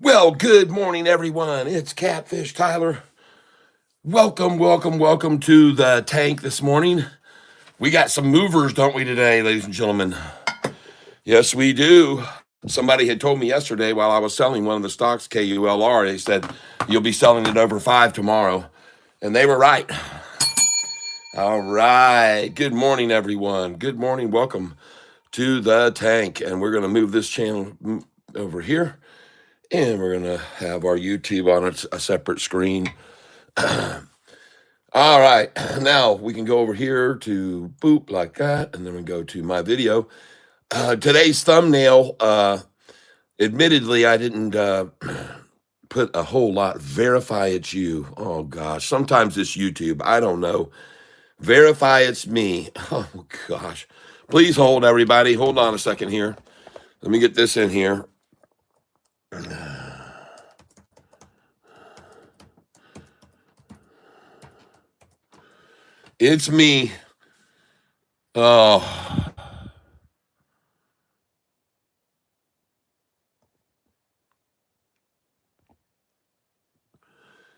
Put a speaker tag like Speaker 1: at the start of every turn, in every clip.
Speaker 1: Well, good morning, everyone. It's Catfish Tyler. Welcome to the tank this morning. We got some movers, don't we, today, ladies and gentlemen? Yes, we do. Somebody had told me yesterday while I was selling one of the stocks, KULR, they said, you'll be selling it over 5 tomorrow. And they were right. All right. Good morning, everyone. Good morning. Welcome to the tank. And we're going to move this channel over here. And we're going to have our YouTube on a separate screen. All right, now we can go over here to boop like that, and then we go to my video. Today's thumbnail, admittedly, I didn't put a whole lot. Verify it's you. Oh gosh, sometimes it's YouTube. I don't know. Verify it's me. Oh gosh. Please hold, everybody. Hold on a second here. Let me get this in here. It's me. Oh.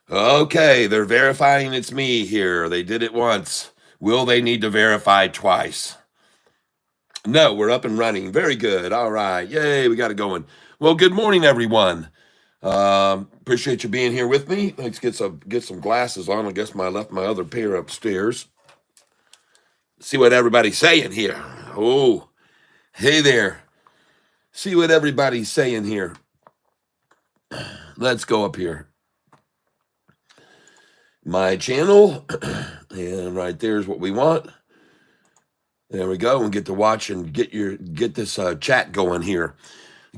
Speaker 1: Okay, they're verifying it's me here. They did it once. Will they need to verify twice? No, we're up and running. Very good. All right. Yay, we got it going. Well, good morning, everyone. Appreciate you being here with me. Let's get some glasses on. I guess I left my other pair upstairs. See what everybody's saying here. Oh, hey there. See what everybody's saying here. Let's go up here. My channel, and right there's what we want. There we go, and get to watch and get this chat going here.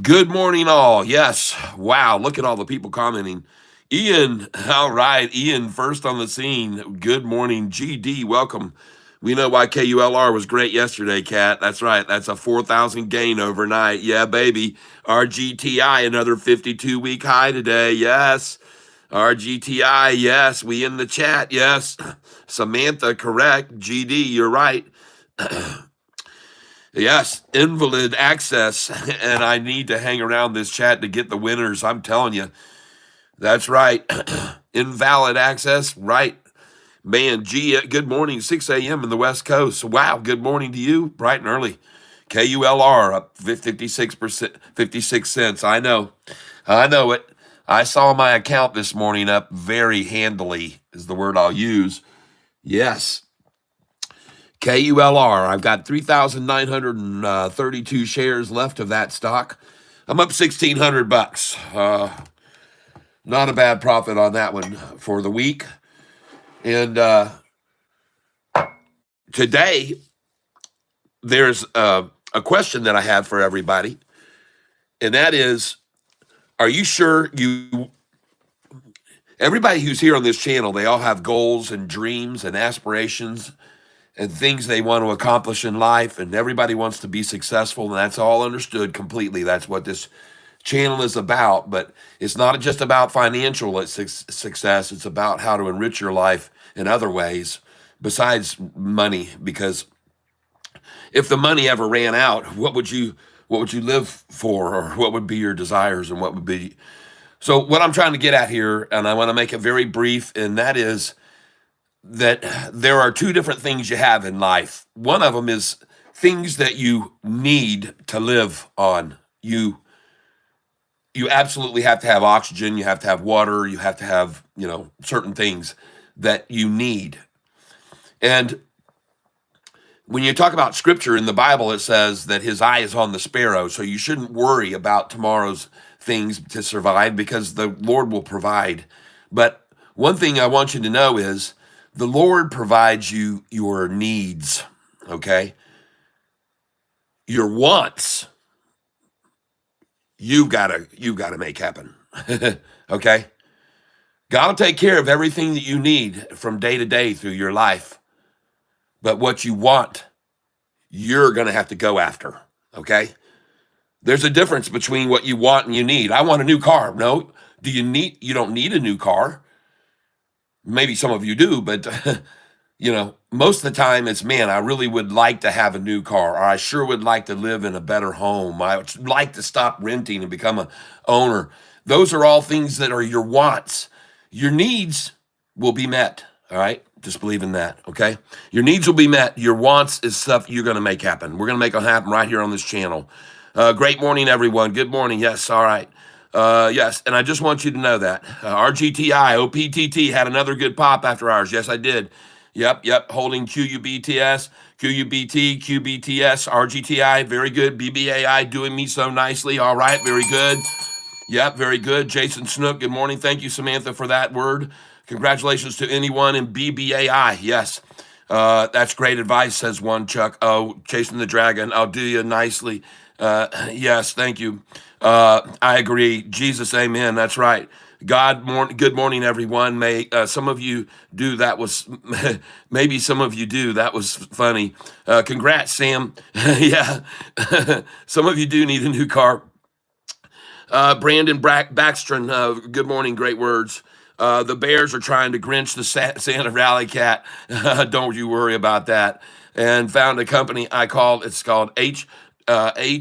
Speaker 1: Good morning, all. Yes, wow, look at all the people commenting. Ian, all right, Ian, first on the scene. Good morning, GD, welcome. We know why KULR was great yesterday, Kat. That's right, that's a 4,000 gain overnight. Yeah, baby. RGTI, another 52-week high today. Yes. RGTI, yes. We in the chat, yes. Samantha, correct. GD, you're right. Yes, invalid access, and I need to hang around this chat to get the winners. I'm telling you, that's right. Invalid access, right? Man, good morning, 6 a.m. in the West Coast. Wow, good morning to you, bright and early. KULR up 56%, 56 cents. I know it. I saw my account this morning up very handily, is the word I'll use. Yes. KULR, I've got 3,932 shares left of that stock. I'm up $1,600. Not a bad profit on that one for the week. And today, there's a question that I have for everybody. And that is, are you sure everybody who's here on this channel, they all have goals and dreams and aspirations and things they want to accomplish in life, and everybody wants to be successful, and that's all understood completely. That's what this channel is about, but it's not just about financial success. It's about how to enrich your life in other ways besides money, because if the money ever ran out, what would you live for, or what would be your desires, and what would be... So what I'm trying to get at here, and I want to make it very brief, and that is that there are two different things you have in life. One of them is things that you need to live on. You absolutely have to have oxygen, you have to have water, you have to have, certain things that you need. And when you talk about scripture in the Bible, it says that his eye is on the sparrow, so you shouldn't worry about tomorrow's things to survive, because the Lord will provide. But one thing I want you to know is the Lord provides you your needs, okay? Your wants, you've got to make happen, okay? God will take care of everything that you need from day to day through your life. But what you want, you're going to have to go after, okay? There's a difference between what you want and you need. I want a new car. No, you don't need a new car. Maybe some of you do, but most of the time it's, man, I really would like to have a new car, or I sure would like to live in a better home. I would like to stop renting and become a owner. Those are all things that are your wants. Your needs will be met. All right. Just believe in that. Okay. Your needs will be met. Your wants is stuff you're going to make happen. We're going to make it happen right here on this channel. Great morning, everyone. Good morning. Yes. All right. Yes. And I just want you to know that RGTI, OPTT had another good pop after ours. Yes, I did. Yep. Holding QUBTS, QUBT, QBTS, RGTI. Very good. BBAI doing me so nicely. All right. Very good. Yep, very good. Jason Snook, good morning. Thank you, Samantha, for that word. Congratulations to anyone in BBAI. Yes, that's great advice, says one Chuck. Oh, chasing the dragon. I'll do you nicely. Yes, thank you. I agree. Jesus, amen. That's right. Good morning, everyone. May some of you do. That was maybe some of you do. That was funny. Congrats, Sam. Yeah, some of you do need a new car. Brandon Backstrom, good morning, great words. The Bears are trying to Grinch the Santa Rally Cat. Don't you worry about that. And found a company it's called HWH.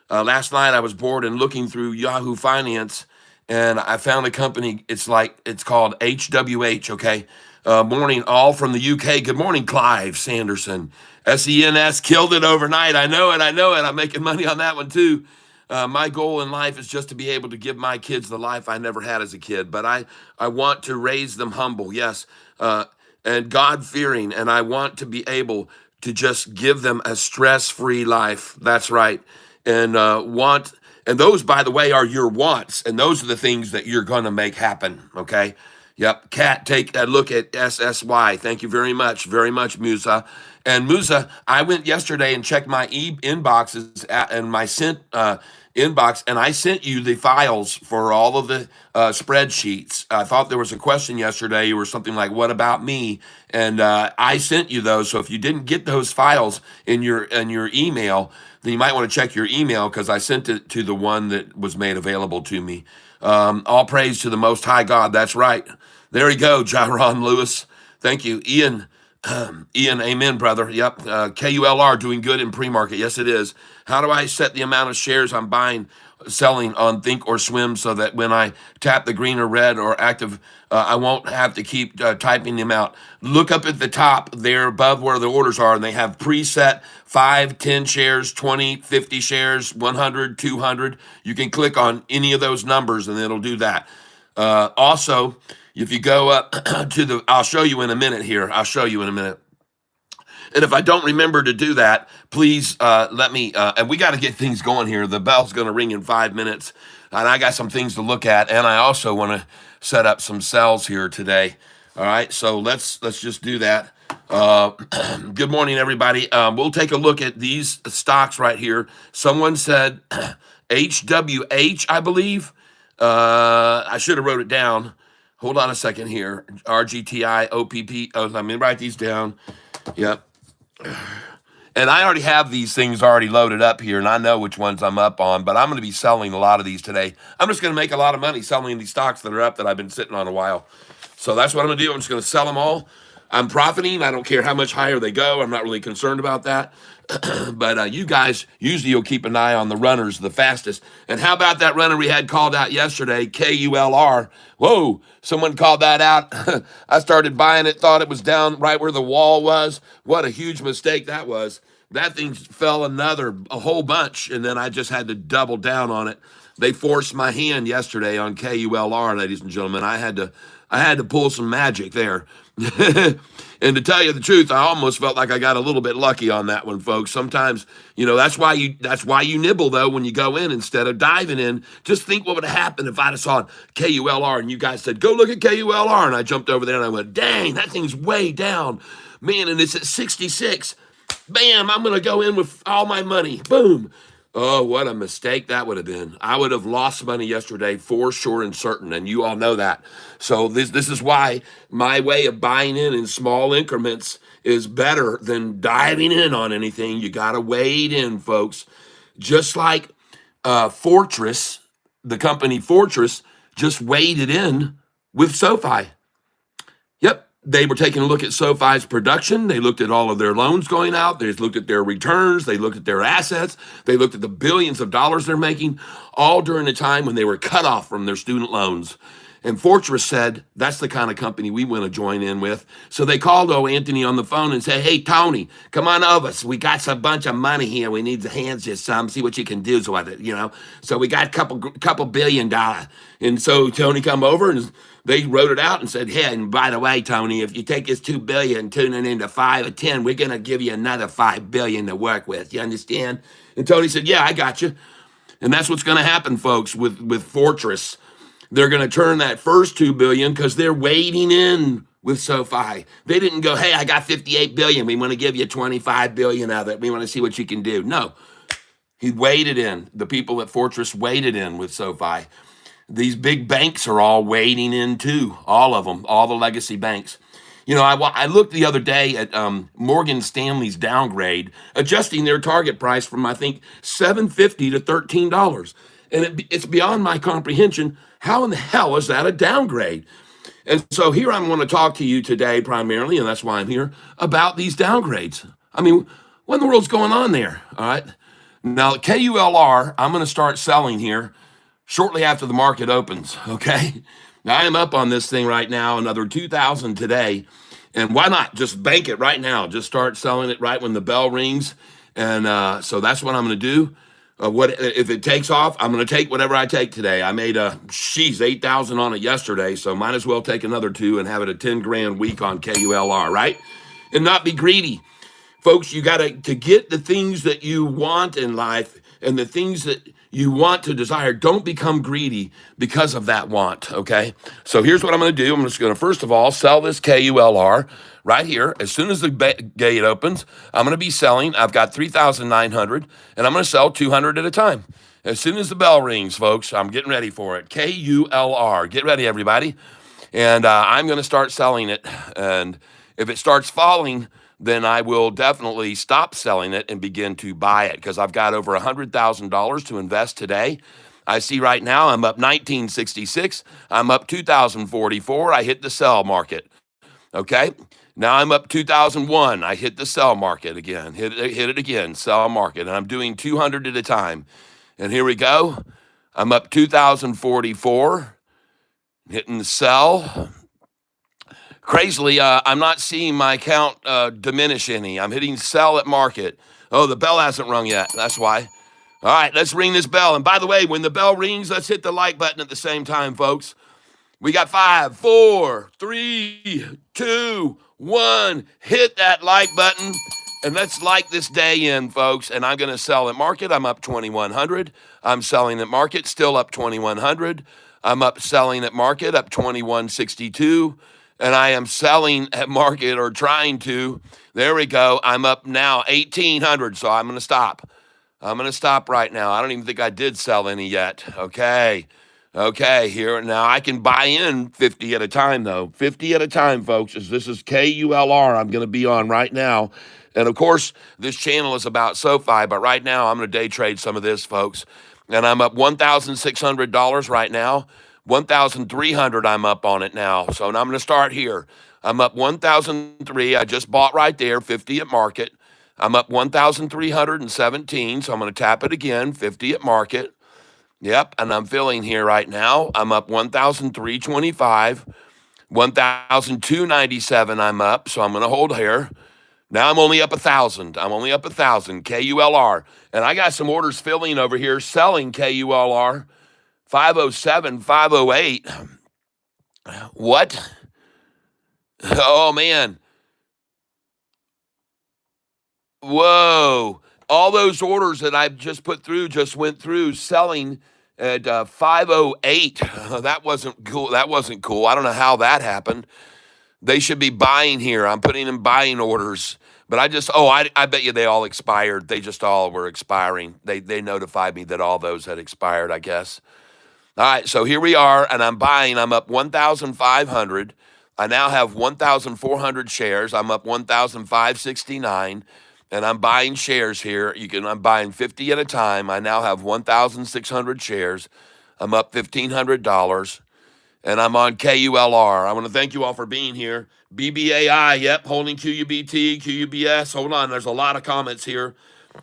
Speaker 1: Last night I was bored and looking through Yahoo Finance, and I found a company. It's called HWH. Okay. Morning, all from the UK. Good morning, Clive Sanderson. SENS killed it overnight. I know it. I'm making money on that one too. My goal in life is just to be able to give my kids the life I never had as a kid, but I want to raise them humble, yes, and God-fearing, and I want to be able to just give them a stress-free life. That's right. And and those, by the way, are your wants, and those are the things that you're going to make happen, okay? Yep. Kat, take a look at SSY. Thank you very much, Musa. And Musa, I went yesterday and checked my inboxes and my sent inbox, and I sent you the files for all of the spreadsheets. I thought there was a question yesterday or something like, "What about me?" And I sent you those. So if you didn't get those files in your email, then you might want to check your email, because I sent it to the one that was made available to me. All praise to the Most High God. That's right. There you go, Jaron Lewis. Thank you, Ian. Ian, amen, brother. Yep. KULR doing good in pre-market. Yes, it is. How do I set the amount of shares I'm selling on Think or Swim, so that when I tap the green or red or active, I won't have to keep typing them out? Look up at the top there above where the orders are, and they have preset 5, 10 shares, 20, 50 shares, 100, 200. You can click on any of those numbers and it'll do that. Also, if you go up to I'll show you in a minute here. And if I don't remember to do that, please let me, and we got to get things going here. The bell's going to ring in 5 minutes, and I got some things to look at, and I also want to set up some sells here today. All right, so let's just do that. Good morning, everybody. We'll take a look at these stocks right here. Someone said HWH, I believe. I should have wrote it down. Hold on a second here. RGTI, OPP. Oh, let me write these down. Yep. And I already have these things already loaded up here, and I know which ones I'm up on, but I'm going to be selling a lot of these today. I'm just going to make a lot of money selling these stocks that are up that I've been sitting on a while. So that's what I'm going to do. I'm just going to sell them all. I'm profiting. I don't care how much higher they go. I'm not really concerned about that. But you guys, usually you'll keep an eye on the runners the fastest. And how about that runner we had called out yesterday, KULR? Whoa, someone called that out. I started buying it, thought it was down right where the wall was. What a huge mistake that was. That thing fell a whole bunch, and then I just had to double down on it. They forced my hand yesterday on KULR, ladies and gentlemen. I had to pull some magic there. And to tell you the truth, I almost felt like I got a little bit lucky on that one, folks. Sometimes, that's why you nibble, though, when you go in instead of diving in. Just think what would have happened if I'd have saw KULR and you guys said, "Go look at KULR," and I jumped over there and I went, "Dang, that thing's way down, man," and it's at 66. Bam, I'm going to go in with all my money. Boom. Oh, what a mistake that would have been. I would have lost money yesterday for sure and certain, and you all know that. So this is why my way of buying in small increments is better than diving in on anything. You got to wade in, folks. Just like Fortress, the company Fortress, just waded in with Sofi. Yep, They were taking a look at SoFi's production. They looked at all of their loans going out. They looked at their returns. They looked at their assets. They looked at the billions of dollars they're making, all during a time when they were cut off from their student loans. And Fortress said, that's the kind of company we want to join in with. So they called Anthony on the phone and said, hey, Tony, come on over. We got a bunch of money here. We need to hand you some, see what you can do with it, So we got a couple $1 billion. And so Tony come over and they wrote it out and said, hey, and by the way, Tony, if you take this 2 billion, tune it into 5 or 10, we're going to give you another 5 billion to work with. You understand? And Tony said, yeah, I got you. And that's what's going to happen, folks, with Fortress. They're going to turn that first 2 billion because they're wading in with SoFi. They didn't go, hey, I got 58 billion. We want to give you 25 billion of it. We want to see what you can do. No, he waded in. The people at Fortress waded in with SoFi. These big banks are all wading in too. All of them, all the legacy banks. I looked the other day at Morgan Stanley's downgrade, adjusting their target price from, I think, $7.50 to $13. And it's beyond my comprehension. How in the hell is that a downgrade? And so here I'm going to talk to you today primarily, and that's why I'm here, about these downgrades. I mean, what in the world's going on there? All right. Now, KULR, I'm going to start selling here shortly after the market opens. Okay. Now, I am up on this thing right now, another 2,000 today. And why not just bank it right now? Just start selling it right when the bell rings. And so that's what I'm going to do. What if it takes off? I'm going to take whatever I take today. I made 8,000 on it yesterday, so might as well take another 2 and have it a 10 grand week on KULR, right? And not be greedy, folks. You got to get the things that you want in life and the things that you want to desire. Don't become greedy because of that want. Okay. So here's what I'm going to do. I'm just going to first of all sell this KULR right here. As soon as the gate opens, I'm going to be selling. I've got 3,900 and I'm going to sell 200 at a time. As soon as the bell rings, folks, I'm getting ready for it. KULR. Get ready, everybody. And I'm going to start selling it. And if it starts falling, then I will definitely stop selling it and begin to buy it because I've got over $100,000 to invest today. I see right now I'm up 1966. I'm up 2044. I hit the sell market. Okay. Now I'm up 2001. I hit the sell market again. Hit it again. Sell market. And I'm doing 200 at a time. And here we go. I'm up 2044. Hitting the sell. Crazily, I'm not seeing my count diminish any. I'm hitting sell at market. Oh, the bell hasn't rung yet. That's why. All right, let's ring this bell. And by the way, when the bell rings, let's hit the like button at the same time, folks. We got 5, 4, 3, 2, 1. Hit that like button. And let's like this day in, folks. And I'm going to sell at market. I'm up 2,100. I'm selling at market, still up 2,100. I'm up selling at market, up 2,162. And I am selling at market or trying to. There we go. I'm up now 1,800. So I'm going to stop. I'm going to stop right now. I don't even think I did sell any yet. Okay. Here. Now I can buy in 50 at a time, though. 50 at a time, folks. This is KULR I'm going to be on right now. And of course, this channel is about SoFi, but right now I'm going to day trade some of this, folks. And I'm up $1,600 right now. 1,300 I'm up on it now. So now I'm going to start here. I'm up 1,003. I just bought right there, 50 at market. I'm up 1,317. So I'm going to tap it again, 50 at market. Yep. And I'm filling here right now. I'm up 1,325. 1,297 I'm up. So I'm going to hold here. Now I'm only up 1,000. I'm only up 1,000. KULR. And I got some orders filling over here selling KULR. 507, 508. What? Oh, man. Whoa. All those orders that I just put through just went through selling at 508. That wasn't cool. That wasn't cool. I don't know how that happened. They should be buying here. I'm putting in buying orders. But I bet you they all expired. They just all were expiring. They notified me that all those had expired, I guess. All right, so here we are, and I'm buying. I'm up 1,500. I now have 1,400 shares. I'm up 1,569, and I'm buying shares here. I'm buying 50 at a time. I now have 1,600 shares. I'm up $1,500, And I'm on KULR. I want to thank you all for being here. BBAI, yep, holding QUBT, QUBS. Hold on, there's a lot of comments here.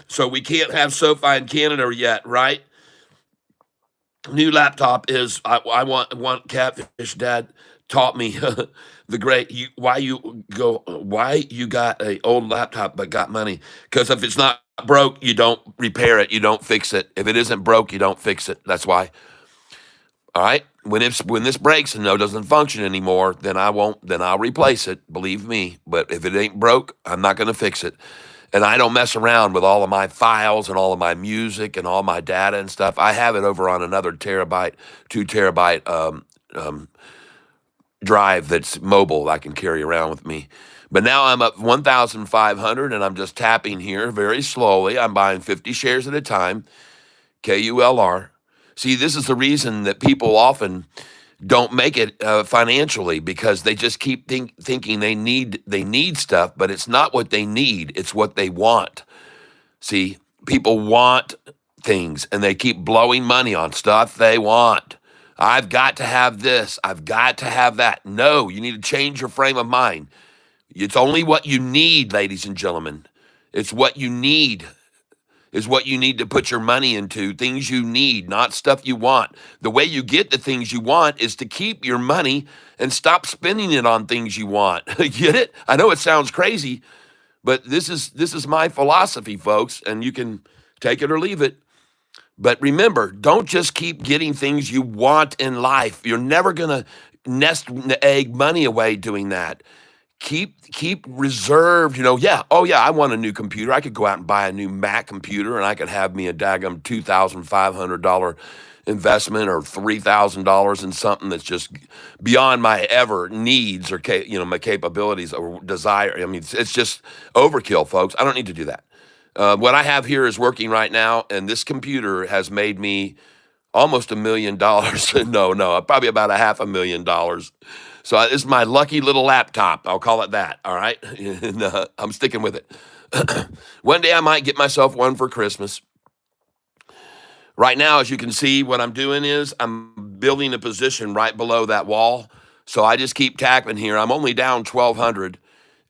Speaker 1: So we can't have Sofi in Canada yet, right? New laptop is I want Catfish. Dad taught me the great why you got a old laptop but got money, because if it's not broke you don't repair it, you don't fix it. If it isn't broke you don't fix it. That's why. All right, when this breaks and doesn't function anymore, then I'll replace it, believe me. But if it ain't broke, I'm not going to fix it. And I don't mess around with all of my files and all of my music and all my data and stuff. I have it over on another terabyte, 2 terabyte drive that's mobile I can carry around with me. But now I'm up 1,500 and I'm just tapping here very slowly. I'm buying 50 shares at a time, KULR. See, this is the reason that people often don't make it financially, because they just keep thinking they need stuff, but it's not what they need, it's what they want. See, people want things and they keep blowing money on stuff they want. I've got to have this, I've got to have that. No, you need to change your frame of mind. It's only what you need, ladies and gentlemen. It's what you need is what you need to put your money into, things you need, not stuff you want. The way you get the things you want is to keep your money and stop spending it on things you want. Get it? I know it sounds crazy, but this is my philosophy, folks, and you can take it or leave it. But remember, don't just keep getting things you want in life. You're never going to nest egg money away doing that. Keep reserved, yeah, oh yeah, I want a new computer. I could go out and buy a new Mac computer and I could have me a daggum $2,500 investment or $3,000 in something that's just beyond my ever needs or my capabilities or desire. I mean, it's just overkill, folks. I don't need to do that. What I have here is working right now, and this computer has made me almost $1 million. No, probably about $500,000. So this is my lucky little laptop. I'll call it that. All right, and I'm sticking with it. One day I might get myself one for Christmas. Right now, as you can see, what I'm doing is I'm building a position right below that wall. So I just keep tapping here. I'm only down 1,200.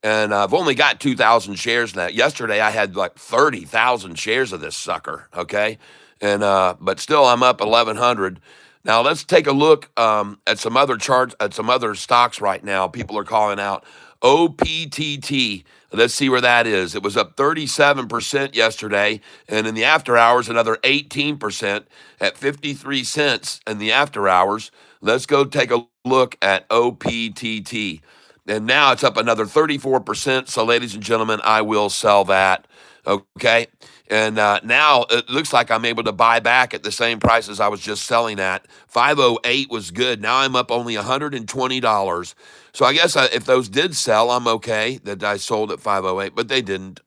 Speaker 1: And I've only got 2,000 shares in that. Yesterday, I had like 30,000 shares of this sucker, okay? And but still, I'm up 1,100. Now, let's take a look at some other charts, at some other stocks right now. People are calling out OPTT. Let's see where that is. It was up 37% yesterday, and in the after hours, another 18% at 53 cents in the after hours. Let's go take a look at OPTT. And now it's up another 34%. So, ladies and gentlemen, I will sell that. Okay. And now it looks like I'm able to buy back at the same price as I was just selling at. 508 was good. Now I'm up only $120. So I guess if those did sell, I'm okay that I sold at 508, but they didn't.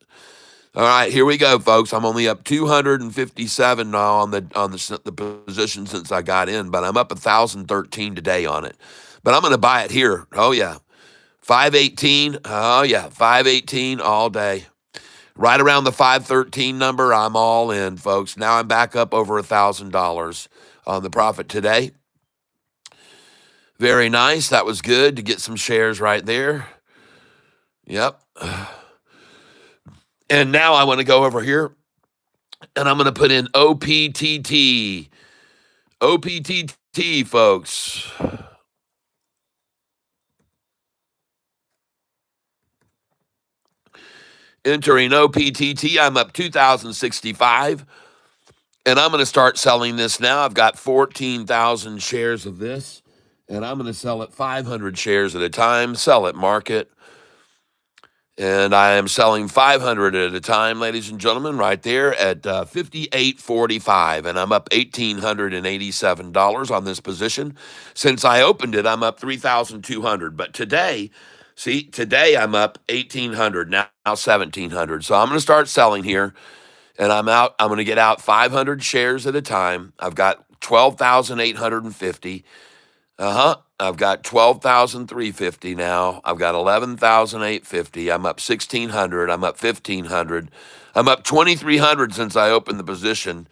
Speaker 1: All right, here we go, folks. I'm only up 257 now on the position since I got in, but I'm up 1,013 today on it. But I'm going to buy it here. Oh yeah. 518, oh yeah, 518 all day. Right around the 513 number, I'm all in, folks. Now I'm back up over $1,000 on the profit today. Very nice. That was good to get some shares right there. Yep. And now I want to go over here, and I'm going to put in OPTT. OPTT, folks. Entering OPTT, I'm up 2,065, and I'm going to start selling this now. I've got 14,000 shares of this, and I'm going to sell it 500 shares at a time. Sell it, market. And I am selling 500 at a time, ladies and gentlemen, right there at 58.45, and I'm up $1,887 on this position. Since I opened it, I'm up 3,200, but today I'm up 1,800, now 1,700. So I'm going to start selling here, and I'm going to get out 500 shares at a time. I've got 12,850. I've got 12,350 now. I've got 11,850. I'm up 1,600. I'm up 1,500. I'm up 2,300 since I opened the position.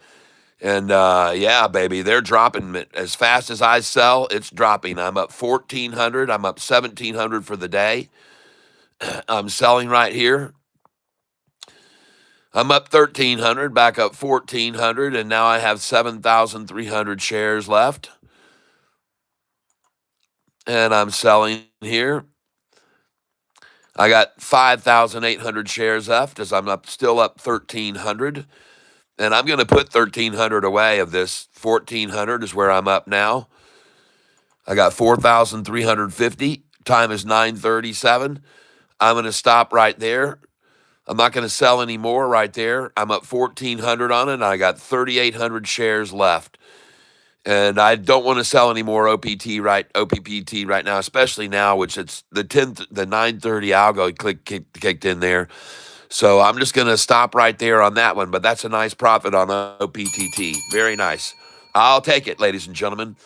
Speaker 1: And yeah, baby, they're dropping as fast as I sell. It's dropping. I'm up 1,400. I'm up 1,700 for the day. I'm selling right here. I'm up 1,300, back up 1,400, and now I have 7,300 shares left. And I'm selling here. I got 5,800 shares left as I'm still up 1,300. And I'm going to put 1,300 away of this. 1,400 is where I'm up now. I got 4,350. Time is 9:37. I'm going to stop right there. I'm not going to sell any more right there. I'm up 1,400 on it, and I got 3,800 shares left. And I don't want to sell any more OPPT right now, especially now, which it's the 9:30 algo kicked in there. So I'm just going to stop right there on that one. But that's a nice profit on OPTT. Very nice. I'll take it, ladies and gentlemen.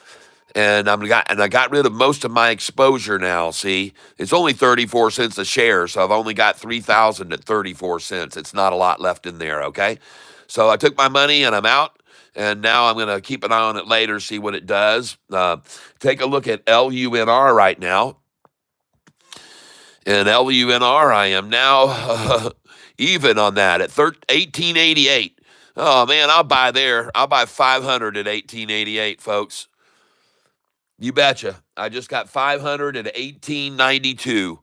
Speaker 1: And I got rid of most of my exposure now. See, it's only 34 cents a share, so I've only got 3,000 at 34 cents. It's not a lot left in there. Okay, so I took my money and I'm out. And now I'm going to keep an eye on it later, see what it does. Take a look at LUNR right now. And LUNR, I am now even on that at 1888. Oh, man, I'll buy there. I'll buy 500 at 1888, folks. You betcha. I just got 500 at 1892.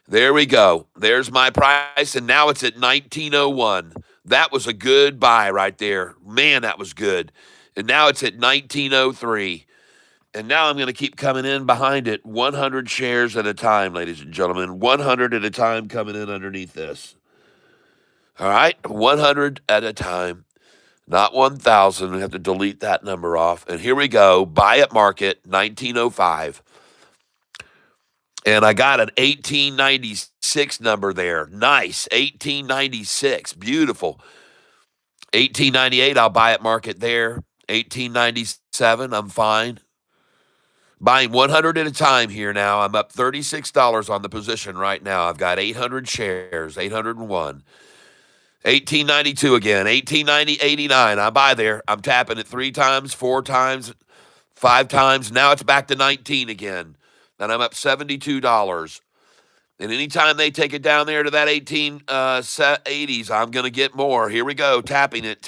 Speaker 1: There we go. There's my price, and now it's at 1901. That was a good buy right there. Man, that was good. And now it's at 1903. And now I'm going to keep coming in behind it 100 shares at a time, ladies and gentlemen. 100 at a time coming in underneath this. All right? 100 at a time. Not 1,000. We have to delete that number off. And here we go. Buy at market, 1905. And I got an 1896 number there. Nice. 1896. Beautiful. 1898, I'll buy at market there. 1897, I'm fine. Buying 100 at a time here now. I'm up $36 on the position right now. I've got 800 shares, 801. 1892 again, 1890, 89. I buy there. I'm tapping it 3 times, 4 times, 5 times. Now it's back to 19 again. And I'm up $72. And anytime they take it down there to that 1880s, I'm going to get more. Here we go, tapping it.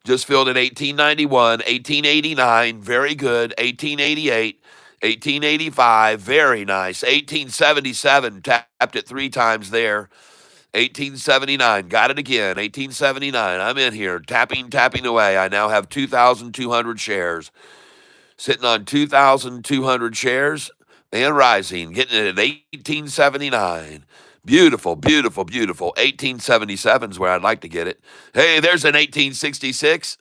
Speaker 1: Just filled at 1891, 1889, very good, 1888, 1885, very nice, 1877, tapped it 3 times there, 1879, got it again, 1879, I'm in here, tapping away. I now have 2,200 shares, sitting on 2,200 shares and rising, getting it at 1879. Beautiful, beautiful, beautiful. 1877 is where I'd like to get it. Hey, there's an 1866.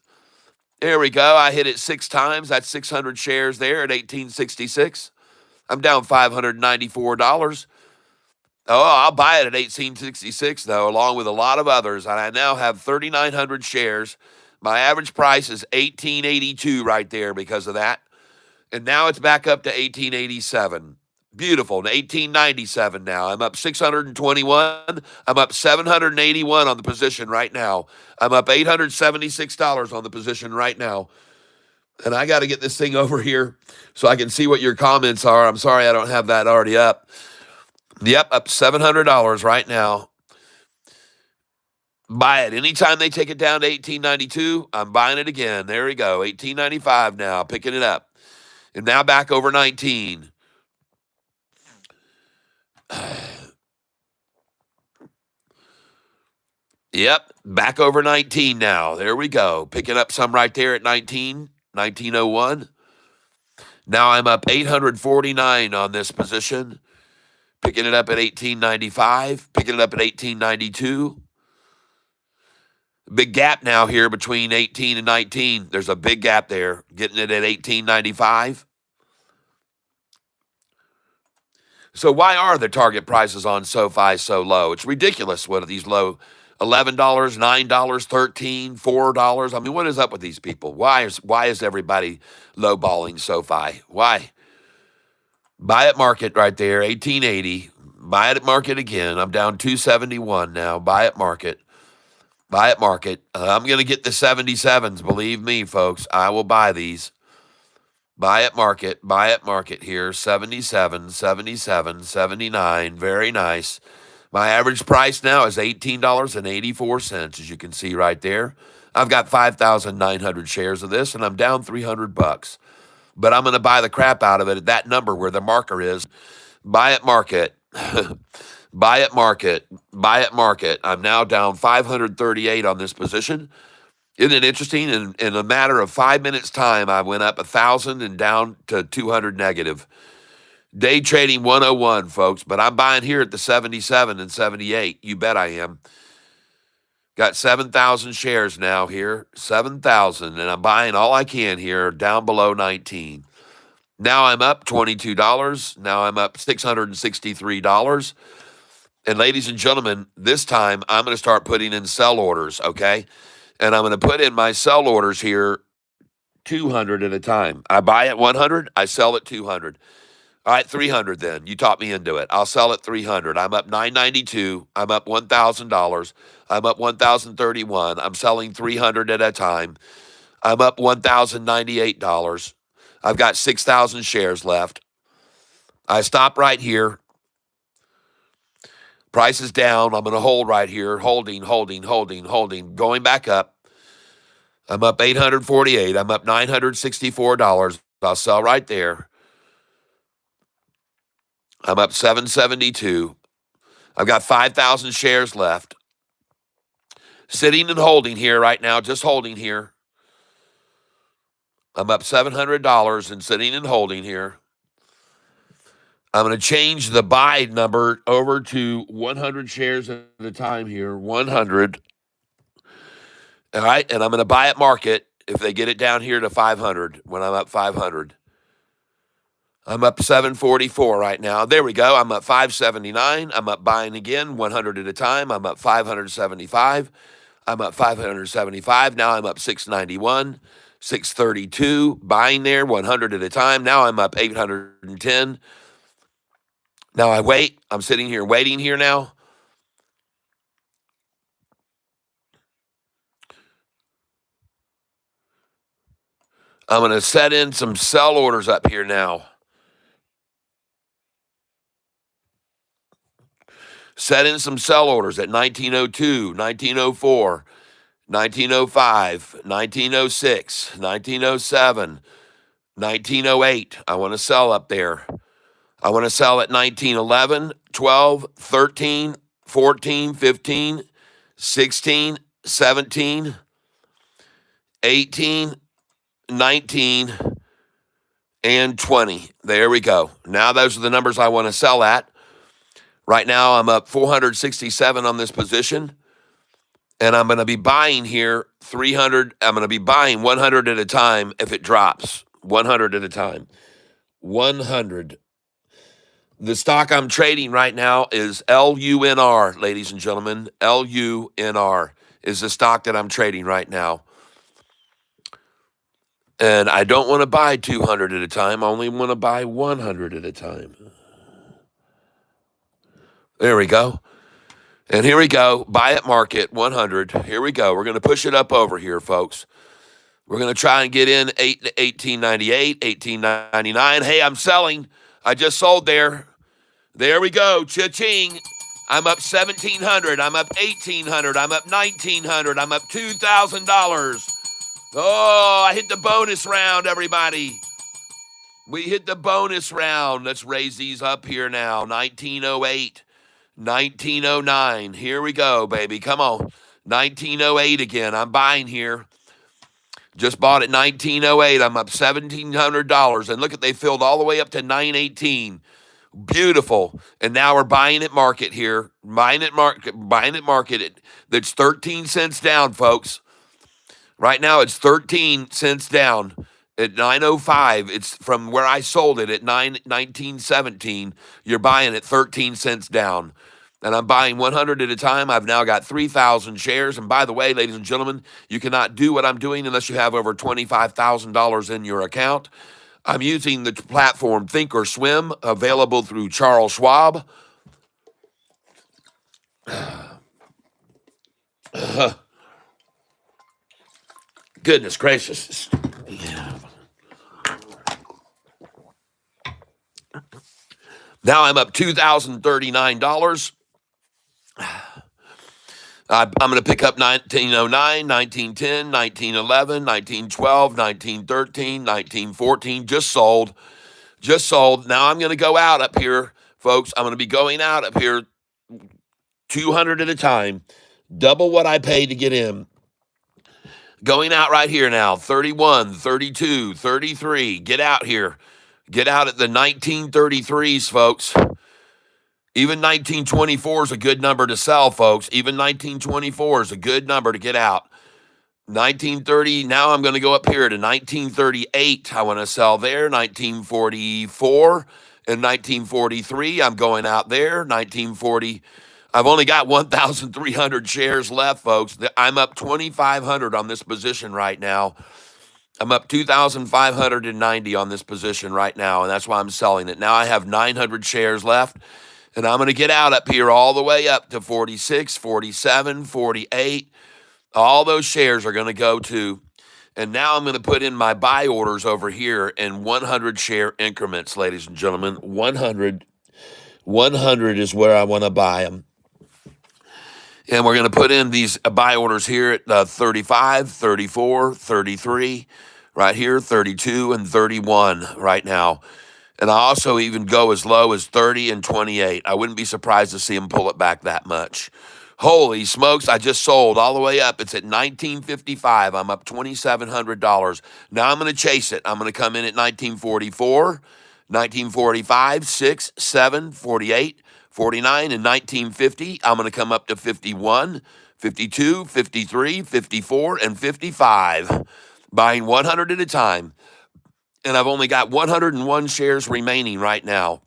Speaker 1: There we go. I hit it 6 times. That's 600 shares there at 1866. I'm down $594. Oh, I'll buy it at 1866, though, along with a lot of others. And I now have 3,900 shares. My average price is 1882 right there because of that. And now it's back up to 1887. Beautiful. 1897 now. I'm up 621. I'm up 781 on the position right now. I'm up $876 on the position right now. And I got to get this thing over here so I can see what your comments are. I'm sorry I don't have that already up. Yep, up $700 right now. Buy it. Anytime they take it down to 1892, I'm buying it again. There we go. 1895 now, picking it up. And now back over 19. Yep, back over 19 now. There we go. Picking up some right there at 1901. Now I'm up 849 on this position. Picking it up at 1895. Picking it up at 1892. Big gap now here between 18 and 19. There's a big gap there. Getting it at 1895. So why are the target prices on SoFi so low? It's ridiculous. What are these low? $11, $9, $13, $4. I mean, what is up with these people? Why is everybody lowballing SoFi? Why? Buy at market right there, 1880. Buy it at market again. I'm down 271 now. Buy at market. Buy at market. I'm going to get the 77s. Believe me, folks. I will buy these. Buy at market. Buy at market here. 77, 77, 79. Very nice. My average price now is $18.84, as you can see right there. I've got 5,900 shares of this, and I'm down $300. But I'm going to buy the crap out of it at that number where the marker is. Buy at market. Buy at market. Buy at market. I'm now down 538 on this position. Isn't it interesting? In a matter of 5 minutes' time, I went up 1,000 and down to 200 negative. Day trading 101, folks, but I'm buying here at the 77 and 78. You bet I am. Got 7,000 shares now here, 7,000, and I'm buying all I can here down below 19. Now I'm up $22. Now I'm up $663. And ladies and gentlemen, this time I'm going to start putting in sell orders, okay? And I'm going to put in my sell orders here 200 at a time. I buy at 100, I sell at 200. All right, 300 then. You taught me into it. I'll sell at 300. I'm up 992. I'm up $1,000. I'm up 1,031. I'm selling 300 at a time. I'm up $1,098. I've got 6,000 shares left. I stop right here. Price is down. I'm going to hold right here. Holding. Going back up. I'm up 848. I'm up $964. I'll sell right there. I'm up 772. I've got 5,000 shares left. Sitting and holding here right now, just holding here. I'm up $700 and sitting and holding here. I'm going to change the buy number over to 100 shares at a time here. 100. All right, and I'm going to buy at market if they get it down here to 500 when I'm up 500. I'm up 744 right now. There we go. I'm up 579. I'm up buying again, 100 at a time. I'm up 575. I'm up 575. Now I'm up 691, 632. Buying there, 100 at a time. Now I'm up 810. Now I wait. I'm sitting here waiting here now. I'm going to set in some sell orders up here now. Set in some sell orders at 1902, 1904, 1905, 1906, 1907, 1908. I want to sell up there. I want to sell at 1911, 12, 13, 14, 15, 16, 17, 18, 19, and 20. There we go. Now those are the numbers I want to sell at. Right now, I'm up 467 on this position, and I'm going to be buying here 300. I'm going to be buying 100 at a time if it drops. 100 at a time. 100. The stock I'm trading right now is LUNR, ladies and gentlemen. LUNR is the stock that I'm trading right now. And I don't want to buy 200 at a time. I only want to buy 100 at a time. There we go. And here we go. Buy at market, 100. Here we go. We're going to push it up over here, folks. We're going to try and get in 1898, 1899. Hey, I'm selling. I just sold there. There we go. Cha-ching. I'm up $1,700. I'm up $1,800. I'm up $1,900. I'm up $2,000. Oh, I hit the bonus round, everybody. We hit the bonus round. Let's raise these up here now. 1908. 1909. Here we go, baby. Come on. 1908 again. I'm buying here. Just bought at 1908. I'm up $1,700. And look at, they filled all the way up to 918. Beautiful. And now we're buying at market here. Buying at market. That's 13 cents down, folks. Right now it's 13 cents down. At 905, it's from where I sold it at 1917. You're buying at 13 cents down. And I'm buying 100 at a time. I've now got 3,000 shares. And by the way, ladies and gentlemen, you cannot do what I'm doing unless you have over $25,000 in your account. I'm using the platform Think or Swim, available through Charles Schwab. Goodness gracious. Now I'm up $2,039. I'm going to pick up 1909, 1910, 1911, 1912, 1913, 1914. Just sold. Just sold. Now I'm going to go out up here, folks. I'm going to be going out up here 200 at a time. Double what I paid to get in. Going out right here now. 31, 32, 33. Get out here. Get out at the 1933s, folks. Even 1924 is a good number to sell, folks. Even 1924 is a good number to get out. 1930, now I'm going to go up here to 1938. I want to sell there. 1944 and 1943, I'm going out there. 1940, I've only got 1,300 shares left, folks. I'm up 2,500 on this position right now. I'm up 2,590 on this position right now, and that's why I'm selling it. Now I have 900 shares left. And I'm going to get out up here all the way up to 46, 47, 48. All those shares are going to go to. And now I'm going to put in my buy orders over here in 100 share increments, ladies and gentlemen. 100 is where I want to buy them. And we're going to put in these buy orders here at 35, 34, 33, right here, 32, and 31 right now. And I also even go as low as 30 and 28. I wouldn't be surprised to see them pull it back that much. Holy smokes, I just sold all the way up. It's at $19.55. I'm up $2,700. Now I'm going to chase it. I'm going to come in at 1944, 1945, 6, 7, 48, 49, and 1950. I'm going to come up to 51, 52, 53, 54, and 55. Buying 100 at a time. And I've only got 101 shares remaining right now.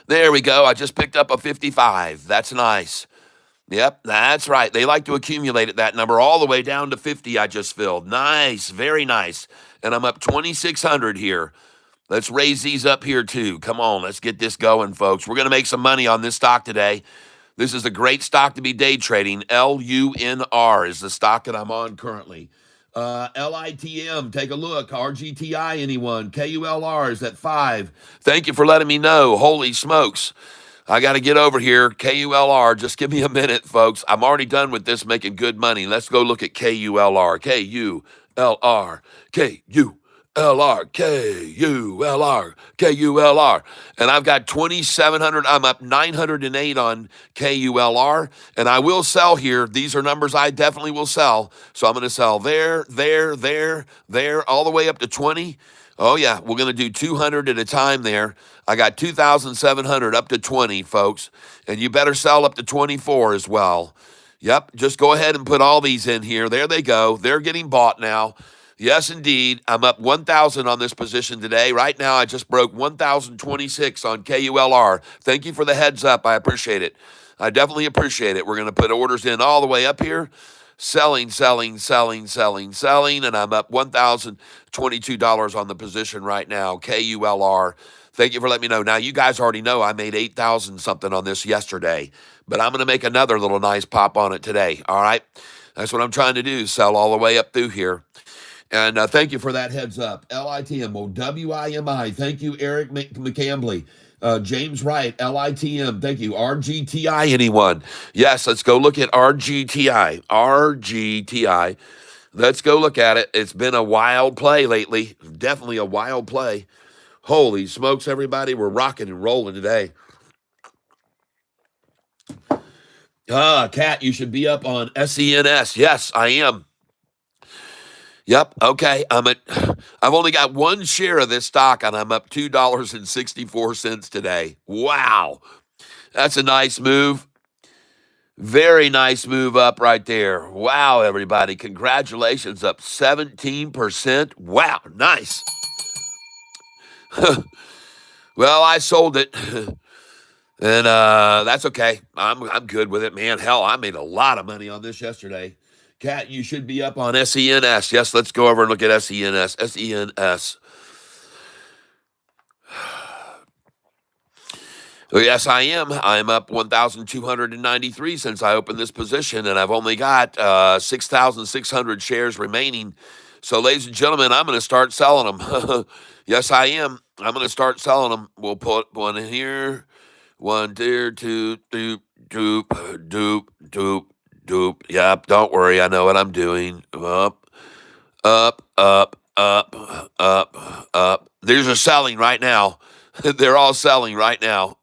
Speaker 1: There we go. I just picked up a 55. That's nice. Yep, that's right. They like to accumulate at that number all the way down to 50 I just filled. Nice, very nice. And I'm up 2,600 here. Let's raise these up here too. Come on, let's get this going, folks. We're going to make some money on this stock today. This is a great stock to be day trading. LUNR is the stock that I'm on currently. LITM, take a look. RGTI, anyone? KULR is at 5. Thank you for letting me know. Holy smokes. I got to get over here. KULR, just give me a minute, folks. I'm already done with this making good money. Let's go look at KULR. KULR. KULR. And I've got 2,700. I'm up 908 on KULR. And I will sell here. These are numbers I definitely will sell. So I'm going to sell there, all the way up to 20. Oh, yeah, we're going to do 200 at a time there. I got 2,700 up to 20, folks. And you better sell up to 24 as well. Yep, just go ahead and put all these in here. There they go. They're getting bought now. Yes, indeed. I'm up 1,000 on this position today. Right now, I just broke 1,026 on KULR. Thank you for the heads up. I appreciate it. I definitely appreciate it. We're going to put orders in all the way up here. Selling, and I'm up $1,022 on the position right now. KULR. Thank you for letting me know. Now, you guys already know I made 8,000 something on this yesterday, but I'm going to make another little nice pop on it today. All right? That's what I'm trying to do, sell all the way up through here. And thank you for that heads up. LITM, WIMI. Thank you, Eric McCambly. James Wright, LITM. Thank you. RGTI, anyone? Yes, let's go look at RGTI. RGTI. Let's go look at it. It's been a wild play lately. Definitely a wild play. Holy smokes, everybody. We're rocking and rolling today. Kat, you should be up on SENS. Yes, I am. Yep. Okay. I've only got one share of this stock, and I'm up $2.64 today. Wow. That's a nice move. Very nice move up right there. Wow, everybody. Congratulations. Up 17%. Wow. Nice. Well, I sold it. And that's okay. I'm good with it, man. Hell, I made a lot of money on this yesterday. Kat, you should be up on SENS. Yes, let's go over and look at SENS. SENS. Oh, yes, I am. I'm up 1,293 since I opened this position, and I've only got 6,600 shares remaining. So, ladies and gentlemen, I'm going to start selling them. Yes, I am. I'm going to start selling them. We'll put one in here, one there, two, doop, doop, doop, doop, doop. Yep, don't worry. I know what I'm doing. Up, up, up, up, up, up. These are selling right now. They're all selling right now.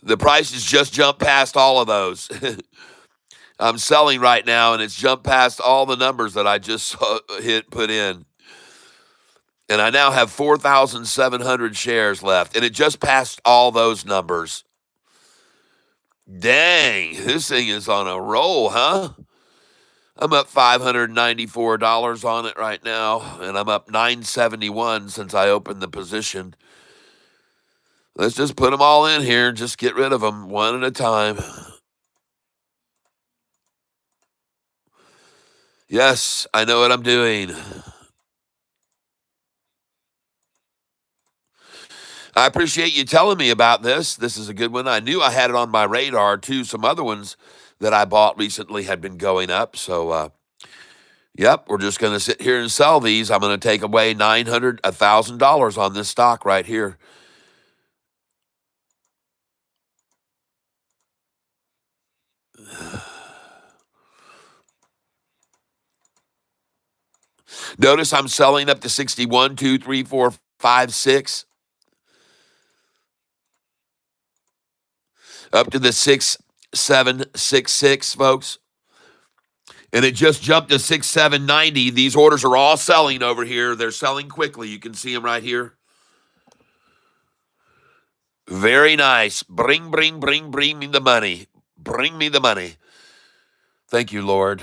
Speaker 1: The prices just jumped past all of those. I'm selling right now, and it's jumped past all the numbers that I just put in. And I now have 4,700 shares left, and it just passed all those numbers. Dang, this thing is on a roll, huh? I'm up $594 on it right now, and I'm up $971 since I opened the position. Let's just put them all in here, just get rid of them one at a time. Yes, I know what I'm doing. I appreciate you telling me about this. This is a good one. I knew I had it on my radar too. Some other ones that I bought recently had been going up. So, yep, we're just going to sit here and sell these. I'm going to take away $900, $1,000 on this stock right here. Notice I'm selling up to 61, 2, 3, 4, 5, 6, up to the 6, 7, 6, 6, folks. And it just jumped to 6, 7, 90. These orders are all selling over here. They're selling quickly. You can see them right here. Very nice. Bring me the money. Bring me the money. Thank you, Lord.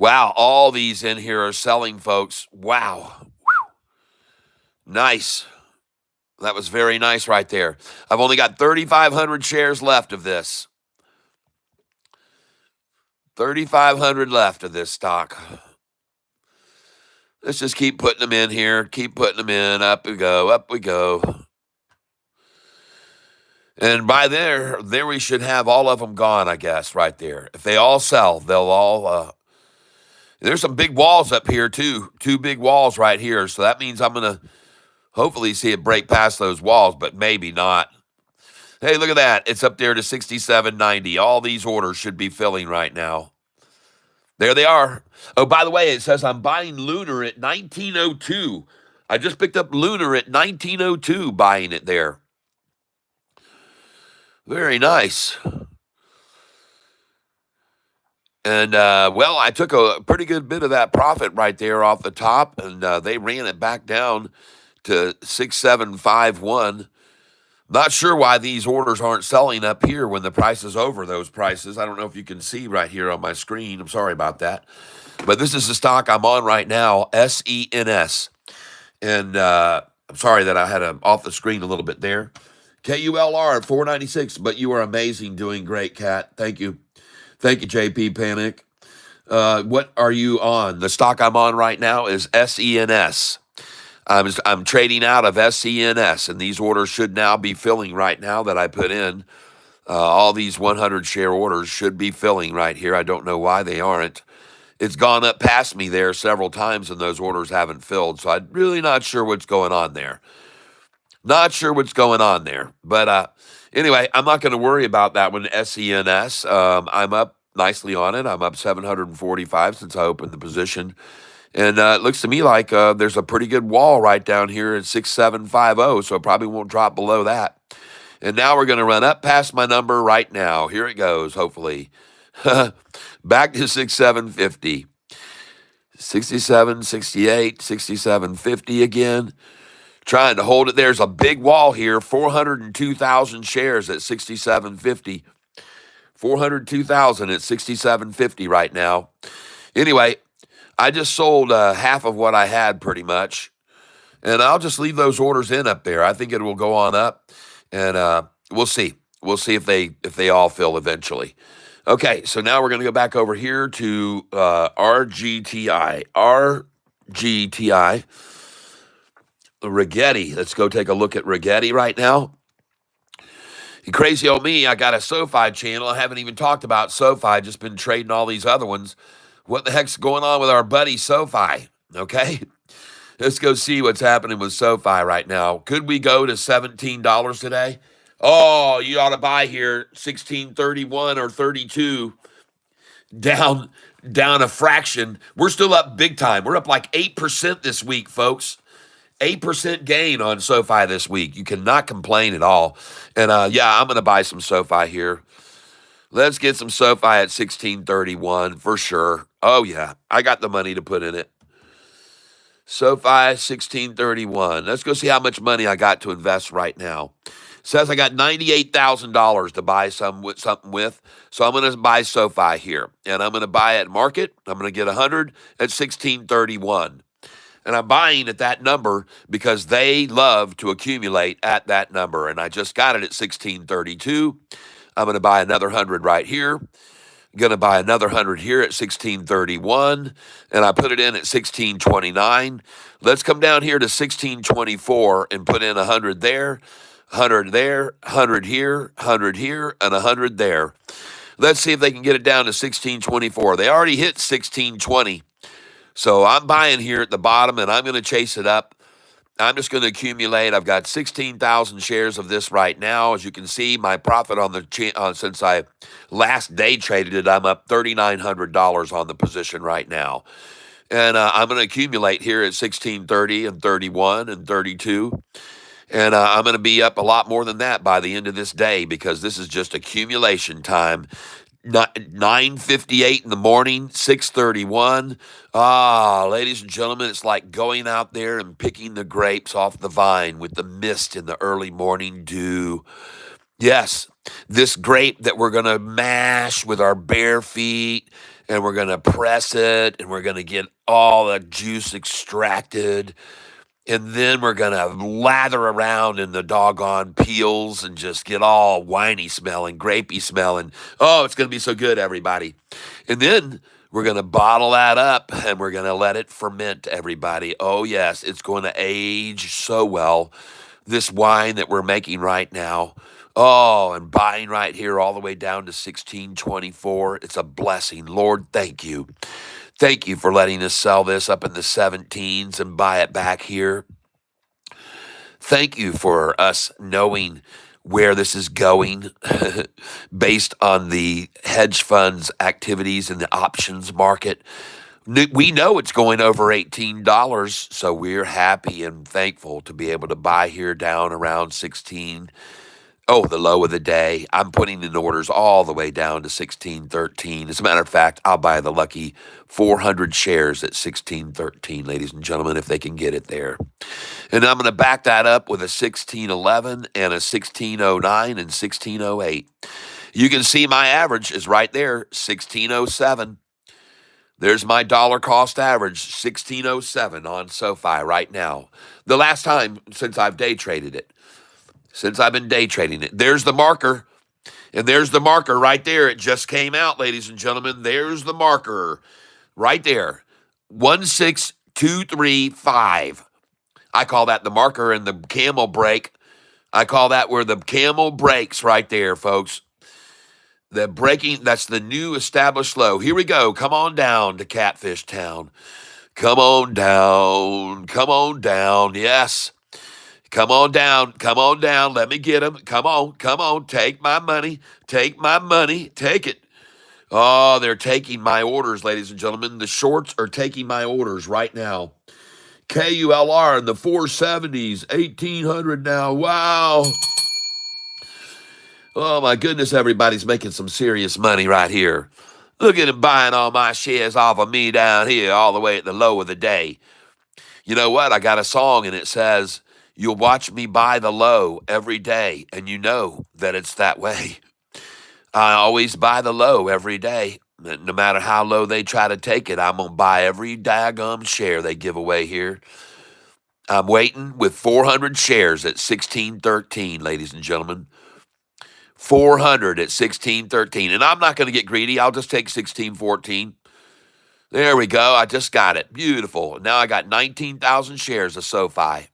Speaker 1: Wow, all these in here are selling, folks. Wow. Nice. That was very nice right there. I've only got 3,500 shares left of this. 3,500 left of this stock. Let's just keep putting them in here. Keep putting them in. Up we go. Up we go. And by there we should have all of them gone, I guess, right there. If they all sell, they'll all there's some big walls up here, too. 2 big walls right here. So that means I'm going to hopefully see it break past those walls, but maybe not. Hey, look at that. It's up there to 67.90. All these orders should be filling right now. There they are. Oh, by the way, it says I'm buying Lunar at 1902. I just picked up Lunar at 1902, buying it there. Very nice. And, well, I took a pretty good bit of that profit right there off the top, and they ran it back down to 6751. Not sure why these orders aren't selling up here when the price is over those prices. I don't know if you can see right here on my screen. I'm sorry about that. But this is the stock I'm on right now, SENS. And I'm sorry that I had off the screen a little bit there. KULR at 496, but you are amazing, doing great, Kat. Thank you. Thank you, JP Panic. What are you on? The stock I'm on right now is SENS. I'm trading out of SENS, and these orders should now be filling right now that I put in. All these 100 share orders should be filling right here. I don't know why they aren't. It's gone up past me there several times, and those orders haven't filled. So I'm really not sure what's going on there. Not sure what's going on there. But anyway, I'm not going to worry about that one, SENS. I'm up nicely on it. I'm up 745 since I opened the position. And it looks to me like there's a pretty good wall right down here at 6750, so it probably won't drop below that. And now we're going to run up past my number right now. Here it goes, hopefully. Back to 6750. 67, 68, 6750 again. Trying to hold it. There's a big wall here, 402,000 shares at 6750. 402,000 at 6750 right now. Anyway, I just sold half of what I had pretty much. And I'll just leave those orders in up there. I think it will go on up. And we'll see. We'll see if they all fill eventually. Okay, so now we're going to go back over here to RGTI. RGTI. Rigetti. Let's go take a look at Rigetti right now. And crazy old me, I got a SoFi channel. I haven't even talked about SoFi, just been trading all these other ones. What the heck's going on with our buddy SoFi? Okay, let's go see what's happening with SoFi right now. Could we go to $17 today? Oh, you ought to buy here 16.31 or 32, down down a fraction. We're still up big time. We're up like 8% this week, folks. 8% gain on SoFi this week. You cannot complain at all. And yeah, I'm going to buy some SoFi here. Let's get some SoFi at 16.31 for sure. Oh yeah, I got the money to put in it. SoFi 16.31. Let's go see how much money I got to invest right now. Says I got $98,000 to buy something with. So I'm going to buy SoFi here. And I'm going to buy at market. I'm going to get 100 at 16.31. And I'm buying at that number because they love to accumulate at that number. And I just got it at 16.32. I'm going to buy another 100 right here. I'm going to buy another 100 here at 16.31. And I put it in at 16.29. Let's come down here to 16.24 and put in 100 there, 100 there, 100 here, 100 here, and 100 there. Let's see if they can get it down to 16.24. They already hit 16.20. So I'm buying here at the bottom, and I'm going to chase it up. I'm just going to accumulate. I've got 16,000 shares of this right now. As you can see, my profit on the since I last day traded it, I'm up $3,900 on the position right now. And I'm going to accumulate here at 16.30 and 31 and 32. And I'm going to be up a lot more than that by the end of this day because this is just accumulation time. 9:58 in the morning, 6:31. Ladies and gentlemen, it's like going out there and picking the grapes off the vine with the mist in the early morning dew. Yes, this grape that we're going to mash with our bare feet, and we're going to press it, and we're going to get all the juice extracted. And then we're going to lather around in the doggone peels and just get all winey smelling, grapey smelling. Oh, it's going to be so good, everybody. And then we're going to bottle that up and we're going to let it ferment, everybody. Oh, yes, it's going to age so well. This wine that we're making right now. Oh, and buying right here all the way down to 16.24. It's a blessing. Lord, thank you. Thank you for letting us sell this up in the 17s and buy it back here. Thank you for us knowing where this is going based on the hedge funds activities in the options market. We know it's going over $18, so we're happy and thankful to be able to buy here down around 16. Oh, the low of the day. I'm putting in orders all the way down to 16.13. As a matter of fact, I'll buy the lucky 400 shares at 16.13, ladies and gentlemen, if they can get it there. And I'm going to back that up with a 16.11 and a 16.09 and 16.08. You can see my average is right there, 16.07. There's my dollar cost average, 16.07 on SoFi right now. The last time since I've day traded it. Since I've been day trading it. There's the marker. And there's the marker right there. It just came out, ladies and gentlemen. There's the marker right there. 16235. I call that the marker and the camel break. I call that where the camel breaks right there, folks. The breaking, that's the new established low. Here we go. Come on down to Catfish Town. Come on down. Come on down. Yes. Come on down. Come on down. Let me get them. Come on. Come on. Take my money. Take my money. Take it. Oh, they're taking my orders, ladies and gentlemen. The shorts are taking my orders right now. KULR in the 470s, 1800 now. Wow. Oh, my goodness, everybody's making some serious money right here. Look at them buying all my shares off of me down here all the way at the low of the day. You know what? I got a song, and it says, "You'll watch me buy the low every day," and you know that it's that way. I always buy the low every day. No matter how low they try to take it, I'm going to buy every daggum share they give away here. I'm waiting with 400 shares at 16.13, ladies and gentlemen. 400 at 16.13. And I'm not going to get greedy. I'll just take 16.14. There we go. I just got it. Beautiful. Now I got 19,000 shares of SoFi.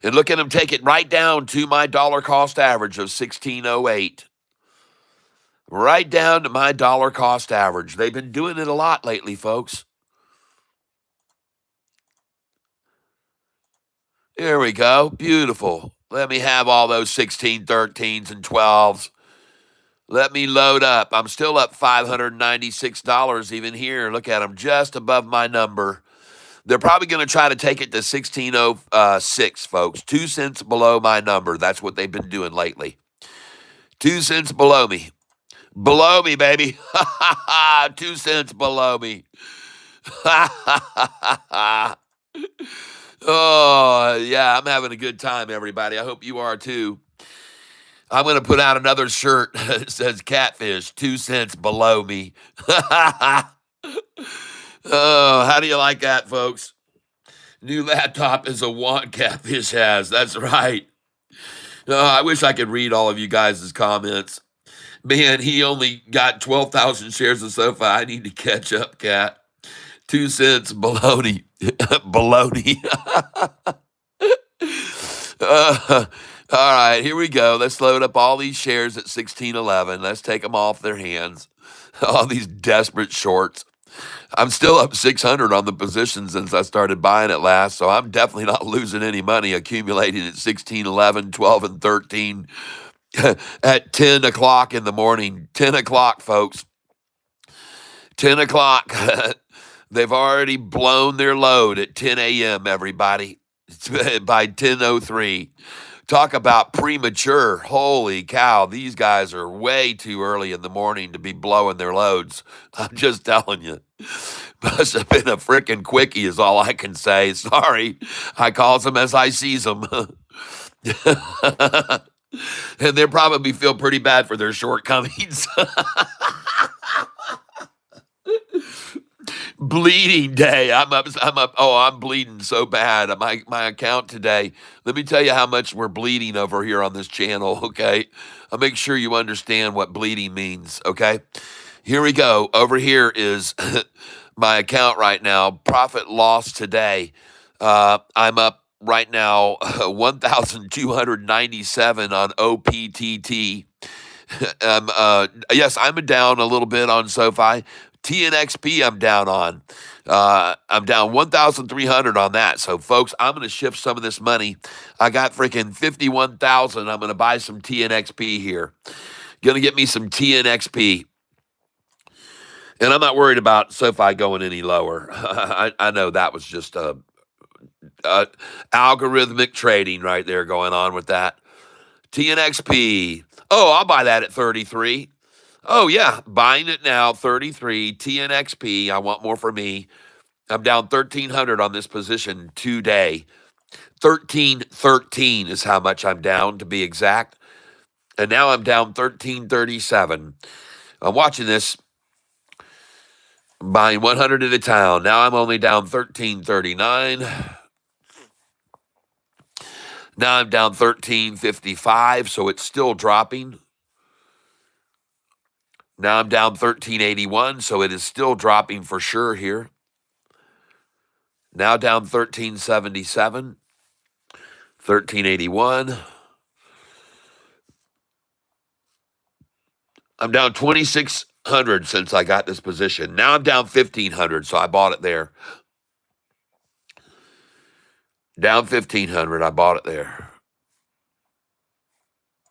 Speaker 1: And look at them take it right down to my dollar cost average of 1608. Right down to my dollar cost average. They've been doing it a lot lately, folks. Here we go. Beautiful. Let me have all those 16, 13s, and 12s. Let me load up. I'm still up $596 even here. Look at them, just above my number. They're probably going to try to take it to 1606, folks. 2 cents below my number. That's what they've been doing lately. 2 cents below me. Below me, baby. 2 cents below me. Oh, yeah, I'm having a good time, everybody. I hope you are too. I'm going to put out another shirt that says Catfish, 2 cents below me. Oh, how do you like that, folks? New laptop is a want Catfish has. That's right. I wish I could read all of you guys' comments. Man, he only got 12,000 shares of Sofi. I need to catch up, Cat. 2 cents baloney. Baloney. All right, here we go. Let's load up all these shares at 1611. Let's take them off their hands. All these desperate shorts. I'm still up 600 on the position since I started buying it last, so I'm definitely not losing any money accumulating at 16, 11, 12, and 13 at 10 o'clock in the morning. 10 o'clock, folks. 10 o'clock. They've already blown their load at 10 a.m., everybody, by 10:03. Talk about premature. Holy cow, these guys are way too early in the morning to be blowing their loads. I'm just telling you. Must have been a freaking quickie is all I can say. Sorry. I calls them as I sees them. And they'll probably feel pretty bad for their shortcomings. Bleeding day. I'm up. Oh, I'm bleeding so bad. My account today. Let me tell you how much we're bleeding over here on this channel, okay? I'll make sure you understand what bleeding means, okay? Here we go. Over here is my account right now. Profit loss today. I'm up right now 1,297 on OPTT. Yes, I'm down a little bit on SoFi. TNXP I'm down on. I'm down 1,300 on that. So, folks, I'm going to shift some of this money. I got freaking 51,000. I'm going to buy some TNXP here. Going to get me some TNXP. And I'm not worried about SoFi going any lower. I know that was just algorithmic trading right there going on with that. TNXP. Oh, I'll buy that at 33. Oh, yeah, buying it now, 33, TNXP. I want more for me. I'm down 1,300 on this position today. 1,313 is how much I'm down, to be exact. And now I'm down 1,337. I'm watching this, buying 100 at a time. Now I'm only down 1,339. Now I'm down 1,355, so it's still dropping. Now I'm down 1,381, so it is still dropping for sure here. Now down 1,377, 1,381. I'm down 2,600 since I got this position. Now I'm down 1,500, so I bought it there. Down 1,500, I bought it there.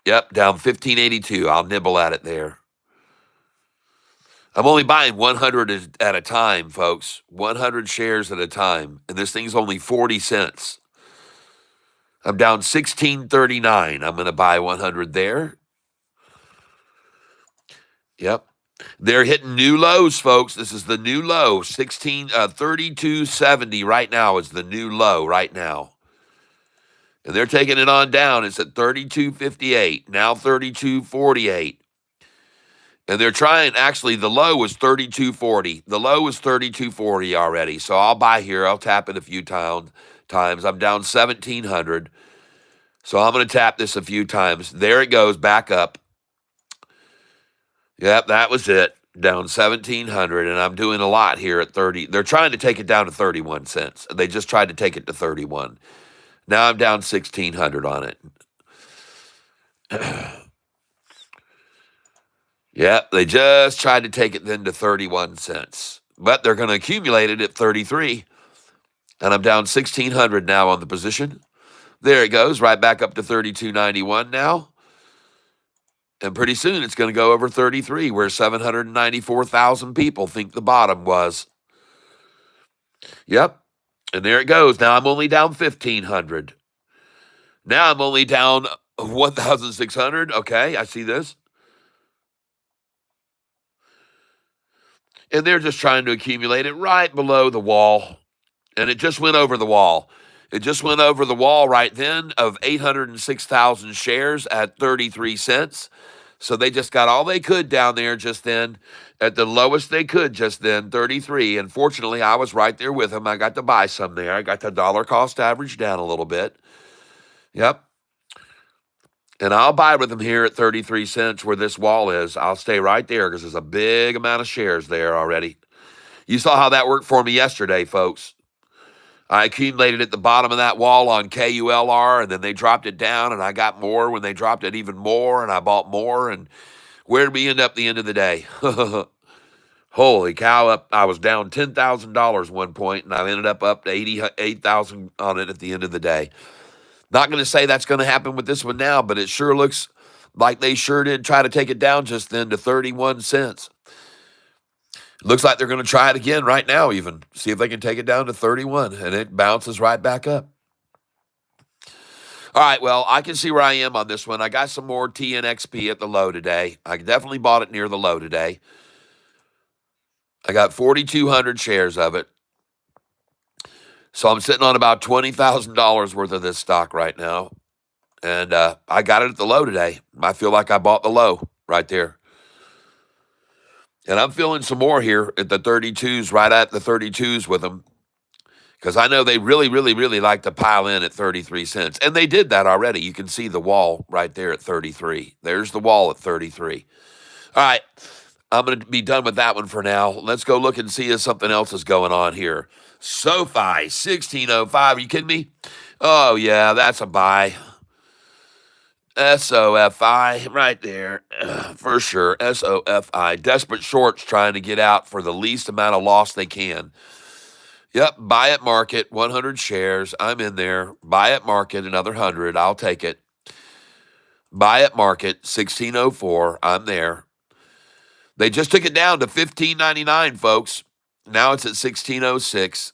Speaker 1: Yep, down 1,582. I'll nibble at it there. I'm only buying 100 at a time, folks. 100 shares at a time. And this thing's only 40 cents. I'm down 16.39. I'm going to buy 100 there. Yep. They're hitting new lows, folks. This is the new low. 32.70 right now is the new low right now. And they're taking it on down. It's at 32.58. Now 32.48. And they're trying, actually, the low was 32.40. The low was 32.40 already. So I'll buy here. I'll tap it a few times. I'm down 1,700. So I'm going to tap this a few times. There it goes, back up. Yep, that was it. Down 1,700. And I'm doing a lot here at 30. They're trying to take it down to 31 cents. They just tried to take it to 31. Now I'm down 1,600 on it. Yep, they just tried to take it then to 31 cents. But they're going to accumulate it at 33. And I'm down 1,600 now on the position. There it goes, right back up to 32.91 now. And pretty soon it's going to go over 33, where 794,000 people think the bottom was. Yep. And there it goes. Now I'm only down 1,500. Now I'm only down 1,600. Okay, I see this. And they're just trying to accumulate it right below the wall. And it just went over the wall. It just went over the wall right then of 806,000 shares at 33 cents. So they just got all they could down there just then at the lowest they could just then, 33. And fortunately, I was right there with them. I got to buy some there. I got the dollar cost average down a little bit. Yep. And I'll buy with them here at 33 cents where this wall is. I'll stay right there because there's a big amount of shares there already. You saw how that worked for me yesterday, folks. I accumulated at the bottom of that wall on KULR, and then they dropped it down, and I got more when they dropped it even more, and I bought more. And where did we end up at the end of the day? Holy cow, I was down $10,000 one point, and I ended up to 88,000 on it at the end of the day. Not going to say that's going to happen with this one now, but it sure looks like they sure did try to take it down just then to 31 cents. Looks like they're going to try it again right now even. See if they can take it down to 31, and it bounces right back up. All right, well, I can see where I am on this one. I got some more TNXP at the low today. I definitely bought it near the low today. I got 4,200 shares of it. So I'm sitting on about $20,000 worth of this stock right now. And I got it at the low today. I feel like I bought the low right there. And I'm feeling some more here at the 32s, right at the 32s with them. Because I know they really, really, really like to pile in at 33 cents. And they did that already. You can see the wall right there at 33. There's the wall at 33. All right. I'm going to be done with that one for now. Let's go look and see if something else is going on here. Sofi, 1605. Are you kidding me? Oh, yeah, that's a buy. SOFI, right there, for sure. SOFI. Desperate shorts trying to get out for the least amount of loss they can. Yep, buy at market, 100 shares. I'm in there. Buy at market, another 100. I'll take it. Buy at market, 1604. I'm there. They just took it down to $15.99, folks. Now it's at 1606.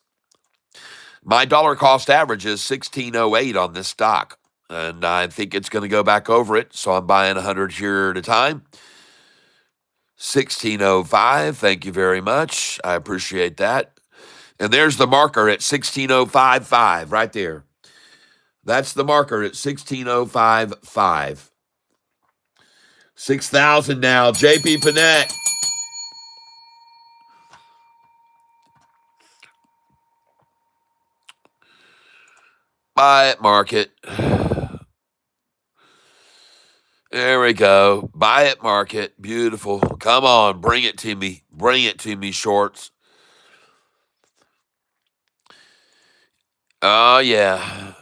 Speaker 1: My dollar cost average is 1608 on this stock. And I think it's going to go back over it, so I'm buying 100 here at a time. 1605, thank you very much. I appreciate that. And there's the marker at 1605.5 right there. That's the marker at 1605.5. 6,000 now. JP Panett. Buy at market. There we go. Buy at market. Beautiful. Come on. Bring it to me. Bring it to me, shorts. Oh, yeah.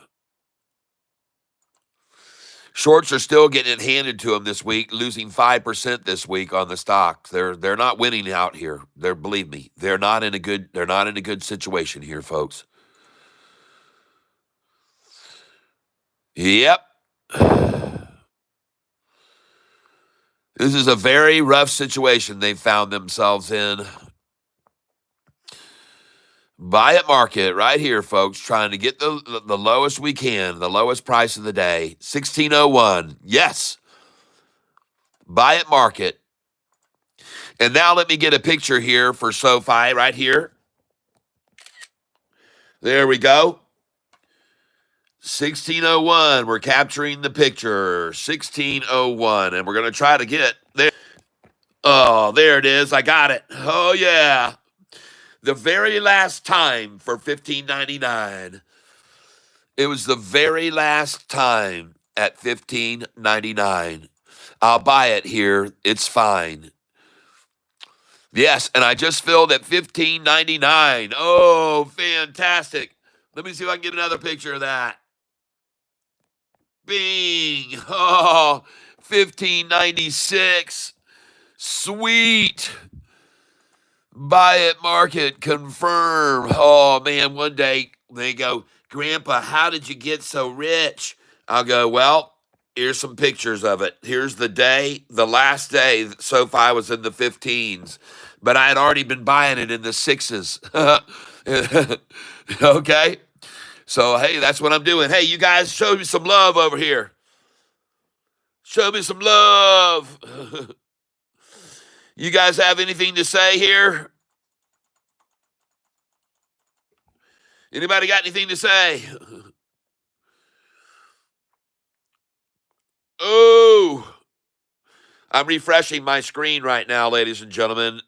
Speaker 1: Shorts are still getting it handed to them this week, losing 5% this week on the stocks. They're not winning out here. Believe me, they're not in a good situation here, folks. Yep. This is a very rough situation they've found themselves in. Buy at market right here, folks, trying to get the lowest we can, the lowest price of the day. 1601. Yes. Buy at market. And now let me get a picture here for Sofi right here. There we go. 1601. We're capturing the picture. 1601. And we're going to try to get there. Oh, there it is. I got it. Oh, yeah. The very last time for $15.99. It was the very last time at $15.99. I'll buy it here. It's fine. Yes, and I just filled at $15.99. Oh, fantastic. Let me see if I can get another picture of that. Bing. Oh, 1596. Sweet. Buy it, market, confirm. Oh, man, one day they go, Grandpa, how did you get so rich? I'll go, well, here's some pictures of it. Here's the day, the last day that SoFi was in the 15s, but I had already been buying it in the 6s. Okay? So, hey, that's what I'm doing. Hey, you guys, show me some love over here. Show me some love. You guys have anything to say here? Anybody got anything to say? Oh, I'm refreshing my screen right now, ladies and gentlemen.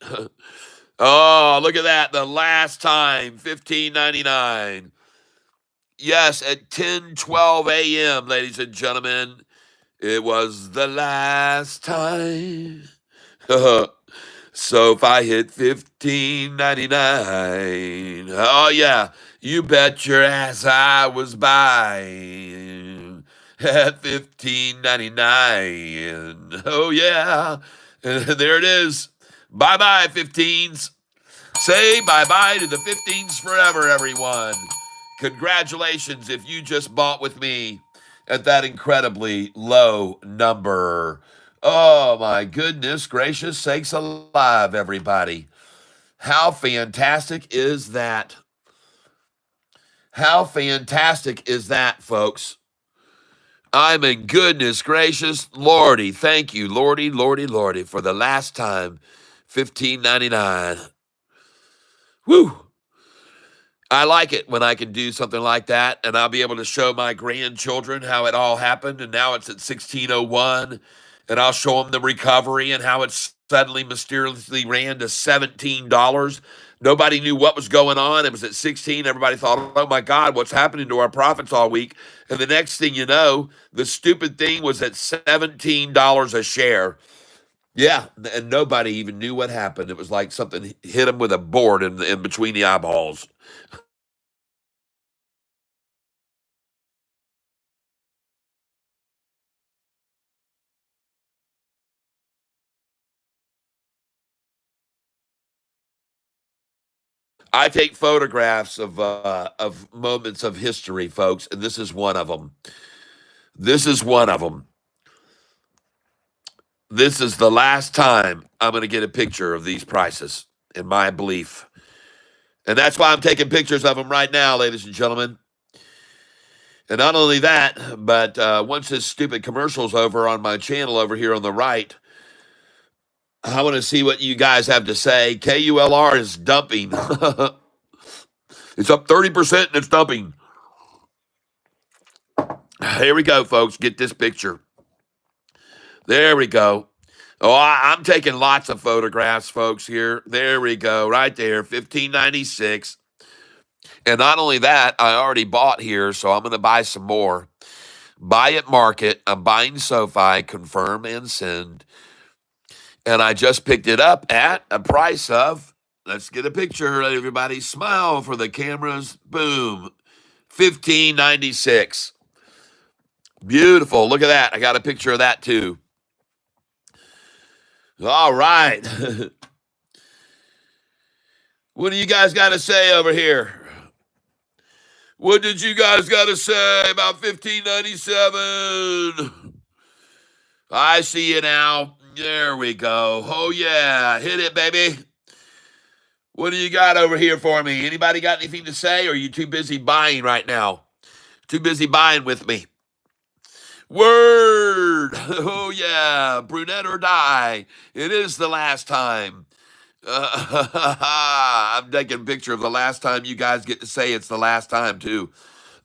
Speaker 1: Oh, look at that. The last time, 15.99. Yes, at 10:12 a.m., ladies and gentlemen. It was the last time. So if I hit 15.99, oh yeah, you bet your ass I was buying at 15.99. Oh yeah, there it is. Bye bye 15s. Say bye bye to the 15s forever, everyone. Congratulations if you just bought with me at that incredibly low number. Oh my goodness gracious sakes alive, everybody. How fantastic is that? How fantastic is that, folks? I mean, goodness gracious, Lordy, thank you, Lordy, Lordy, Lordy, for the last time, 15.99. Woo! I like it when I can do something like that, and I'll be able to show my grandchildren how it all happened, and now it's at 1601, and I'll show them the recovery and how it suddenly mysteriously ran to $17. Nobody knew what was going on. It was at 16. Everybody thought, oh my God, what's happening to our profits all week? And the next thing you know, the stupid thing was at $17 a share. Yeah, and nobody even knew what happened. It was like something hit them with a board in between the eyeballs. I take photographs of moments of history, folks, and this is one of them. This is one of them. This is the last time I'm going to get a picture of these prices, in my belief, and that's why I'm taking pictures of them right now, ladies and gentlemen. And not only that, but once this stupid commercial's over on my channel over here on the right, I want to see what you guys have to say. KULR is dumping. It's up 30% and it's dumping. Here we go, folks. Get this picture. There we go. Oh, I'm taking lots of photographs, folks, here. There we go. Right there, 1596. And not only that, I already bought here, so I'm going to buy some more. Buy at market. I'm buying SoFi, confirm and send. And I just picked it up at a price of, let's get a picture, everybody. Smile for the cameras. Boom. 1596. Beautiful. Look at that. I got a picture of that too. All right. What do you guys got to say over here? What did you guys got to say about 1597? I see you now. There we go. Oh, yeah. Hit it, baby. What do you got over here for me? Anybody got anything to say, or are you too busy buying right now? Too busy buying with me. Word. Oh, yeah. Brunette or die. It is the last time. I'm taking a picture of the last time you guys get to say it's the last time, too.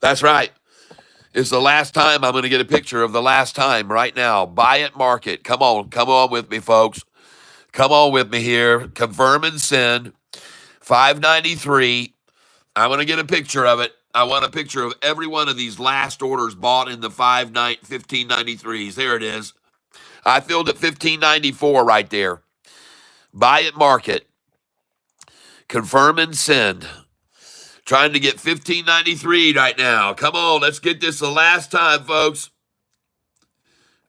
Speaker 1: That's right. It's the last time. I'm going to get a picture of the last time right now. Buy it, market. Come on with me, folks. Come on with me here. Confirm and send. 593. I'm going to get a picture of it. I want a picture of every one of these last orders bought in the 1593s. There it is. I filled at 1594 right there. Buy it, market. Confirm and send. Trying to get 1593 right now. Come on, let's get this the last time, folks.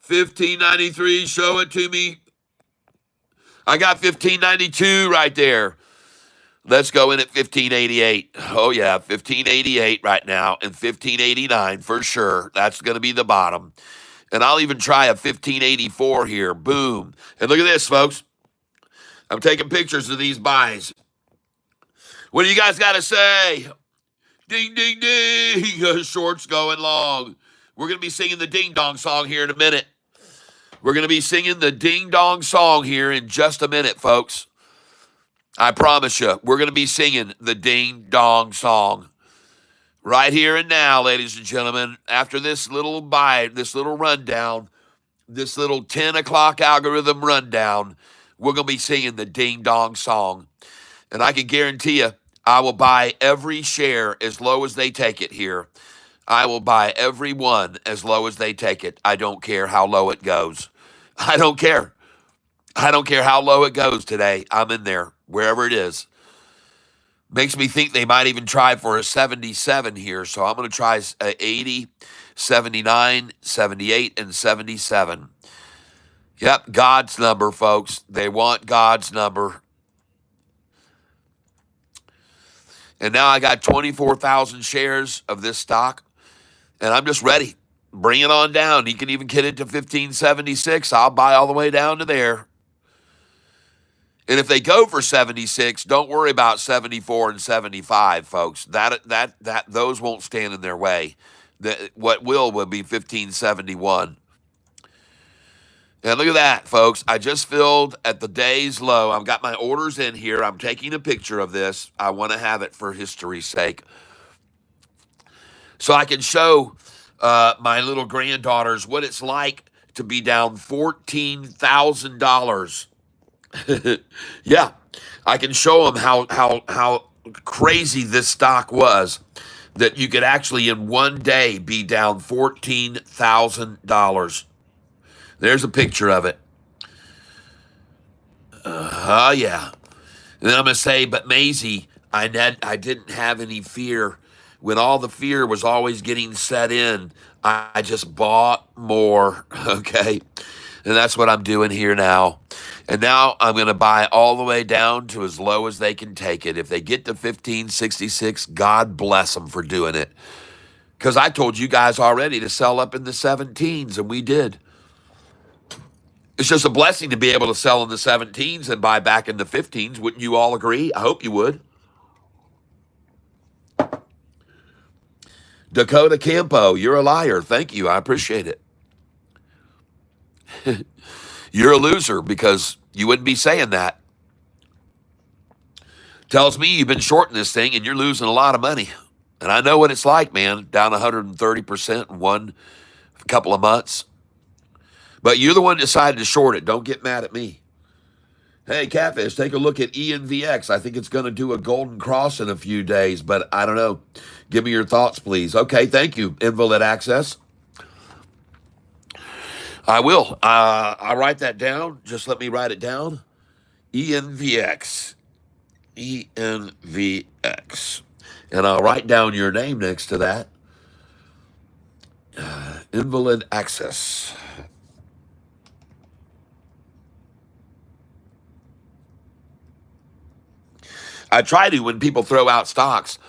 Speaker 1: 1593, show it to me. I got 1592 right there. Let's go in at 1588. Oh, yeah, 1588 right now and 1589 for sure. That's going to be the bottom. And I'll even try a 1584 here. Boom. And look at this, folks. I'm taking pictures of these buys. What do you guys got to say? Ding, ding, ding. Shorts going long. We're going to be singing the ding dong song here in a minute. We're going to be singing the ding dong song here in just a minute, folks. I promise you, we're going to be singing the ding dong song right here and now, ladies and gentlemen. After this little buy, this little rundown, this little 10 o'clock algorithm rundown, we're going to be singing the ding dong song. And I can guarantee you, I will buy every share as low as they take it here. I will buy every one as low as they take it. I don't care how low it goes. I don't care. I don't care how low it goes today. I'm in there, wherever it is. Makes me think they might even try for a 77 here. So I'm going to try 80, 79, 78, and 77. Yep, God's number, folks. They want God's number. And now I got 24,000 shares of this stock, and I'm just ready. Bring it on down. You can even get it to 1576. I'll buy all the way down to there. And if they go for 76, don't worry about 74 and 75, folks. Those won't stand in their way. What will be 1571. And look at that, folks. I just filled at the day's low. I've got my orders in here. I'm taking a picture of this. I want to have it for history's sake. So I can show my little granddaughters what it's like to be down $14,000. Yeah, I can show them how crazy this stock was, that you could actually in one day be down $14,000. There's a picture of it. Yeah. And then I'm going to say, but Maisie, I didn't have any fear. When all the fear was always getting set in, I just bought more, okay? And that's what I'm doing here now. And now I'm going to buy all the way down to as low as they can take it. If they get to 1566, God bless them for doing it. Because I told you guys already to sell up in the 17s, and we did. It's just a blessing to be able to sell in the 17s and buy back in the 15s. Wouldn't you all agree? I hope you would. Dakota Campo, you're a liar. Thank you. I appreciate it. You're a loser because you wouldn't be saying that. Tells me you've been shorting this thing and you're losing a lot of money. And I know what it's like, man. Down 130% in one couple of months. But you're the one that decided to short it. Don't get mad at me. Hey, Catfish, take a look at ENVX. I think it's going to do a golden cross in a few days, but I don't know. Give me your thoughts, please. Okay, thank you, Invalid Access. I will. I'll write that down. Just let me write it down. ENVX. ENVX. And I'll write down your name next to that. Invalid Access. I try to, when people throw out stocks,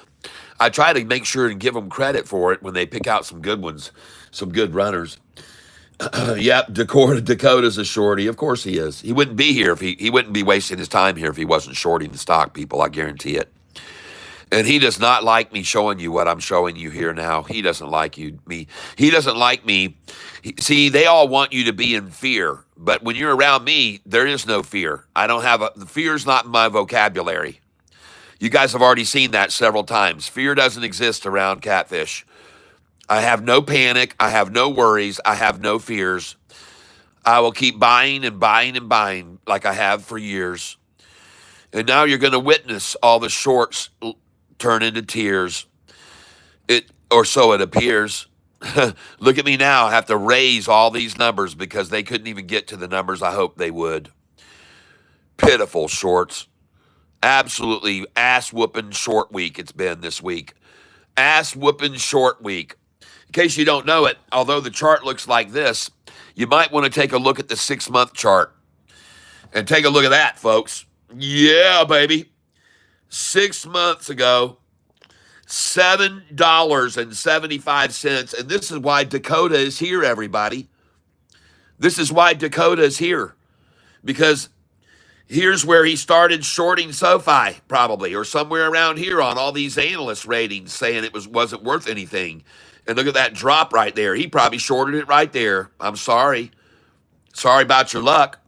Speaker 1: I try to make sure and give them credit for it when they pick out some good ones, some good runners. Yep, Dakota's a shorty. Of course he is. He wouldn't be here if he wouldn't be wasting his time here if he wasn't shorting the stock, people. I guarantee it. And he does not like me showing you what I'm showing you here now. He doesn't like me. He doesn't like me. See, they all want you to be in fear. But when you're around me, there is no fear. I don't have the fear's not in my vocabulary. You guys have already seen that several times. Fear doesn't exist around Catfish. I have no panic. I have no worries. I have no fears. I will keep buying and buying and buying like I have for years. And now you're going to witness all the shorts turn into tears. Or so it appears. Look at me now. I have to raise all these numbers because they couldn't even get to the numbers I hoped they would. Pitiful shorts. Absolutely ass-whooping short week it's been this week. Ass-whooping short week. In case you don't know it, although the chart looks like this, You might want to take a look at the 6-month chart and take a look at that, folks. Yeah, baby. 6 months ago, $7.75. And this is why Dakota is here, everybody. This is why Dakota is here. Because here's where he started shorting Sofi, probably, or somewhere around here on all these analyst ratings saying it wasn't worth anything. And look at that drop right there. He probably shorted it right there. I'm sorry. Sorry about your luck.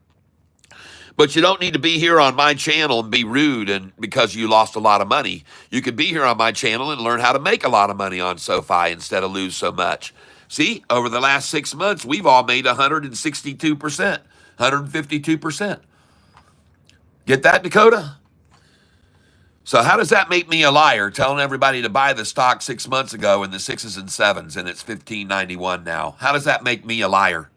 Speaker 1: But you don't need to be here on my channel and be rude and because you lost a lot of money. You could be here on my channel and learn how to make a lot of money on Sofi instead of lose so much. See, over the last 6 months, we've all made 162%, 152%. Get that, Dakota? So how does that make me a liar, telling everybody to buy the stock 6 months ago in the 6s and 7s and it's $15.91 now? How does that make me a liar?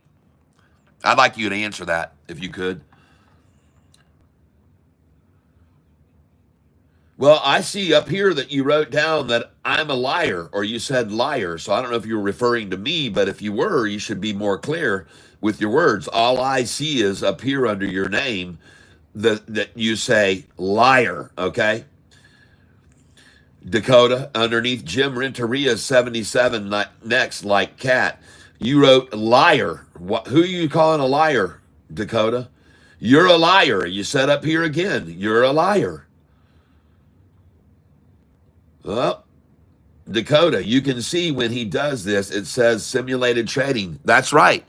Speaker 1: I'd like you to answer that if you could. Well, I see up here that you wrote down that I'm a liar, or you said liar. So I don't know if you were referring to me, but if you were, you should be more clear with your words. All I see is up here under your name that you say liar, okay? Dakota, underneath Jim Renteria 77 next, like cat. You wrote liar. Who are you calling a liar, Dakota? You're a liar. You said up here again, you're a liar. Well, Dakota, you can see when he does this, it says simulated trading. That's right.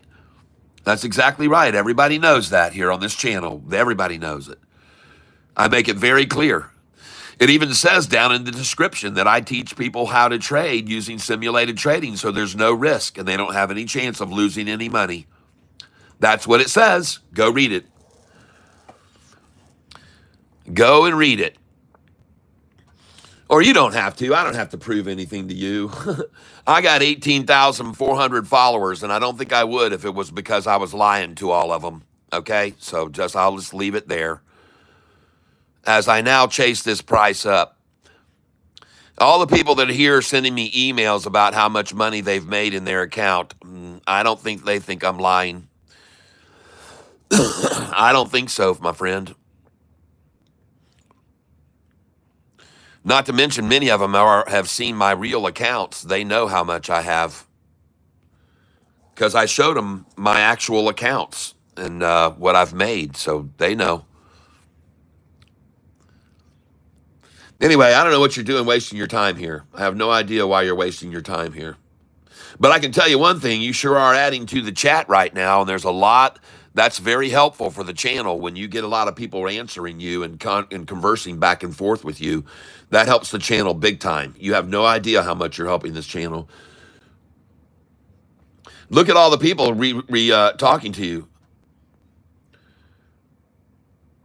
Speaker 1: That's exactly right. Everybody knows that here on this channel. Everybody knows it. I make it very clear. It even says down in the description that I teach people how to trade using simulated trading so there's no risk and they don't have any chance of losing any money. That's what it says. Go read it. Go and read it. Or you don't have to. I don't have to prove anything to you. I got 18,400 followers, and I don't think I would if it was because I was lying to all of them. Okay? So I'll just leave it there. As I now chase this price up. All the people that are here sending me emails about how much money they've made in their account, I don't think they think I'm lying. I don't think so, my friend. Not to mention, many of them have seen my real accounts. They know how much I have because I showed them my actual accounts and what I've made, so they know. Anyway, I don't know what you're doing wasting your time here. I have no idea why you're wasting your time here. But I can tell you one thing, you sure are adding to the chat right now, and there's a lot that's very helpful for the channel when you get a lot of people answering you and conversing back and forth with you. That helps the channel big time. You have no idea how much you're helping this channel. Look at all the people talking to you.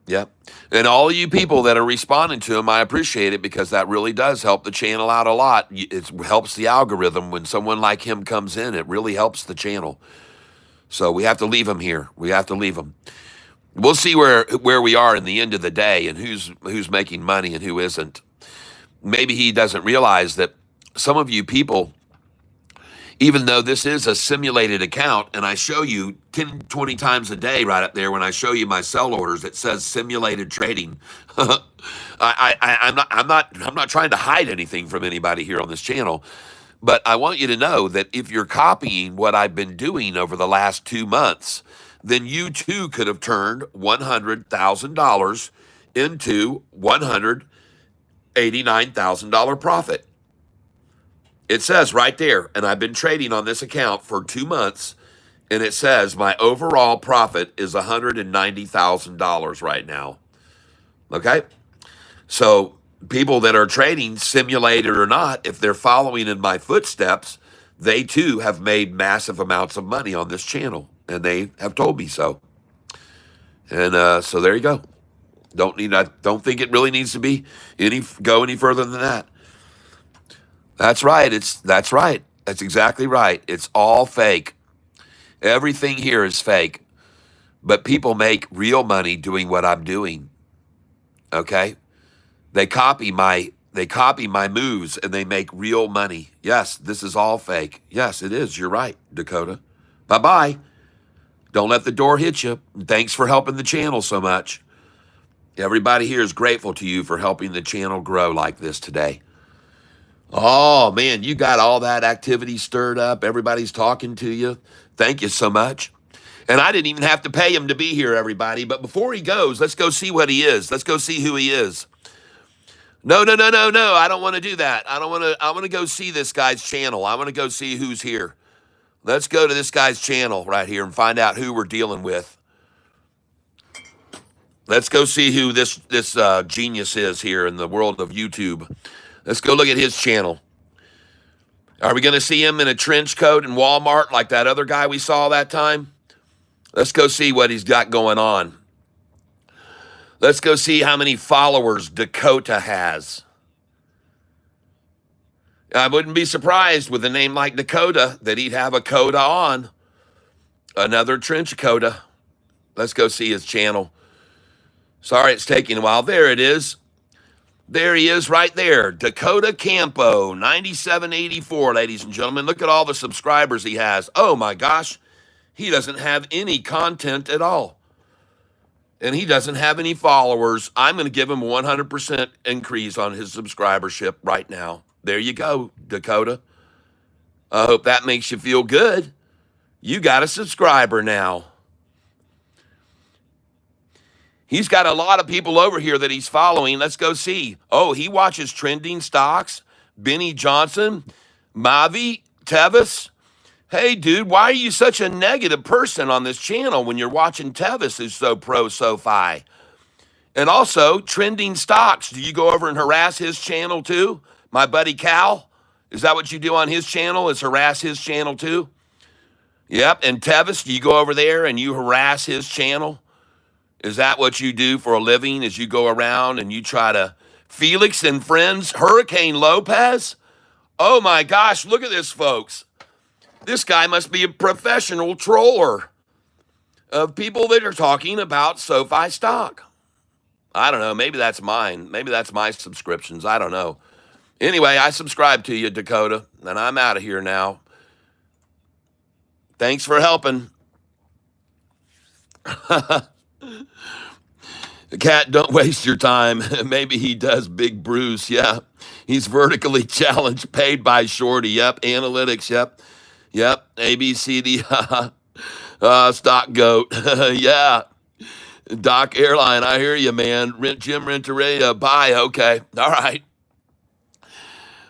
Speaker 1: Yep. And all of you people that are responding to them, I appreciate it because that really does help the channel out a lot. It helps the algorithm. When someone like him comes in, it really helps the channel. So we have to leave him here. We have to leave him. We'll see where we are in the end of the day and who's making money and who isn't. Maybe he doesn't realize that some of you people, even though this is a simulated account, and I show you 10, 20 times a day right up there when I show you my sell orders, it says simulated trading. I'm not trying to hide anything from anybody here on this channel, but I want you to know that if you're copying what I've been doing over the last 2 months, then you too could have turned $100,000 into $189,000 profit. It says right there, and I've been trading on this account for 2 months, and it says my overall profit is $190,000 right now. Okay? So people that are trading, simulated or not, if they're following in my footsteps, they too have made massive amounts of money on this channel, and they have told me so. And so there you go. I don't think it really needs to go any further than that. That's right. That's right. That's exactly right. It's all fake. Everything here is fake. But people make real money doing what I'm doing. Okay? They copy my moves and they make real money. Yes, this is all fake. Yes, it is. You're right, Dakota. Bye-bye. Don't let the door hit you. Thanks for helping the channel so much. Everybody here is grateful to you for helping the channel grow like this today. Oh, man, you got all that activity stirred up. Everybody's talking to you. Thank you so much. And I didn't even have to pay him to be here, everybody. But before he goes, let's go see what he is. Let's go see who he is. No, no, no, no, no. I don't want to do that. I want to go see this guy's channel. I want to go see who's here. Let's go to this guy's channel right here and find out who we're dealing with. Let's go see who this genius is here in the world of YouTube. Let's go look at his channel. Are we going to see him in a trench coat in Walmart like that other guy we saw that time? Let's go see what he's got going on. Let's go see how many followers Dakota has. I wouldn't be surprised with a name like Dakota that he'd have a coda on. Another trench coda. Let's go see his channel. Sorry it's taking a while. There it is. There he is right there. Dakota Campo, 9784, ladies and gentlemen. Look at all the subscribers he has. Oh my gosh. He doesn't have any content at all. And he doesn't have any followers. I'm going to give him 100% increase on his subscribership right now. There you go, Dakota. I hope that makes you feel good. You got a subscriber now. He's got a lot of people over here that he's following. Let's go see. Oh, he watches trending stocks. Benny Johnson, Mavi, Tevis. Hey, dude, why are you such a negative person on this channel when you're watching Tevis who's so pro SoFi? And also, trending stocks. Do you go over and harass his channel too? My buddy Cal, is that what you do on his channel, is harass his channel too? Yep, and Tevis, do you go over there and you harass his channel? Is that what you do for a living, is you go around and you try to... Felix and friends, Hurricane Lopez? Oh my gosh, look at this, folks. This guy must be a professional troller of people that are talking about SoFi stock. I don't know. Maybe that's mine. Maybe that's my subscriptions. I don't know. Anyway, I subscribe to you, Dakota, and I'm out of here now. Thanks for helping. Cat, don't waste your time. Maybe he does, Big Bruce. Yeah. He's vertically challenged, paid by Shorty. Yep. Analytics. Yep. Yep. ABCD. Stock goat. Yeah. Doc Airline. I hear you, man. Jim Renteria. Bye. Okay. All right.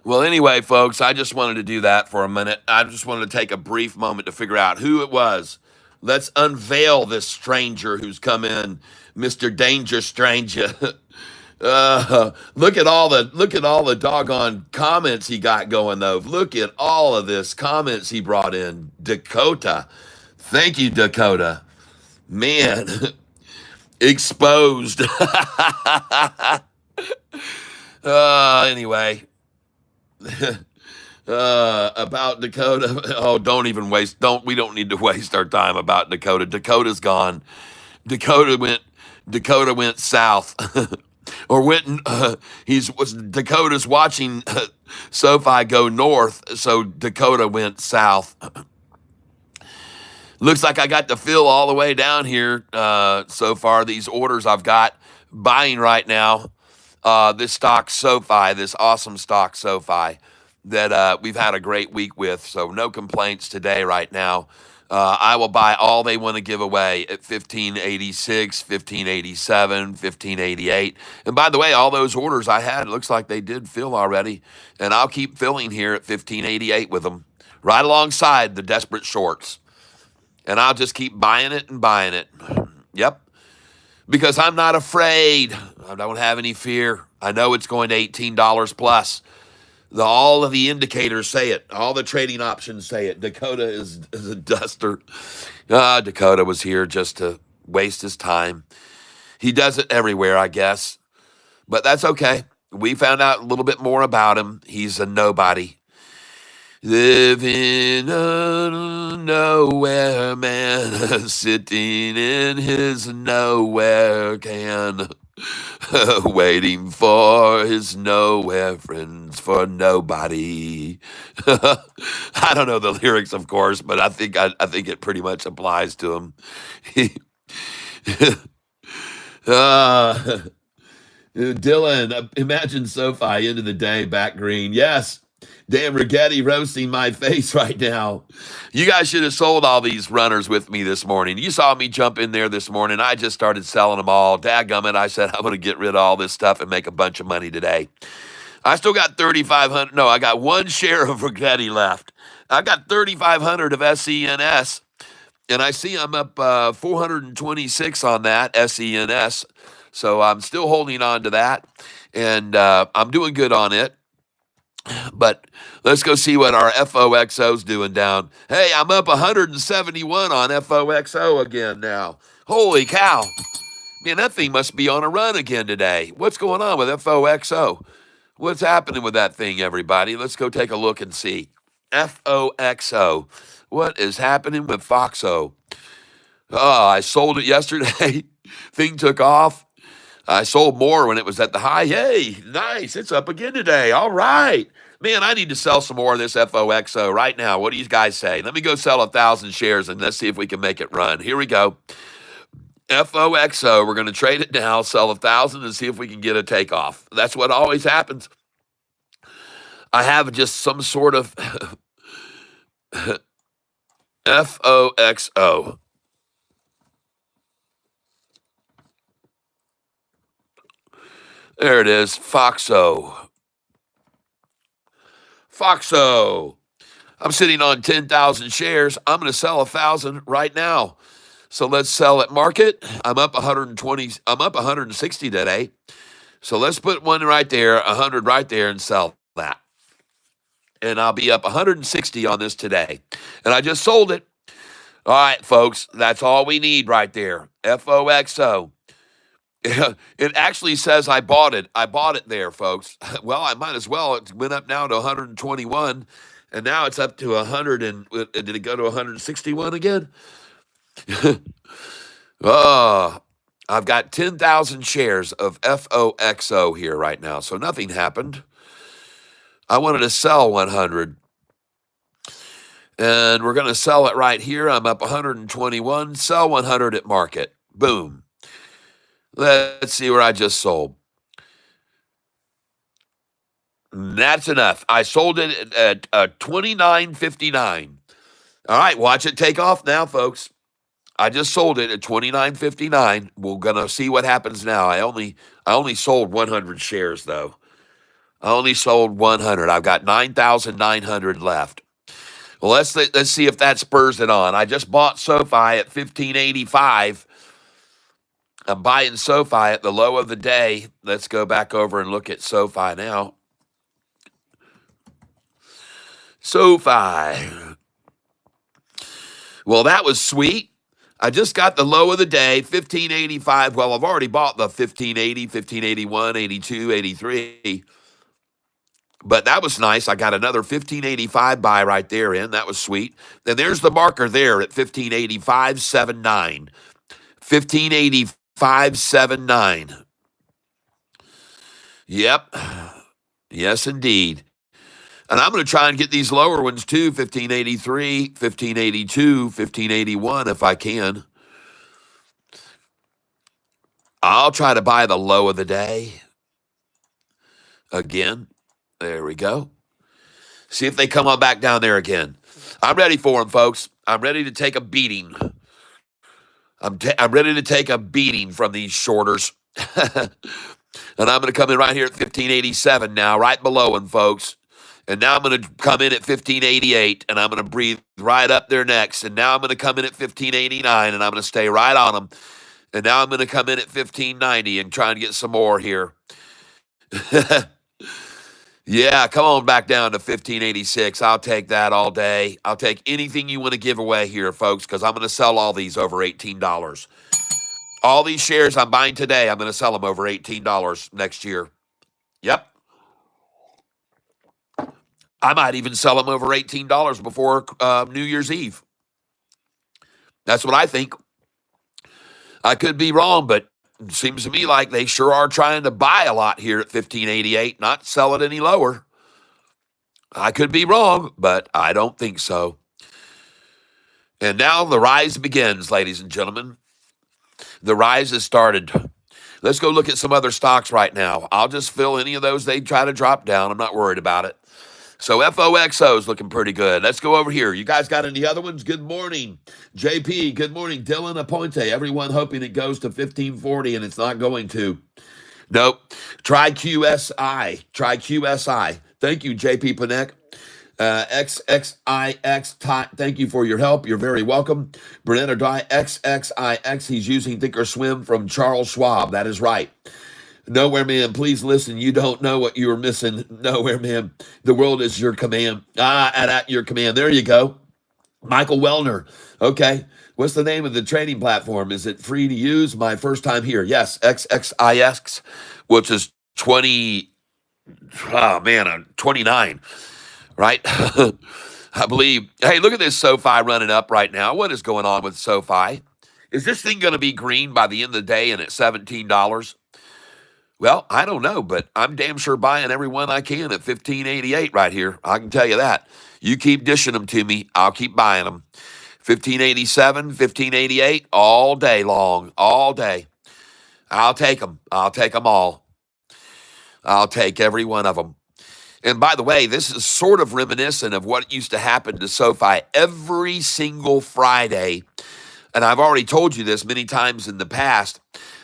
Speaker 1: Well, anyway, folks, I just wanted to do that for a minute. I just wanted to take a brief moment to figure out who it was. Let's unveil this stranger who's come in, Mr. Danger Stranger. Look at all the doggone comments he got going though. Look at all of this comments he brought in. Dakota. Thank you, Dakota. Man, exposed. Anyway. About Dakota. Oh, we don't need to waste our time about Dakota. Dakota's gone. Dakota went south. Or Dakota's watching SoFi go north, so Dakota went south. Looks like I got to fill all the way down here so far. These orders I've got buying right now. This stock SoFi, this awesome stock SoFi that we've had a great week with. So no complaints today right now. I will buy all they want to give away at 1586, 1587, 1588. And by the way, all those orders I had, it looks like they did fill already. And I'll keep filling here at 1588 with them, right alongside the desperate shorts. And I'll just keep buying it and buying it. Yep. Because I'm not afraid. I don't have any fear. I know it's going to $18 plus. All of the indicators say it. All the trading options say it. Dakota is a duster. Dakota was here just to waste his time. He does it everywhere, I guess. But that's okay. We found out a little bit more about him. He's a nobody. Living a nowhere man, sitting in his nowhere can. Waiting for his nowhere friends for nobody. I don't know the lyrics, of course, but I think it pretty much applies to him. uh, Dylan, imagine Sofi end of the day back green. Yes, damn Rigetti roasting my face right now. You guys should have sold all these runners with me this morning. You saw me jump in there this morning. I just started selling them all. Dadgummit, I said I'm going to get rid of all this stuff and make a bunch of money today. I still got 3,500. No, I got one share of Rigetti left. I got 3,500 of SENS. And I see I'm up 426 on that SENS. So I'm still holding on to that. And I'm doing good on it. But let's go see what our FOXO's doing down. Hey, I'm up 171 on FOXO again now. Holy cow. Man, that thing must be on a run again today. What's going on with FOXO? What's happening with that thing, everybody? Let's go take a look and see. FOXO. What is happening with Foxo? Oh, I sold it yesterday. Thing took off. I sold more when it was at the high. Hey, nice. It's up again today. All right. Man, I need to sell some more of this FOXO right now. What do you guys say? Let me go sell 1,000 shares and let's see if we can make it run. Here we go. FOXO, we're going to trade it now, sell 1,000 and see if we can get a takeoff. That's what always happens. I have just some sort of FOXO. There it is, Foxo. Foxo. I'm sitting on 10,000 shares. I'm going to sell 1,000 right now. So let's sell at market. I'm up 120. I'm up 160 today. So let's put one right there, 100 right there, and sell that. And I'll be up 160 on this today. And I just sold it. All right, folks, that's all we need right there. FOXO. It actually says I bought it. I bought it there, folks. Well, I might as well. It went up now to 121, and now it's up to 100. And did it go to 161 again? Oh, I've got 10,000 shares of FOXO here right now, so nothing happened. I wanted to sell 100. And we're going to sell it right here. I'm up 121. Sell 100 at market. Boom. Let's see where I just sold. That's enough. I sold it at $29.59. All right, watch it take off now, folks. I just sold it at $29.59. We're gonna see what happens now. I only sold 100 shares though. I only sold 100. I've got 9,900 left. Well, let's see if that spurs it on. I just bought Sofi at 1585. I'm buying Sofi at the low of the day. Let's go back over and look at Sofi now. Sofi. Well, that was sweet. I just got the low of the day, 1585. Well, I've already bought the 1580, 1581, 82, 83. But that was nice. I got another 1585 buy right there in. That was sweet. Then there's the marker there at 1585.79. 1585.79. Yep. Yes, indeed. And I'm going to try and get these lower ones too, 1583, 1582, 1581 if I can. I'll try to buy the low of the day again. There we go. See if they come on back down there again. I'm ready for them, folks. I'm ready to take a beating. I'm ready to take a beating from these shorters. And I'm going to come in right here at 1587 now, right below them, folks. And now I'm going to come in at 1588, and I'm going to breathe right up there next. And now I'm going to come in at 1589, and I'm going to stay right on them. And now I'm going to come in at 1590 and try and get some more here. Yeah, come on back down to 1586. I'll take that all day. I'll take anything you want to give away here, folks, because I'm going to sell all these over $18. All these shares I'm buying today, I'm going to sell them over $18 next year. Yep. I might even sell them over $18 before New Year's Eve. That's what I think. I could be wrong, but It seems to me like they sure are trying to buy a lot here at 1588, not sell it any lower. I could be wrong, but I don't think so. And now the rise begins, ladies and gentlemen. The rise has started. Let's go look at some other stocks right now. I'll just fill any of those they try to drop down. I'm not worried about it. So FOXO is looking pretty good. Let's go over here. You guys got any other ones? Good morning. JP, good morning. Dylan Aponte. Everyone hoping it goes to 1540 and it's not going to. Nope. Try QSI. Try QSI. Thank you, JP Panek. XXIX, thank you for your help. You're very welcome. Brenner Die, XXIX, he's using Thinkorswim from Charles Schwab. That is right. Nowhere Man, please listen. You don't know what you are missing. Nowhere Man, the world is your command. At your command. There you go. Michael Wellner. Okay. What's the name of the trading platform? Is it free to use? My first time here. Yes, XXIX, which is 29. Right? I believe. Hey, look at this SoFi running up right now. What is going on with SoFi? Is this thing going to be green by the end of the day and at $17? Well, I don't know, but I'm damn sure buying every one I can at 1588 right here. I can tell you that. You keep dishing them to me, I'll keep buying them. 1587, 1588, all day long, all day. I'll take them. I'll take them all. I'll take every one of them. And by the way, this is sort of reminiscent of what used to happen to SoFi every single Friday. And I've already told you this many times in the past.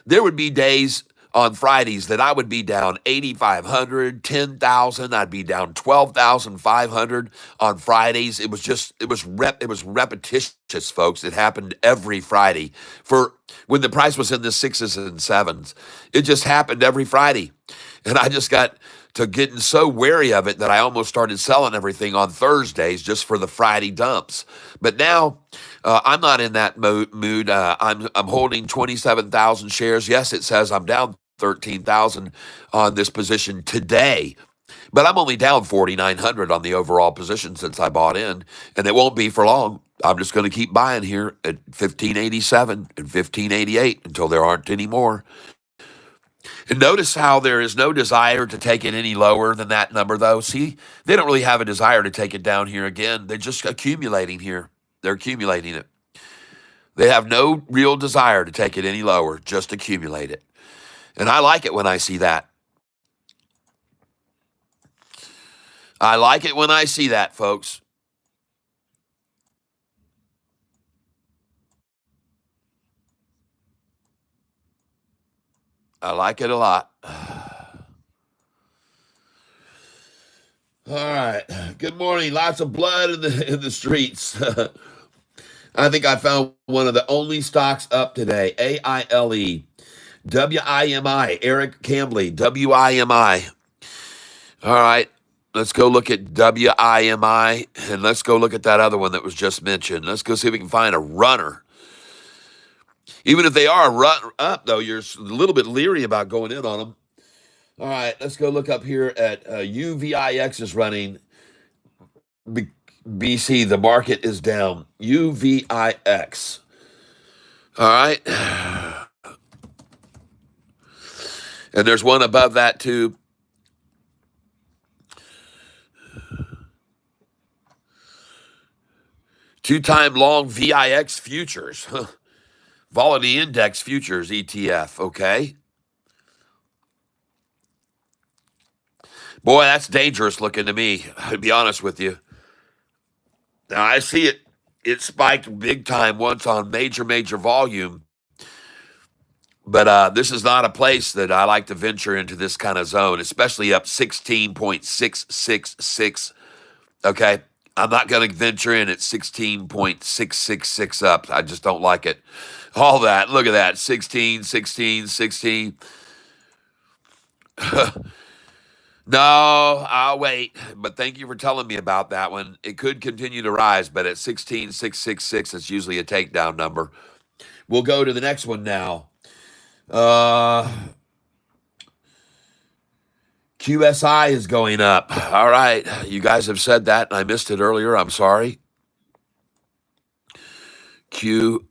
Speaker 1: There would be days on Fridays that I would be down 8,500, 10,000. I'd be down 12,500 on Fridays. It was repetitious, folks. It happened every Friday for when the price was in the 6s and 7s. It just happened every Friday. And I just got to getting so wary of it that I almost started selling everything on Thursdays just for the Friday dumps. But now I'm not in that mood. I'm holding 27,000 shares. Yes, it says I'm down 13,000 on this position today, but I'm only down 4,900 on the overall position since I bought in, and it won't be for long. I'm just going to keep buying here at 1587 and 1588 until there aren't any more. And notice how there is no desire to take it any lower than that number, though. See, they don't really have a desire to take it down here again. They're just accumulating here. They're accumulating it. They have no real desire to take it any lower, just accumulate it. And I like it when I see that. I like it when I see that, folks. I like it a lot. All right. Good morning. Lots of blood in the streets. I think I found one of the only stocks up today. AILE. WIMI. Eric Cambley. WIMI. All right. Let's go look at WIMI, and let's go look at that other one that was just mentioned. Let's go see if we can find a runner. Even if they are a run up, though, you're a little bit leery about going in on them. All right, let's go look up here at UVIX is running. BC, the market is down. UVIX. All right. And there's one above that, too. Two-time long VIX futures. Volatility Index Futures ETF, okay? Boy, that's dangerous looking to me, to be honest with you. Now, I see it. It spiked big time once on major volume. But this is not a place that I like to venture into this kind of zone, especially up 16.666. Okay? I'm not going to venture in at 16.666 up. I just don't like it. All that. Look at that. 16. No, I'll wait. But thank you for telling me about that one. It could continue to rise, but at 16,666, it's usually a takedown number. We'll go to the next one now. QSI is going up. All right. You guys have said that, and I missed it earlier. I'm sorry. QSI.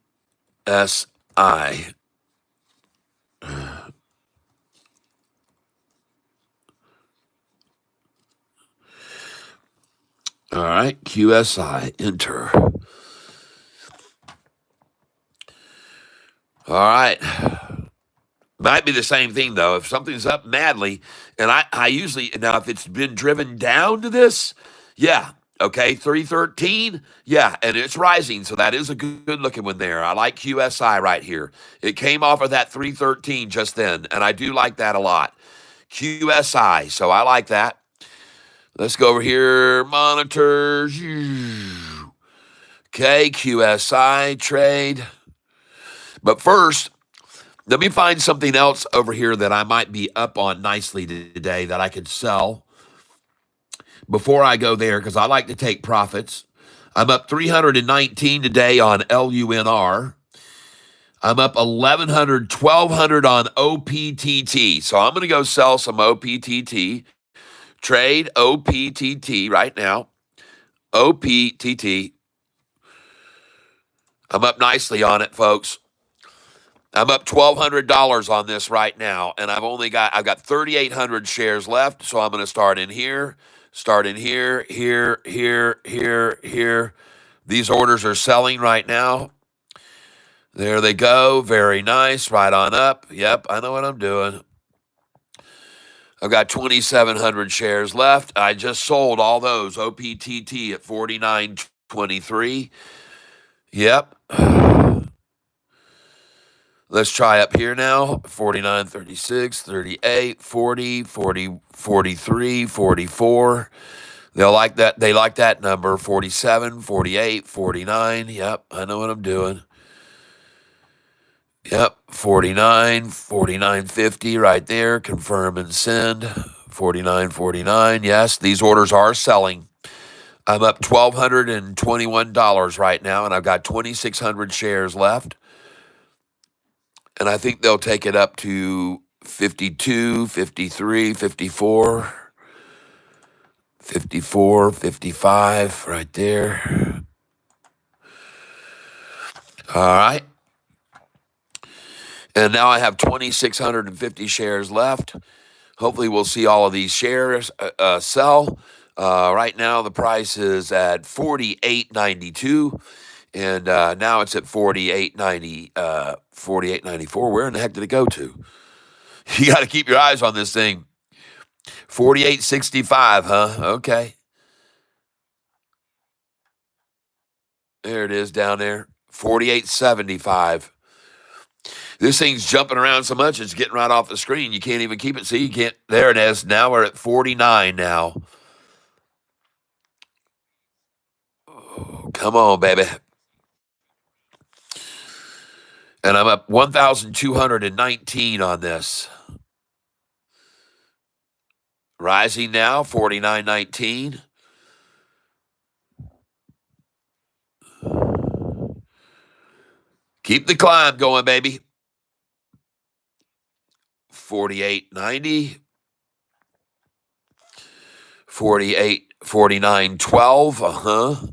Speaker 1: All right, QSI, enter. All right. Might be the same thing, though. If something's up madly, and I usually, now if it's been driven down to this, yeah, okay, 313, yeah, and it's rising, so that is a good looking one there. I like QSI right here. It came off of that 313 just then, and I do like that a lot. QSI, so I like that. Let's go over here, monitors. Okay, QSI, trade. But first, let me find something else over here that I might be up on nicely today that I could sell before I go there because I like to take profits. I'm up 319 today on LUNR. I'm up 1,100, 1,200 on OPTT. So I'm going to go sell some OPTT. Trade OPTT right now. OPTT. I'm up nicely on it, folks. I'm up $1,200 on this right now, and I've got 3,800 shares left, so I'm going to start in here, here. These orders are selling right now. There they go. Very nice. Right on up. Yep, I know what I'm doing. I've got 2,700 shares left. I just sold all those OPTT at 49.23. Yep. Let's try up here now. 49, 36, 38, 40, 40, 43, 44. They'll like that. They like that number. 47, 48, 49. Yep, I know what I'm doing. Yep, 49, 49.50 right there. Confirm and send. 49.49. Yes, these orders are selling. I'm up $1,221 right now, and I've got 2,600 shares left. And I think they'll take it up to 52, 53, 54, 54, 55 right there. All right. And now I have 2,650 shares left. Hopefully we'll see all of these shares sell. Right now the price is at 48.92. And now it's at 48.90, 48.94. Where in the heck did it go to? You got to keep your eyes on this thing. 48.65, huh? Okay. There it is down there. 48.75. This thing's jumping around so much, it's getting right off the screen. You can't even keep it. See, you can't. There it is. Now we're at 49 now. Oh, come on, baby. And I'm up 1,219 on this. Rising now, 49.19. Keep the climb going, baby. 48.90. 48, 49.12. Uh-huh.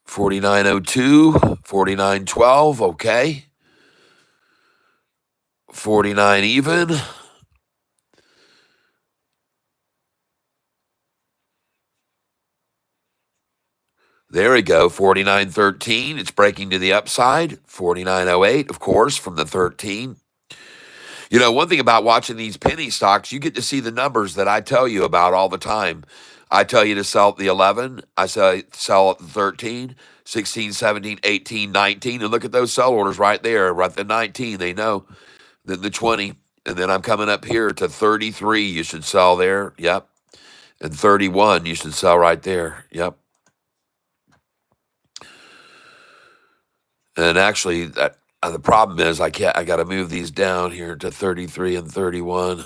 Speaker 1: 49.02. 49.12. Okay. 49 even. There we go, 49.13. It's breaking to the upside. 49.08, of course, from the 13. You know, one thing about watching these penny stocks, you get to see the numbers that I tell you about all the time. I tell you to sell at the 11. I say sell at the 13, 16, 17, 18, 19. And look at those sell orders right there, right at the 19. They know. Then the 20. And then I'm coming up here to 33. You should sell there. Yep. And 31, you should sell right there. Yep. And actually, the problem is I got to move these down here to 33 and 31.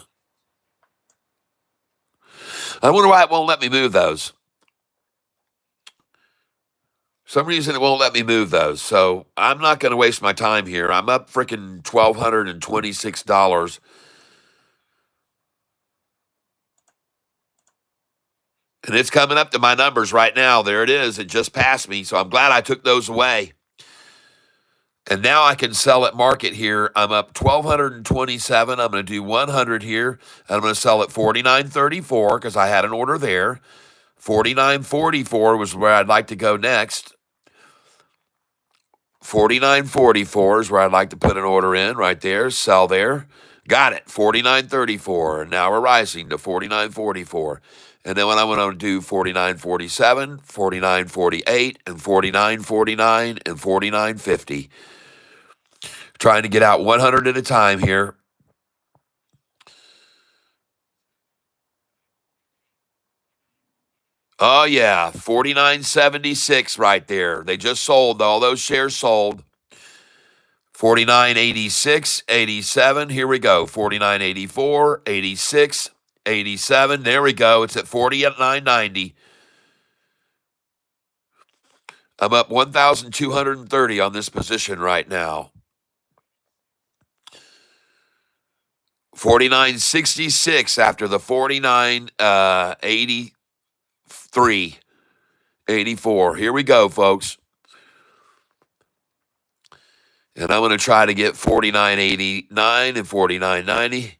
Speaker 1: I wonder why it won't let me move those. For some reason it won't let me move those. So I'm not going to waste my time here. I'm up freaking $1,226. And it's coming up to my numbers right now. There it is. It just passed me. So I'm glad I took those away. And now I can sell at market here. I'm up 1,227. I'm going to do 100 here. And I'm going to sell at 49.34 because I had an order there. 49.44 was where I'd like to go next. 49.44 is where I'd like to put an order in right there. Sell there. Got it. 49.34. And now we're rising to 49.44. And then when I went on to do 49.47, 49.48, and 49.49, and 49.50. Trying to get out 100 at a time here. Oh, yeah. 49.76 right there. They just sold. All those shares sold. 49.86, 87. Here we go. 49.84, 86, 87. There we go. It's at 49.90. I'm up 1,230 on this position right now. 49.66 after the 49.83, 84. Here we go, folks. And I'm going to try to get 49.89 and 49.90,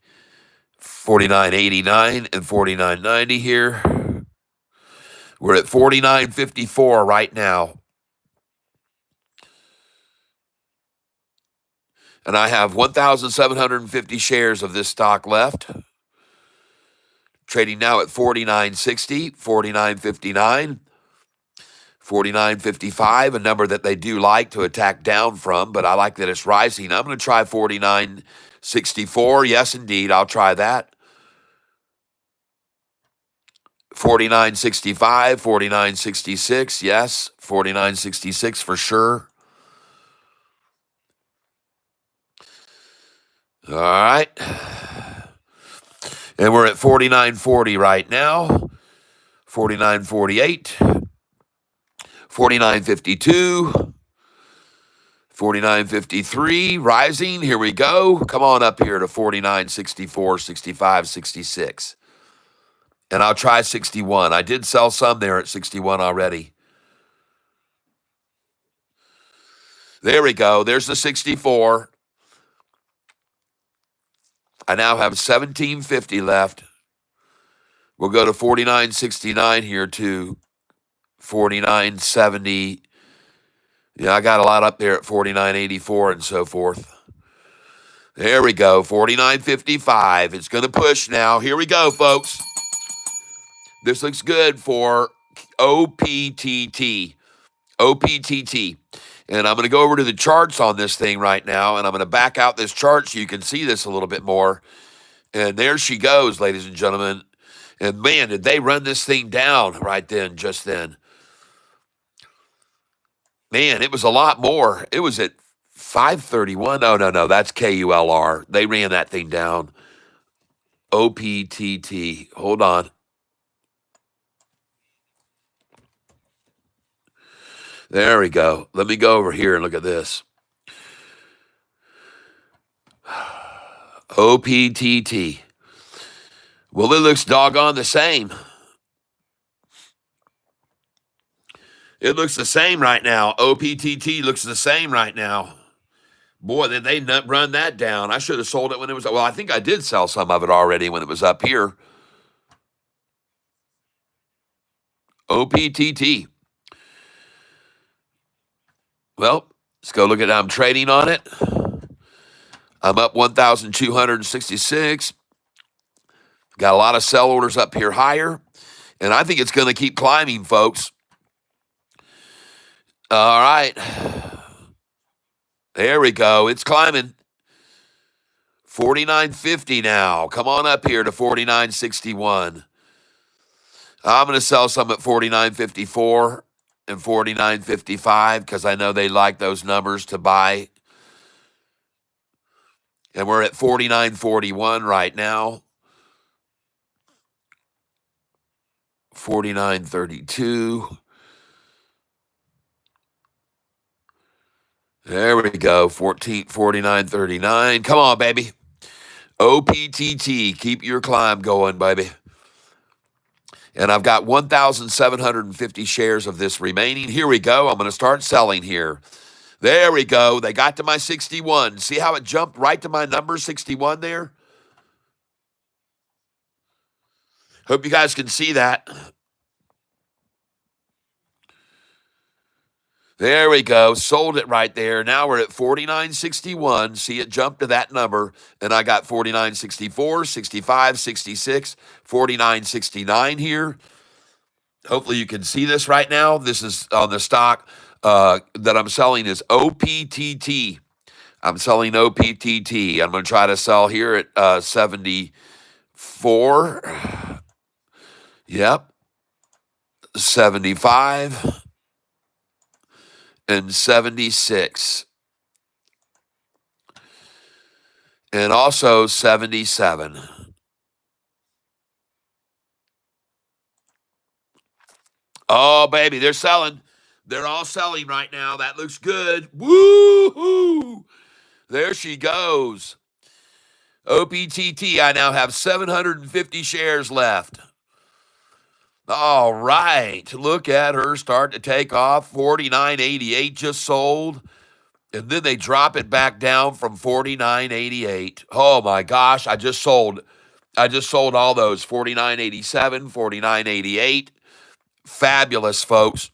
Speaker 1: 49.89 and 49.90 here. We're at 49.54 right now. And I have 1,750 shares of this stock left. Trading now at 49.60, 49.59. 49.55, a number that they do like to attack down from, but I like that it's rising. I'm going to try 49.64. Yes, indeed, I'll try that. 49.65, 49.66, yes. 49.66 for sure. All right. And we're at 49.40 right now. 49.48. 49.52, 49.53, rising. Here we go. Come on up here to 49.64, 65, 66. And I'll try 61. I did sell some there at 61 already. There we go. There's the 64. I now have 17.50 left. We'll go to 49.69 here too. 49.70. Yeah, I got a lot up there at 49.84 and so forth. There we go. 49.55. It's going to push now. Here we go, folks. This looks good for OPTT. OPTT. And I'm going to go over to the charts on this thing right now, and I'm going to back out this chart so you can see this a little bit more. And there she goes, ladies and gentlemen. And man, did they run this thing down right then, just then. Man, it was a lot more. It was at 531. No. That's KULR. They ran that thing down. OPTT. Hold on. There we go. Let me go over here and look at this. OPTT. Well, it looks doggone the same. It looks the same right now. OPTT looks the same right now. Boy, did they run that down. I should have sold it when it was, well, I think I did sell some of it already when it was up here. OPTT. Well, let's go look at how I'm trading on it. I'm up 1,266. Got a lot of sell orders up here higher. And I think it's going to keep climbing, folks. All right. There we go. It's climbing. 49.50 now. Come on up here to 49.61. I'm going to sell some at 49.54 and 49.55 because I know they like those numbers to buy. And we're at 49.41 right now. 49.32. There we go. 49.39. Come on, baby. OPTT. Keep your climb going, baby. And I've got 1,750 shares of this remaining. Here we go. I'm going to start selling here. There we go. They got to my 61. See how it jumped right to my number 61 there? Hope you guys can see that. There we go. Sold it right there. Now we're at 49.61. See it jump to that number. And I got 49.64, 65, 66, 49.69 here. Hopefully you can see this right now. This is on the stock that I'm selling is OPTT. I'm selling OPTT. I'm going to try to sell here at 74. Yep. 75 and 76. And also 77. Oh, baby, they're selling. They're all selling right now. That looks good. Woo-hoo! There she goes. OPTT, I now have 750 shares left. All right. Look at her start to take off. 49.88 just sold. And then they drop it back down from 49.88. Oh my gosh, I just sold all those. 49.87, 49.88. Fabulous, folks.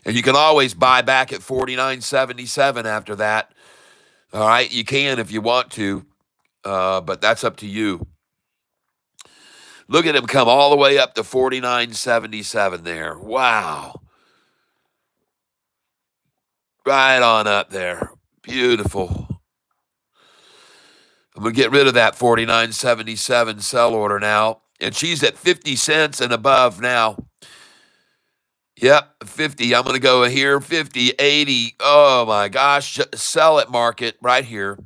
Speaker 1: And you can always buy back at 49.77 after that. All right, you can if you want to, but that's up to you. Look at him come all the way up to 49.77 there. Wow. Right on up there. Beautiful. I'm going to get rid of that 49.77 sell order now. And she's at 50 cents and above now. Yep, 50. I'm going to go here. 50, 80. Oh, my gosh. Sell at market right here.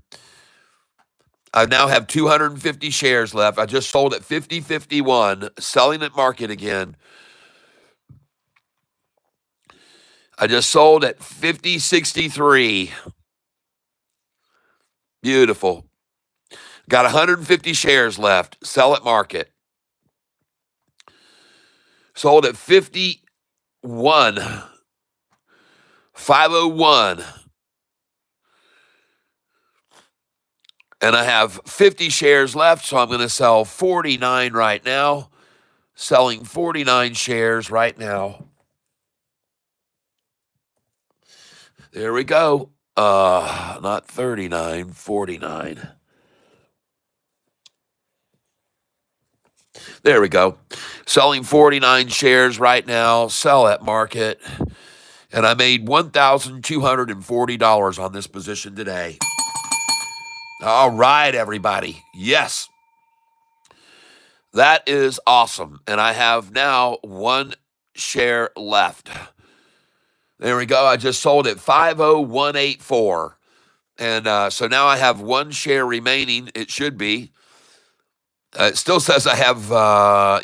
Speaker 1: I now have 250 shares left. I just sold at 50.51. Selling at market again. I just sold at 50.63. Beautiful. Got 150 shares left. Sell at market. Sold at 51. 501. And I have 50 shares left, so I'm going to sell 49 right now. Selling 49 shares right now. There we go. Not 39, 49. There we go. Selling 49 shares right now. Sell at market. And I made $1,240 on this position today. All right, everybody. Yes. That is awesome. And I have now one share left. There we go. I just sold it 50184. And so now I have one share remaining. It should be. It still says I have,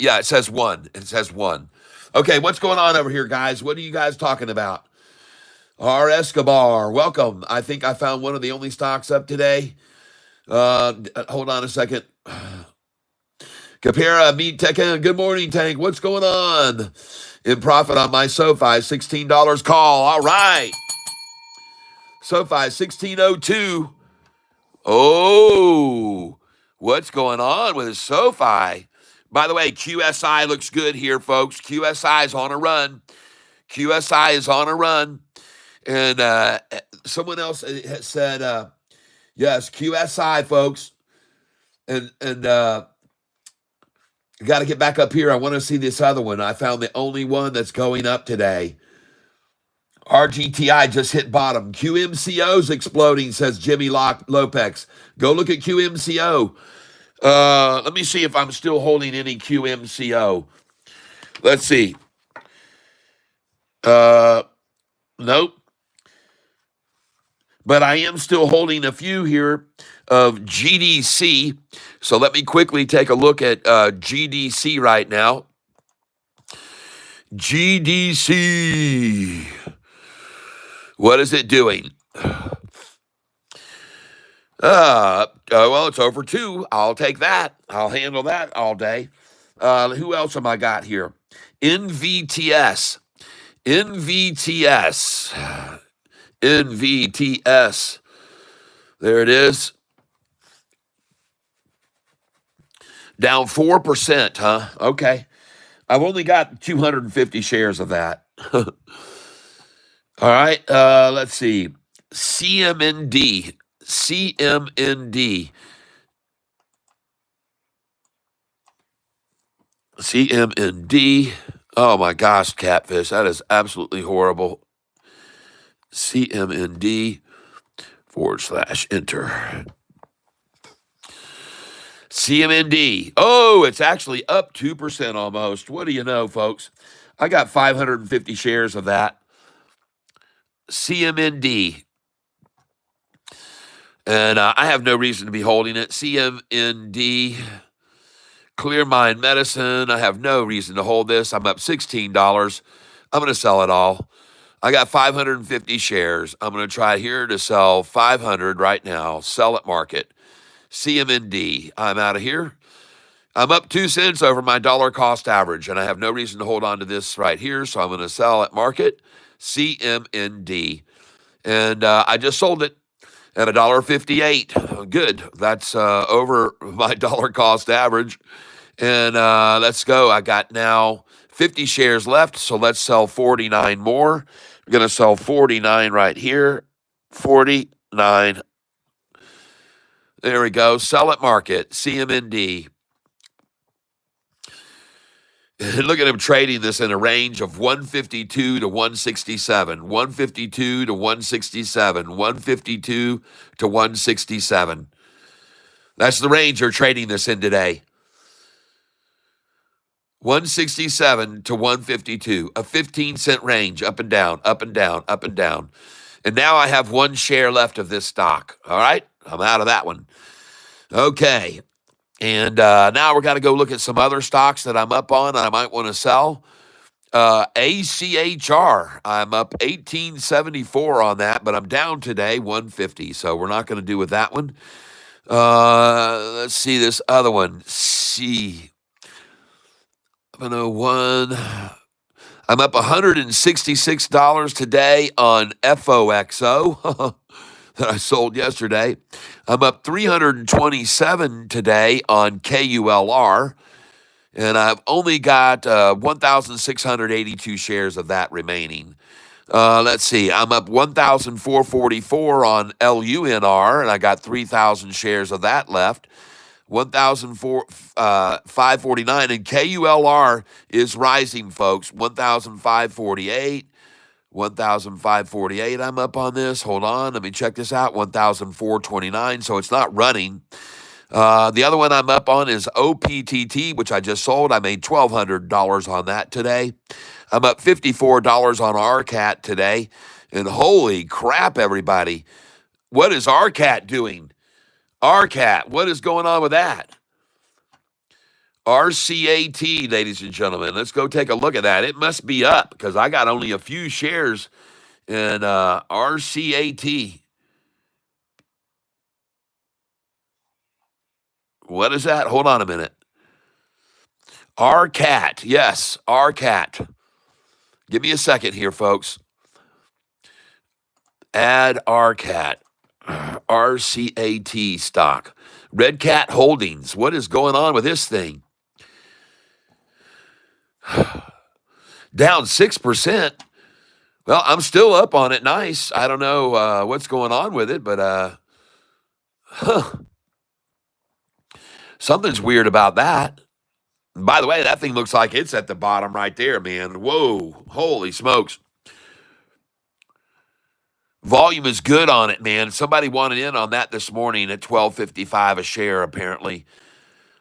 Speaker 1: yeah, it says one. It says one. Okay, what's going on over here, guys? What are you guys talking about? R. Escobar, welcome. I think I found one of the only stocks up today. Hold on a second. Capera, Meat Tech, good morning, Tank. What's going on? In profit on my Sofi, $16 call. All right. Sofi, 1602. Oh, what's going on with Sofi? By the way, QSI looks good here, folks. QSI is on a run. QSI is on a run. And someone else has said, yes, QSI, folks. And got to get back up here. I want to see this other one. I found the only one that's going up today. RGTI just hit bottom. QMCO's exploding, says Jimmy Lopex. Go look at QMCO. Let me see if I'm still holding any QMCO. Let's see. Nope. But I am still holding a few here of GDC. So let me quickly take a look at GDC right now. GDC. What is it doing? Well, it's over 2. I'll take that. I'll handle that all day. Who else am I got here? NVTS. NVTS. NVTS. There it is. Down 4%, huh? Okay. I've only got 250 shares of that. All right. Let's see. CMND. CMND. CMND. Oh my gosh, Catfish. That is absolutely horrible. CMND / enter. CMND. Oh, it's actually up 2% almost. What do you know, folks? I got 550 shares of that. CMND. And I have no reason to be holding it. CMND. Clear Mind Medicine. I have no reason to hold this. I'm up $16. I'm going to sell it all. I got 550 shares. I'm going to try here to sell 500 right now. Sell at market. CMND. I'm out of here. I'm up 2 cents over my dollar cost average, and I have no reason to hold on to this right here, so I'm going to sell at market. CMND. And I just sold it at $1.58. Good. That's over my dollar cost average. And let's go. I got now 50 shares left, so let's sell 49 more. We're going to sell 49 right here. 49. There we go. Sell at market. CMND. Look at him trading this in a range of 152 to 167. 152 to 167. 152 to 167. That's the range you're trading this in today. 167 to 152, a 15-cent range, up and down, up and down, up and down. And now I have 1 share left of this stock. All right? I'm out of that one. Okay. And now we're going to go look at some other stocks that I'm up on and I might want to sell. ACHR, I'm up 1874 on that, but I'm down today, 150. So we're not going to do with that one. Let's see this other one. C701. I'm up $166 today on FOXO that I sold yesterday. I'm up $327 today on KULR, and I've only got 1,682 shares of that remaining. Let's see. I'm up 1,444 on LUNR, and I got 3,000 shares of that left. 1,549, and KULR is rising, folks. 1,548, 1,548. I'm up on this. Hold on, let me check this out. 1,429. So it's not running. The other one I'm up on is OPTT, which I just sold. I made $1,200 on that today. I'm up $54 on RCAT today. And holy crap, everybody. What is RCAT doing? RCAT, what is going on with that? RCAT, ladies and gentlemen. Let's go take a look at that. It must be up because I got only a few shares in RCAT. What is that? Hold on a minute. RCAT. Yes, RCAT. Give me a second here, folks. Add RCAT. RCAT stock. Red Cat Holdings. What is going on with this thing? Down 6%. Well, I'm still up on it. Nice. I don't know what's going on with it, but something's weird about that. By the way, that thing looks like it's at the bottom right there, man. Whoa. Holy smokes. Volume is good on it, man. Somebody wanted in on that this morning at $12.55 a share, apparently.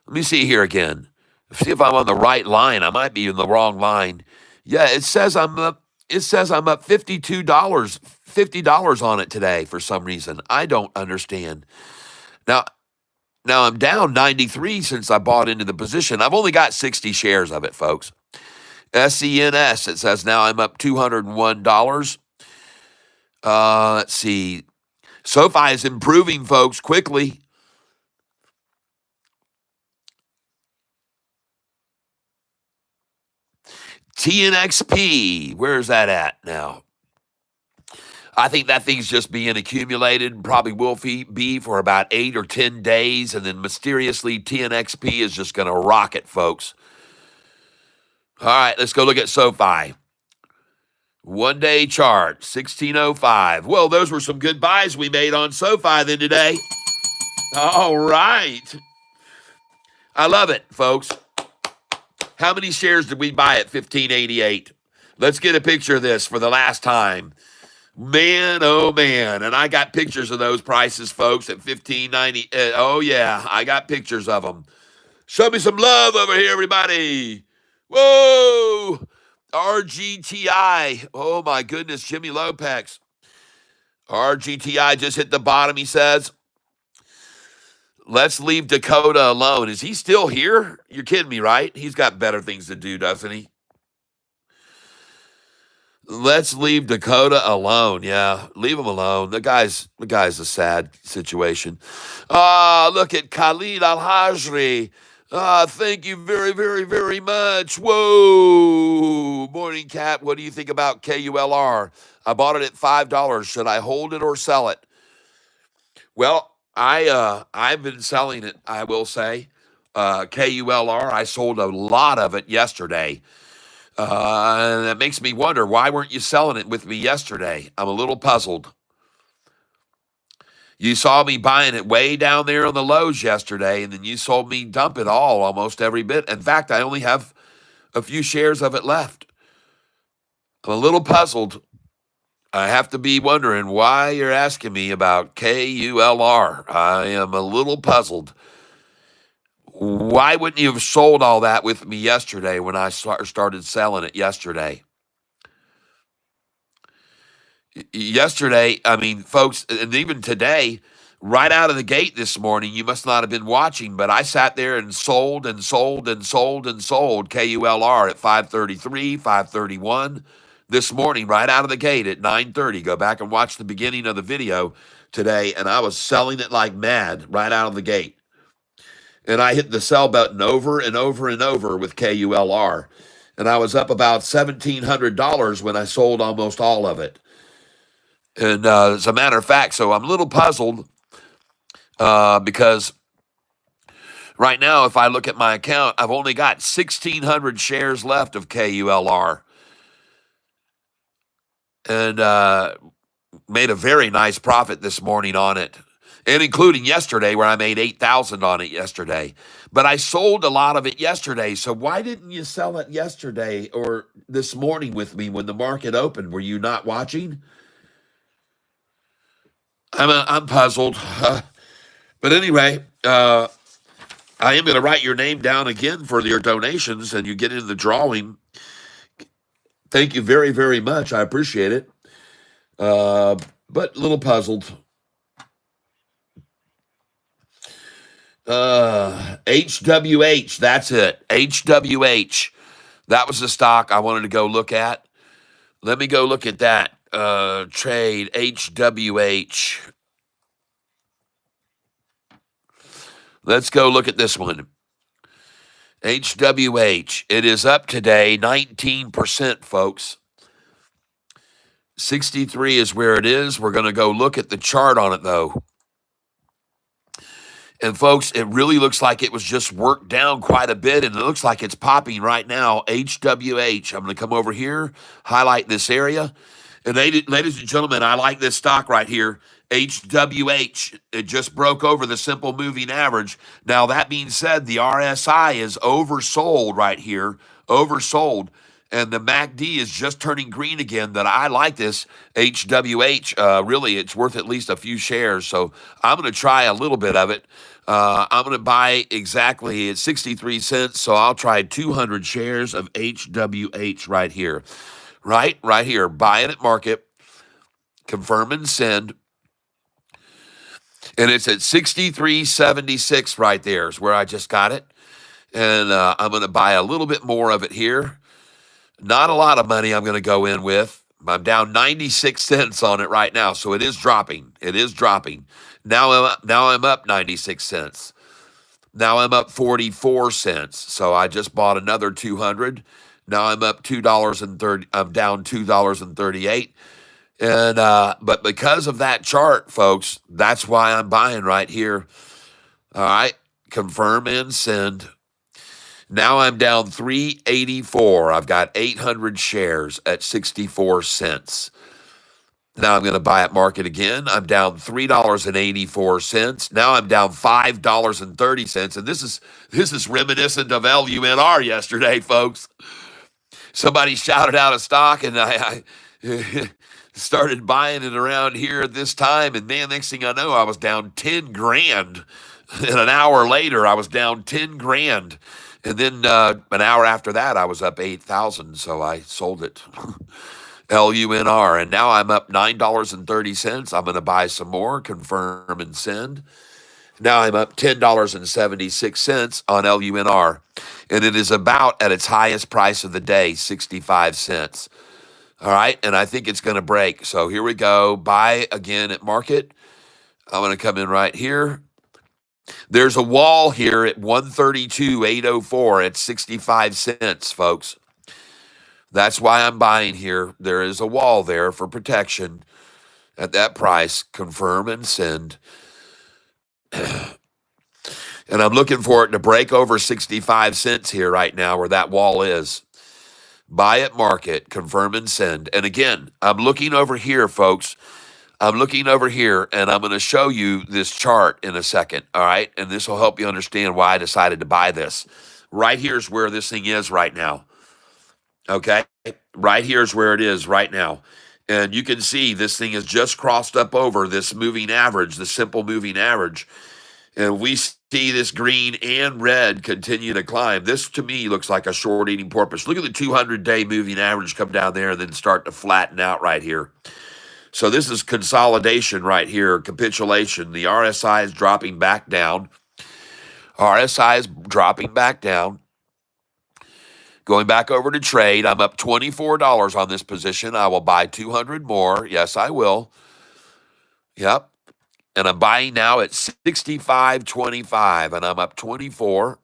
Speaker 1: Let me see here again. See if I'm on the right line. I might be in the wrong line. Yeah, it says I'm up. It says I'm up $52, $50 on it today for some reason. I don't understand. Now I'm down 93 since I bought into the position. I've only got 60 shares of it, folks. SENS, it says now I'm up $201. Let's see. Sofi is improving, folks, quickly. TNXP, where's that at now? I think that thing's just being accumulated, probably will be for about 8 or 10 days, and then mysteriously TNXP is just going to rocket, folks. All right, let's go look at SoFi. 1-day chart, 1605. Well, those were some good buys we made on SoFi then today. All right. I love it, folks. How many shares did we buy at 1588? Let's get a picture of this for the last time. Man, oh man. And I got pictures of those prices, folks, at 1590. Oh, yeah, I got pictures of them. Show me some love over here, everybody. Whoa. RGTI. Oh, my goodness, Jimmy Lopez. RGTI just hit the bottom, he says. Let's leave Dakota alone. Is he still here? You're kidding me, right? He's got better things to do, doesn't he? Let's leave Dakota alone. Yeah, leave him alone. The guy's a sad situation. Look at Khalid Al-Hajri. Thank you very, very, very much. Whoa. Morning, Cat. What do you think about KULR? I bought it at $5. Should I hold it or sell it? Well, I've been selling it, I will say. KULR, I sold a lot of it yesterday. And that makes me wonder, why weren't you selling it with me yesterday? I'm a little puzzled. You saw me buying it way down there on the lows yesterday, and then you sold me dump it all, almost every bit. In fact, I only have a few shares of it left. I'm a little puzzled. I have to be wondering why you're asking me about KULR. I am a little puzzled. Why wouldn't you have sold all that with me yesterday when I started selling it yesterday? Yesterday, I mean, folks, and even today, right out of the gate this morning, you must not have been watching, but I sat there and sold and sold and sold and sold KULR at 533, 531 this morning, right out of the gate at 9:30. Go back and watch the beginning of the video today, and I was selling it like mad right out of the gate. And I hit the sell button over and over and over with KULR. And I was up about $1,700 when I sold almost all of it. And as a matter of fact, so I'm a little puzzled because right now, if I look at my account, I've only got 1,600 shares left of KULR. And made a very nice profit this morning on it. And including yesterday where I made 8,000 on it yesterday. But I sold a lot of it yesterday. So why didn't you sell it yesterday or this morning with me when the market opened? Were you not watching? I'm puzzled. But anyway, I am going to write your name down again for your donations and you get in the drawing. Thank you very, very much. I appreciate it. But a little puzzled. HWH, that's it. HWH. That was the stock I wanted to go look at. Let me go look at that. Trade HWH. Let's go look at this one. HWH. It is up today 19%, folks. 63 is where it is. We're going to go look at the chart on it, though. And, folks, it really looks like it was just worked down quite a bit, and it looks like it's popping right now. HWH. I'm going to come over here, highlight this area. And, ladies and gentlemen, I like this stock right here. HWH. It just broke over the simple moving average. Now, that being said, the RSI is oversold right here. Oversold. And the MACD is just turning green again. That I like this HWH. Really, it's worth at least a few shares. So I'm going to try a little bit of it. I'm going to buy exactly at 63 cents. So I'll try 200 shares of HWH right here. Right here. Buy it at market. Confirm and send. And it's at 63.76 right there is where I just got it. And I'm going to buy a little bit more of it here. Not a lot of money I'm going to go in with. I'm down 96 cents on it right now, so it is dropping. It is dropping. Now I'm up 96 cents. Now I'm up 44 cents. So I just bought another 200. Now I'm up $2.30. I'm down $2.38. And but because of that chart, folks, that's why I'm buying right here. All right, confirm and send. Now I'm down 384. I've got 800 shares at 64 cents. Now I'm going to buy at market again. I'm down $3.84. Now I'm down $5.30. And this is reminiscent of LUNR yesterday, folks. Somebody shouted out a stock, and I started buying it around here at this time. And man, next thing I know, I was down 10 grand. And an hour later, I was down 10 grand. And then an hour after that, I was up 8,000. So I sold it. LUNR. And now I'm up $9.30. I'm going to buy some more, confirm and send. Now I'm up $10.76 on LUNR. And it is about at its highest price of the day, 65 cents. All right. And I think it's going to break. So here we go. Buy again at market. I'm going to come in right here. There's a wall here at 132.804 at 65 cents, folks. That's why I'm buying here. There is a wall there for protection at that price. Confirm and send. And I'm looking for it to break over 65 cents here right now where that wall is. Buy at market, confirm and send. And again, I'm looking over here, folks. I'm looking over here, and I'm going to show you this chart in a second, all right? And this will help you understand why I decided to buy this. Right here's where this thing is right now, okay? Right here's where it is right now. And you can see this thing has just crossed up over this moving average, the simple moving average. And we see this green and red continue to climb. This, to me, looks like a short eating porpoise. Look at the 200-day moving average come down there and then start to flatten out right here. So this is consolidation right here, capitulation. The RSI is dropping back down. RSI is dropping back down. Going back over to trade, I'm up $24 on this position. I will buy 200 more. Yes, I will. Yep. And I'm buying now at 65.25, and I'm up 24.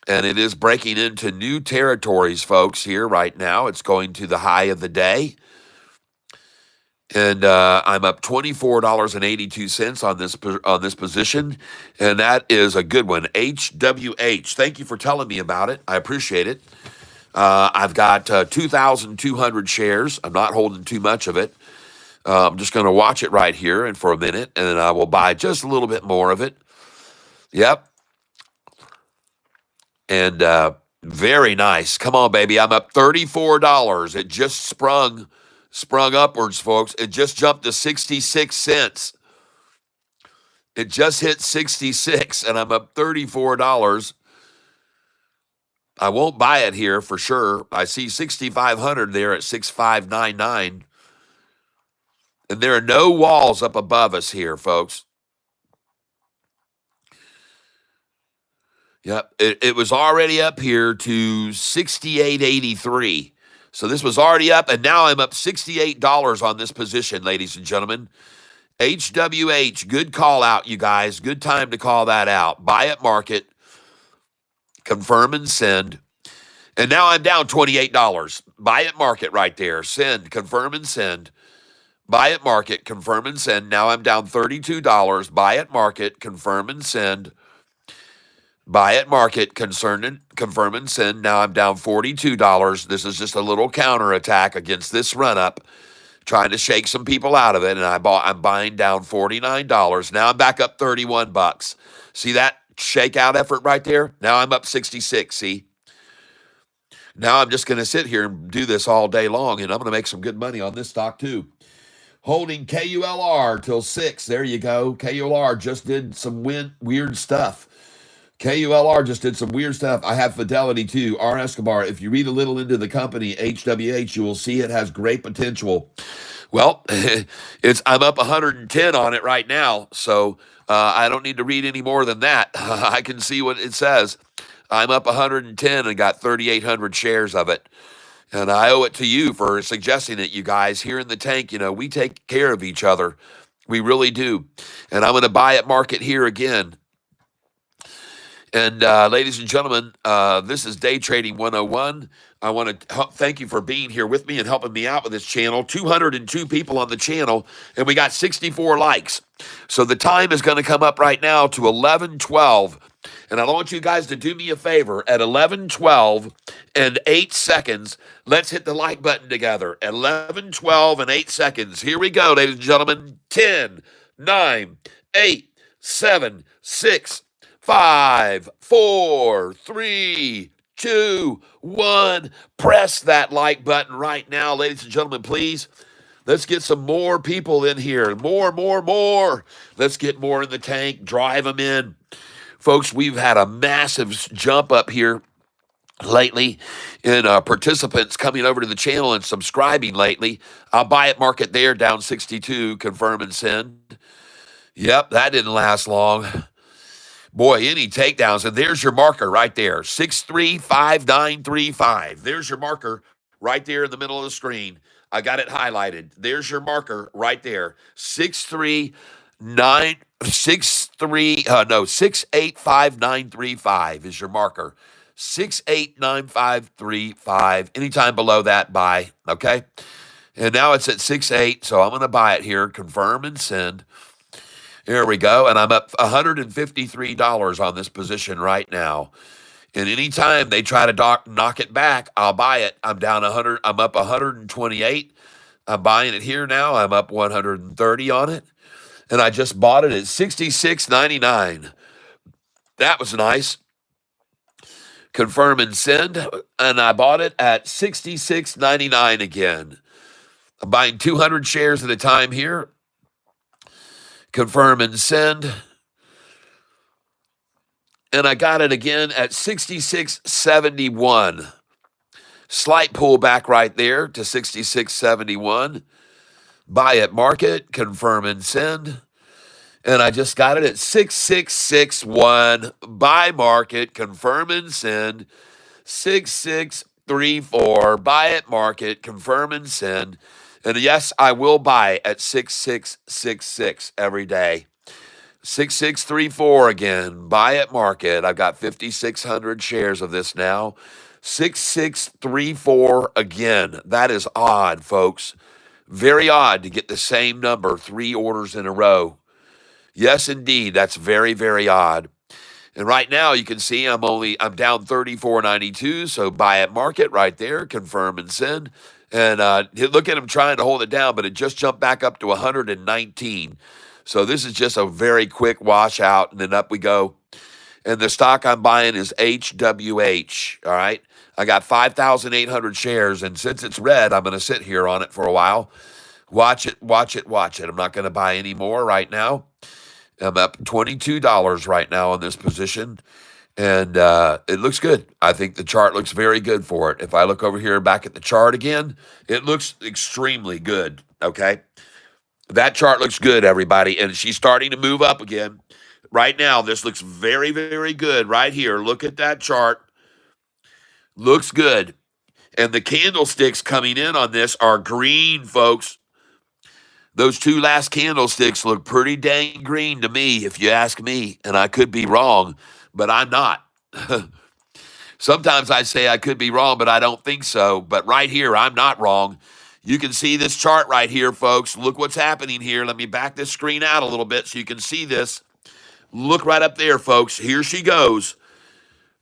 Speaker 1: And it is breaking into new territories, folks, here right now. It's going to the high of the day. And I'm up $24.82 on this position, and that is a good one. HWH. Thank you for telling me about it. I appreciate it. I've got 2,200 shares. I'm not holding too much of it. I'm just going to watch it right here and for a minute, and then I will buy just a little bit more of it. Yep. And very nice. Come on, baby. I'm up $34. It just sprung upwards, folks. It just jumped to 66 cents. It just hit 66, and I'm up $34. I won't buy it here for sure. I see 6,500 there at 6,599. And there are no walls up above us here, folks. Yep, it was already up here to 68.83. So this was already up, and now I'm up $68 on this position, ladies and gentlemen. HWH, good call out, you guys. Good time to call that out. Buy at market, confirm and send. And now I'm down $28. Buy at market right there. Send, confirm and send. Buy at market, confirm and send. Now I'm down $32. Buy at market, confirm and send. Buy at market, confirm and send. Now I'm down $42. This is just a little counterattack against this run-up, trying to shake some people out of it. And I'm buying down $49. Now I'm back up 31 bucks. See that shakeout effort right there? Now I'm up 66, see? Now I'm just going to sit here and do this all day long, and I'm going to make some good money on this stock too. Holding KULR till 6. There you go. KULR just did some weird stuff. KULR just did some weird stuff. I have Fidelity too. R. Escobar. If you read a little into the company, HWH, you will see it has great potential. Well, I'm up 110 on it right now, so I don't need to read any more than that. I can see what it says. I'm up 110 and got 3,800 shares of it. And I owe it to you for suggesting it, you guys. Here in the tank, we take care of each other. We really do. And I'm going to buy at market here again. And ladies and gentlemen, this is Day Trading 101. I want to thank you for being here with me and helping me out with this channel. 202 people on the channel, and we got 64 likes. So the time is going to come up right now to 11:12. And I want you guys to do me a favor at 11:12 and 8 seconds. Let's hit the like button together. At 11:12 and 8 seconds. Here we go, ladies and gentlemen. 10, 9, 8, 7, 6, 5, 4, 3, 2, 1. Press that like button right now, ladies and gentlemen, please. Let's get some more people in here. More. Let's get more in the tank. Drive them in. Folks, we've had a massive jump up here lately in participants coming over to the channel and subscribing lately. I'll buy it market there down 62, confirm and send. Yep, that didn't last long. Boy, any takedowns. And there's your marker right there, 635935. There's your marker right there in the middle of the screen. I got it highlighted. There's your marker right there, 685935 is your marker. 689535. Anytime below that, buy. Okay. And now it's at 68, so I'm going to buy it here. Confirm and send. Here we go. And I'm up $153 on this position right now. And anytime they try to knock it back, I'll buy it. I'm down 100. I'm up 128. I'm buying it here now. I'm up 130 on it. And I just bought it at $66.99. That was nice. Confirm and send. And I bought it at $66.99 again. I'm buying 200 shares at a time here. Confirm and send. And I got it again at $66.71. Slight pullback right there to $66.71. Buy at market, confirm and send. And I just got it at 6661. Buy market, confirm and send. 6634. Buy at market, confirm and send. And yes, I will buy at 6666 every day. 6634 again. Buy at market. I've got 5,600 shares of this now. 6634 again. That is odd, folks. Very odd to get the same number 3 orders in a row. Yes, indeed. That's very, very odd. And right now you can see I'm down 34.92. So buy at market right there. Confirm and send. And look at him trying to hold it down, but it just jumped back up to 119. So this is just a very quick washout, and then up we go. And the stock I'm buying is HWH, all right? I got 5,800 shares, and since it's red, I'm going to sit here on it for a while. Watch it. I'm not going to buy any more right now. I'm up $22 right now on this position, and it looks good. I think the chart looks very good for it. If I look over here back at the chart again, it looks extremely good, okay? That chart looks good, everybody, and she's starting to move up again. Right now, this looks very, very good right here. Look at that chart. Looks good. And the candlesticks coming in on this are green, folks. Those 2 last candlesticks look pretty dang green to me, if you ask me, and I could be wrong, but I'm not. Sometimes I say I could be wrong, but I don't think so. But right here, I'm not wrong. You can see this chart right here, folks. Look what's happening here. Let me back this screen out a little bit so you can see this. Look right up there, folks. Here she goes.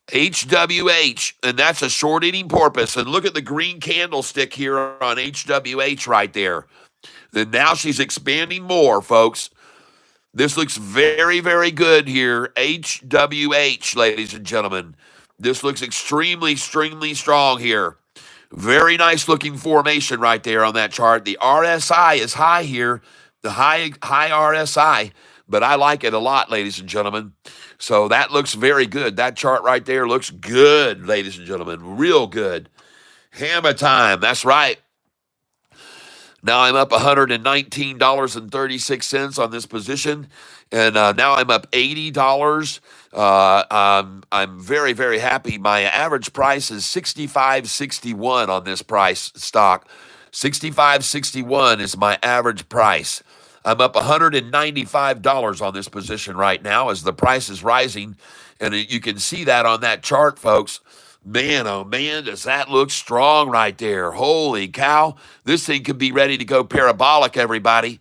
Speaker 1: HWH, and that's a short eating porpoise. And look at the green candlestick here on HWH right there. Then now she's expanding more, folks. This looks very, very good here. HWH, ladies and gentlemen. This looks extremely strong here. Very nice looking formation right there on that chart. The RSI is high here, the high RSI, but I like it a lot, ladies and gentlemen. So that looks very good. That chart right there looks good, ladies and gentlemen. Real good. Hammer time. That's right. Now I'm up $119.36 on this position, and now I'm up $80. I'm very, very happy. My average price is $65.61 on this price stock. $65.61 is my average price. I'm up $195 on this position right now as the price is rising. And you can see that on that chart, folks. Man, oh man, does that look strong right there? Holy cow. This thing could be ready to go parabolic, everybody.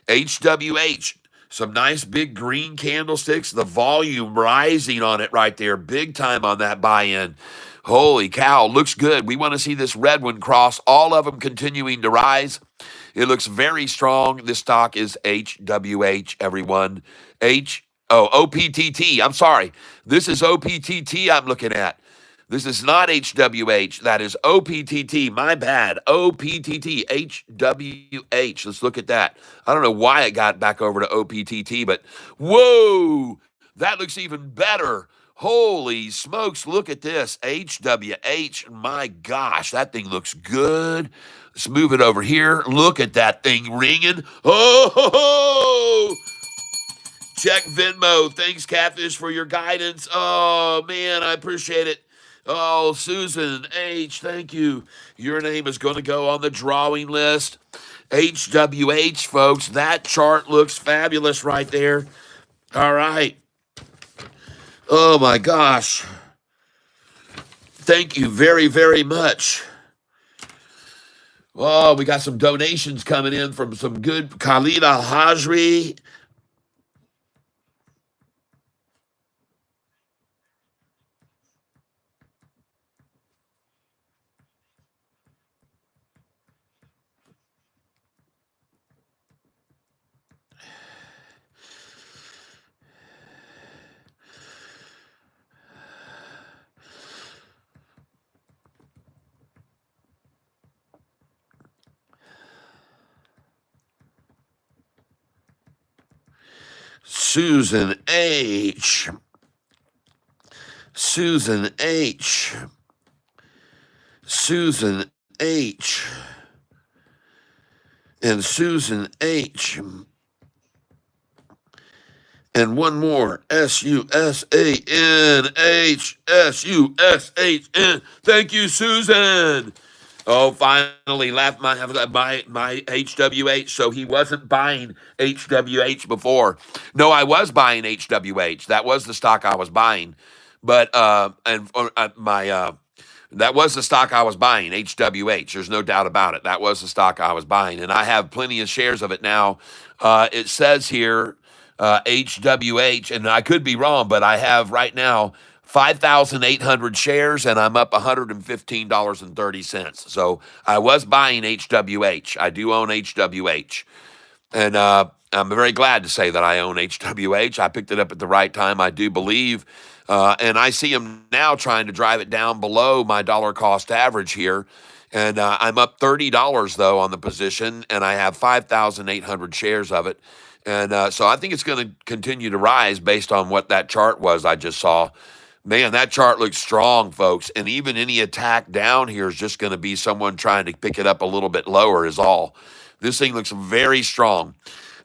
Speaker 1: HWH, some nice big green candlesticks, the volume rising on it right there, big time on that buy-in. Holy cow, looks good. We want to see this red one cross, all of them continuing to rise. It looks very strong. This stock is HWH, everyone. OPTT. I'm sorry. This is OPTT I'm looking at. This is not HWH. That is OPTT. My bad. OPTT. HWH. Let's look at that. I don't know why it got back over to OPTT, but whoa, that looks even better. Holy smokes, look at this. HWH. My gosh, that thing looks good. Let's move it over here. Look at that thing ringing. Oh, ho, ho. Check Venmo. Thanks, Catfish, for your guidance. Oh, man, I appreciate it. Oh, Susan H., thank you. Your name is going to go on the drawing list. HWH, folks, that chart looks fabulous right there. All right. Oh, my gosh. Thank you very, very much. Oh, we got some donations coming in from some good Khalid Al-Hajri. Susan H. Susan H. Susan H. And Susan H. And one more. SUSANH. SUSHN. Thank you, Susan. Oh, finally left my HWH. So he wasn't buying HWH before. No, I was buying HWH. That was the stock I was buying. But that was the stock I was buying, HWH. There's no doubt about it. That was the stock I was buying, and I have plenty of shares of it now. It says here HWH, and I could be wrong, but I have right now 5,800 shares, and I'm up $115.30. So I was buying HWH. I do own HWH. And I'm very glad to say that I own HWH. I picked it up at the right time, I do believe. And I see them now trying to drive it down below my dollar cost average here. And I'm up $30, though, on the position, and I have 5,800 shares of it. And so I think it's going to continue to rise based on what that chart was I just saw. Man, that chart looks strong, folks. And even any attack down here is just going to be someone trying to pick it up a little bit lower is all. This thing looks very strong.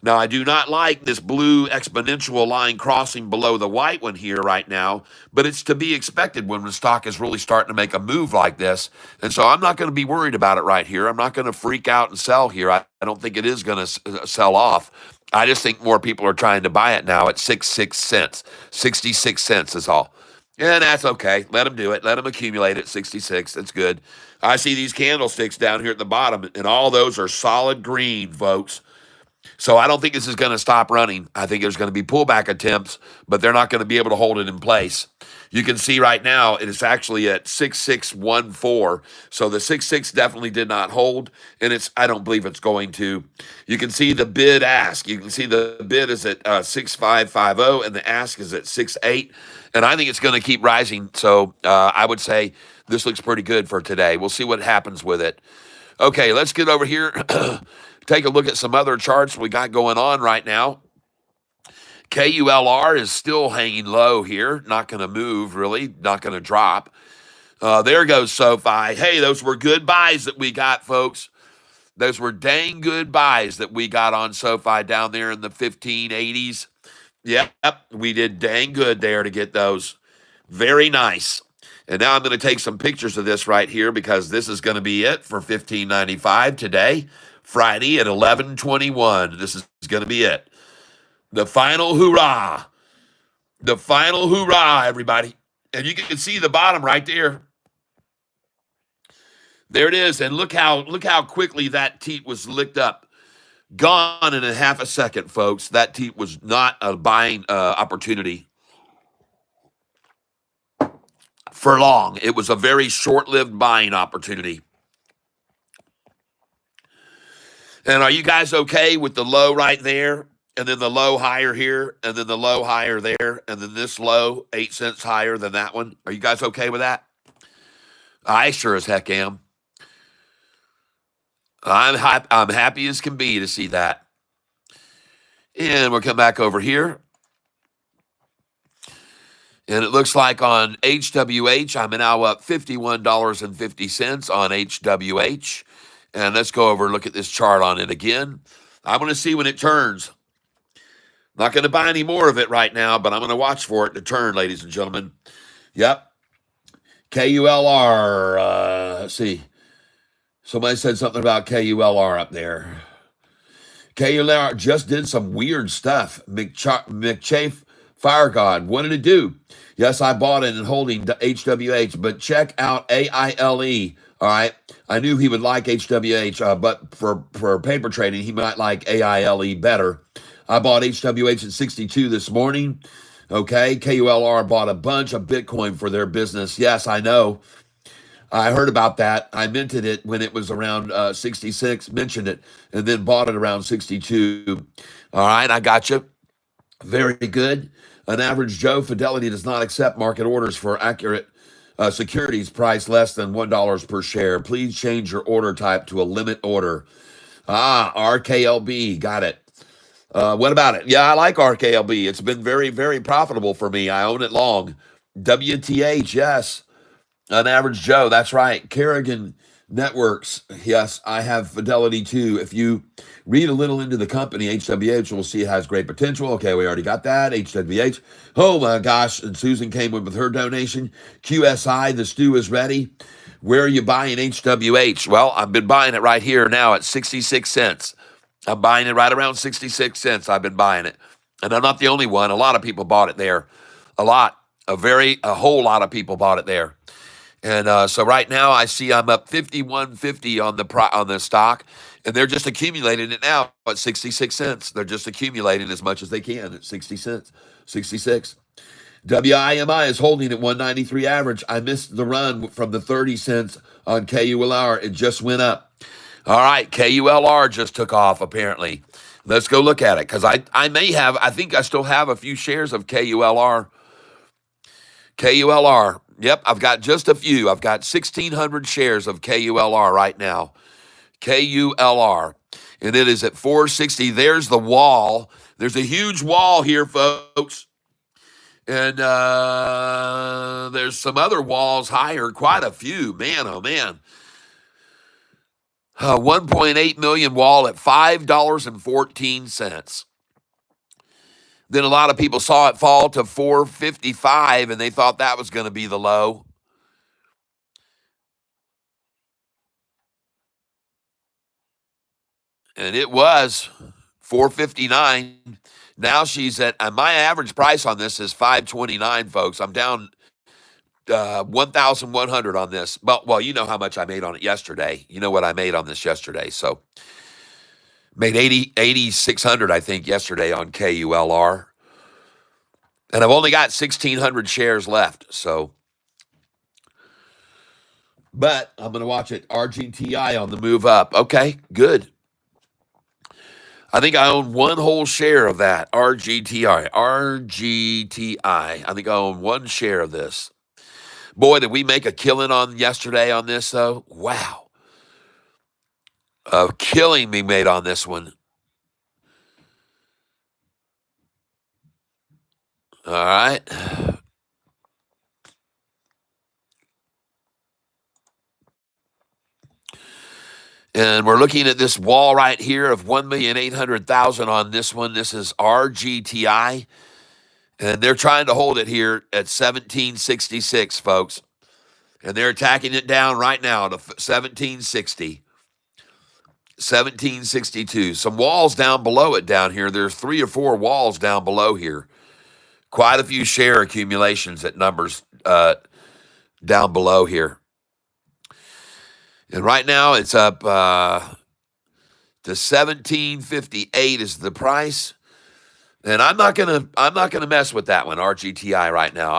Speaker 1: Now, I do not like this blue exponential line crossing below the white one here right now, but it's to be expected when the stock is really starting to make a move like this. And so I'm not going to be worried about it right here. I'm not going to freak out and sell here. I don't think it is going to sell off. I just think more people are trying to buy it now at 66 cents. 66 cents is all. And that's okay. Let them do it. Let them accumulate at 66. That's good. I see these candlesticks down here at the bottom, and all those are solid green, folks. So I don't think this is going to stop running. I think there's going to be pullback attempts, but they're not going to be able to hold it in place. You can see right now it is actually at 6614. So the 66 definitely did not hold, and I don't believe it's going to. You can see the bid ask. You can see the bid is at 6550, and the ask is at 68. And I think it's going to keep rising. So I would say this looks pretty good for today. We'll see what happens with it. Okay, let's get over here. Take a look at some other charts we got going on right now. KULR is still hanging low here. Not going to move, really. Not going to drop. There goes SoFi. Hey, those were good buys that we got, folks. Those were dang good buys that we got on SoFi down there in the 1580s. Yep, we did dang good there to get those. Very nice. And now I'm going to take some pictures of this right here because this is going to be it for $15.95 today Friday at 11:21. This is going to be it. The final hoorah. The final hoorah, everybody. And you can see the bottom right there. There it is. And look how quickly that teat was licked up. Gone in a half a second, folks. That teat was not a buying opportunity for long. It was a very short-lived buying opportunity. And are you guys okay with the low right there? And then the low higher here, and then the low higher there, and then this low 8 cents higher than that one? Are you guys okay with that? I sure as heck am. I'm happy as can be to see that. And we'll come back over here. And it looks like on HWH, I'm now up $51.50 on HWH. And let's go over and look at this chart on it again. I'm going to see when it turns. Not going to buy any more of it right now, but I'm going to watch for it to turn, ladies and gentlemen. Yep. KULR. Let's see. Somebody said something about KULR up there. KULR just did some weird stuff. McChafe Fire God. What did it do? Yes, I bought it and holding HWH, but check out AILE. All right. I knew he would like HWH, but for paper trading, he might like AILE better. I bought HWH at 62 this morning. Okay. KULR bought a bunch of Bitcoin for their business. Yes, I know. I heard about that. I minted it when it was around 66, mentioned it, and then bought it around 62. All right. I got you. Very good. An average Joe, Fidelity does not accept market orders for accurate securities priced less than $1 per share. Please change your order type to a limit order. RKLB. Got it. What about it? Yeah, I like RKLB. It's been very, very profitable for me. I own it long. WTH, yes. An average Joe, that's right. Kerrigan Networks, yes, I have Fidelity too. If you read a little into the company, HWH, we'll see it has great potential. Okay, we already got that. HWH. Oh my gosh, and Susan came in with her donation. QSI, the stew is ready. Where are you buying HWH? Well, I've been buying it right here now at 66 cents. I'm buying it right around 66 cents. I've been buying it. And I'm not the only one. A lot of people bought it there. A whole lot of people bought it there. And so right now I see I'm up 51.50 on the stock, and they're just accumulating it now at 66 cents. They're just accumulating as much as they can at 60 cents, 66. WIMI is holding at 193 average. I missed the run from the 30 cents on KULR. It just went up. All right, KULR just took off apparently. Let's go look at it because I think I still have a few shares of KULR. KULR. Yep, I've got just a few. I've got 1,600 shares of KULR right now. KULR. And it is at 460. There's the wall. There's a huge wall here, folks. And there's some other walls higher, quite a few. Man, oh, man. 1.8 million wall at $5.14. Then a lot of people saw it fall to 455, and they thought that was going to be the low. And it was 459. Now she's at, my average price on this is 529, folks. I'm down 1,100 on this. Well, you know how much I made on it yesterday. You know what I made on this yesterday. So made 8,600, I think, yesterday on KULR. And I've only got 1,600 shares left. So, but I'm going to watch it. RGTI on the move up. Okay, good. I think I own one whole share of that. RGTI. I think I own one share of this. Boy, did we make a killing on yesterday on this, though. Wow. A killing we made on this one. All right. And we're looking at this wall right here of 1,800,000 on this one. This is RGTI. And they're trying to hold it here at 1766, folks. And they're attacking it down right now to 1760. 1762. Some walls down below it down here. There's 3 or 4 walls down below here. Quite a few share accumulations at numbers down below here. And right now it's up to 1758 is the price. And I'm not gonna mess with that one, RGTI, right now.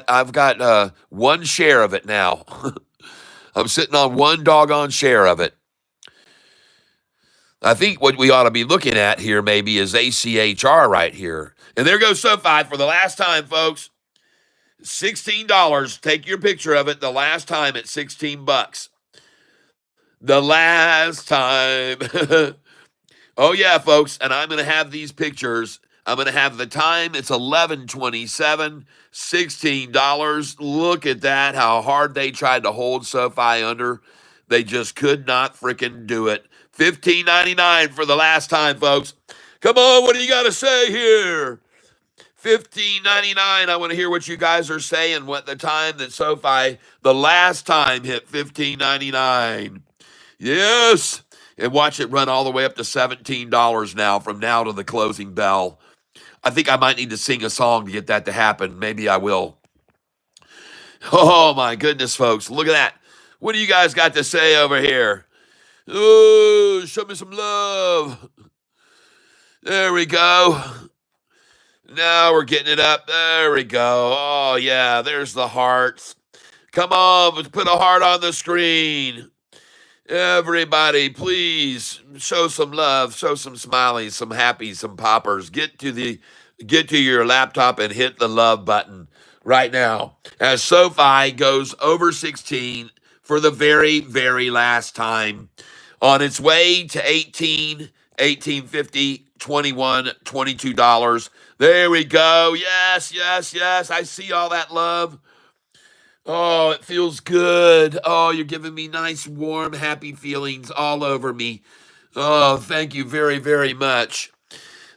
Speaker 1: I've got 1 share of it now. I'm sitting on 1 doggone share of it. I think what we ought to be looking at here maybe is ACHR right here. And there goes Sofi for the last time, folks. $16. Take your picture of it. The last time at $16. The last time. Oh, yeah, folks. And I'm going to have these pictures. I'm going to have the time. It's 11:27, $16. Look at that, how hard they tried to hold Sofi under. They just could not freaking do it. $15.99 for the last time, folks. Come on, what do you got to say here? $15.99. I want to hear what you guys are saying. What the time that Sofi, the last time, hit $15.99. Yes. And watch it run all the way up to $17 now from now to the closing bell. I think I might need to sing a song to get that to happen. Maybe I will. Oh, my goodness, folks. Look at that. What do you guys got to say over here? Oh, show me some love. There we go. Now we're getting it up. There we go. Oh, yeah, there's the hearts. Come on, let's put a heart on the screen. Everybody, please show some love, show some smileys, some happies, some poppers. Get to your laptop and hit the love button right now. As Sofi goes over 16 for the very, very last time. On its way to 18, 18.50, 21, $22. There we go. Yes, yes, yes. I see all that love. Oh, it feels good. Oh, you're giving me nice, warm, happy feelings all over me. Oh, thank you very, very much.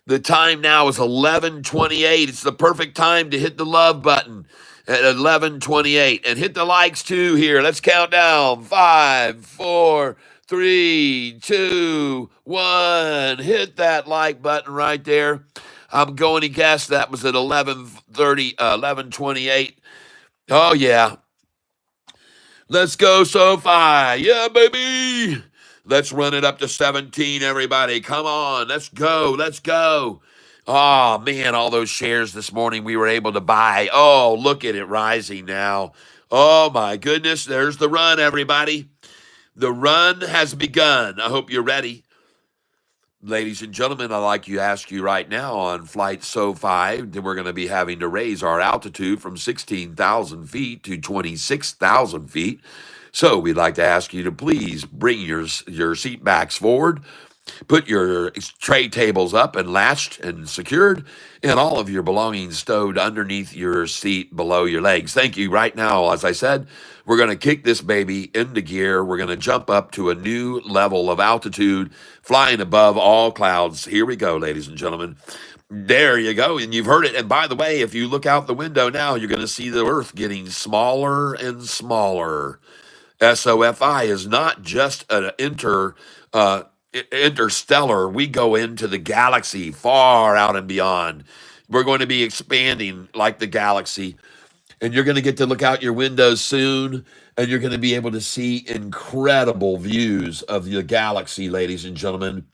Speaker 1: The time now is 11:28. It's the perfect time to hit the love button at 11:28. And hit the likes too here. Let's count down. 5, 4, 3, 2, 1. Hit that like button right there. I'm going to guess that was at 11:30, 11:28. Oh, yeah. Let's go, Sofi. Yeah, baby. Let's run it up to 17, everybody. Come on. Let's go. Let's go. Oh, man, all those shares this morning we were able to buy. Oh, look at it rising now. Oh, my goodness. There's the run, everybody. The run has begun. I hope you're ready. Ladies and gentlemen, I'd like to ask you right now on Flight Sofi, we're going to be having to raise our altitude from 16,000 feet to 26,000 feet. So we'd like to ask you to please bring your seat backs forward, put your tray tables up and latched and secured, and all of your belongings stowed underneath your seat below your legs. Thank you. Right now, as I said, we're going to kick this baby into gear. We're going to jump up to a new level of altitude, flying above all clouds. Here we go, ladies and gentlemen. There you go. And you've heard it. And by the way, if you look out the window now, you're going to see the Earth getting smaller and smaller. SOFI is not just an interstellar. We go into the galaxy, far out and beyond. We're going to be expanding like the galaxy. And you're going to get to look out your windows soon, and you're going to be able to see incredible views of the galaxy, ladies and gentlemen.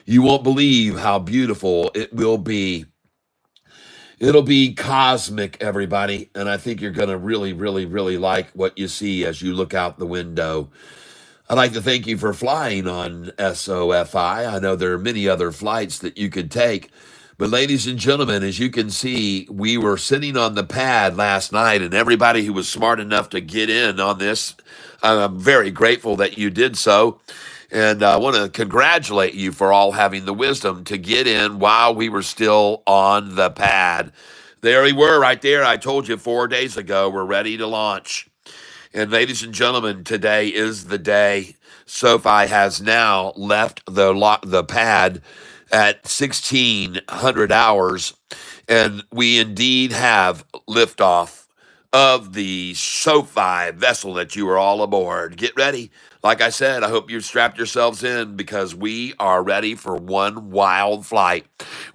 Speaker 1: You won't believe how beautiful it will be. It'll be cosmic, everybody, and I think you're going to really, really, really like what you see as you look out the window. I'd like to thank you for flying on SOFI. I know there are many other flights that you could take. But ladies and gentlemen, as you can see, we were sitting on the pad last night, and everybody who was smart enough to get in on this, I'm very grateful that you did so. And I want to congratulate you for all having the wisdom to get in while we were still on the pad. There we were right there. I told you 4 days ago, we're ready to launch. And ladies and gentlemen, today is the day. Sofi has now left the pad at 1600 hours, and we indeed have liftoff of the Sofi vessel that you are all aboard. Get ready. Like I said, I hope you've strapped yourselves in because we are ready for one wild flight.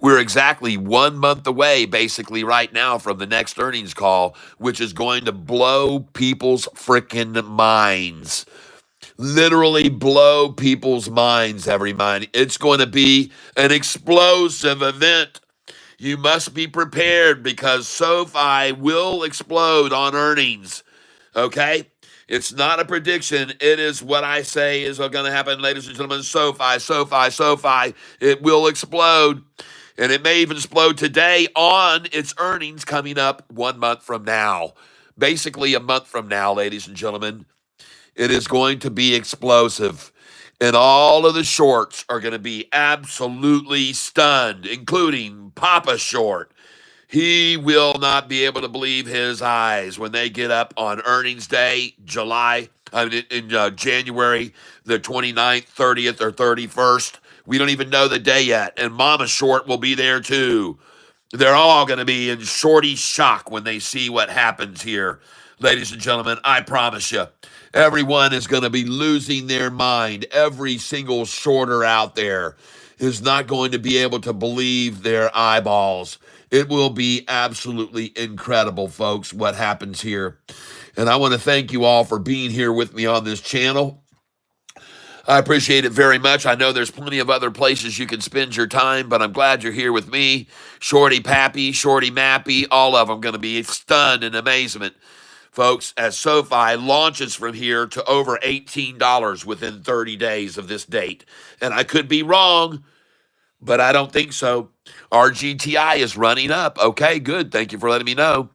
Speaker 1: We're exactly 1 month away, basically, right now from the next earnings call, which is going to blow people's freaking minds. Literally blow people's minds, everybody. It's going to be an explosive event. You must be prepared because SoFi will explode on earnings. Okay? It's not a prediction. It is what I say is going to happen, ladies and gentlemen. SoFi, SoFi, SoFi. It will explode. And it may even explode today on its earnings coming up 1 month from now. Basically, a month from now, ladies and gentlemen. It is going to be explosive. And all of the shorts are going to be absolutely stunned, including Papa Short. He will not be able to believe his eyes when they get up on earnings day, January the 29th, 30th, or 31st. We don't even know the day yet. And Mama Short will be there too. They're all going to be in shorty shock when they see what happens here. Ladies and gentlemen, I promise you, everyone is going to be losing their mind. Every single shorter out there is not going to be able to believe their eyeballs. It will be absolutely incredible, folks, what happens here. And I want to thank you all for being here with me on this channel. I appreciate it very much. I know there's plenty of other places you can spend your time, but I'm glad you're here with me. Shorty Pappy, Shorty Mappy, all of them going to be stunned in amazement, folks, as SoFi launches from here to over $18 within 30 days of this date. And I could be wrong, but I don't think so. RGTI is running up. Okay, good. Thank you for letting me know.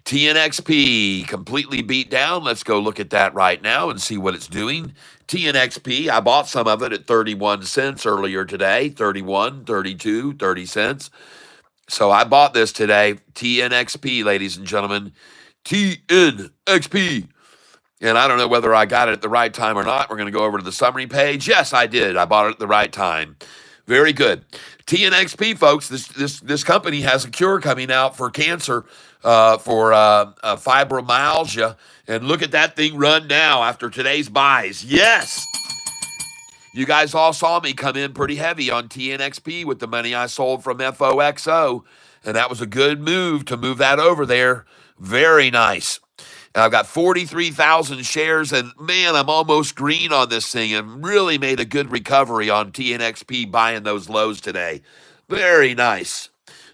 Speaker 1: TNXP completely beat down. Let's go look at that right now and see what it's doing. TNXP, I bought some of it at 31 cents earlier today. 31, 32, 30 cents. So I bought this today. TNXP, ladies and gentlemen. TNXP. And I don't know whether I got it at the right time or not. We're going to go over to the summary page. Yes, I did. I bought it at the right time. Very good. TNXP, folks, this company has a cure coming out for cancer, for fibromyalgia. And look at that thing run now after today's buys. Yes. You guys all saw me come in pretty heavy on TNXP with the money I sold from FOXO. And that was a good move to move that over there. Very nice. And I've got 43,000 shares, and man, I'm almost green on this thing and really made a good recovery on TNXP buying those lows today. Very nice.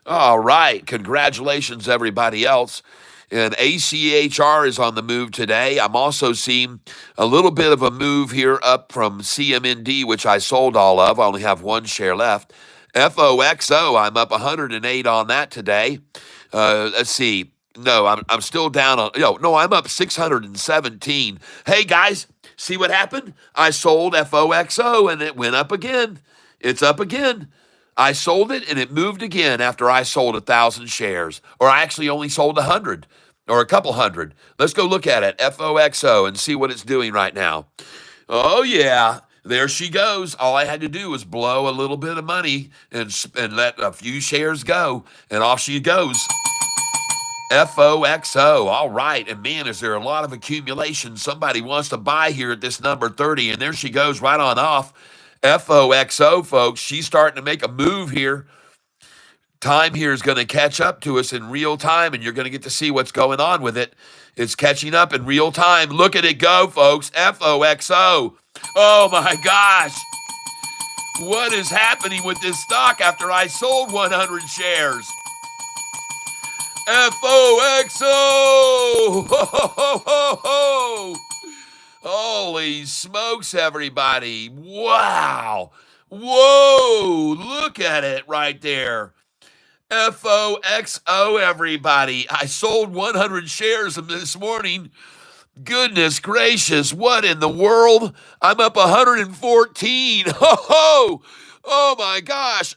Speaker 1: All right. Congratulations, everybody else. And ACHR is on the move today. I'm also seeing a little bit of a move here up from CMND, which I sold all of. I only have one share left. FOXO, I'm up 108 on that today. Let's see. No, I'm still down on, no, I'm up 617. Hey, guys, see what happened? I sold FOXO, and it went up again. It's up again. I sold it, and it moved again after I sold 1,000 shares. Or I actually only sold 100 or a couple hundred. Let's go look at it, FOXO, and see what it's doing right now. Oh, yeah. There she goes. All I had to do was blow a little bit of money and let a few shares go, and off she goes. FOXO. All right. And man, is there a lot of accumulation. Somebody wants to buy here at this number 30, and there she goes right on off. FOXO, folks, she's starting to make a move here. Time here is going to catch up to us in real time, and you're going to get to see what's going on with it. It's catching up in real time. Look at it go, folks. FOXO. Oh, my gosh. What is happening with this stock after I sold 100 shares? FOXO! Ho, ho, ho, ho, ho. Holy smokes, everybody. Wow. Whoa, look at it right there. FOXO, everybody. I sold 100 shares of this morning. Goodness gracious, what in the world? I'm up 114. Ho, ho. Oh, my gosh.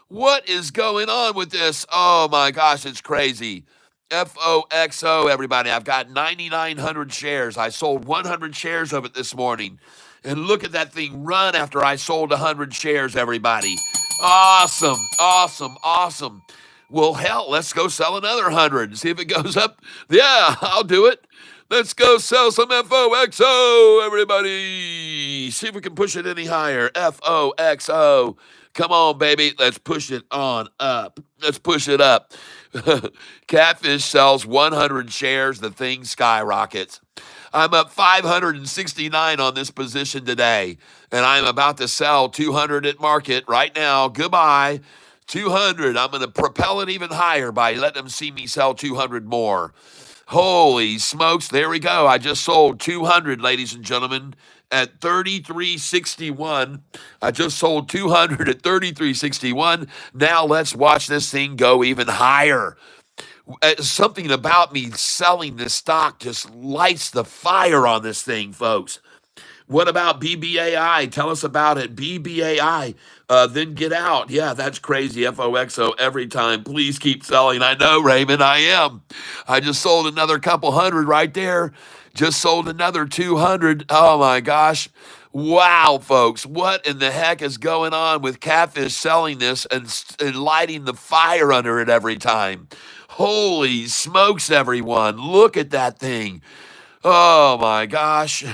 Speaker 1: What is going on with this? Oh, my gosh, it's crazy. FOXO, everybody. I've got 9,900 shares. I sold 100 shares of it this morning. And look at that thing run after I sold 100 shares, everybody. Awesome, awesome, awesome. Well, hell, let's go sell another 100 and see if it goes up. Yeah, I'll do it. Let's go sell some FOXO, everybody. See if we can push it any higher. FOXO. Come on, baby. Let's push it on up. Let's push it up. Catfish sells 100 shares. The thing skyrockets. I'm up 569 on this position today, and I'm about to sell 200 at market right now. Goodbye. 200. I'm going to propel it even higher by letting them see me sell 200 more. Holy smokes. There we go. I just sold 200, ladies and gentlemen, at 33.61. I just sold 200 at 33.61. Now let's watch this thing go even higher. Something about me selling this stock just lights the fire on this thing, folks. What about BBAI? Tell us about it. BBAI, then get out. Yeah, that's crazy. FOXO every time. Please keep selling. I know, Raymond, I am. I just sold another couple hundred right there. Just sold another 200. Oh my gosh. Wow, folks. What in the heck is going on with Catfish selling this and lighting the fire under it every time? Holy smokes, everyone. Look at that thing. Oh my gosh.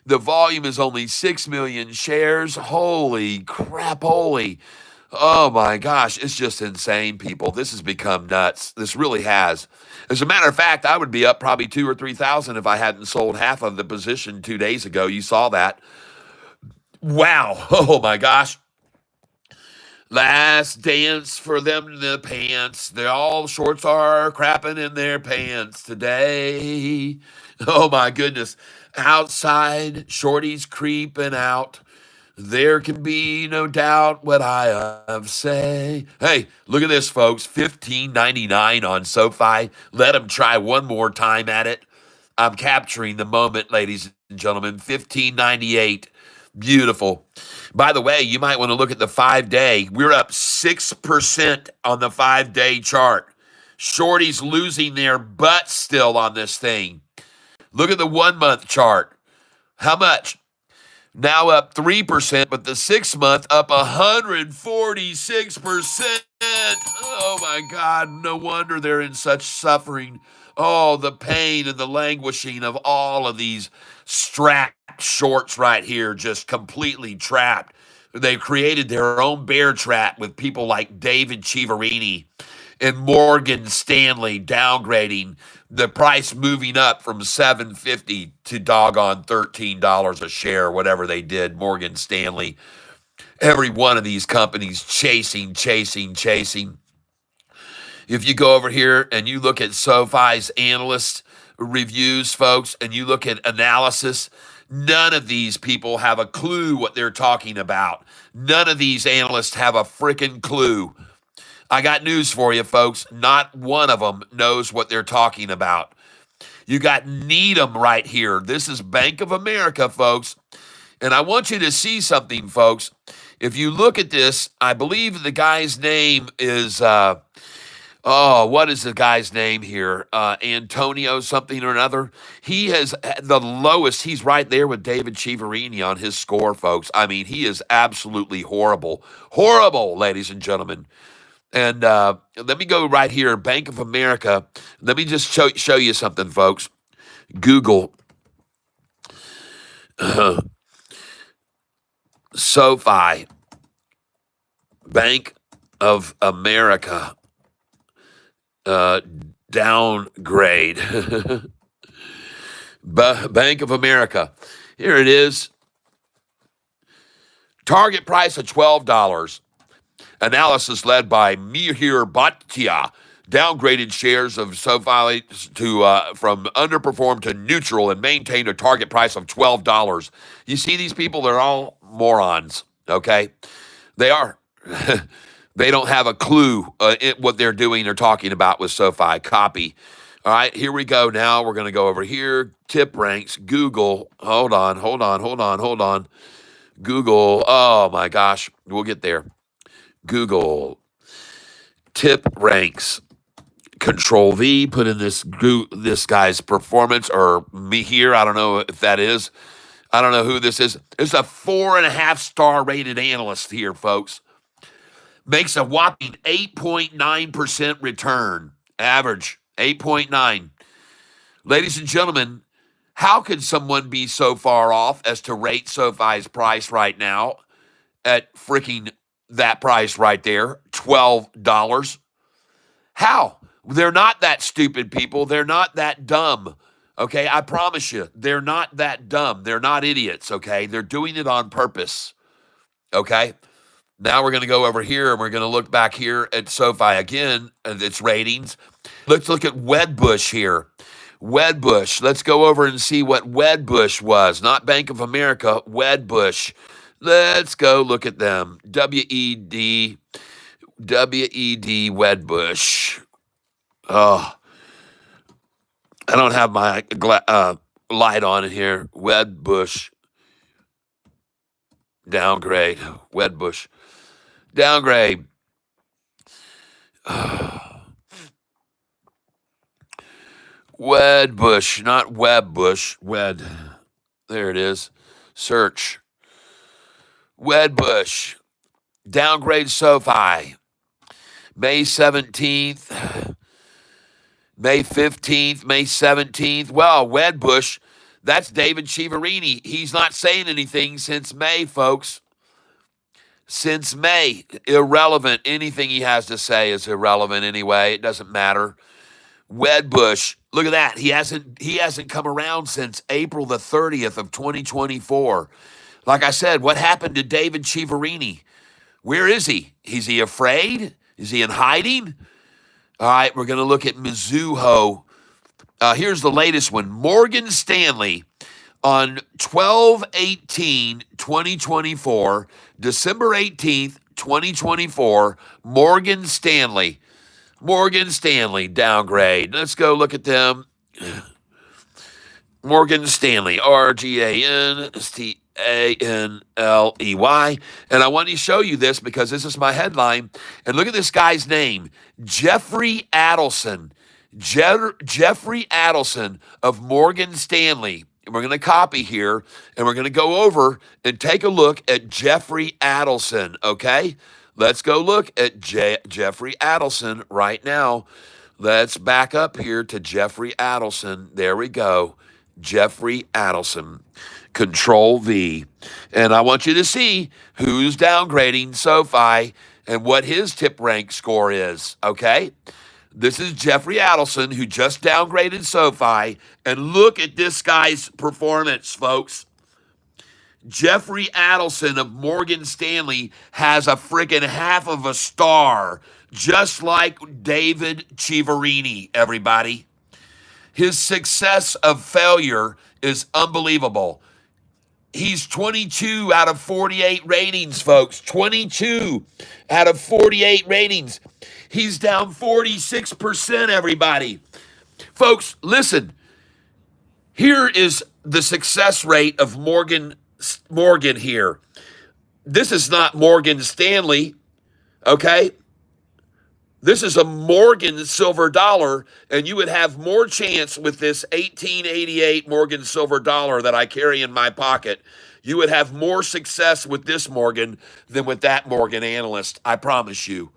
Speaker 1: The volume is only 6 million shares. Holy crap, holy. Oh my gosh, it's just insane, people. This has become nuts. This really has. As a matter of fact, I would be up probably 2 or 3,000 if I hadn't sold half of the position 2 days ago. You saw that. Wow. Oh my gosh. Last dance for them in the pants. They're all shorts are crapping in their pants today. Oh my goodness. Outside, shorties creeping out. There can be no doubt what I have say. Hey, look at this, folks. $15.99 on Sofi. Let them try one more time at it. I'm capturing the moment, ladies and gentlemen. $15.98. Beautiful. By the way, you might want to look at the 5-day. We're up 6% on the 5-day chart. Shorties losing their butts still on this thing. Look at the 1-month chart. How much? Now up 3%, but the 6-month up 146%. Oh my God, no wonder they're in such suffering. Oh, the pain and the languishing of all of these strapped shorts right here, just completely trapped. They created their own bear trap with people like David Chiaverini and Morgan Stanley downgrading the price, moving up from $7.50 to doggone $13 a share, whatever they did. Morgan Stanley, every one of these companies chasing. If you go over here and you look at SoFi's analyst reviews, folks, and you look at analysis, none of these people have a clue what they're talking about. None of these analysts have a freaking clue. I got news for you, folks. Not one of them knows what they're talking about. You got Needham right here. This is Bank of America, folks. And I want you to see something, folks. If you look at this, I believe the guy's name is, what is the guy's name here? Antonio something or another. He has the lowest. He's right there with David Chiaverini on his score, folks. I mean, he is absolutely horrible. Horrible, ladies and gentlemen. And let me go right here, Bank of America. Let me just show you something, folks. Google SoFi, Bank of America, downgrade. Bank of America. Here it is. Target price of $12. Analysis led by Mihir Bhatia downgraded shares of SoFi from underperformed to neutral and maintained a target price of $12. You see these people? They're all morons, okay? They are. They don't have a clue what they're doing or talking about with SoFi. Copy. All right, here we go now. We're going to go over here. Tip ranks, Google. Hold on. Google. Oh, my gosh. We'll get there. Google tip ranks. Control V, put in this guy's performance, or me here. I don't know if that is. I don't know who this is. It's a 4.5-star rated analyst here, folks. makes a whopping 8.9% return. Average, 8.9. Ladies and gentlemen, how could someone be so far off as to rate SoFi's price right now at freaking that price right there, $12? How? They're not that stupid, people. They're not that dumb. Okay, I promise you, they're not that dumb. They're not idiots, okay? They're doing it on purpose, okay? Now we're going to go over here and we're going to look back here at SoFi again and its ratings. Let's look at Wedbush here. Wedbush. Let's go over and see what Wedbush was. Not Bank of America, Wedbush. Let's go look at them. W-E-D, Wedbush. Oh, I don't have my light on in here. Wedbush. Downgrade. Wedbush. Downgrade. Wedbush, not Webbush. Wed. There it is. Search. Wedbush. Downgrade SoFi. May 17th. May 15th. May 17th. Well, Wedbush, that's David Chiaverini. He's not saying anything since May, folks. Since May. Irrelevant. Anything he has to say is irrelevant anyway. It doesn't matter. Wedbush, look at that. He hasn't come around since April the 30th of 2024. Like I said, what happened to David Chiaverini? Where is he? Is he afraid? Is he in hiding? All right, we're going to look at Mizuho. Here's the latest one. Morgan Stanley on 12/18/2024, December 18th, 2024, Morgan Stanley downgrade. Let's go look at them. Morgan Stanley, RGANSTANLEY. And I want to show you this because this is my headline. And look at this guy's name, Jeffrey Adelson. Jeffrey Adelson of Morgan Stanley. And we're going to copy here, and we're going to go over and take a look at Jeffrey Adelson, okay? Let's go look at Jeffrey Adelson right now. Let's back up here to Jeffrey Adelson. There we go. Jeffrey Adelson. Control V. And I want you to see who's downgrading SoFi and what his tip rank score is, okay? This is Jeffrey Adelson, who just downgraded SoFi. And look at this guy's performance, folks. Jeffrey Adelson of Morgan Stanley has a freaking half of a star, just like David Chiaverini, everybody. His success of failure is unbelievable. He's 22 out of 48 ratings, folks. 22 out of 48 ratings. He's down 46%, everybody. Folks, listen. Here is the success rate of Morgan here. This is not Morgan Stanley, okay? This is a Morgan silver dollar, and you would have more chance with this 1888 Morgan silver dollar that I carry in my pocket. You would have more success with this Morgan than with that Morgan analyst. I promise you.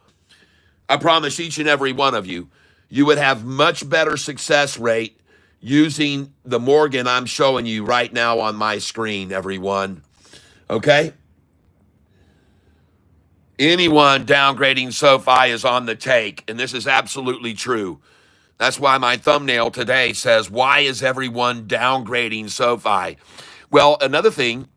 Speaker 1: I promise each and every one of you. You would have much better success rate using the Morgan I'm showing you right now on my screen, everyone. Okay? Anyone downgrading SoFi is on the take, and this is absolutely true. That's why my thumbnail today says, why is everyone downgrading SoFi? Well, another thing,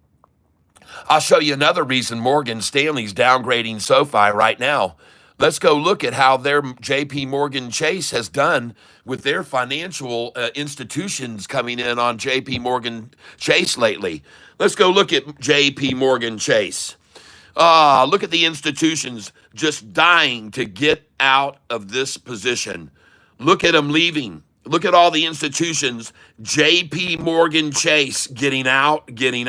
Speaker 1: I'll show you another reason Morgan Stanley's downgrading SoFi right now. Let's go look at how their JP Morgan Chase has done with their financial institutions coming in on JP Morgan Chase lately. Let's go look at JP Morgan Chase. Look at the institutions just dying to get out of this position. Look at them leaving. Look at all the institutions. JP Morgan Chase getting out, and getting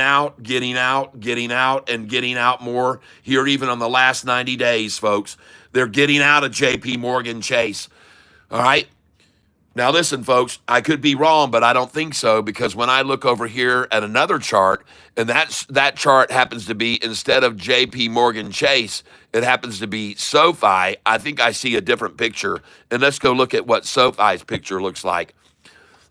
Speaker 1: out more here even on the last 90 days, folks. They're getting out of JP Morgan Chase. All right? Now, listen, folks, I could be wrong, but I don't think so because when I look over here at another chart, and that chart happens to be instead of JP Morgan Chase, it happens to be SoFi. I think I see a different picture. And let's go look at what SoFi's picture looks like.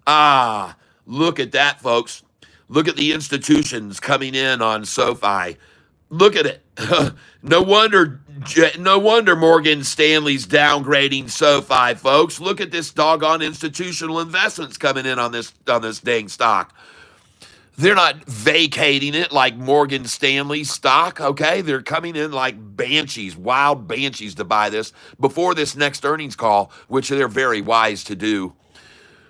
Speaker 1: Ah, look at that, folks. Look at the institutions coming in on SoFi. Look at it. No wonder, no wonder Morgan Stanley's downgrading SoFi, folks. Look at this doggone institutional investments coming in on this dang stock. They're not vacating it like Morgan Stanley stock, okay? They're coming in like banshees, wild banshees to buy this before this next earnings call, which they're very wise to do.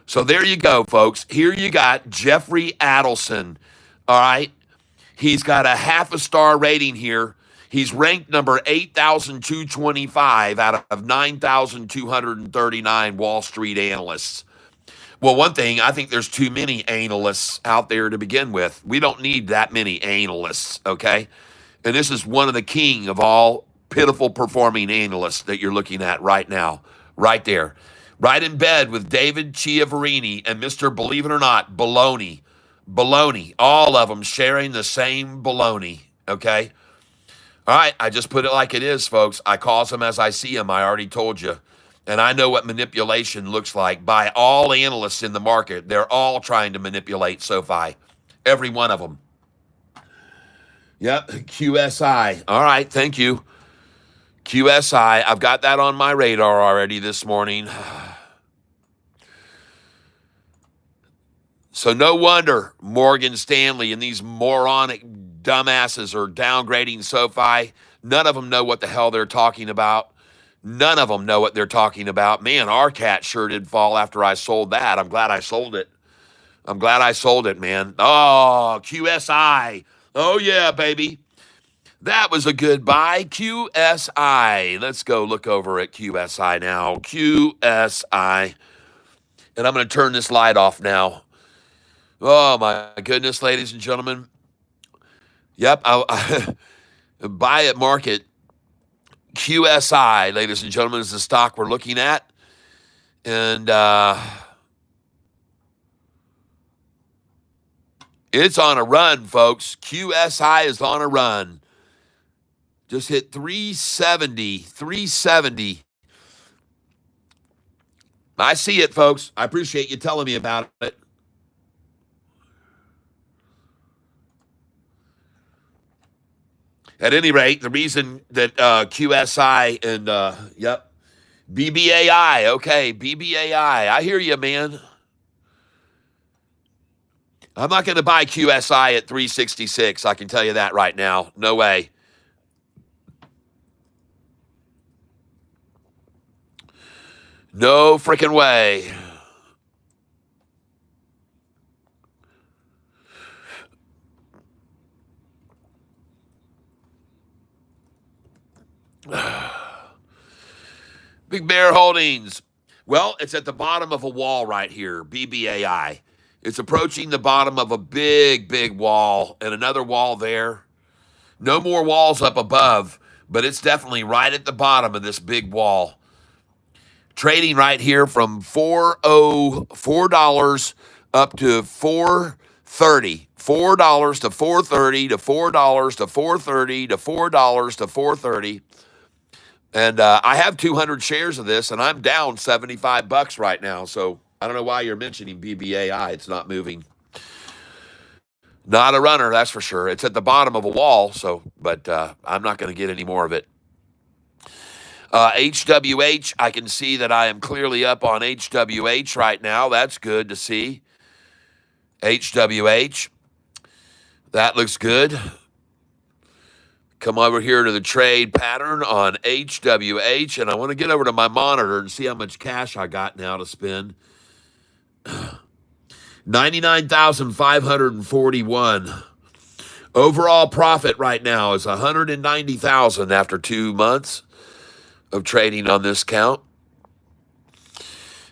Speaker 1: So there you go, folks. Here you got Jeffrey Adelson, all right? He's got a half a star rating here. He's ranked number 8,225 out of 9,239 Wall Street analysts. Well, one thing, I think there's too many analysts out there to begin with. We don't need that many analysts, okay? And this is one of the king of all pitiful performing analysts that you're looking at right now, right there. Right in bed with David Chiavarini and Mr. Believe It or Not, Baloney. Baloney. All of them sharing the same baloney, okay? All right, I just put it like it is, folks. I calls them as I see them. I already told you. And I know what manipulation looks like by all analysts in the market. They're all trying to manipulate SoFi. Every one of them. Yep, QSI. All right, thank you. QSI, I've got that on my radar already this morning. So no wonder Morgan Stanley and these moronic dumbasses are downgrading SoFi. None of them know what the hell they're talking about. None of them know what they're talking about. Man, our cat sure did fall after I sold that. I'm glad I sold it. I'm glad I sold it, man. Oh, QSI. Oh, yeah, baby. That was a good buy. QSI. Let's go look over at QSI now. QSI. And I'm going to turn this light off now. Oh, my goodness, ladies and gentlemen. Yep, buy at market. QSI, ladies and gentlemen, is the stock we're looking at. And it's on a run, folks. QSI is on a run. Just hit 370. 370. I see it, folks. I appreciate you telling me about it. At any rate, the reason that QSI and, yep, BBAI, okay, BBAI, I hear you, man. I'm not going to buy QSI at 366. I can tell you that right now. No way. No freaking way. Big Bear Holdings. Well, it's at the bottom of a wall right here, BBAI. It's approaching the bottom of a big, big wall and another wall there. No more walls up above, but it's definitely right at the bottom of this big wall. Trading right here from $4 up to $4.30. $4 to $4.30 to $4 to $4.30 to $4 to $4.30. And I have 200 shares of this, and I'm down $75 right now. So I don't know why you're mentioning BBAI. It's not moving. Not a runner, that's for sure. It's at the bottom of a wall, but I'm not going to get any more of it. HWH, I can see that I am clearly up on HWH right now. That's good to see. HWH, that looks good. Come over here to the trade pattern on HWH, and I want to get over to my monitor and see how much cash I got now to spend. 99,541. Overall profit right now is 190,000 after 2 months of trading on this account.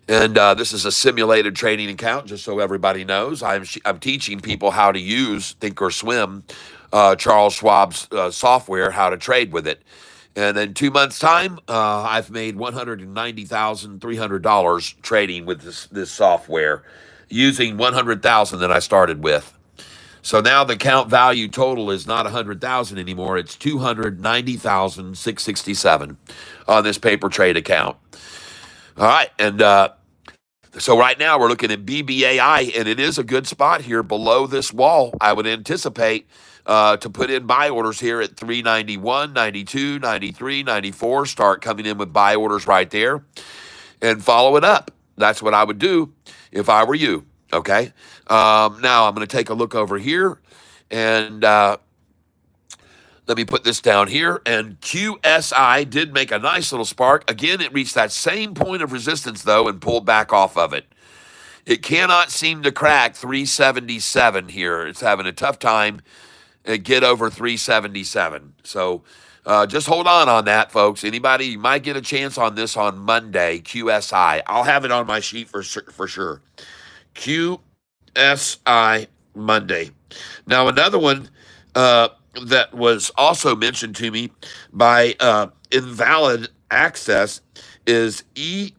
Speaker 1: And this is a simulated trading account, just so everybody knows. I'm teaching people how to use Thinkorswim, Charles Schwab's software, how to trade with it. And in 2 months' time, I've made $190,300 trading with this software using 100,000 that I started with. So now the count value total is not 100,000 anymore. It's 290,667 on this paper trade account. All right. And so right now we're looking at BBAI, and it is a good spot here below this wall. I would anticipate to put in buy orders here at 391, 92, 93, 94. Start coming in with buy orders right there and follow it up. That's what I would do if I were you. Okay. Now I'm going to take a look over here and let me put this down here. And QSI did make a nice little spark. Again, it reached that same point of resistance, though, and pulled back off of it. It cannot seem to crack 377 here. It's having a tough time to get over 377. So just hold on that, folks. Anybody, you might get a chance on this on Monday, QSI. I'll have it on my sheet for sure. QSI Monday. Now, another one that was also mentioned to me by Invalid Access is ENVX.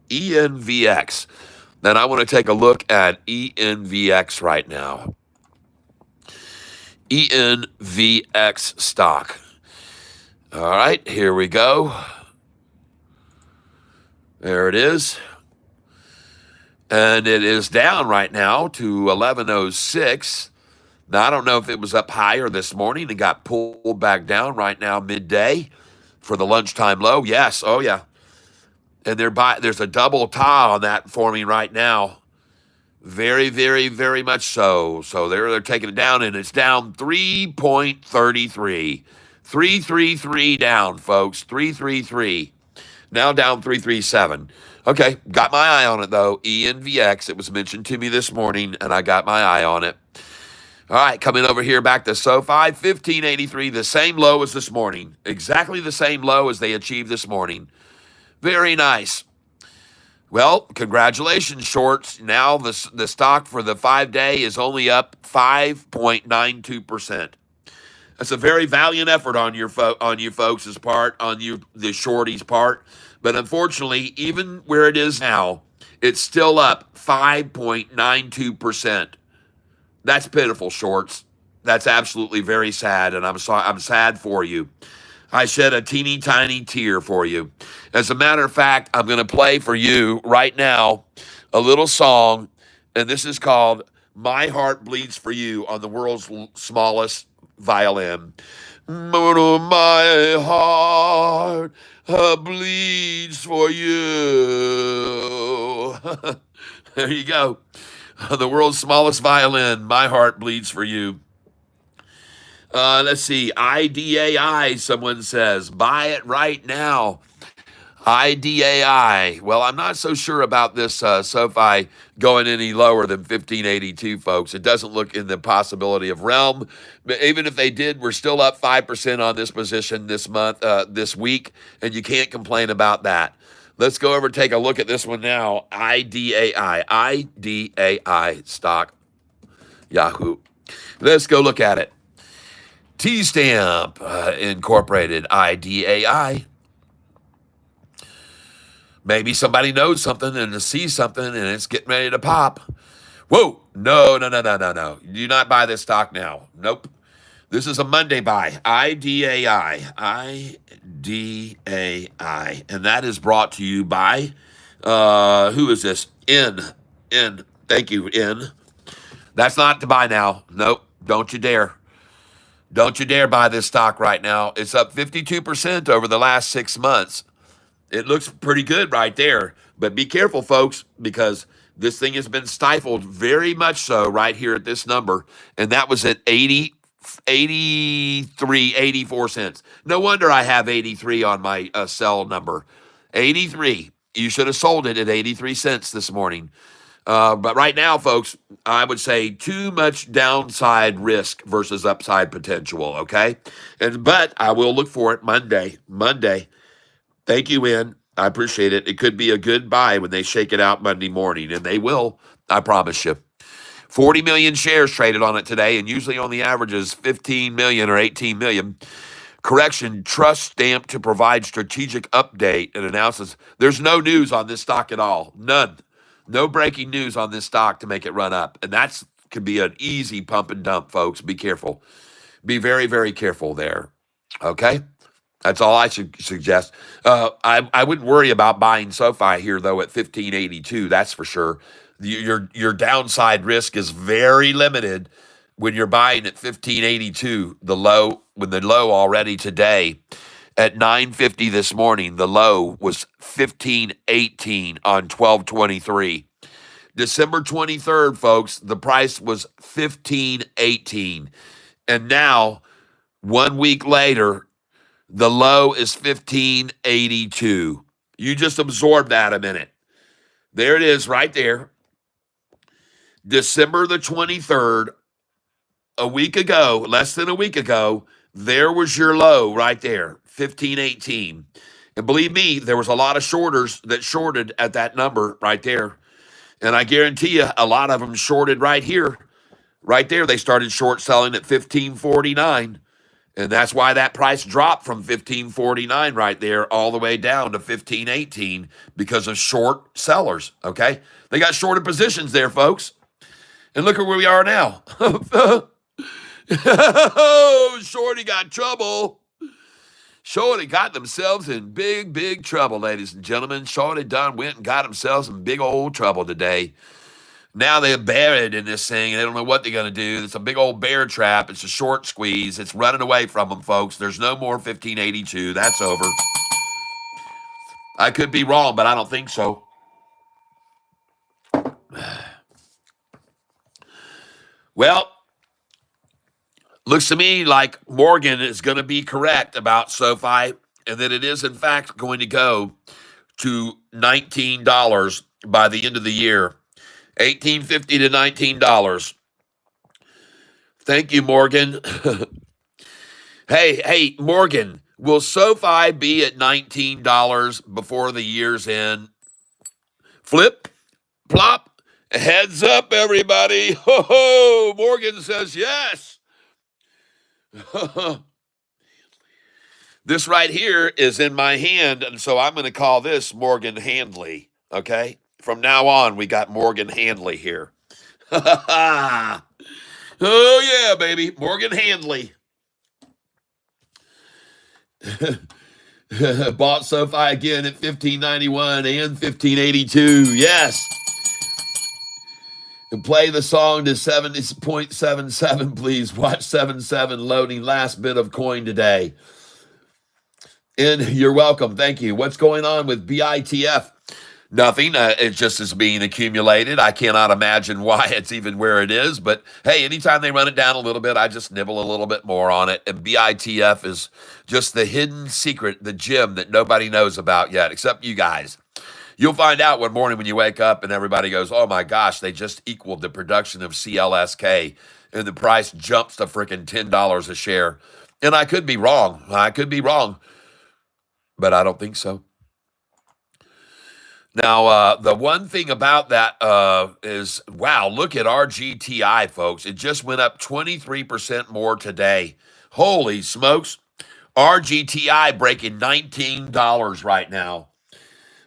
Speaker 1: ENVX. Then I want to take a look at ENVX right now. ENVX stock. All right, here we go. There it is. And it is down right now to 1106. Now, I don't know if it was up higher this morning and got pulled back down right now midday for the lunchtime low. Yes, oh yeah. And there's a double tie on that forming right now. Very, very, very much so. So they're taking it down, and it's down 3.33. 333 down, folks. 333. Now down 337. Okay, got my eye on it, though. ENVX, it was mentioned to me this morning, and I got my eye on it. All right, coming over here back to Sofi, 1583, the same low as this morning. Exactly the same low as they achieved this morning. Very nice. Well, congratulations, shorts. Now the stock for the 5-day is only up 5.92%. That's a very valiant effort on you folks' part, on you the shorties' part. But unfortunately, even where it is now, it's still up 5.92%. That's pitiful, shorts. That's absolutely very sad, and I'm sad for you. I shed a teeny tiny tear for you. As a matter of fact, I'm going to play for you right now a little song, and this is called My Heart Bleeds for You on the world's smallest violin. My heart bleeds for you. There you go. The world's smallest violin, My Heart Bleeds for You. Let's see, IDAI, someone says, buy it right now. IDAI. Well, I'm not so sure about this Sofi going any lower than 1582, folks. It doesn't look in the possibility of realm. But even if they did, we're still up 5% on this position this this week, and you can't complain about that. Let's go over and take a look at this one now. IDAI. IDAI stock. Yahoo. Let's go look at it. T-Stamp Incorporated, IDAI. Maybe somebody knows something and sees something and it's getting ready to pop. Whoa, no. Do not buy this stock now. Nope. This is a Monday buy. IDAI. IDAI. And that is brought to you by, who is this? N. Thank you, N. That's not to buy now. Nope. Don't you dare. Don't you dare buy this stock right now. It's up 52% over the last 6 months. It looks pretty good right there. But be careful, folks, because this thing has been stifled very much so right here at this number. And that was at 84 cents. No wonder I have 83 on my sell number. 83. You should have sold it at 83 cents this morning. But right now, folks, I would say too much downside risk versus upside potential, okay? But I will look for it Monday. Thank you, Ian. I appreciate it. It could be a good buy when they shake it out Monday morning, and they will, I promise you. 40 million shares traded on it today, and usually on the average is 15 million or 18 million. Correction, trust stamp to provide strategic update and announces there's no news on this stock at all. None. No breaking news on this stock to make it run up. And that's could be an easy pump and dump, folks. Be careful. Be very, very careful there. Okay? That's all I should suggest. I wouldn't worry about buying SoFi here, though, at 1582. That's for sure. Your downside risk is very limited when you're buying at 1582. When the low already today at 950 this morning, the low was 1518 on 1223. December 23rd, folks, the price was 1518. And now, 1 week later, the low is 1582. You just absorb that a minute. There it is right there. December the 23rd, a week ago, less than a week ago, there was your low right there, 1518. And believe me, there was a lot of shorters that shorted at that number right there. And I guarantee you, a lot of them shorted right here. Right there, they started short selling at 1549. And that's why that price dropped from 1549 right there all the way down to 1518 because of short sellers, okay? They got shorted positions there, folks. And look at where we are now. Oh, Shorty got trouble. Shorty got themselves in big, big trouble, ladies and gentlemen. Shorty done went and got themselves in big old trouble today. Now they're buried in this thing, and they don't know what they're going to do. It's a big old bear trap. It's a short squeeze. It's running away from them, folks. There's no more 1582. That's over. I could be wrong, but I don't think so. Well, looks to me like Morgan is going to be correct about SoFi, and that it is, in fact, going to go to $19 by the end of the year. $18.50 to $19. Thank you, Morgan. Hey, Morgan, will SoFi be at $19 before the year's end? Flip, plop, heads up, everybody. Ho, ho, Morgan says yes. This right here is in my hand, and so I'm going to call this Morgan Handley, okay? From now on, we got Morgan Handley here. Oh, yeah, baby. Morgan Handley. Bought SoFi again at 1591 and 1582. Yes. And play the song to 70.77, please. Watch 77 loading last bit of coin today. And you're welcome. Thank you. What's going on with BITF? Nothing. It just is being accumulated. I cannot imagine why it's even where it is. But hey, anytime they run it down a little bit, I just nibble a little bit more on it. And BITF is just the hidden secret, the gem that nobody knows about yet, except you guys. You'll find out one morning when you wake up and everybody goes, oh my gosh, they just equaled the production of CLSK. And the price jumps to freaking $10 a share. And I could be wrong. But I don't think so. Now, the one thing about that is, wow, look at our GTI, folks. It just went up 23% more today. Holy smokes. Our GTI breaking $19 right now.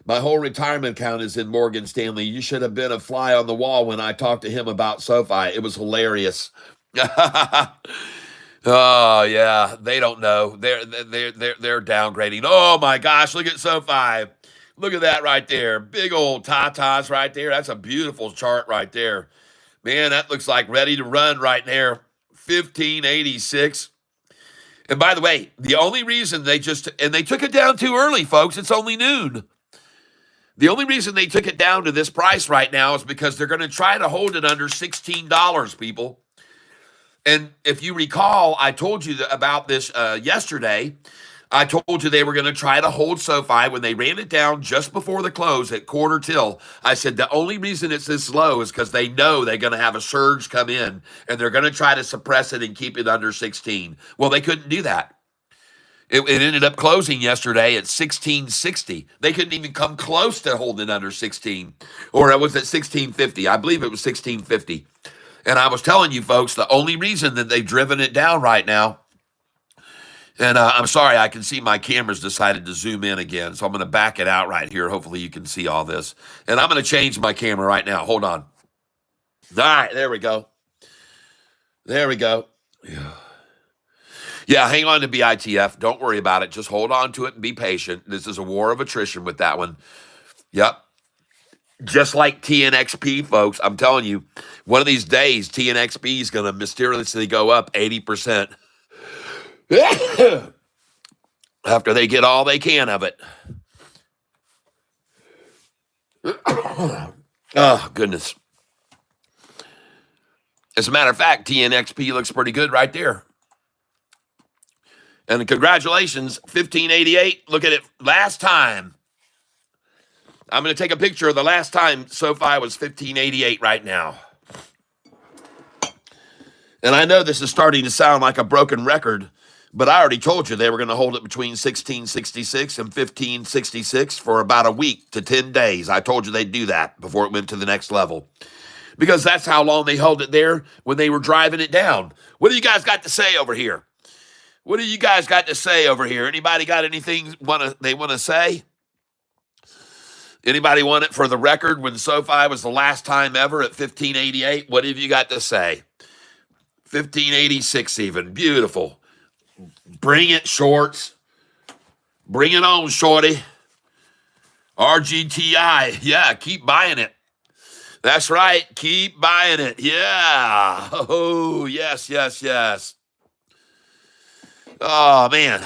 Speaker 1: My whole retirement account is in Morgan Stanley. You should have been a fly on the wall when I talked to him about SoFi. It was hilarious. Oh, yeah, they don't know. They're downgrading. Oh, my gosh, look at SoFi. Look at that right there. Big old tatas right there. That's a beautiful chart right there. Man, that looks like ready to run right there. 1586. And by the way, the only reason they took it down too early, folks, it's only noon. The only reason they took it down to this price right now is because they're going to try to hold it under $16, people. And if you recall, I told you about this yesterday. I told you they were going to try to hold SoFi when they ran it down just before the close at quarter till. I said the only reason it's this low is because they know they're going to have a surge come in, and they're going to try to suppress it and keep it under 16. Well, they couldn't do that. It ended up closing yesterday at 1660. They couldn't even come close to holding it under 16. Or it was at 1650. I believe it was 1650. And I was telling you folks, the only reason that they've driven it down right now, and I'm sorry, I can see my camera's decided to zoom in again, so I'm going to back it out right here. Hopefully you can see all this. And I'm going to change my camera right now. Hold on. All right, there we go. There we go. Yeah, hang on to BITF. Don't worry about it. Just hold on to it and be patient. This is a war of attrition with that one. Yep. Just like TNXP, folks, I'm telling you, one of these days, TNXP is going to mysteriously go up 80% after they get all they can of it. Oh, goodness. As a matter of fact, TNXP looks pretty good right there. And congratulations, 1588. Look at it last time. I'm going to take a picture of the last time SoFi was 1588 right now. And I know this is starting to sound like a broken record, but I already told you they were going to hold it between 1666 and 1566 for about a week to 10 days. I told you they'd do that before it went to the next level, because that's how long they held it there when they were driving it down. What do you guys got to say over here? What do you guys got to say over here? Anybody got anything they want to say? Anybody want it for the record when SoFi was the last time ever at 1588? What have you got to say? 1586 even. Beautiful. Bring it, shorts. Bring it on, shorty. RGTI. Yeah, keep buying it. That's right. Keep buying it. Yeah. Oh, yes, yes, yes. Oh, man.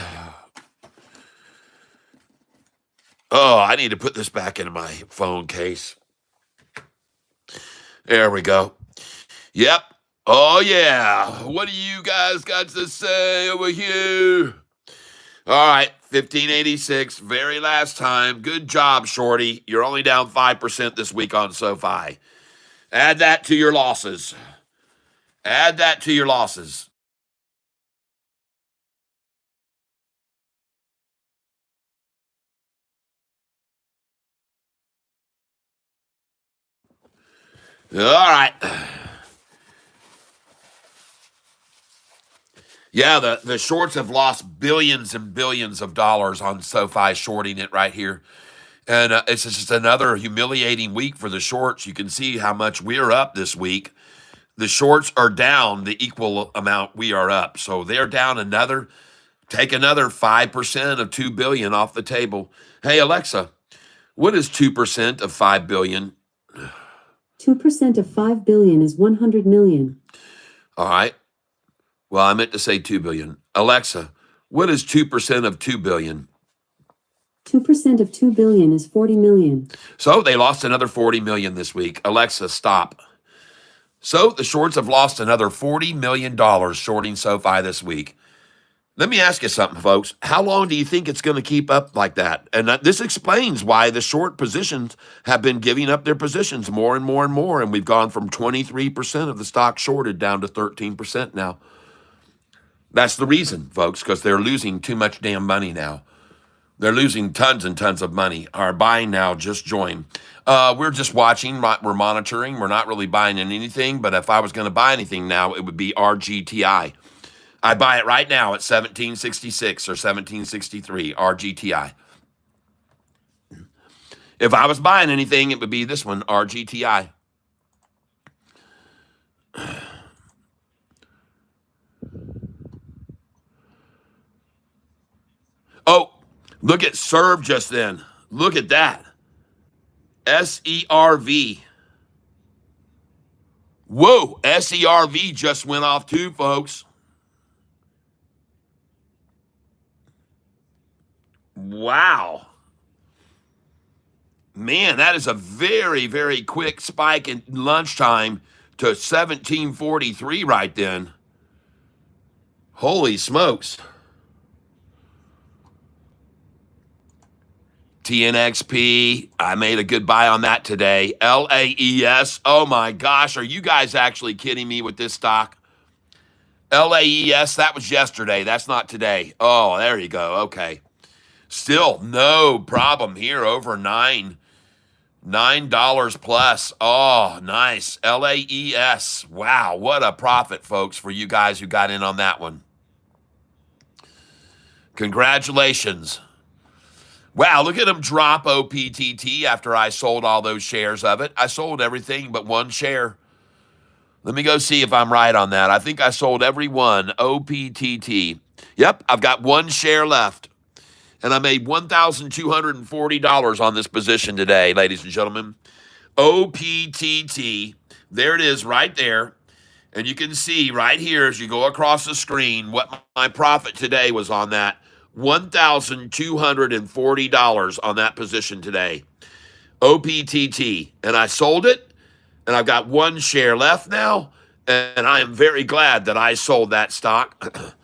Speaker 1: Oh, I need to put this back into my phone case. There we go. Yep. Oh, yeah. What do you guys got to say over here? All right, 1586, very last time. Good job, shorty. You're only down 5% this week on SoFi. Add that to your losses. Add that to your losses. All right. Yeah, the shorts have lost billions and billions of dollars on SoFi shorting it right here. And it's just another humiliating week for the shorts. You can see how much we're up this week. The shorts are down the equal amount we are up. So they're down take another 5% of 2 billion off the table. Hey, Alexa, what is 2% of 5 billion?
Speaker 2: 2% of 5 billion is 100 million.
Speaker 1: All right. Well, I meant to say 2 billion. Alexa, what is 2% of 2 billion?
Speaker 2: 2% of 2 billion is 40 million.
Speaker 1: So they lost another 40 million this week. Alexa, stop. So the shorts have lost another $40 million shorting SoFi this week. Let me ask you something, folks. How long do you think it's going to keep up like that? And this explains why the short positions have been giving up their positions more and more and more. And we've gone from 23% of the stock shorted down to 13% now. That's the reason, folks, because they're losing too much damn money now. They're losing tons and tons of money. Our buying now just joined. We're just watching. We're monitoring. We're not really buying in anything. But if I was going to buy anything now, it would be RGTI. I buy it right now at 1766 or 1763, RGTI. If I was buying anything, it would be this one, RGTI. Oh, look at SERV just then. Look at that. SERV. Whoa, SERV just went off too, folks. Wow. Man, that is a very, very quick spike in lunchtime to 1743 right then. Holy smokes. TNXP, I made a good buy on that today. LAES, oh my gosh, are you guys actually kidding me with this stock? LAES, that was yesterday. That's not today. Oh, there you go. Okay. Still no problem here, over 9. $9 plus. Oh, nice. LAES. Wow, what a profit, folks, for you guys who got in on that one. Congratulations. Wow, look at them drop OPTT after I sold all those shares of it. I sold everything but one share. Let me go see if I'm right on that. I think I sold every one. OPTT. Yep, I've got one share left. And I made $1,240 on this position today, ladies and gentlemen. OPTT. There it is right there. And you can see right here as you go across the screen what my profit today was on that. $1,240 on that position today. OPTT. And I sold it, and I've got one share left now, and I am very glad that I sold that stock.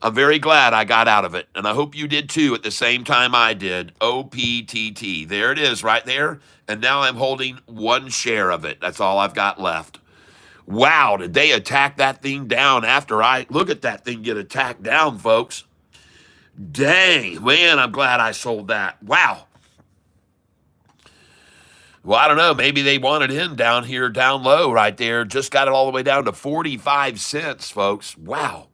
Speaker 1: I'm very glad I got out of it, and I hope you did too at the same time I did. OPTT. There it is right there, and now I'm holding one share of it. That's all I've got left. Wow, did they attack that thing down after I... Look at that thing get attacked down, folks. Dang, man, I'm glad I sold that. Wow. Well, I don't know. Maybe they wanted in down here, down low right there. Just got it all the way down to 45 cents, folks. Wow.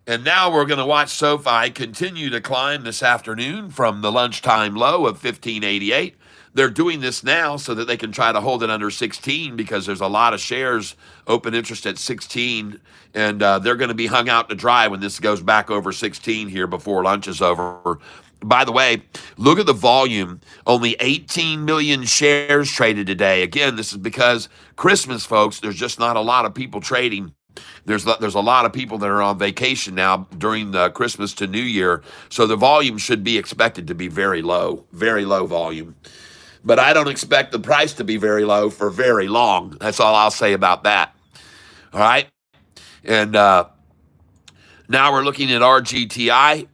Speaker 1: And now we're going to watch Sofi continue to climb this afternoon from the lunchtime low of 1588. They're doing this now so that they can try to hold it under 16 because there's a lot of shares open interest at 16, and they're going to be hung out to dry when this goes back over 16 here before lunch is over. By the way, look at the volume. Only 18 million shares traded today. Again, this is because Christmas, folks, there's just not a lot of people trading. There's a lot of people that are on vacation now during the Christmas to New Year, so the volume should be expected to be very low volume. But I don't expect the price to be very low for very long. That's all I'll say about that. All right? And now we're looking at RGTI,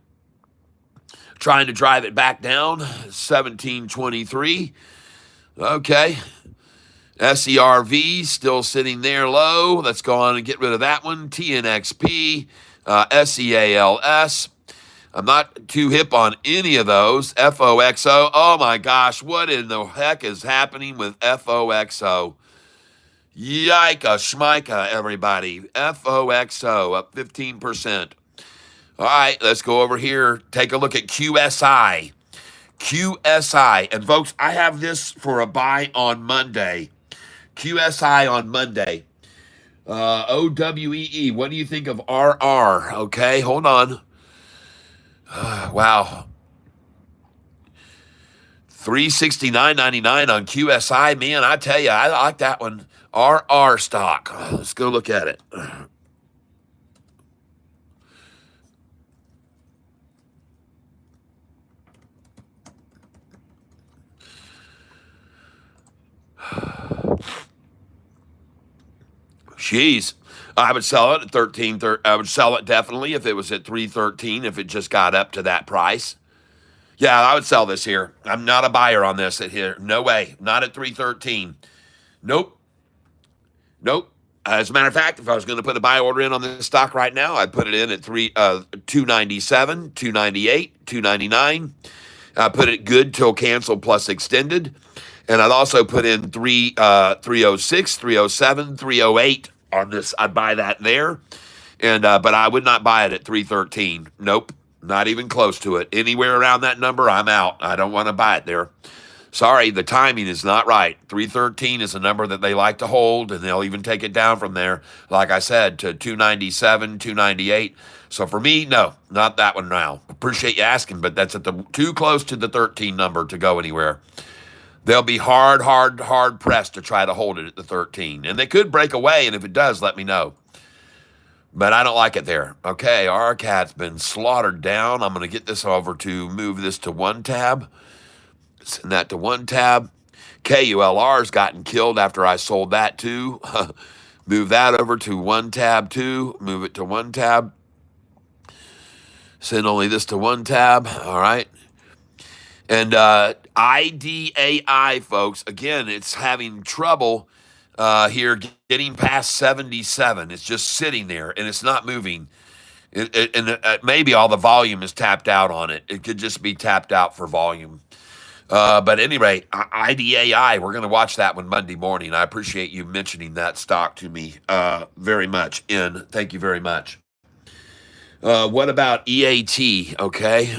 Speaker 1: trying to drive it back down, 1723. Okay. SERV still sitting there low. Let's go on and get rid of that one. TNXP, SEALS. I'm not too hip on any of those. FOXO. Oh my gosh, what in the heck is happening with FOXO? Yika, schmika, everybody. FOXO up 15%. All right, let's go over here. Take a look at QSI. QSI. And folks, I have this for a buy on Monday. QSI on Monday. OWEE. What do you think of RR? Okay, hold on. Wow. $369.99 on QSI. Man, I tell you, I like that one. RR stock. Let's go look at it. Jeez. I would sell it at 13. I would sell it definitely if it was at 313, if it just got up to that price. Yeah, I would sell this here. I'm not a buyer on this at here. No way. Not at 313. Nope. As a matter of fact, if I was going to put a buy order in on this stock right now, I'd put it in at 297, 298, 299. I put it good till cancel plus extended. And I'd also put in 306, 307, 308 on this. I'd buy that there. And but I would not buy it at 313. Nope. Not even close to it. Anywhere around that number, I'm out. I don't want to buy it there. Sorry, the timing is not right. 313 is a number that they like to hold, and they'll even take it down from there, like I said, to 297, 298. So for me, no, not that one now. Appreciate you asking, but that's too close to the 13 number to go anywhere. They'll be hard pressed to try to hold it at the 13. And they could break away, and if it does, let me know. But I don't like it there. Okay, our cat's been slaughtered down. I'm going to get this over to move this to one tab. Send that to one tab. KULR's gotten killed after I sold that too. Move that over to one tab too. Move it to one tab. Send only this to one tab. All right. And IDAI, folks, again, it's having trouble here getting past 77. It's just sitting there, and it's not moving. Maybe all the volume is tapped out on it. It could just be tapped out for volume. But anyway, IDAI, we're going to watch that one Monday morning. I appreciate you mentioning that stock to me very much. Thank you very much. What about EAT? Okay.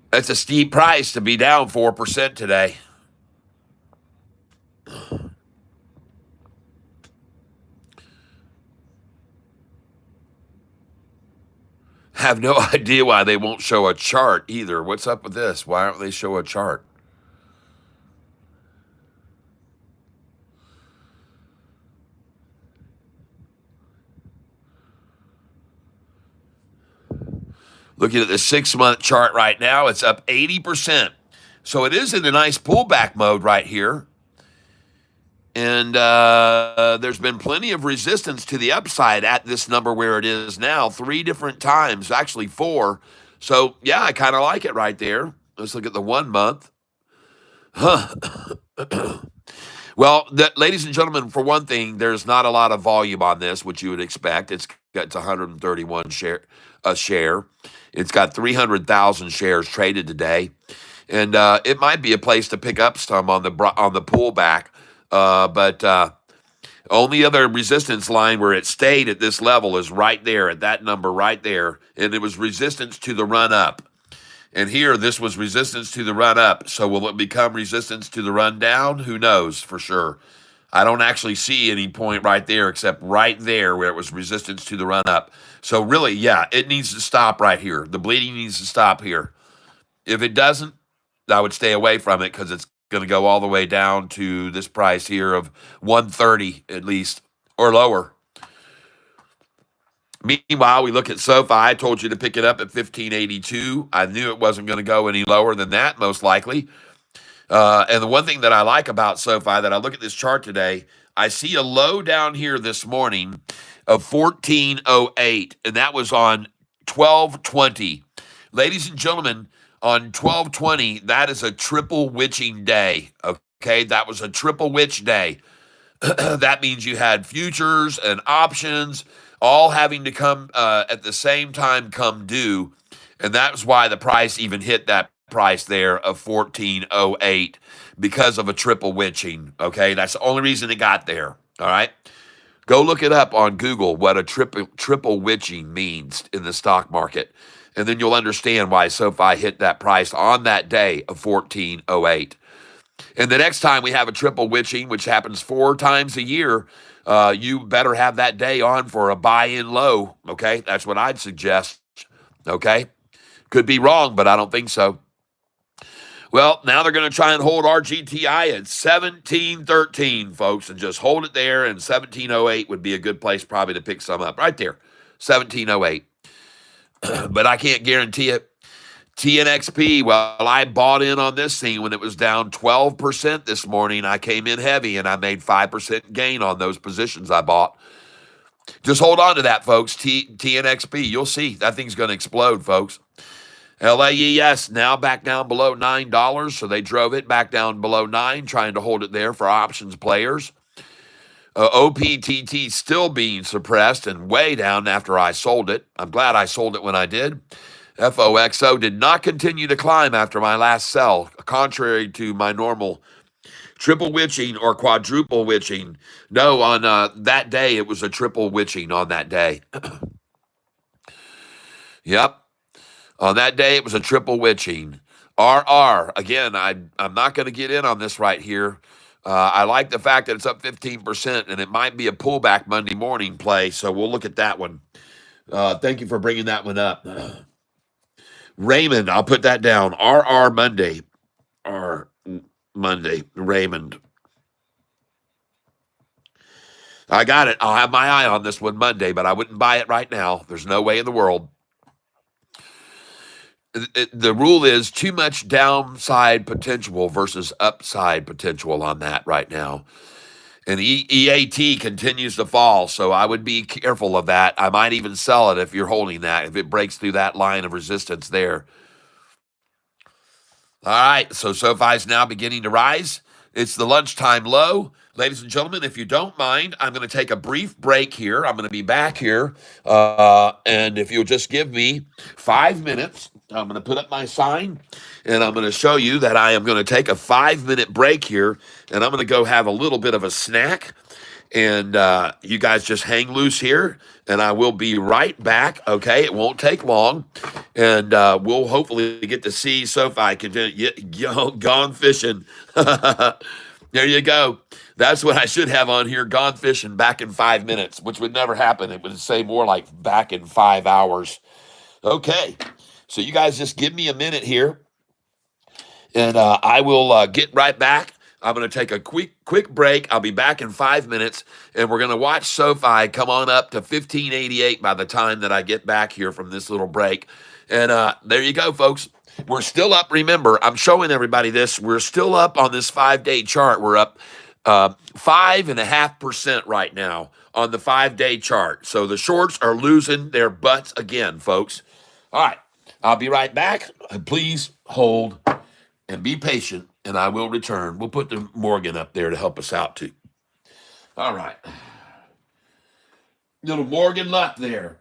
Speaker 1: That's a steep price to be down 4% today. Have no idea why they won't show a chart either. What's up with this? Why don't they show a chart? Looking at the 6-month chart right now, it's up 80%. So it is in a nice pullback mode right here. And there's been plenty of resistance to the upside at this number where it is now, 3 different times, actually 4. So, yeah, I kind of like it right there. Let's look at the 1 month. Well, ladies and gentlemen, for one thing, there's not a lot of volume on this, which you would expect. It's 131 a share. It's got 300,000 shares traded today, and it might be a place to pick up some on the pullback. But only other resistance line where it stayed at this level is right there at that number right there, and it was resistance to the run up. And here, this was resistance to the run up. So will it become resistance to the run down? Who knows for sure. I don't actually see any point right there except right there where it was resistance to the run up. So really, yeah, it needs to stop right here. The bleeding needs to stop here. If it doesn't, I would stay away from it because it's going to go all the way down to this price here of 130 at least or lower. Meanwhile, we look at Sofi. I told you to pick it up at 1582. I knew it wasn't going to go any lower than that, most likely. And the one thing that I like about Sofi, that I look at this chart today, I see a low down here this morning of 1408, and that was on 1220. Ladies and gentlemen, on 1220, that is a triple witching day. Okay, that was a triple witch day. That means you had futures and options all having to come at the same time come due. And that's why the price even hit that price there of 1408 because of a triple witching. Okay, that's the only reason it got there. All right, go look it up on Google what a triple witching means in the stock market, and then you'll understand why Sofi hit that price on that day of 1408. And the next time we have a triple witching, which happens 4 times a year, you better have that day on for a buy-in low, okay? That's what I'd suggest, okay? Could be wrong, but I don't think so. Well, now they're going to try and hold RGTI at 1713, folks, and just hold it there, and 1708 would be a good place probably to pick some up. Right there, 1708. But I can't guarantee it. TNXP, well, I bought in on this thing when it was down 12% this morning. I came in heavy, and I made 5% gain on those positions I bought. Just hold on to that, folks. TNXP, you'll see. That thing's going to explode, folks. LAES now back down below $9, so they drove it back down below 9, trying to hold it there for options players. OPTT still being suppressed and way down after I sold it. I'm glad I sold it when I did. FOXO did not continue to climb after my last sell, contrary to my normal triple witching or quadruple witching. No, on that day, it was a triple witching on that day. Yep. On that day, it was a triple witching. RR, again, I'm not going to get in on this right here. I like the fact that it's up 15%, and it might be a pullback Monday morning play, so we'll look at that one. Thank you for bringing that one up. Raymond, I'll put that down. RR Monday. R Monday, Raymond. I got it. I'll have my eye on this one Monday, but I wouldn't buy it right now. There's no way in the world. The rule is too much downside potential versus upside potential on that right now. And EAT continues to fall, so I would be careful of that. I might even sell it if you're holding that, if it breaks through that line of resistance there. All right, so SoFi's now beginning to rise. It's the lunchtime low. Ladies and gentlemen, if you don't mind, I'm going to take a brief break here. I'm going to be back here. And if you'll just give me 5 minutes, I'm going to put up my sign and I'm going to show you that I am going to take a 5 minute break here. And I'm going to go have a little bit of a snack. And you guys just hang loose here, and I will be right back. Okay, it won't take long, and we'll hopefully get to see Sofi continue gone fishing. There you go. That's what I should have on here. Gone fishing back in 5 minutes, which would never happen. It would say more like back in 5 hours. Okay, so you guys just give me a minute here, and I will get right back. I'm going to take a quick break. I'll be back in 5 minutes, and we're going to watch SoFi come on up to 1588 by the time that I get back here from this little break. And there you go, folks. We're still up. Remember, I'm showing everybody this. We're still up on this 5-day chart. We're up 5.5% right now on the 5-day chart. So the shorts are losing their butts again, folks. All right. I'll be right back. Please hold and be patient, and I will return. We'll put the Morgan up there to help us out too. All right. Little Morgan Luck there.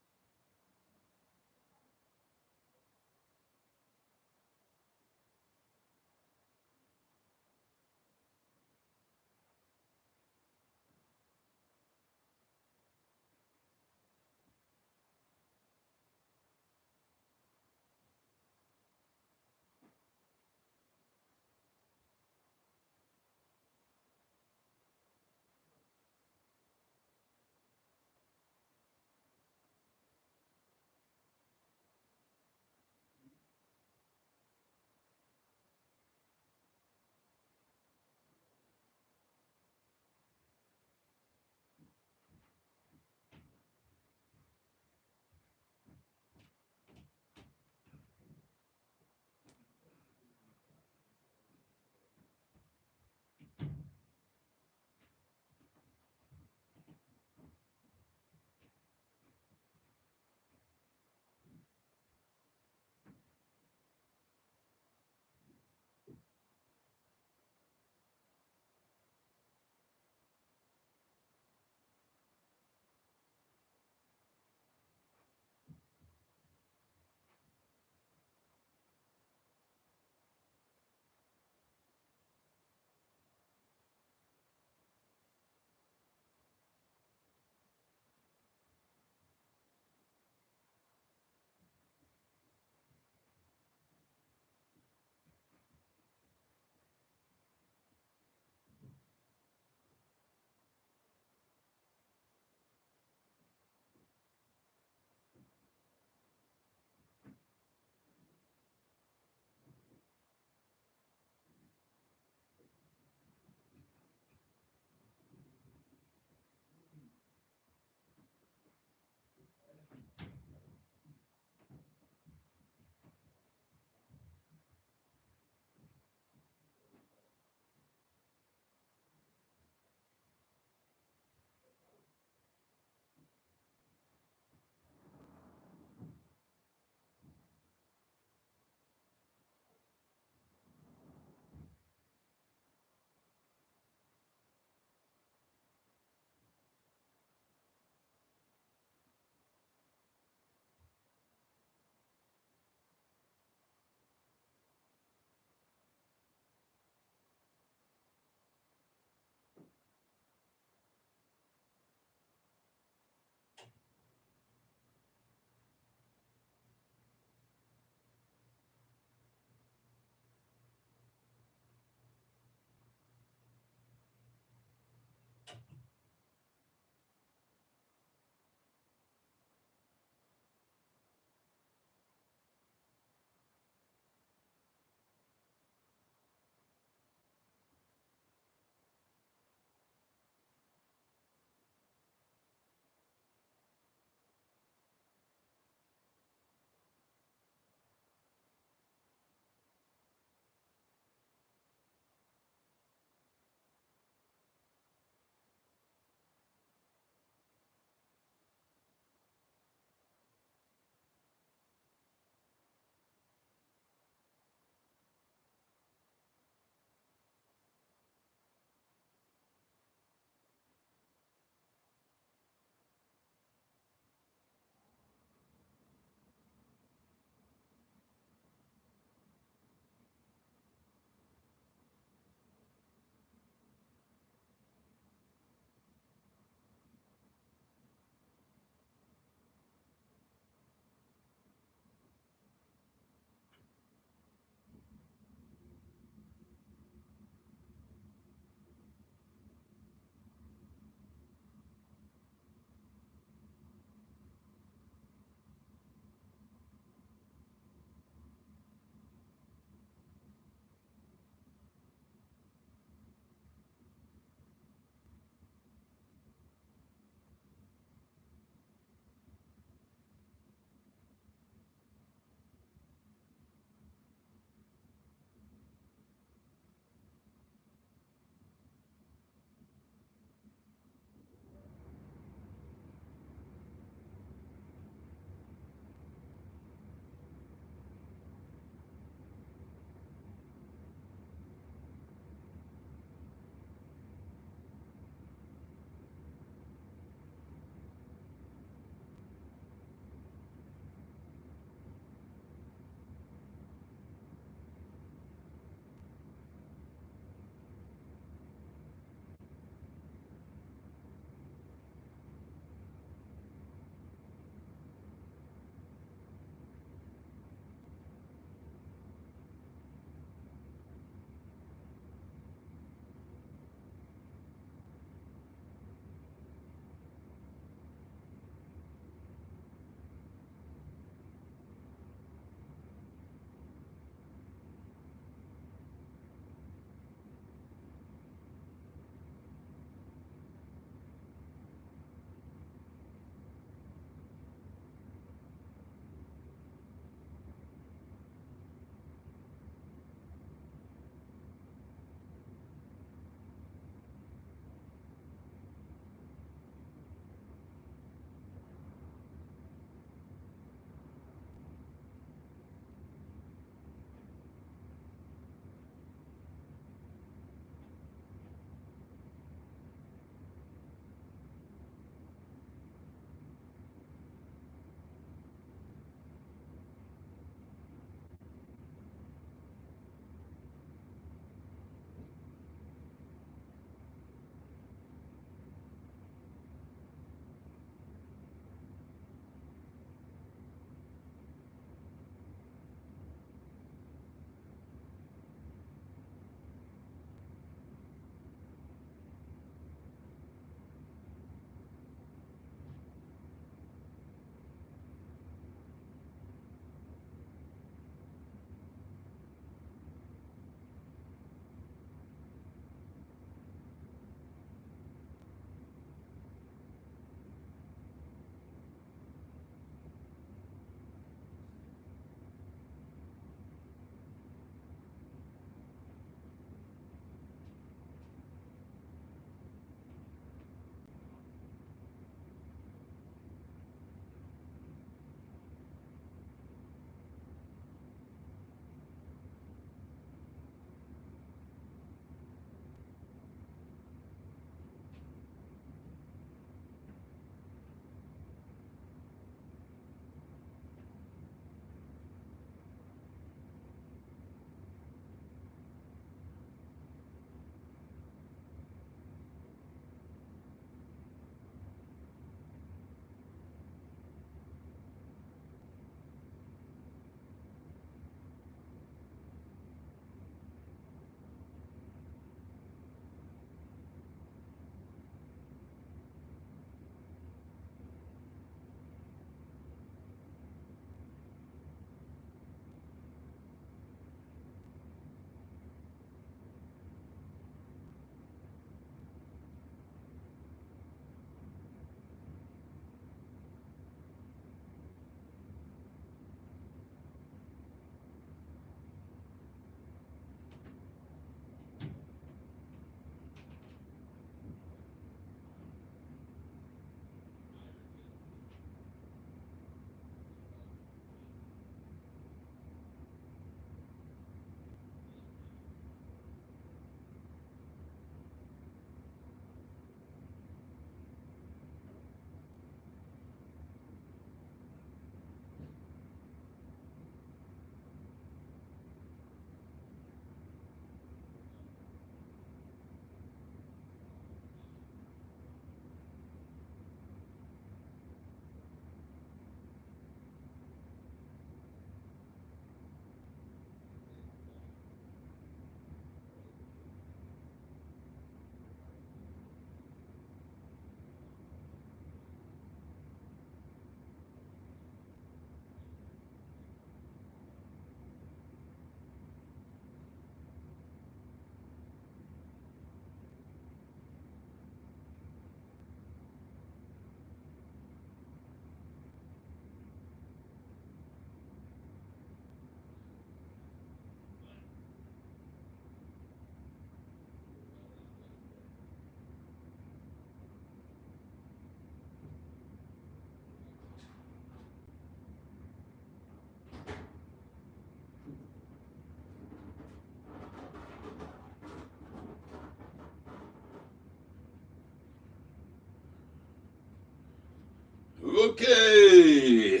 Speaker 1: Okay.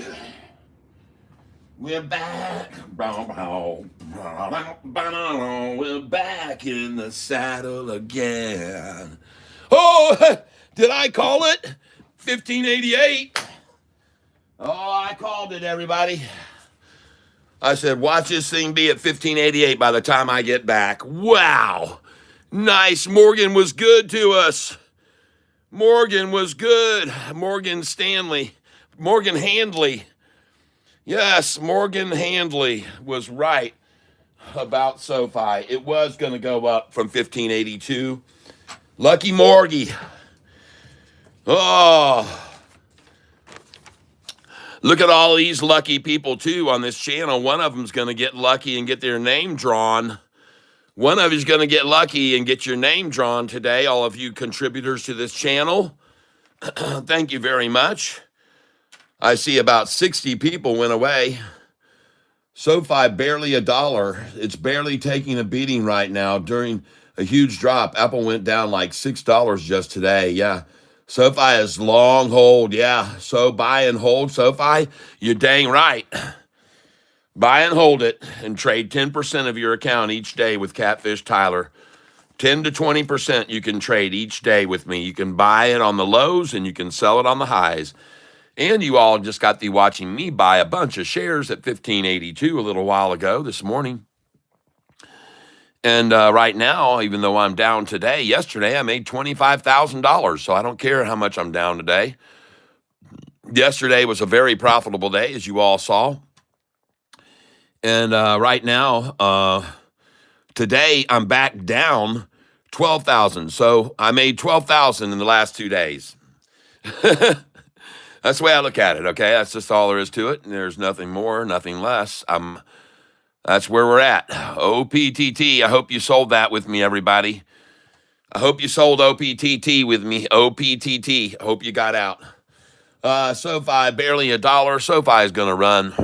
Speaker 1: We're back. We're back in the saddle again. Oh, did I call it? 1588. Oh, I called it, everybody. I said, watch this thing be at 1588 by the time I get back. Wow. Nice. Morgan was good to us. Morgan was good. Morgan Handley. Yes, Morgan Handley was right about SoFi. It was going to go up from 1582. Lucky Morgie. Oh, look at all these lucky people, too, on this channel. One of them's going to get lucky and get their name drawn. One of you's going to get lucky and get your name drawn today, all of you contributors to this channel. Thank you very much. I see about 60 people went away. SoFi barely $1. It's barely taking a beating right now during a huge drop. Apple went down like $6 just today. Yeah. SoFi is long hold. Yeah. So buy and hold SoFi. You're dang right. Buy and hold it and trade 10% of your account each day with Catfish Tyler. 10 to 20% you can trade each day with me. You can buy it on the lows and you can sell it on the highs. And you all just got through watching me buy a bunch of shares at 1582 a little while ago this morning. And right now, even though I'm down today, yesterday I made $25,000. So I don't care how much I'm down today. Yesterday was a very profitable day, as you all saw. And right now, today I'm back down 12,000. So I made 12,000 in the last 2 days. That's the way I look at it, okay? That's just all there is to it. And there's nothing more, nothing less. That's where we're at. OPTT, I hope you sold that with me, everybody. I hope you sold OPTT with me. OPTT, I hope you got out. SoFi, barely $1. SoFi is going to run.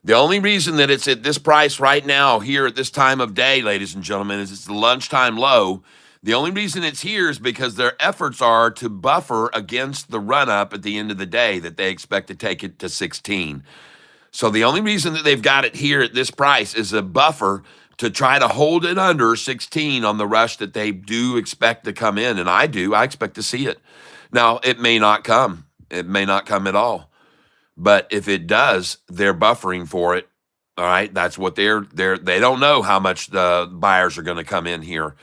Speaker 1: The only reason that it's at this price right now, here at this time of day, ladies and gentlemen, is it's the lunchtime low. The only reason it's here is because their efforts are to buffer against the run-up at the end of the day that they expect to take it to 16. So the only reason that they've got it here at this price is a buffer to try to hold it under 16 on the rush that they do expect to come in. And I expect to see it. Now, it may not come. It may not come at all. But if it does, they're buffering for it. All right, that's what they don't know how much the buyers are going to come in here.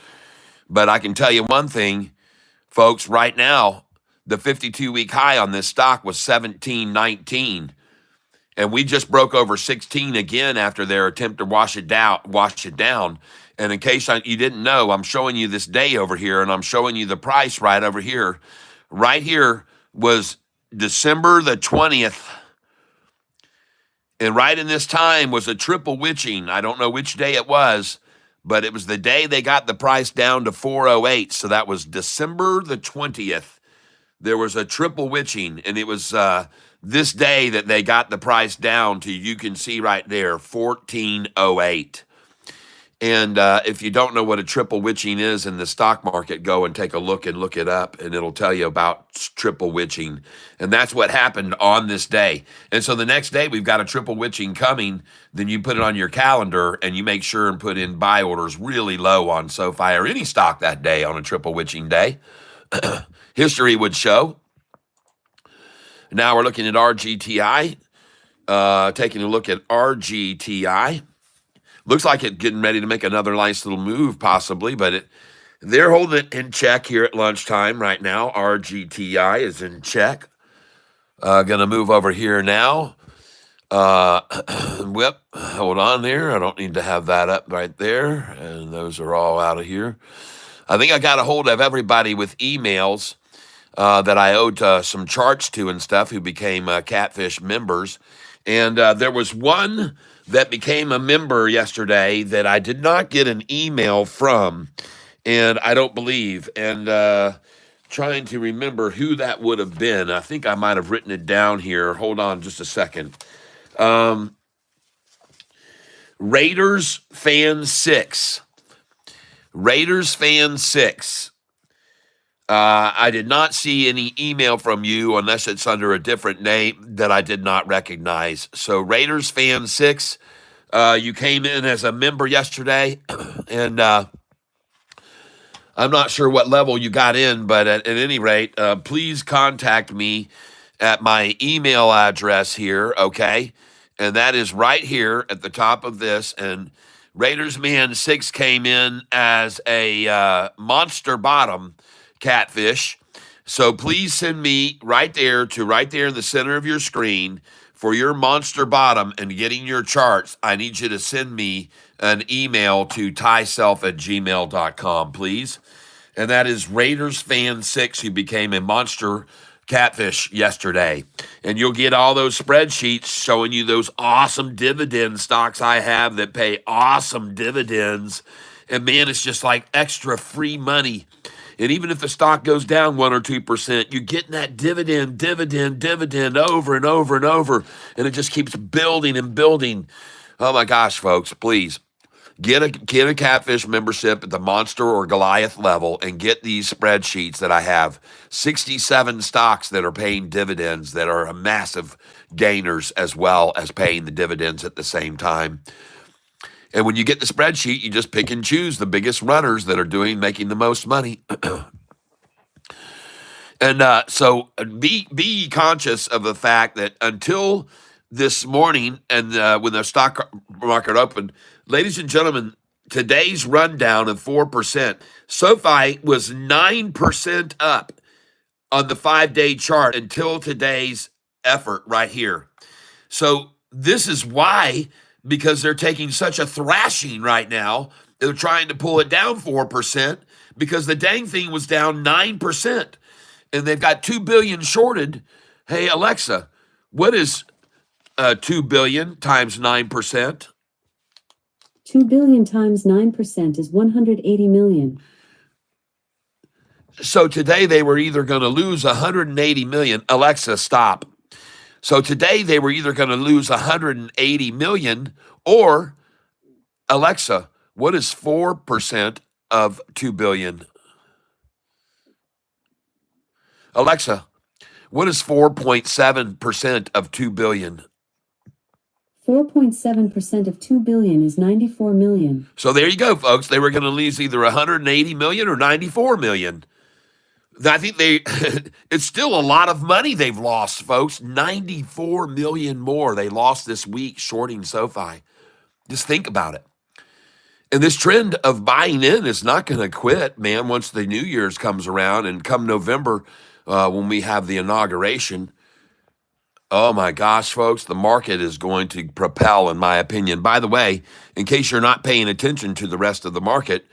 Speaker 1: But I can tell you one thing, folks, right now, the 52-week high on this stock was 17.19. And we just broke over 16 again after their attempt to wash it down. And in case you didn't know, I'm showing you this day over here, and I'm showing you the price right over here. Right here was December the 20th. And right in this time was a triple witching. I don't know which day it was, but it was the day they got the price down to 408. So that was December the 20th. There was a triple witching, and it was this day that they got the price down to, you can see right there, 1408. And if you don't know what a triple witching is in the stock market, go and take a look and look it up, and it'll tell you about triple witching. And that's what happened on this day. And so the next day we've got a triple witching coming. Then you put it on your calendar and you make sure and put in buy orders really low on SoFi or any stock that day on a triple witching day. History would show. Now we're looking at RGTI, taking a look at RGTI. Looks like it's getting ready to make another nice little move, possibly, but they're holding it in check here at lunchtime right now. RGTI is in check. Going to move over here now. Hold on there. I don't need to have that up right there. And those are all out of here. I think I got a hold of everybody with emails that I owed some charts to and stuff who became Catfish members. And there was one that became a member yesterday that I did not get an email from, and I don't believe. And trying to remember who that would have been. I think I might have written it down here. Hold on just a second. Raiders Fan 6. Raiders Fan 6. I did not see any email from you unless it's under a different name that I did not recognize. So, Raiders fan 6, you came in as a member yesterday, and I'm not sure what level you got in, but at any rate, please contact me at my email address here, okay? And that is right here at the top of this. And Raiders Man 6 came in as a monster bottom catfish. So please send me right there in the center of your screen for your monster bottom and getting your charts. I need you to send me an email to tieself@gmail.com, please. And that is Raiders Fan 6, who became a monster catfish yesterday. And you'll get all those spreadsheets showing you those awesome dividend stocks I have that pay awesome dividends. And man, it's just like extra free money. And even if the stock goes down 1 or 2%, you're getting that dividend over and over and over. And it just keeps building and building. Oh my gosh, folks, please. Get a catfish membership at the monster or Goliath level and get these spreadsheets that I have. 67 stocks that are paying dividends that are massive gainers as well as paying the dividends at the same time. And when you get the spreadsheet, you just pick and choose the biggest runners that are making the most money. And so be conscious of the fact that until this morning and when the stock market opened, ladies and gentlemen, today's rundown of 4%, SoFi was 9% up on the 5-day chart until today's effort right here. So this is why, because they're taking such a thrashing right now, they're trying to pull it down 4% because the dang thing was down 9%. And they've got 2 billion shorted. Hey, Alexa, what is 2 billion times 9%?
Speaker 2: 2 billion times 9% is 180 million.
Speaker 1: So today they were either going to lose 180 million. Alexa, stop. So today they were either going to lose 180 million, or Alexa, what is 4% of 2 billion? Alexa, what is 4.7% of 2 billion?
Speaker 2: 4.7% of 2 billion is 94 million.
Speaker 1: So there you go, folks. They were going to lose either 180 million or 94 million. I think it's still a lot of money they've lost, folks. 94 million more they lost this week shorting SoFi. Just think about it. And this trend of buying in is not going to quit, man, once the New Year's comes around and come November, when we have the inauguration. Oh my gosh, folks, the market is going to propel, in my opinion. By the way, in case you're not paying attention to the rest of the market,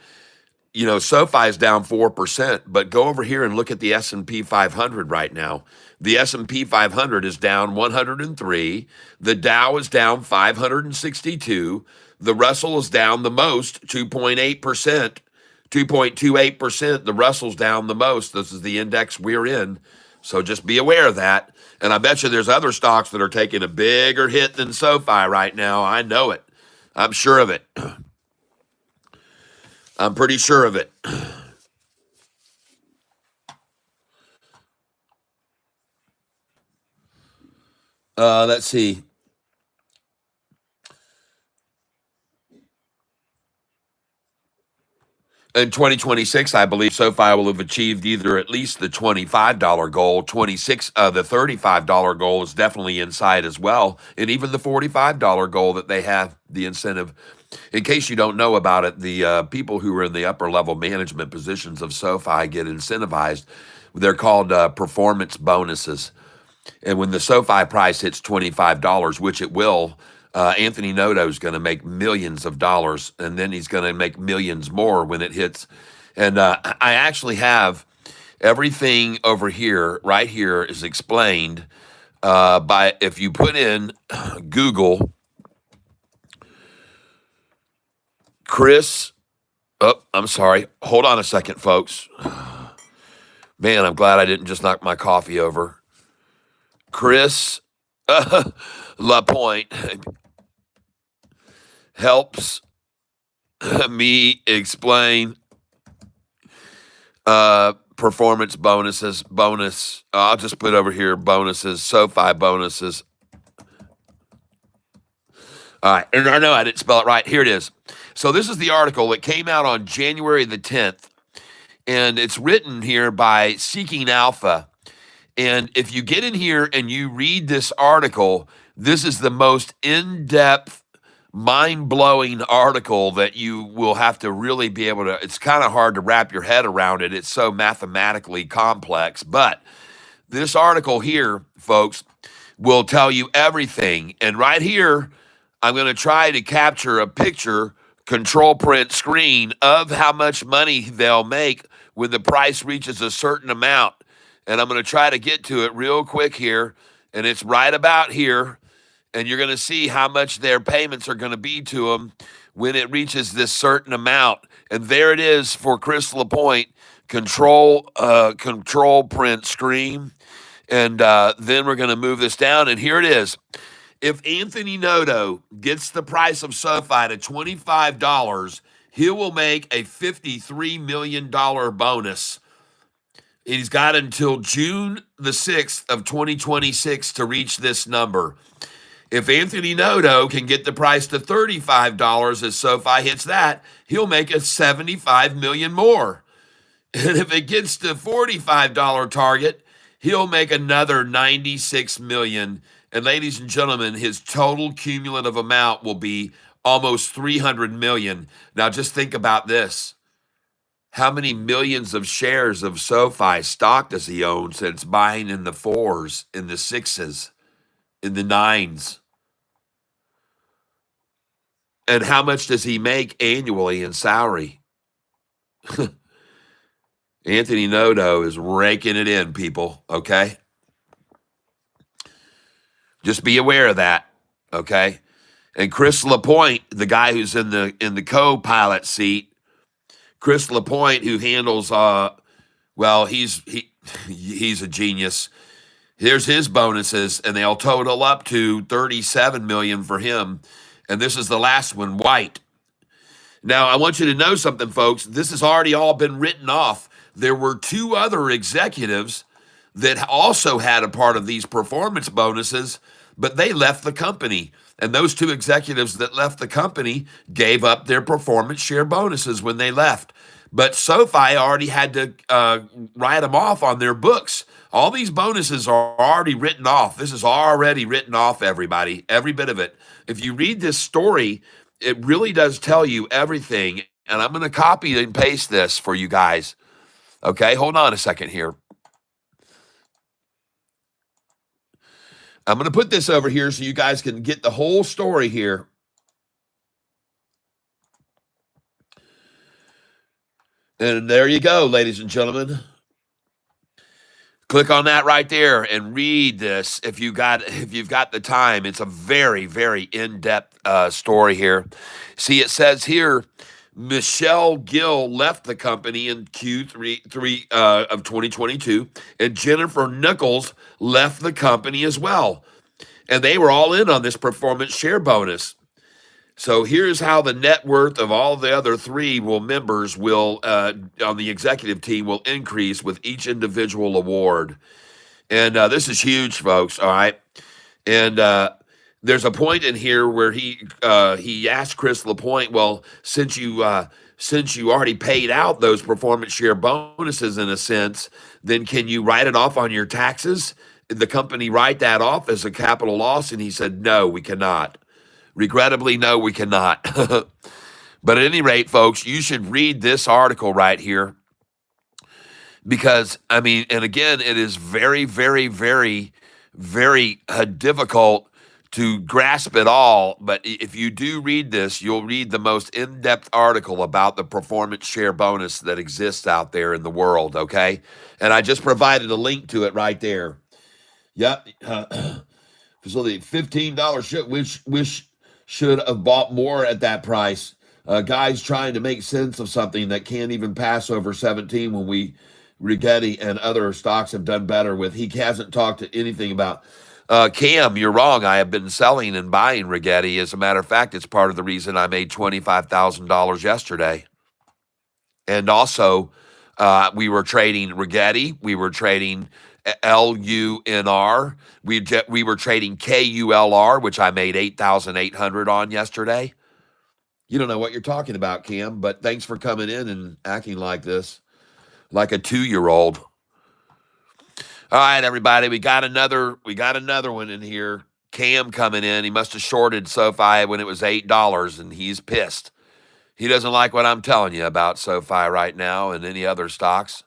Speaker 1: you know, SoFi is down 4%, but go over here and look at the S&P 500 right now. The S&P 500 is down 103. The Dow is down 562. The Russell is down the most, 2.8%, 2.28%. The Russell's down the most. This is the index we're in. So just be aware of that. And I bet you there's other stocks that are taking a bigger hit than SoFi right now. I know it. I'm sure of it. I'm pretty sure of it. Let's see. In 2026, I believe SoFi will have achieved either at least the $25 goal, the $35 goal is definitely in sight as well, and even the $45 goal that they have, the incentive. In case you don't know about it, the people who are in the upper level management positions of SoFi get incentivized. They're called performance bonuses. And when the SoFi price hits $25, which it will, Anthony Noto is going to make millions of dollars, and then he's going to make millions more when it hits. And I actually have everything over here, right here, is explained by, if you put in Google, Chris, oh, I'm sorry. Hold on a second, folks. Man, I'm glad I didn't just knock my coffee over. Chris LaPointe helps me explain performance bonuses, I'll just put over here bonuses, SoFi bonuses. All right, and I know I didn't spell it right. Here it is. So this is the article. It came out on January the 10th, and it's written here by Seeking Alpha. And if you get in here and you read this article, this is the most in-depth, mind-blowing article that you will have to really be able to, it's kind of hard to wrap your head around it. It's so mathematically complex. But this article here, folks, will tell you everything. And right here, I'm going to try to capture a picture, control print screen of how much money they'll make when the price reaches a certain amount. And I'm going to try to get to it real quick here. And it's right about here. And you're going to see how much their payments are going to be to them when it reaches this certain amount. And there it is for Chris LaPointe, control print screen. And then we're going to move this down. And here it is. If Anthony Noto gets the price of SoFi to $25, he will make a $53 million bonus. He's got until June the 6th of 2026 to reach this number. If Anthony Noto can get the price to $35 as SoFi hits that, he'll make a $75 million more. And if it gets to $45 target, he'll make another $96 million. And ladies and gentlemen, his total cumulative amount will be almost $300 million. Now just think about this. How many millions of shares of SoFi stock does he own since buying in the 4s, in the 6s, in the 9s? And how much does he make annually in salary? Anthony Noto is raking it in, people, okay? Just be aware of that, okay? And Chris LaPointe, the guy who's in the co-pilot seat, Chris LaPointe, who handles, he's a genius. Here's his bonuses, and they'll total up to $37 million for him. And this is the last one, White. Now, I want you to know something, folks. This has already all been written off. There were 2 other executives that also had a part of these performance bonuses, but they left the company. And those 2 executives that left the company gave up their performance share bonuses when they left. But SoFi already had to write them off on their books. All these bonuses are already written off. This is already written off, everybody, every bit of it. If you read this story, it really does tell you everything. And I'm going to copy and paste this for you guys. Okay, hold on a second here. I'm going to put this over here so you guys can get the whole story here. And there you go, ladies and gentlemen. Click on that right there and read this if you've got the time. It's a very, very in-depth story here. See, it says here, Michelle Gill left the company in Q3 of 2022, and Jennifer Nichols left the company as well. And they were all in on this performance share bonus. So here's how the net worth of all the other 3 members will on the executive team will increase with each individual award. And this is huge, folks. All right. And there's a point in here where he asked Chris LaPointe, well, since you already paid out those performance share bonuses in a sense, then can you write it off on your taxes? Did the company write that off as a capital loss? And he said, no, we cannot. Regrettably, no, we cannot. But at any rate, folks, you should read this article right here because, I mean, and again, it is very, very, very, very difficult to grasp it all. But if you do read this, you'll read the most in-depth article about the performance share bonus that exists out there in the world, okay? And I just provided a link to it right there. Yep. So the $15 should, which should have bought more at that price. Guys trying to make sense of something that can't even pass over 17 when Rigetti and other stocks have done better with. He hasn't talked to anything about. Cam, you're wrong. I have been selling and buying Rigetti. As a matter of fact, it's part of the reason I made $25,000 yesterday. And also, We were trading Rigetti. We were trading LUNR. We were trading KULR, which I made 8,800 on yesterday. You don't know what you're talking about, Cam, but thanks for coming in and acting like this, like a 2-year-old. All right, everybody, we got another one in here. Cam coming in. He must have shorted SoFi when it was $8, and he's pissed. He doesn't like what I'm telling you about SoFi right now and any other stocks.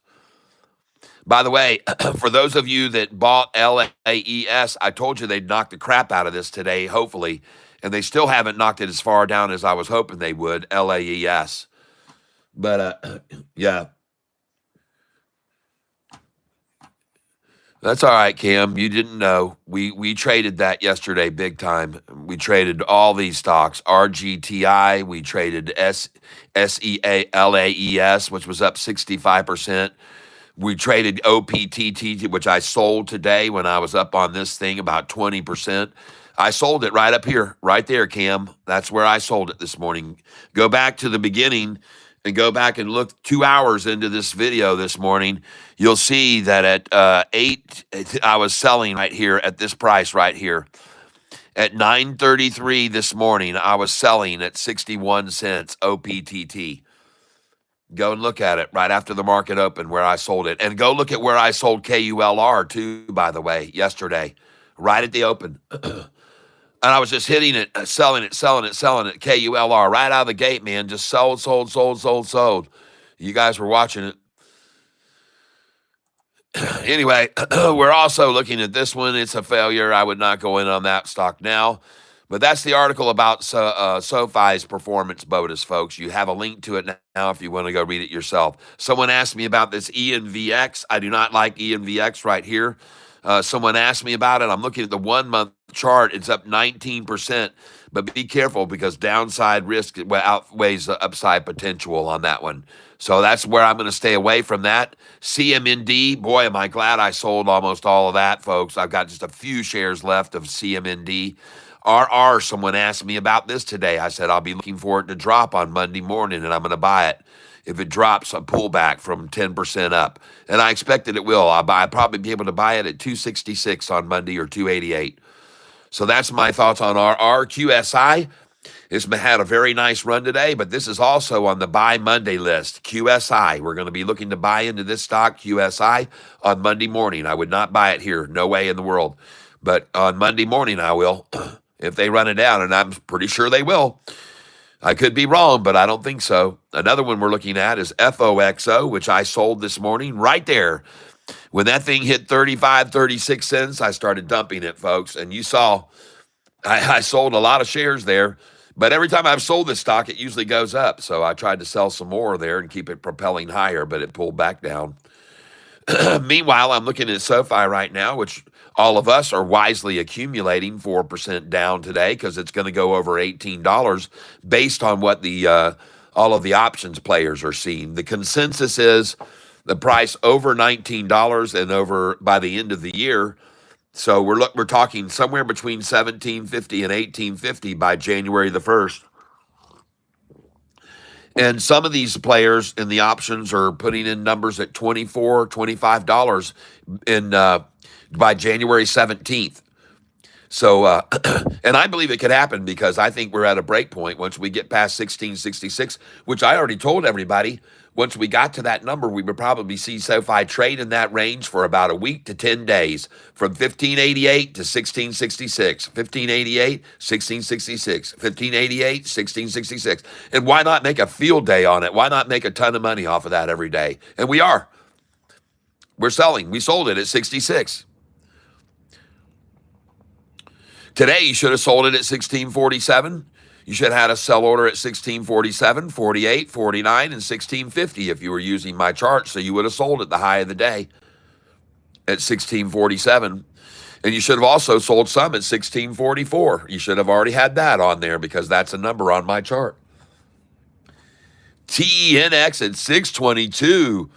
Speaker 1: By the way, for those of you that bought LAES, I told you they'd knock the crap out of this today, hopefully, and they still haven't knocked it as far down as I was hoping they would, LAES. But, yeah. That's all right, Cam. You didn't know. We traded that yesterday big time. We traded all these stocks. RGTI, we traded SEALAES, which was up 65%. We traded OPTT, which I sold today when I was up on this thing about 20%. I sold it right up here, right there, Cam. That's where I sold it this morning. Go back to the beginning and go back and look 2 hours into this video this morning. You'll see that at 8, I was selling right here at this price right here. At 9:33 this morning, I was selling at 61 cents OPTT. Go and look at it right after the market opened where I sold it. And go look at where I sold KULR too, by the way, yesterday, right at the open. And I was just hitting it, selling it, KULR, right out of the gate, man. Just sold. You guys were watching it. Anyway, we're also looking at this one. It's a failure. I would not go in on that stock now. But that's the article about SoFi's performance bonus, folks. You have a link to it now if you want to go read it yourself. Someone asked me about this ENVX. I do not like ENVX right here. Someone asked me about it. I'm looking at the 1-month chart. It's up 19%. But be careful because downside risk outweighs the upside potential on that one. So that's where I'm going to stay away from that. CMND, boy, am I glad I sold almost all of that, folks. I've got just a few shares left of CMND. RR, someone asked me about this today. I said I'll be looking for it to drop on Monday morning, and I'm going to buy it. If it drops, a pullback from 10% up. And I expect that it will. I'll probably be able to buy it at 266 on Monday or 288. So that's my thoughts on RR. QSI has had a very nice run today, but this is also on the buy Monday list. QSI, we're going to be looking to buy into this stock, QSI, on Monday morning. I would not buy it here. No way in the world. But on Monday morning, I will, if they run it down, and I'm pretty sure they will. I could be wrong, but I don't think so. Another one we're looking at is FOXO, which I sold this morning right there. When that thing hit 35, 36 cents, I started dumping it, folks. And you saw I sold a lot of shares there. But every time I've sold this stock, it usually goes up. So I tried to sell some more there and keep it propelling higher, but it pulled back down. Meanwhile, I'm looking at SoFi right now, which all of us are wisely accumulating 4% down today because it's going to go over $18 based on what the all of the options players are seeing. The consensus is the price over $19 and over by the end of the year. So we're talking somewhere between $17.50 and $18.50 by January the 1st. And some of these players in the options are putting in numbers at $24, $25 in by January 17th. So, and I believe it could happen because I think we're at a break point once we get past 1666, which I already told everybody. Once we got to that number, we would probably see SoFi trade in that range for about a week to 10 days, from 1588 to 1666, 1588, 1666, 1588, 1666. And why not make a field day on it? Why not make a ton of money off of that every day? And we are. We're selling. We sold it at 66. Today, you should have sold it at 1647. You should have had a sell order at 1647, 48, 49, and 1650 if you were using my chart. So you would have sold at the high of the day at 1647. And you should have also sold some at 1644. You should have already had that on there because that's a number on my chart. TENX at 622.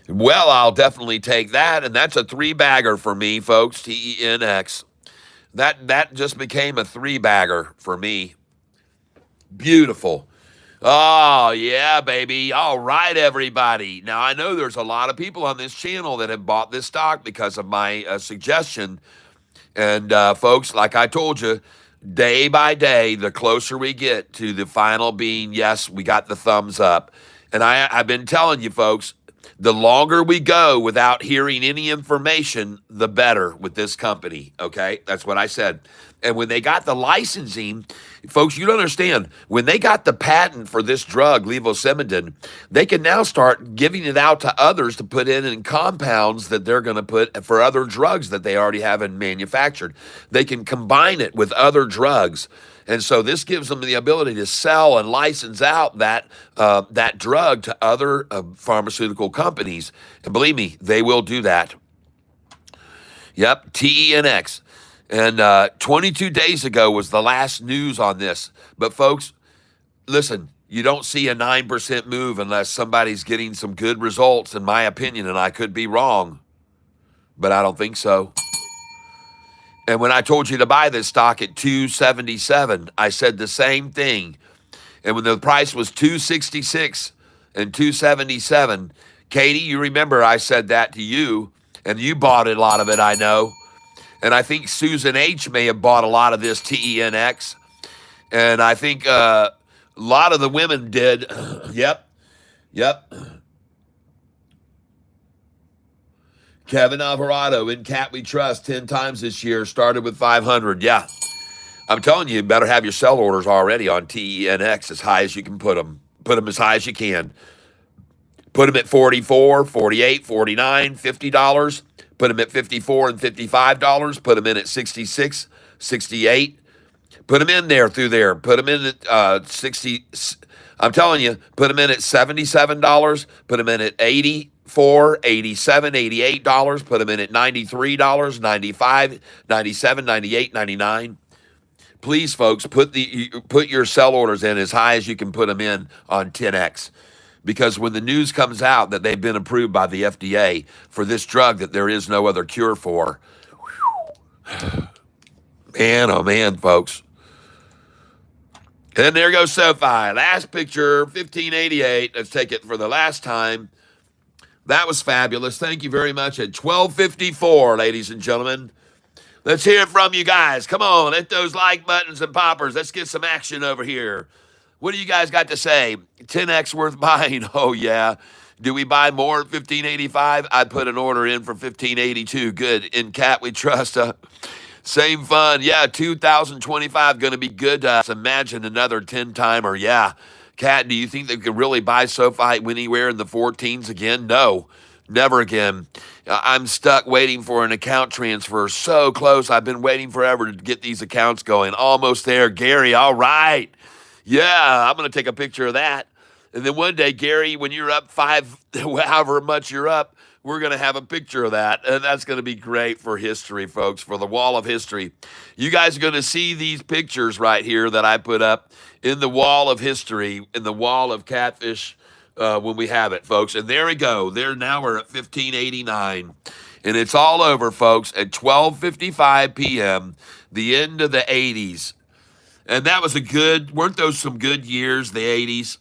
Speaker 1: Well, I'll definitely take that. And that's a 3-bagger for me, folks, TENX. That just became a 3-bagger for me. Beautiful. Oh, yeah, baby. All right, everybody. Now, I know there's a lot of people on this channel that have bought this stock because of my suggestion. And folks, like I told you, day by day, the closer we get to the final being, yes, we got the thumbs up. And I've been telling you, folks, the longer we go without hearing any information, the better with this company. Okay, that's what I said. And when they got the licensing, folks, you don't understand. When they got the patent for this drug, levosimendan, they can now start giving it out to others to put in compounds that they're going to put for other drugs that they already have in manufactured. They can combine it with other drugs. And so this gives them the ability to sell and license out that drug to other pharmaceutical companies. And believe me, they will do that. Yep, TENX. And 22 days ago was the last news on this. But folks, listen, you don't see a 9% move unless somebody's getting some good results, in my opinion, and I could be wrong, but I don't think so. And when I told you to buy this stock at 277, I said the same thing. And when the price was 266 and 277, Katie, you remember I said that to you, and you bought a lot of it, I know. And I think Susan H. may have bought a lot of this TENX. And I think a lot of the women did. Yep. Kevin Alvarado, in Cat We Trust, 10 times this year, started with 500. Yeah. I'm telling you, you better have your sell orders already on TENX as high as you can put them. Put them as high as you can. Put them at 44, 48, 49, $50. Put them at 54 and $55. Put them in at 66, 68. Put them in there through there. Put them in at 60. I'm telling you, put them in at $77. Put them in at 84, 87, $88. Put them in at $93, 95, 97, 98, 99. Please, folks, put your sell orders in as high as you can put them in on 10X. Because when the news comes out that they've been approved by the FDA for this drug that there is no other cure for, man, oh man, folks. And there goes Sofi. Last picture, 1588. Let's take it for the last time. That was fabulous. Thank you very much. At 1254, ladies and gentlemen. Let's hear it from you guys. Come on, hit those like buttons and poppers. Let's get some action over here. What do you guys got to say? 10X worth buying? Oh, yeah. Do we buy more at 1585? I'd put an order in for 1582. Good. In Cat We Trust. Same fun. Yeah, 2025 going to be good to us. Imagine another 10-timer. Yeah. Cat, do you think they could really buy SoFi anywhere in the 14s again? No, never again. I'm stuck waiting for an account transfer. So close. I've been waiting forever to get these accounts going. Almost there. Gary, all right. Yeah, I'm going to take a picture of that. And then one day, Gary, when you're up however much you're up, we're going to have a picture of that. And that's going to be great for history, folks, for the wall of history. You guys are going to see these pictures right here that I put up in the wall of history, in the wall of Catfish when we have it, folks. And there we go. Now we're at 1589. And it's all over, folks, at 12:55 p.m., the end of the 80s. And that was weren't those some good years, the 80s?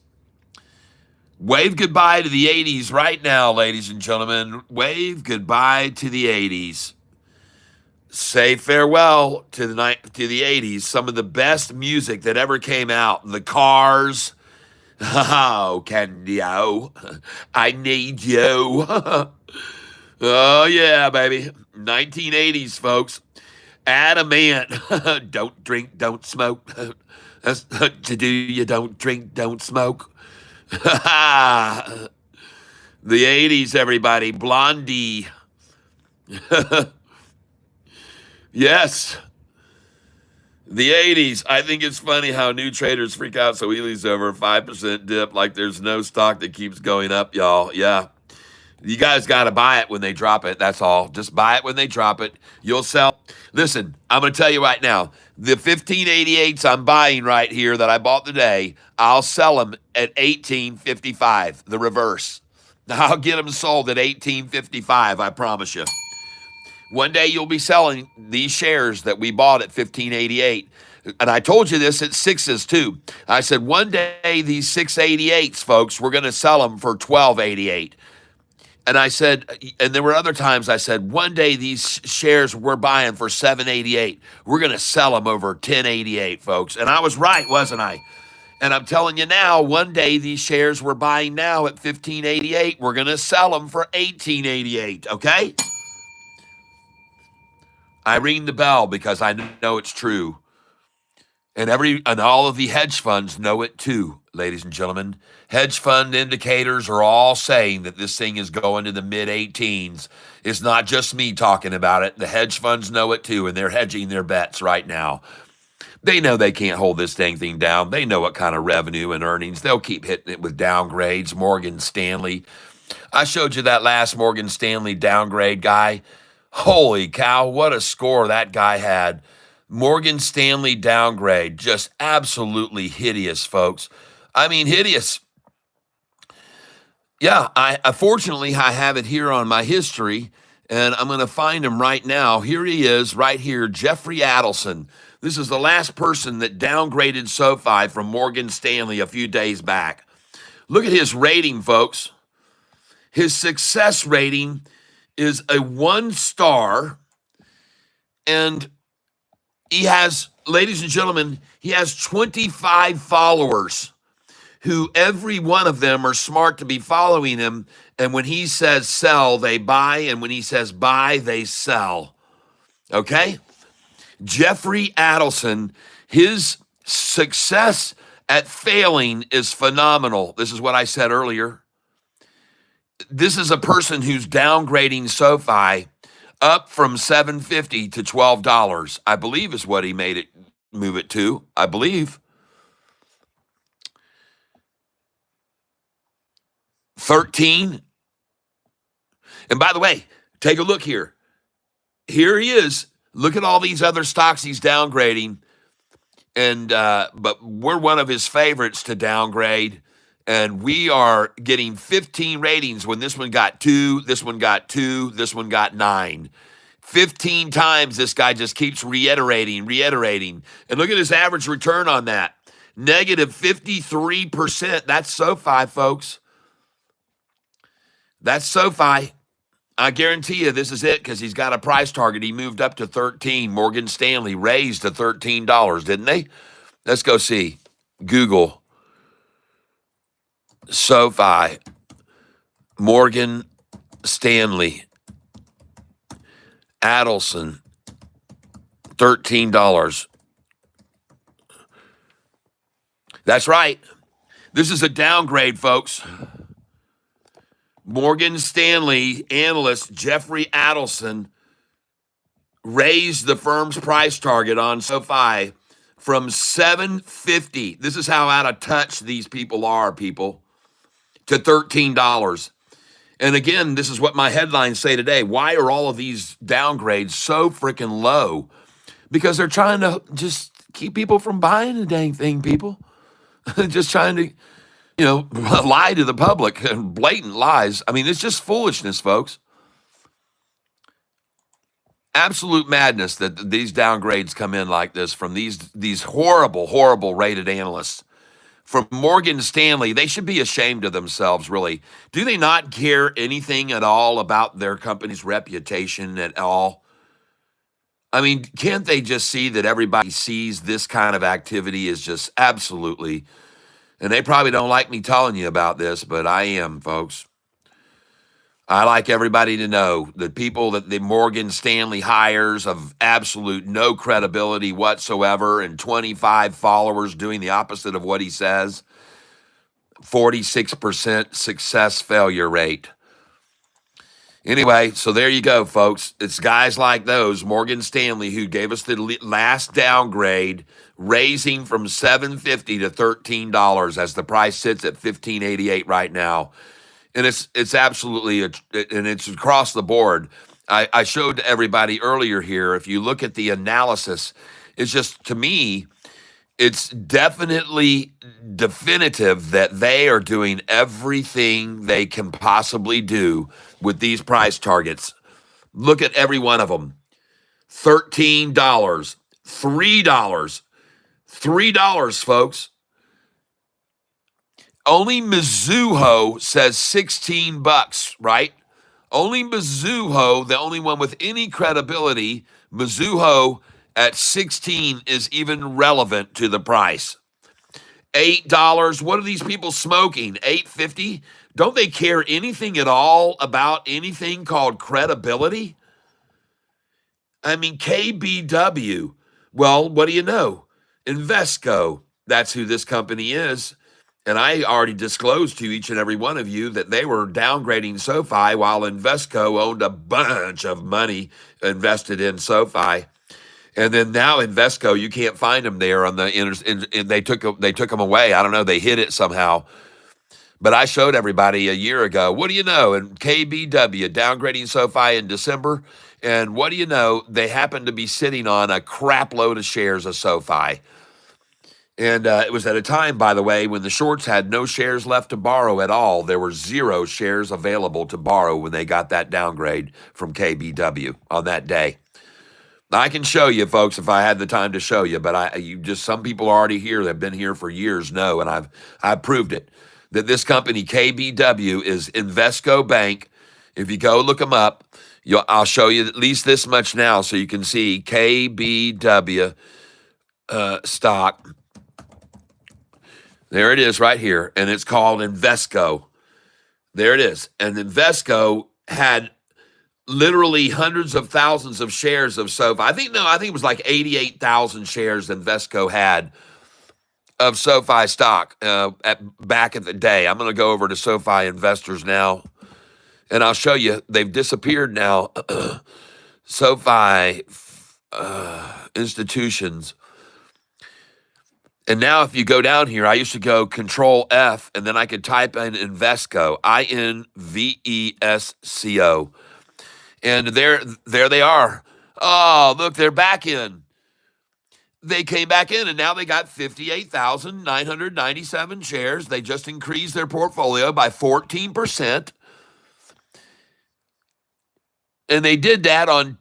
Speaker 1: Wave goodbye to the 80s right now, ladies and gentlemen. Wave goodbye to the 80s. Say farewell to the 80s. Some of the best music that ever came out. The Cars. Oh, Candy-O. I need you. Oh, yeah, baby. 1980s, folks. Adamant. Don't drink, don't smoke. That's to do. You don't drink, don't smoke. The 80s, everybody. Blondie. Yes. The 80s. I think it's funny how new traders freak out so easily over a 5% dip like there's no stock that keeps going up, y'all. Yeah. You guys got to buy it when they drop it. That's all. Just buy it when they drop it. You'll sell. Listen, I'm going to tell you right now, the 1588s I'm buying right here that I bought today, I'll sell them at 1855, the reverse. I'll get them sold at 1855, I promise you. One day you'll be selling these shares that we bought at 1588 And I told you this at sixes too. I said one day these 688s, folks, we're going to sell them for 1288. And I said, and there were other times I said, one day these shares we're buying for 788, we're going to sell them over 1088, folks. And I was right, wasn't I? And I'm telling you now, one day these shares we're buying now at 1588, we're going to sell them for 1888, okay? I ring the bell because I know it's true. And all of the hedge funds know it too, ladies and gentlemen. Hedge fund indicators are all saying that this thing is going to the mid-18s. It's not just me talking about it. The hedge funds know it too, and they're hedging their bets right now. They know they can't hold this dang thing down. They know what kind of revenue and earnings. They'll keep hitting it with downgrades. Morgan Stanley. I showed you that last Morgan Stanley downgrade guy. Holy cow, what a score that guy had. Morgan Stanley downgrade, just absolutely hideous, folks. I mean, hideous. Yeah, fortunately, I have it here on my history, and I'm going to find him right now. Here he is, right here, Jeffrey Adelson. This is the last person that downgraded SoFi from Morgan Stanley a few days back. Look at his rating, folks. His success rating is a 1 star, and he has, ladies and gentlemen, he has 25 followers who every one of them are smart to be following him. And when he says sell, they buy. And when he says buy, they sell. Okay? Jeffrey Adelson, his success at failing is phenomenal. This is what I said earlier. This is a person who's downgrading SoFi up from $7.50 to $12, I believe is what he made it move it to, I believe. 13. And by the way, take a look here. Here he is. Look at all these other stocks he's downgrading. And but we're one of his favorites to downgrade. And we are getting 15 ratings when this one got 2, this one got 2, this one got 9. 15 times this guy just keeps reiterating. And look at his average return on that. Negative 53%. That's SoFi, folks. That's SoFi. I guarantee you this is it because he's got a price target. He moved up to 13. Morgan Stanley raised to $13, didn't they? Let's go see. Google. SoFi, Morgan Stanley, Adelson, $13. That's right. This is a downgrade, folks. Morgan Stanley analyst Jeffrey Adelson raised the firm's price target on SoFi from $7.50. This is how out of touch these people are, people. To $13. And again, this is what my headlines say today. Why are all of these downgrades so freaking low? Because they're trying to just keep people from buying the dang thing, people. Just trying to, lie to the public and blatant lies. I mean, it's just foolishness, folks. Absolute madness that these downgrades come in like this from these horrible, horrible rated analysts. From Morgan Stanley, they should be ashamed of themselves, really. Do they not care anything at all about their company's reputation at all? I mean, can't they just see that everybody sees this kind of activity is just absolutely, and they probably don't like me telling you about this, but I am, folks. I like everybody to know the people that the Morgan Stanley hires of absolute no credibility whatsoever and 25 followers doing the opposite of what he says. 46% success failure rate. Anyway, so there you go, folks. It's guys like those, Morgan Stanley, who gave us the last downgrade, raising from $7.50 to $13 as the price sits at $15.88 right now. And it's absolutely, and it's across the board. I showed everybody earlier here, if you look at the analysis, it's just, to me, it's definitely definitive that they are doing everything they can possibly do with these price targets. Look at every one of them. $13, $3. $3, folks. Only Mizuho says $16, right? Only Mizuho, the only one with any credibility, Mizuho at 16 is even relevant to the price. $8. What are these people smoking? $8.50? Don't they care anything at all about anything called credibility? I mean, KBW. Well, what do you know? Invesco. That's who this company is. And I already disclosed to each and every one of you that they were downgrading SoFi while Invesco owned a bunch of money invested in SoFi. And then now Invesco, you can't find them there on the they took them away. I don't know, they hid it somehow. But I showed everybody a year ago. What do you know? And KBW downgrading SoFi in December. And what do you know? They happen to be sitting on a crap load of shares of SoFi. And it was at a time, by the way, when the shorts had no shares left to borrow at all. There were 0 shares available to borrow when they got that downgrade from KBW on that day. I can show you, folks, if I had the time to show you, but some people already here that have been here for years know, and I've proved it, that this company, KBW, is Invesco Bank. If you go look them up, I'll show you at least this much now so you can see KBW stock. There it is right here, and it's called Invesco. There it is. And Invesco had literally hundreds of thousands of shares of SoFi. I think it was like 88,000 shares Invesco had of SoFi stock back in the day. I'm going to go over to SoFi Investors now, and I'll show you. They've disappeared now. SoFi institutions. And now if you go down here, I used to go Control F, and then I could type in Invesco, INVESCO. And there they are. Oh, look, they're back in. They came back in, and now they got 58,997 shares. They just increased their portfolio by 14%. And they did that on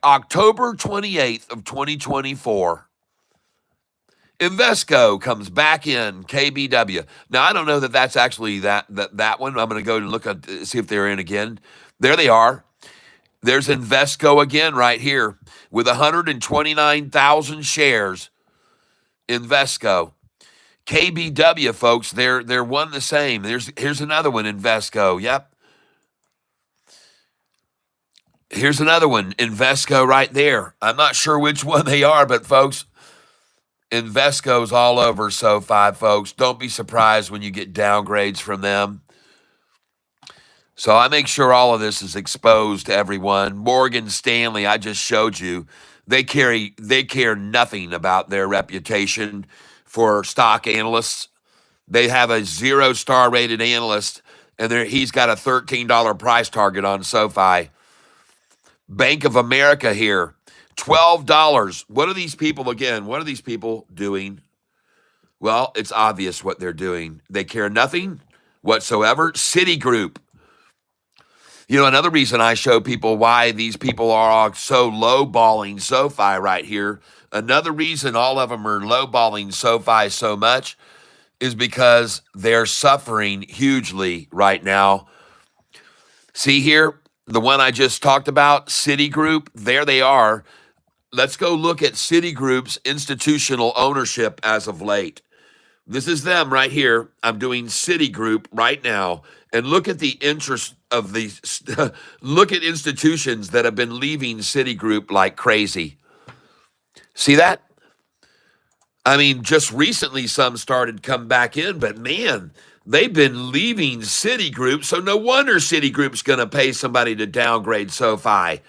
Speaker 1: October 28th of 2024. Invesco comes back in, KBW. Now, I don't know that that's actually that one. I'm going to go and look at see if they're in again. There they are. There's Invesco again right here with 129,000 shares. Invesco. KBW, folks, they're one the same. Here's another one, Invesco. Yep. Here's another one, Invesco right there. I'm not sure which one they are, but folks, Invesco's all over SoFi, folks. Don't be surprised when you get downgrades from them. So I make sure all of this is exposed to everyone. Morgan Stanley, I just showed you, they care nothing about their reputation for stock analysts. They have a 0-star rated analyst, and he's got a $13 price target on SoFi. Bank of America here, $12. What are these people, again, what are these people doing? Well, it's obvious what they're doing. They care nothing whatsoever. Citigroup. You know, another reason I show people why these people are all so low-balling SoFi right here, another reason all of them are low-balling SoFi so much is because they're suffering hugely right now. See here, the one I just talked about, Citigroup, there they are. Let's go look at Citigroup's institutional ownership as of late. This is them right here. I'm doing Citigroup right now. And look at the interest of these. Look at institutions that have been leaving Citigroup like crazy. See that? I mean, just recently some started come back in, but man, they've been leaving Citigroup. So no wonder Citigroup's going to pay somebody to downgrade SoFi.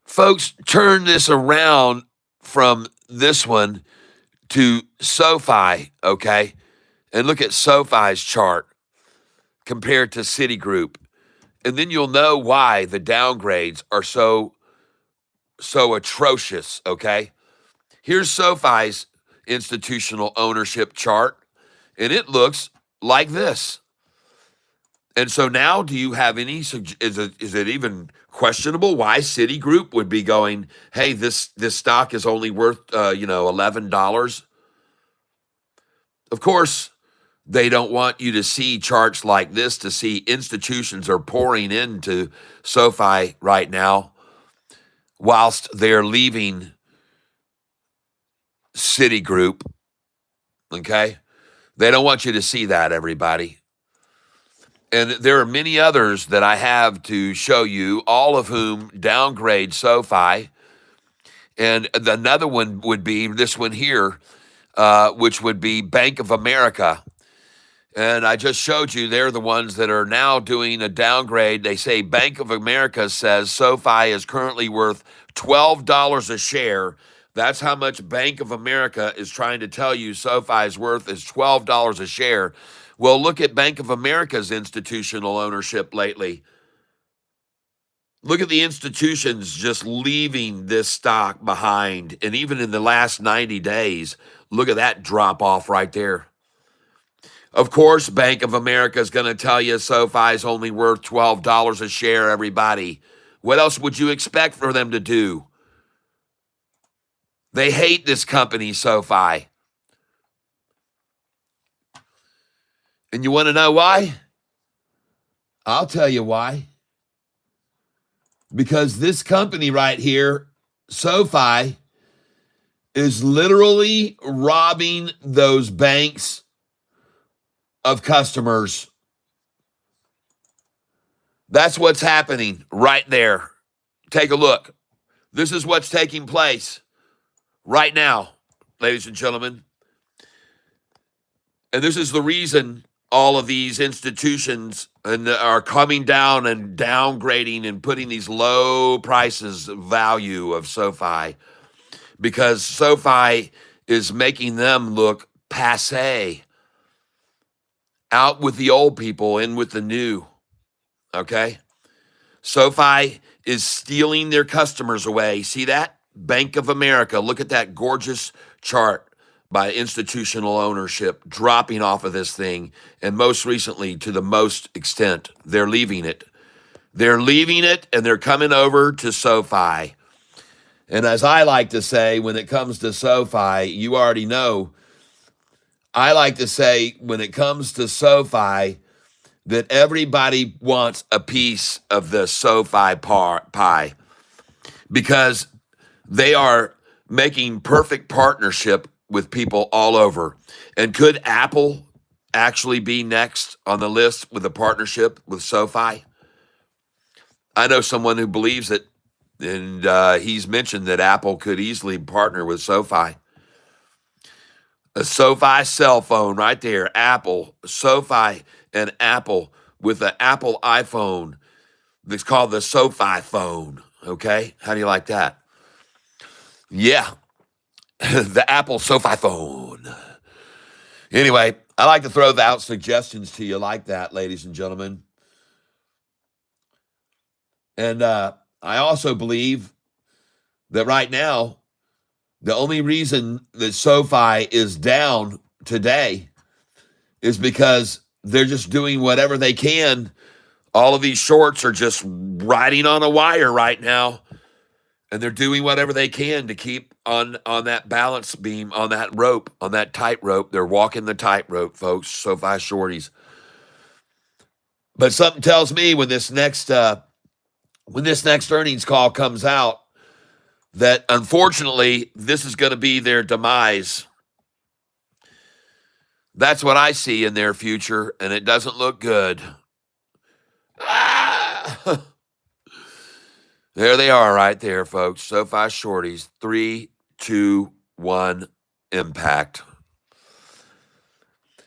Speaker 1: Folks, turn this around from this one to SoFi, okay? And look at SoFi's chart compared to Citigroup. And then you'll know why the downgrades are so atrocious, okay? Here's SoFi's institutional ownership chart, and it looks like this. And so now, do you have any? Is it even questionable why Citigroup would be going? Hey, this stock is only worth $11. Of course, they don't want you to see charts like this to see institutions are pouring into SoFi right now, whilst they're leaving Citigroup. Okay, they don't want you to see that, everybody. And there are many others that I have to show you, all of whom downgrade SoFi. And another one would be this one here, which would be Bank of America. And I just showed you they're the ones that are now doing a downgrade. They say Bank of America says SoFi is currently worth $12 a share. That's how much Bank of America is trying to tell you SoFi's worth is $12 a share. Well, look at Bank of America's institutional ownership lately. Look at the institutions just leaving this stock behind. And even in the last 90 days, look at that drop off right there. Of course, Bank of America is going to tell you SoFi is only worth $12 a share, everybody. What else would you expect for them to do? They hate this company, SoFi. And you want to know why? I'll tell you why. Because this company right here, SoFi, is literally robbing those banks of customers. That's what's happening right there. Take a look. This is what's taking place right now, ladies and gentlemen. And this is the reason all of these institutions are coming down and downgrading and putting these low prices value of SoFi, because SoFi is making them look passé. Out with the old people, in with the new. Okay? SoFi is stealing their customers away. See that? Bank of America. Look at that gorgeous chart by institutional ownership dropping off of this thing. And most recently, to the most extent, they're leaving it. They're leaving it and they're coming over to SoFi. And as I like to say, when it comes to SoFi, you already know, I like to say when it comes to SoFi, that everybody wants a piece of the SoFi pie, because they are making perfect partnership with people all over. And could Apple actually be next on the list with a partnership with SoFi? I know someone who believes it, and he's mentioned that Apple could easily partner with SoFi. A SoFi cell phone right there, Apple, SoFi and Apple with the Apple iPhone that's called the SoFi phone, okay? How do you like that? Yeah, the Apple SoFi phone. Anyway, I like to throw out suggestions to you like that, ladies and gentlemen. And I also believe that right now, the only reason that SoFi is down today is because they're just doing whatever they can. All of these shorts are just riding on a wire right now, and they're doing whatever they can to keep on that balance beam, on that rope, on that tightrope. They're walking the tightrope, folks, SoFi shorties. But something tells me when this next earnings call comes out, that unfortunately this is going to be their demise. That's what I see in their future, and it doesn't look good. Ah! There they are right there, folks. SoFi shorties. 3, 2, 1, impact.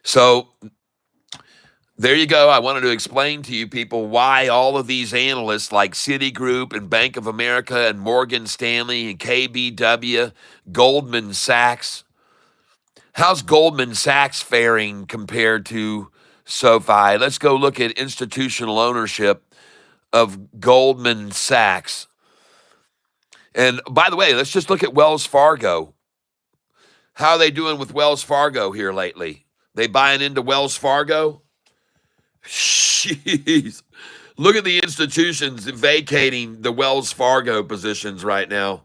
Speaker 1: So there you go. I wanted to explain to you people why all of these analysts like Citigroup and Bank of America and Morgan Stanley and KBW, Goldman Sachs. How's Goldman Sachs faring compared to SoFi? Let's go look at institutional ownership of Goldman Sachs. And by the way, let's just look at Wells Fargo. How are they doing with Wells Fargo here lately? They buying into Wells Fargo? Jeez. Look at the institutions vacating the Wells Fargo positions right now.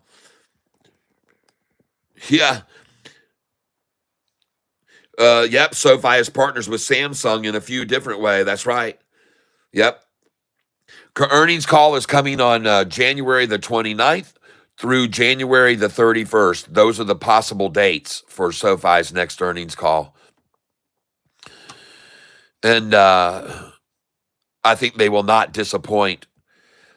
Speaker 1: Yeah. Yep. SoFi is partners with Samsung in a few different ways. That's right. Yep. Earnings call is coming on January the 29th through January the 31st. Those are the possible dates for SoFi's next earnings call. And I think they will not disappoint.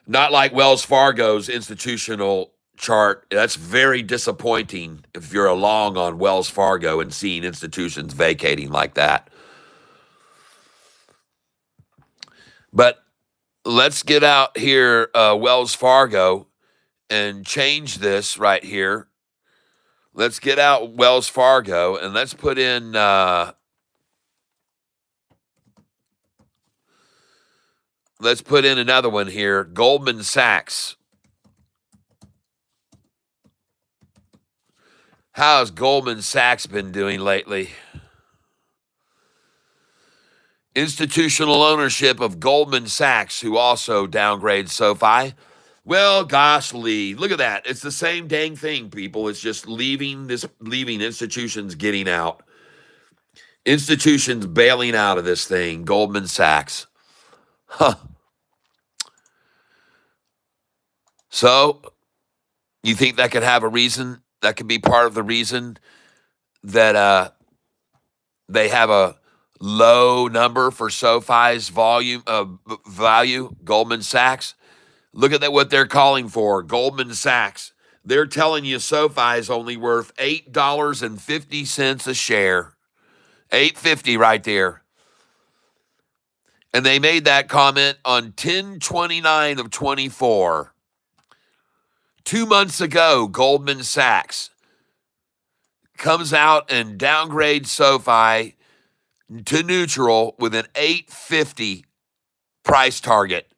Speaker 1: Not like Wells Fargo's institutional chart. That's very disappointing if you're along on Wells Fargo and seeing institutions vacating like that. But let's get out here, Wells Fargo, and change this right here. Let's get out Wells Fargo and let's put in another one here, Goldman Sachs. How's Goldman Sachs been doing lately? Institutional ownership of Goldman Sachs, who also downgrades SoFi. Well, gosh, Lee, look at that. It's the same dang thing, people. It's just leaving institutions getting out. Institutions bailing out of this thing, Goldman Sachs. Huh. So, you think that could have a reason? That could be part of the reason that they have a low number for SoFi's value, Goldman Sachs. Look at that, what they're calling for, Goldman Sachs. They're telling you SoFi is only worth $8.50 a share. $8.50 right there. And they made that comment on 10/29 of 24. 2 months ago, Goldman Sachs comes out and downgrades SoFi to neutral with an $8.50 price target.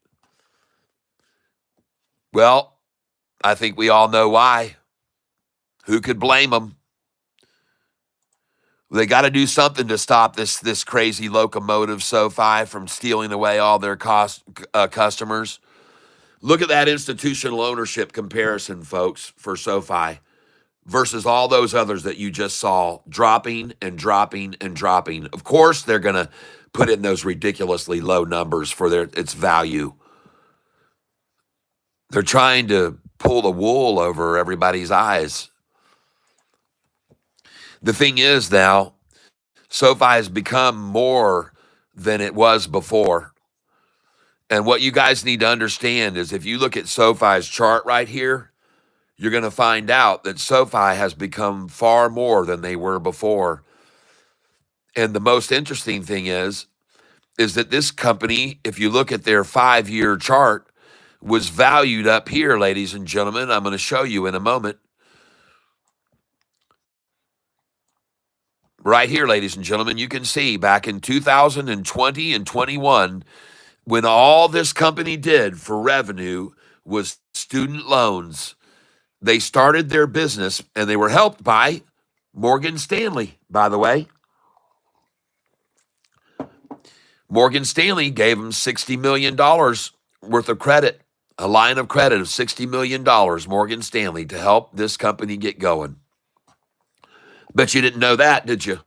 Speaker 1: Well, I think we all know why. Who could blame them? They got to do something to stop this crazy locomotive SoFi from stealing away all their customers. Look at that institutional ownership comparison, folks, for SoFi versus all those others that you just saw dropping and dropping and dropping. Of course, they're going to put in those ridiculously low numbers for its value. They're trying to pull the wool over everybody's eyes. The thing is now, SoFi has become more than it was before. And what you guys need to understand is if you look at SoFi's chart right here, you're going to find out that SoFi has become far more than they were before. And the most interesting thing is that this company, if you look at their 5-year chart, was valued up here, ladies and gentlemen. I'm going to show you in a moment. Right here, ladies and gentlemen, you can see back in 2020 and 21, when all this company did for revenue was student loans. They started their business, and they were helped by Morgan Stanley, by the way. Morgan Stanley gave them $60 million worth of credit, a line of credit of $60 million, Morgan Stanley, to help this company get going. Bet you didn't know that, did you?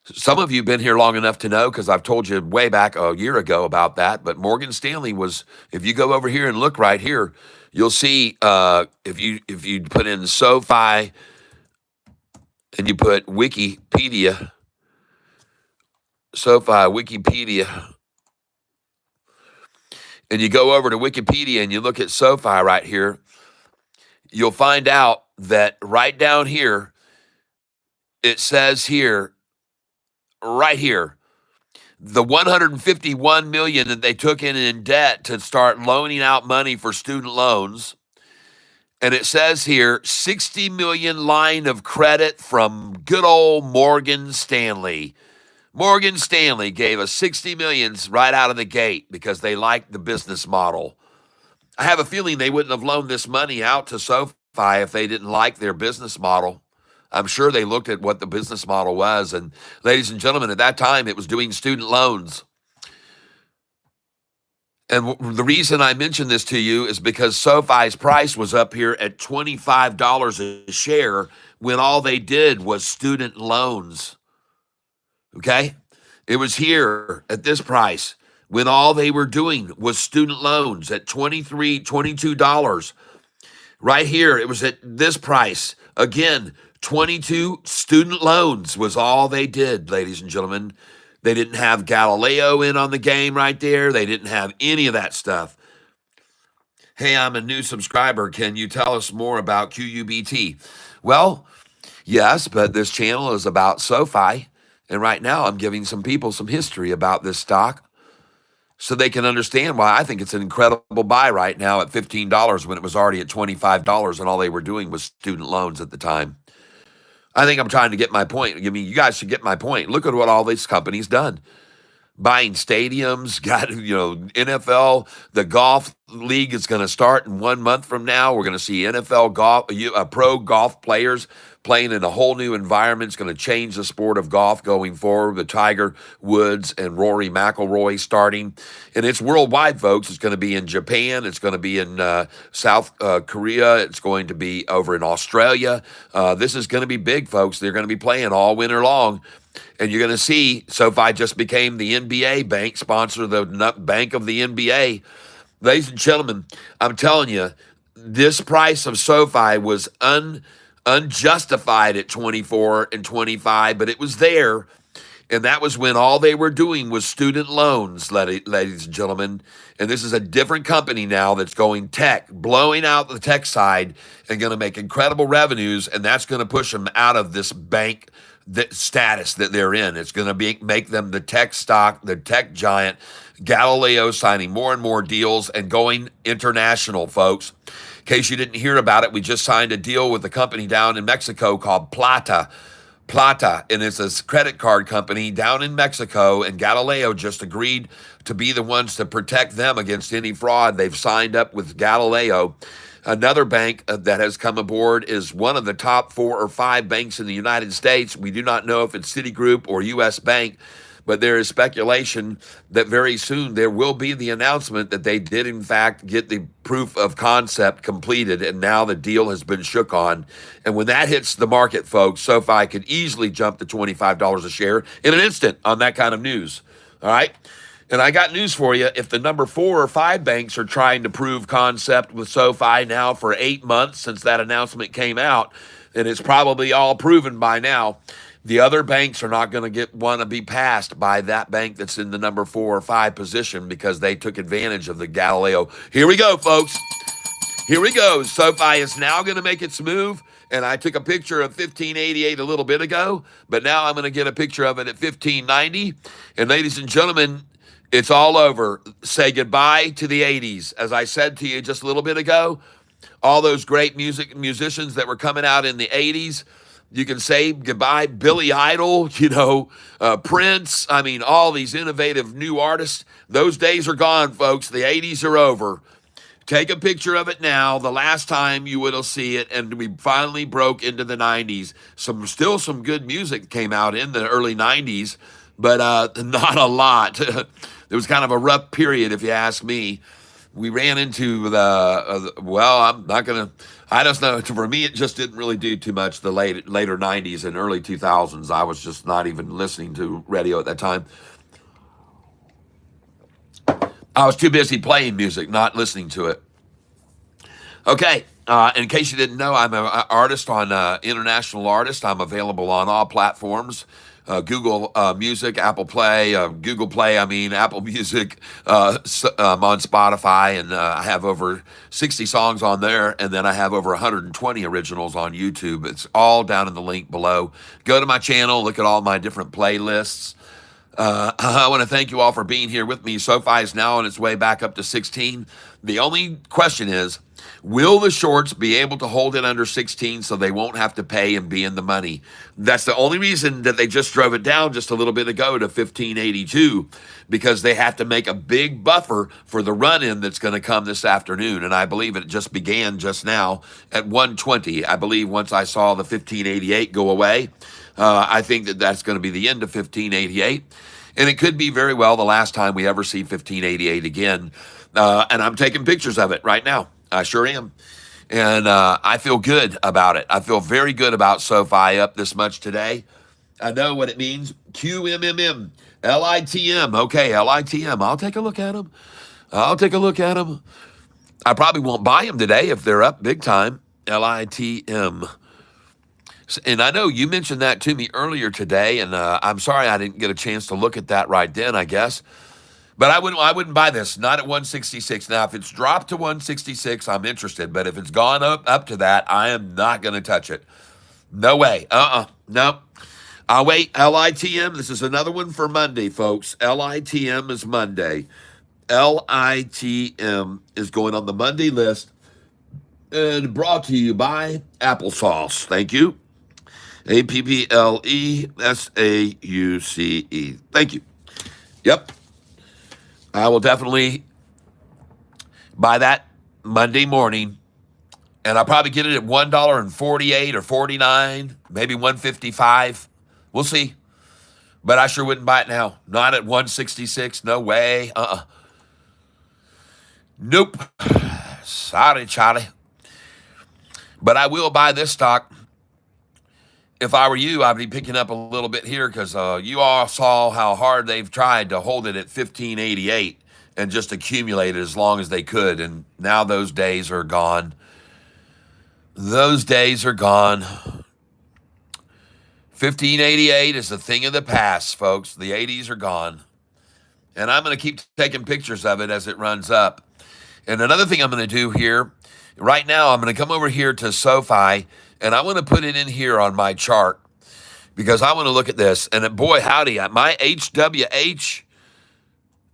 Speaker 1: Some of you have been here long enough to know because I've told you way back a year ago about that. But Morgan Stanley was, if you go over here and look right here, you'll see if you put in SoFi and you put Wikipedia, SoFi Wikipedia, and you go over to Wikipedia and you look at SoFi right here, you'll find out that right down here, it says here, right here, the $151 million that they took in debt to start loaning out money for student loans. And it says here, $60 million line of credit from good old Morgan Stanley. Morgan Stanley gave us $60 million right out of the gate because they liked the business model. I have a feeling they wouldn't have loaned this money out to SoFi if they didn't like their business model. I'm sure they looked at what the business model was. And ladies and gentlemen, at that time, it was doing student loans. And the reason I mention this to you is because SoFi's price was up here at $25 a share when all they did was student loans. Okay? It was here at this price when all they were doing was student loans at $23, $22. Right here, it was at this price. Again, 22 student loans was all they did, ladies and gentlemen. They didn't have Galileo in on the game right there. They didn't have any of that stuff. Hey, I'm a new subscriber. Can you tell us more about QUBT? Well, yes, but this channel is about SoFi. And right now I'm giving some people some history about this stock so they can understand why I think it's an incredible buy right now at $15 when it was already at $25 and all they were doing was student loans at the time. I think I'm trying to get my point. I mean, you guys should get my point. Look at what all these companies done. Buying stadiums, got, NFL, the golf league is going to start in 1 month from now. We're going to see NFL golf, pro golf players playing in a whole new environment. It's going to change the sport of golf going forward. The Tiger Woods and Rory McIlroy starting. And it's worldwide, folks. It's going to be in Japan. It's going to be in South Korea. It's going to be over in Australia. This is going to be big, folks. They're going to be playing all winter long. And you're going to see SoFi just became the NBA bank sponsor, the bank of the NBA. Ladies and gentlemen, I'm telling you, this price of SoFi was unjustified at 24 and 25, but it was there. And that was when all they were doing was student loans, ladies and gentlemen. And this is a different company now that's going tech, blowing out the tech side and going to make incredible revenues. And that's going to push them out of this bank status that they're in. It's going to make them the tech stock, the tech giant. Galileo signing more and more deals and going international, folks. In case you didn't hear about it, we just signed a deal with a company down in Mexico called Plata, and it's a credit card company down in Mexico, and Galileo just agreed to be the ones to protect them against any fraud. They've signed up with Galileo. Another bank that has come aboard is one of the top 4 or 5 banks in the United States. We do not know if it's Citigroup or U.S. Bank, but there is speculation that very soon there will be the announcement that they did, in fact, get the proof of concept completed, and now the deal has been shook on. And when that hits the market, folks, SoFi could easily jump to $25 a share in an instant on that kind of news. All right? And I got news for you. If the number 4 or 5 banks are trying to prove concept with SoFi now for 8 months since that announcement came out, and it's probably all proven by now, the other banks are not going to want to be passed by that bank that's in the number 4 or 5 position because they took advantage of the Galileo. Here we go, folks. Here we go. SoFi is now going to make its move. And I took a picture of 1588 a little bit ago, but now I'm going to get a picture of it at 1590. And ladies and gentlemen, it's all over. Say goodbye to the 80s. As I said to you just a little bit ago, all those great musicians that were coming out in the 80s, you can say goodbye. Billy Idol, Prince. I mean, all these innovative new artists. Those days are gone, folks. The 80s are over. Take a picture of it now. The last time you will see it, and we finally broke into the 90s. Still some good music came out in the early 90s, but not a lot. It was kind of a rough period, if you ask me. We ran into I just know, for me, it just didn't really do too much the later 90s and early 2000s. I was just not even listening to radio at that time. I was too busy playing music, not listening to it. Okay, in case you didn't know, I'm an artist international artist. I'm available on all platforms. Google Music, Apple Play, Google Play, Apple Music. I'm on Spotify, and I have over 60 songs on there, and then I have over 120 originals on YouTube. It's all down in the link below. Go to my channel, look at all my different playlists. I want to thank you all for being here with me. SoFi is now on its way back up to 16. The only question is, will the shorts be able to hold it under 16 so they won't have to pay and be in the money? That's the only reason that they just drove it down just a little bit ago to 1582, because they have to make a big buffer for the run-in that's going to come this afternoon. And I believe it just began just now at 120. I believe once I saw the 1588 go away, I think that that's going to be the end of 1588. And it could be very well the last time we ever see 1588 again. And I'm taking pictures of it right now. I sure am. And I feel good about it. I feel very good about SoFi up this much today. I know what it means. QMMM, LITM. Okay, LITM. I'll take a look at them. I'll take a look at them. I probably won't buy them today if they're up big time. LITM. And I know you mentioned that to me earlier today, and I'm sorry I didn't get a chance to look at that right then, I guess. But I wouldn't buy this, not at 166. Now, if it's dropped to 166, I'm interested. But if it's gone up to that, I am not going to touch it. No way. No. I'll wait. LITM. This is another one for Monday, folks. LITM is Monday. LITM is going on the Monday list and brought to you by Applesauce. Thank you. APPLESAUCE. Thank you. Yep. I will definitely buy that Monday morning, and I'll probably get it at $1.48 or 49, maybe 155. We'll see. But I sure wouldn't buy it now. Not at 166. No way. Nope. Sorry, Charlie. But I will buy this stock. If I were you, I'd be picking up a little bit here because you all saw how hard they've tried to hold it at 1588 and just accumulate it as long as they could. And now those days are gone. Those days are gone. 1588 is a thing of the past, folks. The 80s are gone. And I'm going to keep taking pictures of it as it runs up. And another thing I'm going to do here, right now, I'm going to come over here to SoFi, and I want to put it in here on my chart because I want to look at this. And boy, howdy, my HWH,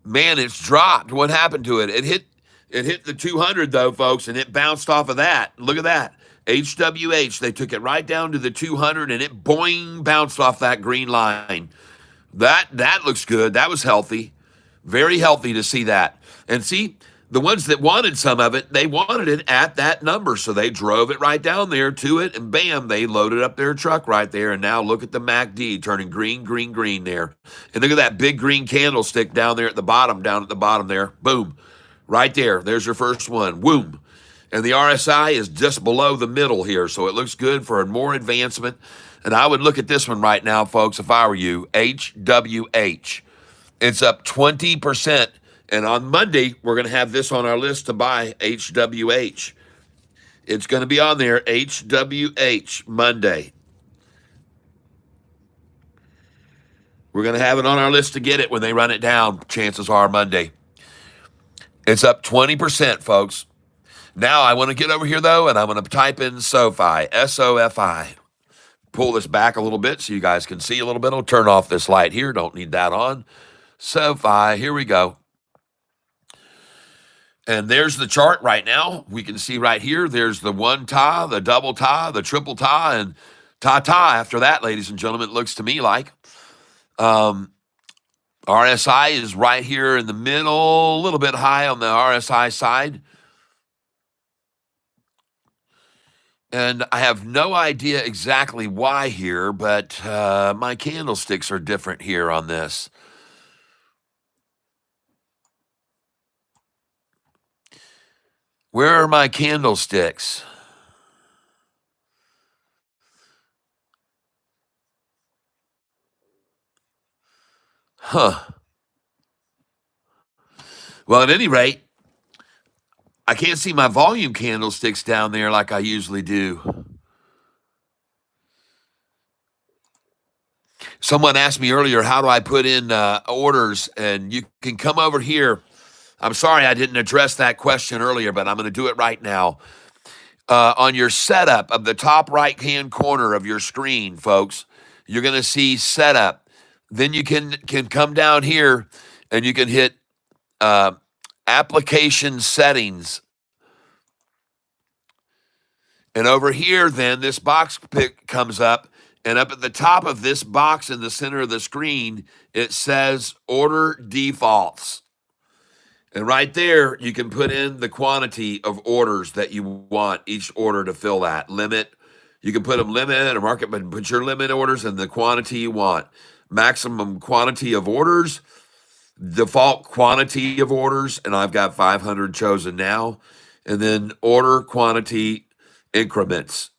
Speaker 1: man, it's dropped. What happened to it? It hit the 200 though, folks, and it bounced off of that. Look at that. HWH, they took it right down to the 200, and it boing bounced off that green line. That looks good. That was healthy. Very healthy to see that. And see, the ones that wanted some of it, they wanted it at that number. So they drove it right down there to it, and bam, they loaded up their truck right there. And now look at the MACD turning green, green, green there. And look at that big green candlestick down there at the bottom, down at the bottom there. Boom. Right there. There's your first one. Boom. And the RSI is just below the middle here. So it looks good for more advancement. And I would look at this one right now, folks, if I were you. HWH. It's up 20%. And on Monday, we're going to have this on our list to buy, HWH. It's going to be on there, HWH, Monday. We're going to have it on our list to get it when they run it down. Chances are Monday. It's up 20%, folks. Now, I want to get over here, though, and I'm going to type in SoFi, S-O-F-I. Pull this back a little bit so you guys can see a little bit. I'll turn off this light here. Don't need that on. SoFi, here we go. And there's the chart right now. We can see right here, there's the one tie, the double tie, the triple tie, and tie after that, ladies and gentlemen, it looks to me like. RSI is right here in the middle, a little bit high on the RSI side. And I have no idea exactly why here, but my candlesticks are different here on this. Where are my candlesticks? Huh. Well, at any rate, I can't see my volume candlesticks down there like I usually do. Someone asked me earlier, how do I put in orders? And you can come over here. I'm sorry I didn't address that question earlier, but I'm going to do it right now. On your setup of the top right-hand corner of your screen, folks, you're going to see setup. Then you can come down here and you can hit application settings. And over here, then, this box pick comes up, and up at the top of this box in the center of the screen, it says order defaults. And right there, you can put in the quantity of orders that you want each order to fill that limit. You can put them limit or market, but put your limit orders and the quantity you want. Maximum quantity of orders, default quantity of orders, and I've got 500 chosen now. And then order quantity increments.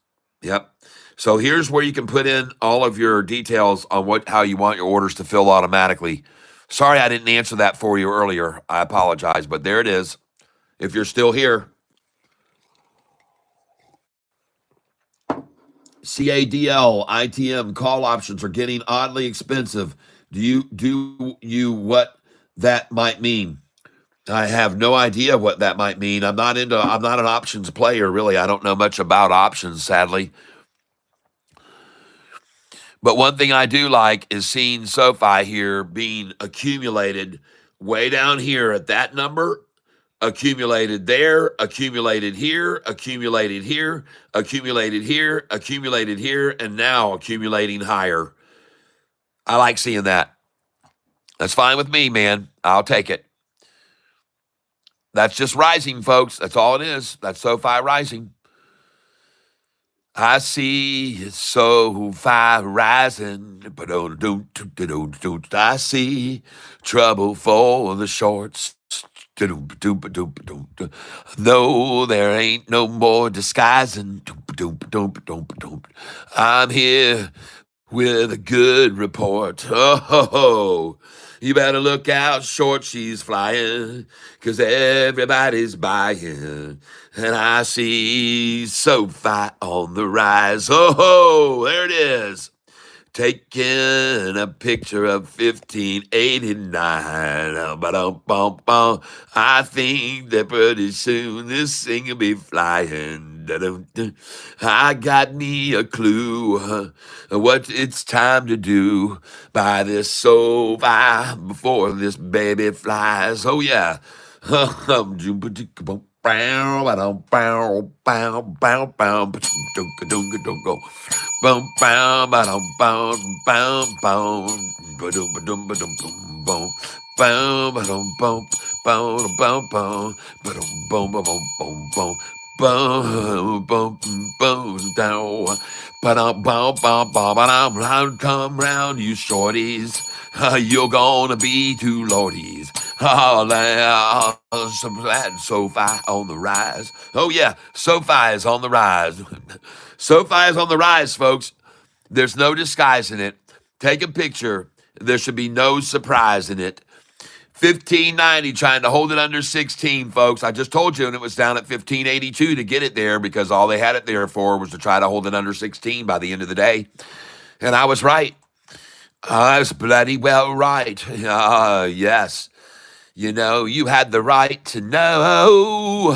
Speaker 1: Yep. So here's where you can put in all of your details on how you want your orders to fill automatically. Sorry I didn't answer that for you earlier. I apologize, but there it is. If you're still here. CADL, ITM, call options are getting oddly expensive. Do you what that might mean? I have no idea what that might mean. I'm not an options player, really. I don't know much about options, sadly. But one thing I do like is seeing SoFi here being accumulated way down here at that number, accumulated there, accumulated here, accumulated here, accumulated here, accumulated here, and now accumulating higher. I like seeing that. That's fine with me, man. I'll take it. That's just rising, folks. That's all it is. That's SoFi rising. I see SoFi rising. I see trouble for the shorts. No, there ain't no more disguising. I'm here with a good report. Oh, you better look out, short she's flying, 'cause everybody's buying. And I see SoFi on the rise. Oh, there it is. Taking a picture of 1589. Ba-dum-bum-bum. I think that pretty soon this thing will be flying. Da-dum-dum. I got me a clue what it's time to do. Buy this SoFi before this baby flies. Oh, yeah. Bow, bow, bow, bow, bow, bow, go. Boom, bow, bow, bow, bow, bow, ba-dum, ba-dum, ba-dum, boom, boom, bow, ba-dum, boom, bow, bow, bow, ba-dum, boom, boom, boom, boom, boom, boom, boom, down, ba-dum, bow, bow, bow, ba-dum, round, come round, you shorties, you're gonna be two lordies. Oh, SoFi on the rise. Oh, yeah, SoFi is on the rise. SoFi is on the rise, folks. There's no disguising it. Take a picture. There should be no surprise in it. 1590, trying to hold it under 16, folks. I just told you, and it was down at 1582 to get it there because all they had it there for was to try to hold it under 16 by the end of the day. And I was right. I was bloody well right. Yes. You know, you had the right to know.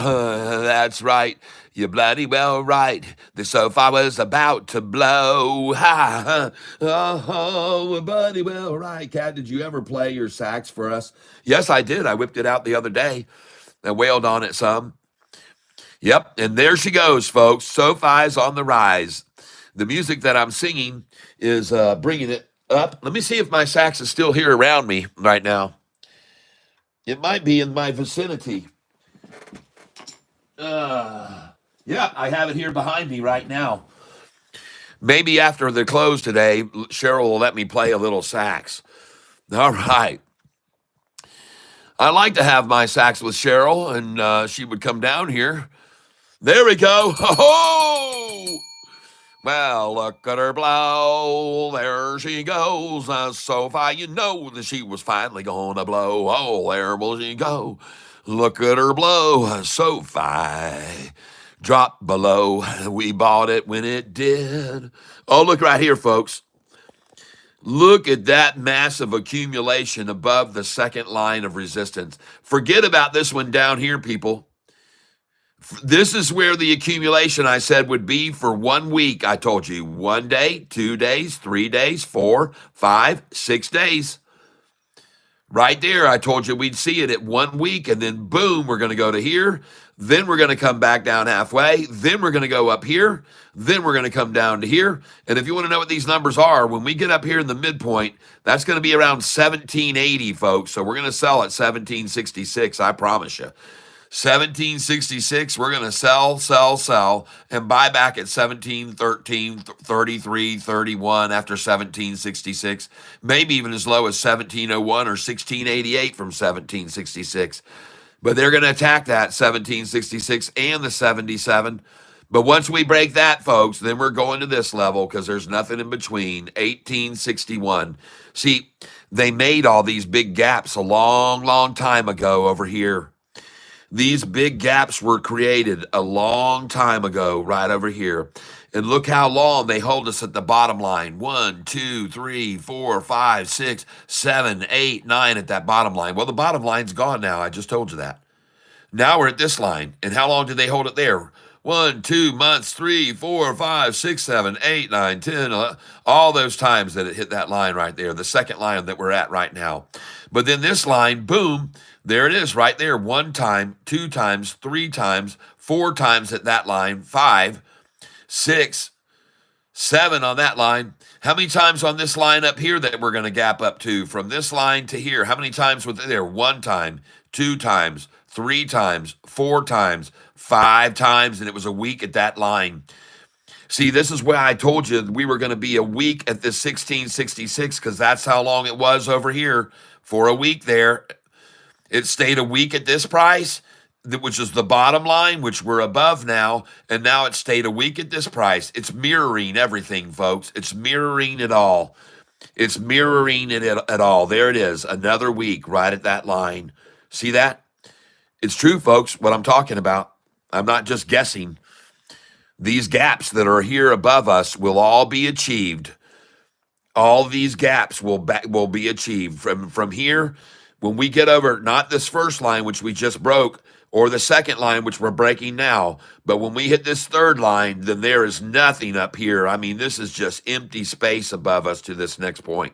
Speaker 1: That's right. You're bloody well right. The SoFi was about to blow. Oh, bloody well right. Cat, did you ever play your sax for us? Yes, I did. I whipped it out the other day and wailed on it some. Yep, and there she goes, folks. SoFi's on the rise. The music that I'm singing is bringing it up. Let me see if my sax is still here around me right now. It might be in my vicinity. Yeah, I have it here behind me right now. Maybe after the close today, Cheryl will let me play a little sax. All right. I like to have my sax with Cheryl, and she would come down here. There we go. Ho-ho! Well, look at her blow. There she goes. SoFi, you know that she was finally gonna blow. Oh, there will she go. Look at her blow. SoFi dropped below. We bought it when it did. Oh, look right here, folks. Look at that massive accumulation above the second line of resistance. Forget about this one down here, people. This is where the accumulation I said would be for 1 week. I told you 1 day, 2 days, 3 days, 4, 5, 6 days. Right there, I told you we'd see it at 1 week, and then boom, we're going to go to here. Then we're going to come back down halfway. Then we're going to go up here. Then we're going to come down to here. And if you want to know what these numbers are, when we get up here in the midpoint, that's going to be around 1780, folks. So we're going to sell at 1766, I promise you. 1766, we're going to sell, and buy back at 1713, 33, 31 after 1766, maybe even as low as 1701 or 1688 from 1766. But they're going to attack that 1766 and the 77. But once we break that, folks, then we're going to this level because there's nothing in between. 1861. See, they made all these big gaps a long, long time ago over here. These big gaps were created a long time ago right over here. And look how long they hold us at the bottom line. 1, 2, 3, 4, 5, 6, 7, 8, 9 at that bottom line. Well, the bottom line's gone now. I just told you that. Now we're at this line. And how long did they hold it there? 1, 2 months, 3, 4, 5, 6, 7, 8, 9, 10, 11, all those times that it hit that line right there, the second line that we're at right now. But then this line, boom, there it is right there. 1 time, 2 times, 3 times, 4 times at that line, 5, 6, 7 on that line. How many times on this line up here that we're going to gap up to from this line to here? How many times was there? 1 time, 2 times, 3 times, 4 times, 5 times, and it was a week at that line. See, this is why I told you we were going to be a week at this 1666 because that's how long it was over here for a week there. It stayed a week at this price, which is the bottom line, which we're above now, and now it stayed a week at this price. It's mirroring everything, folks. It's mirroring it all. It's mirroring it at all. There it is, another week right at that line. See that? It's true, folks, what I'm talking about. I'm not just guessing. These gaps that are here above us will all be achieved. All these gaps will be achieved from here. When we get over, not this first line, which we just broke, or the second line, which we're breaking now, but when we hit this third line, then there is nothing up here. I mean, this is just empty space above us to this next point.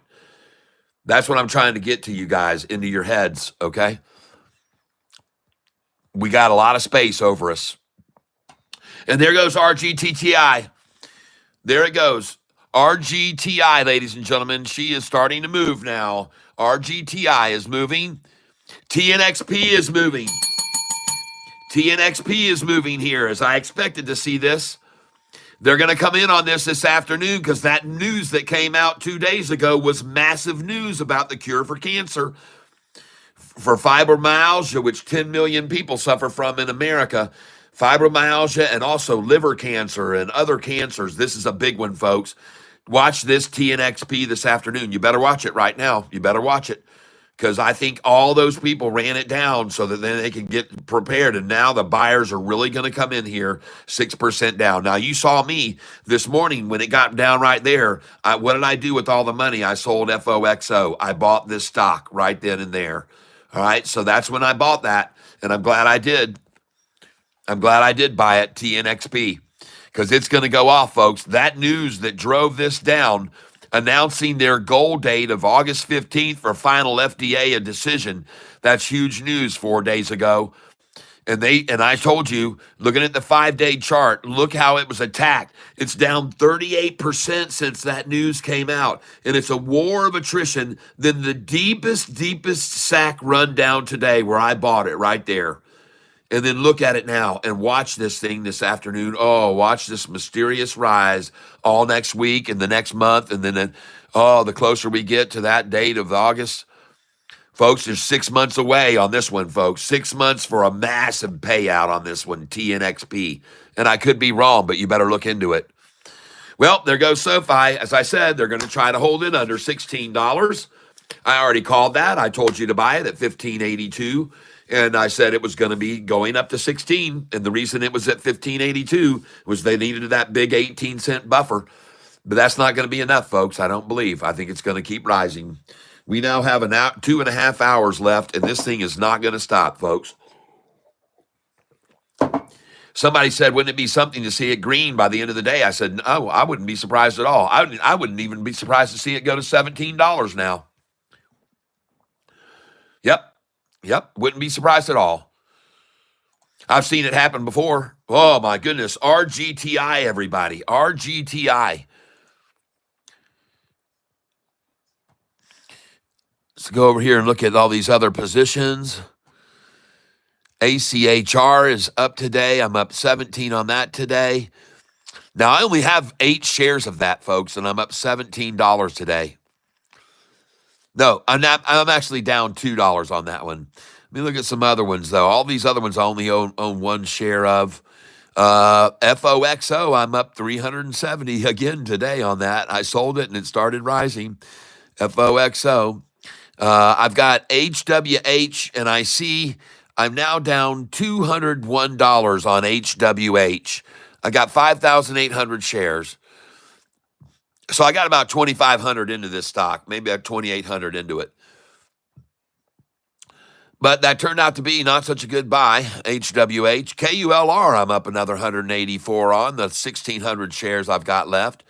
Speaker 1: That's what I'm trying to get to you guys, into your heads, okay? We got a lot of space over us. And there goes RGTTI. There it goes. RGTI, ladies and gentlemen, she is starting to move now. RGTI is moving. TNXP is moving. TNXP is moving here as I expected to see this. They're going to come in on this afternoon because that news that came out 2 days ago was massive news about the cure for cancer, for fibromyalgia, which 10 million people suffer from in America. Fibromyalgia and also liver cancer and other cancers. This is a big one, folks. Watch this TNXP this afternoon. You better watch it right now. You better watch it because I think all those people ran it down so that then they can get prepared. And now the buyers are really going to come in here 6% down. Now, you saw me this morning when it got down right there. What did I do with all the money? I sold FOXO. I bought this stock right then and there. All right, so that's when I bought that, and I'm glad I did. I'm glad I did buy it, TNXP, because it's going to go off, folks. That news that drove this down, announcing their goal date of August 15th for final FDA decision, that's huge news 4 days ago. And I told you, looking at the 5-day chart, look how it was attacked. It's down 38% since that news came out. And it's a war of attrition. Then the deepest sack run down today where I bought it right there. And then look at it now and watch this thing this afternoon. Oh, watch this mysterious rise all next week and the next month. And then, the closer we get to that date of August, folks, there's 6 months away on this one, folks. 6 months for a massive payout on this one, TNXP. And I could be wrong, but you better look into it. Well, there goes Sofi. As I said, they're going to try to hold it under $16. I already called that. I told you to buy it at $15.82. And I said it was going to be going up to 16. And the reason it was at $15.82 was they needed that big 18-cent buffer. But that's not going to be enough, folks, I don't believe. I think it's going to keep rising. We now have 2.5 hours left, and this thing is not going to stop, folks. Somebody said, wouldn't it be something to see it green by the end of the day? I said, no, I wouldn't be surprised at all. I wouldn't even be surprised to see it go to $17 now. Yep, wouldn't be surprised at all. I've seen it happen before. Oh my goodness. RGTI, everybody. RGTI. Let's go over here and look at all these other positions. ACHR is up today. I'm up 17 on that today. Now, I only have 8 shares of that, folks, and I'm up $17 today. No, I'm actually down $2 on that one. Let me look at some other ones, though. All these other ones I only own 1 share of. FOXO, I'm up 370 again today on that. I sold it and it started rising. FOXO. I've got HWH, and I see I'm now down $201 on HWH. I got 5,800 shares. So I got about 2,500 into this stock. Maybe I have 2,800 into it. But that turned out to be not such a good buy, HWH. KULR, I'm up another 184 on the 1,600 shares I've got left.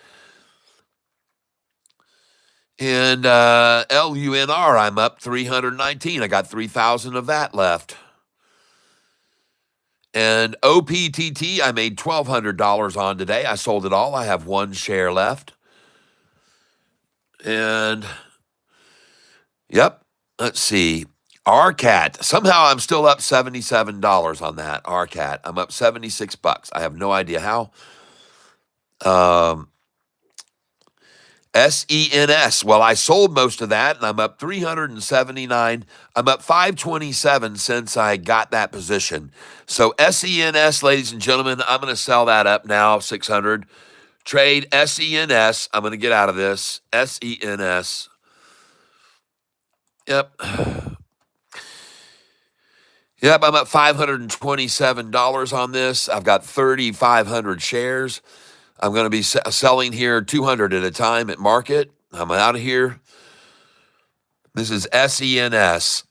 Speaker 1: And LUNR, I'm up 319. I got 3,000 of that left. And OPTT, I made $1,200 on today. I sold it all. I have 1 share left. And, yep, let's see. RCAT, somehow I'm still up $77 on that. RCAT, I'm up 76 bucks. I have no idea how. SENS, well, I sold most of that, and I'm up 379. I'm up 527 since I got that position. So SENS, ladies and gentlemen, I'm going to sell that up now, 600. Trade SENS. I'm going to get out of this. SENS. Yep. Yep, I'm up $527 on this. I've got 3,500 shares. I'm going to be selling here 200 at a time at market. I'm out of here. This is SENS.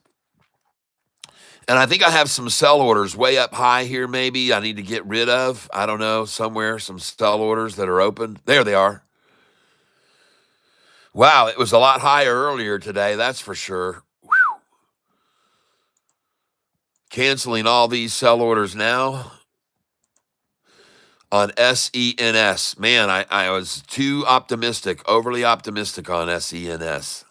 Speaker 1: And I think I have some sell orders way up high here maybe I need to get rid of. I don't know, somewhere, some sell orders that are open. There they are. Wow, it was a lot higher earlier today, that's for sure. Whew. Canceling all these sell orders now on SENS. Man, I was too optimistic, overly optimistic on SENS.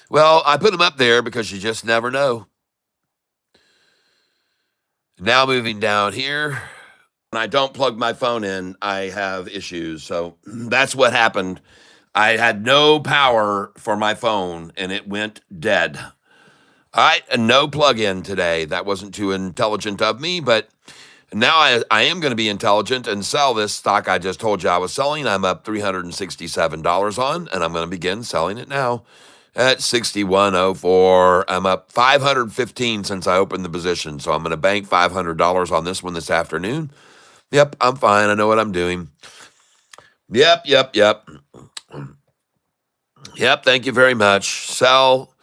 Speaker 1: Well, I put them up there because you just never know. Now moving down here. When I don't plug my phone in, I have issues. So that's what happened. I had no power for my phone and it went dead. All right, and no plug-in today. That wasn't too intelligent of me, but now I am going to be intelligent and sell this stock I just told you I was selling. I'm up $367 on, and I'm going to begin selling it now at 61.04. I'm up 515 since I opened the position, so I'm going to bank $500 on this one this afternoon. Yep, I'm fine. I know what I'm doing. Yep. Yep, thank you very much. Sell.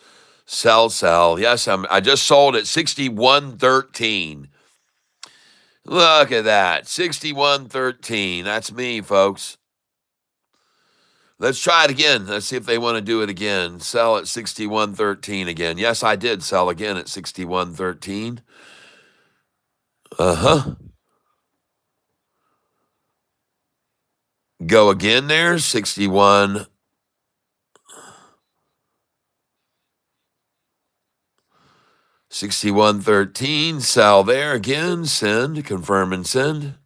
Speaker 1: Yes, I just sold at 61.13. Look at that, 61.13. That's me, folks. Let's try it again. Let's see if they want to do it again. Sell at 61.13 again. Yes, I did sell again at 61.13. Go again there, 61. 61.13, sell there again, send, confirm and send.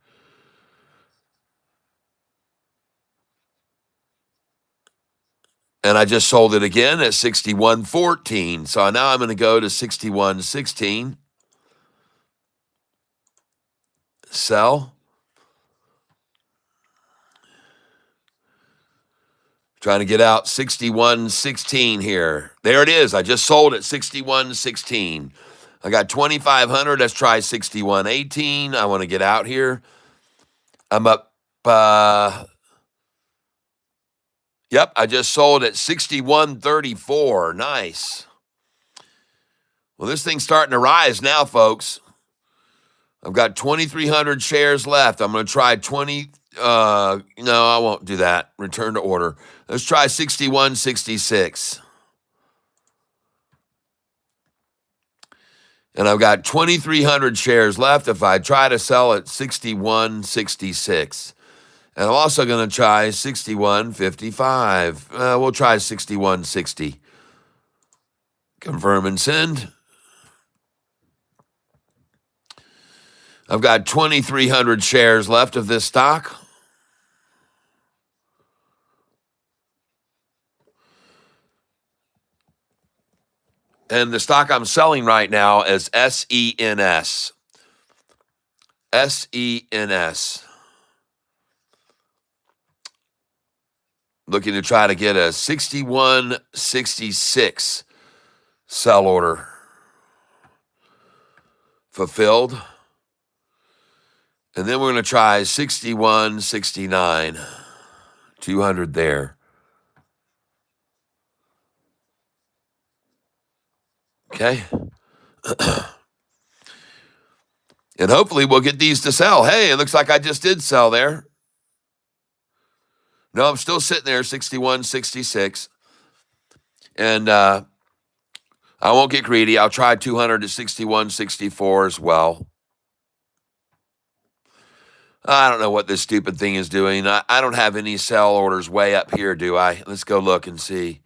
Speaker 1: And I just sold it again at 61.14. So now I'm going to go to 61.16. Sell. Trying to get out 61.16 here. There it is. I just sold at 61.16. I got 2,500. Let's try 61.18. I want to get out here. I'm up. Yep, I just sold at 61.34. Nice. Well, this thing's starting to rise now, folks. I've got 2,300 shares left. I'm going to try 20. No, I won't do that. Return to order. Let's try 61.66. And I've got 2,300 shares left if I try to sell at 61.66. And I'm also going to try 61.55. We'll try 61.60. Confirm and send. I've got 2,300 shares left of this stock. And the stock I'm selling right now is SENS. SENS. Looking to try to get a 61.66 sell order fulfilled. And then we're going to try 61.69. 200 there. Okay. And hopefully we'll get these to sell. Hey, it looks like I just did sell there. No, I'm still sitting there, 61.66. And I won't get greedy. I'll try 200 at 61.64 as well. I don't know what this stupid thing is doing. I don't have any sell orders way up here, do I? Let's go look and see.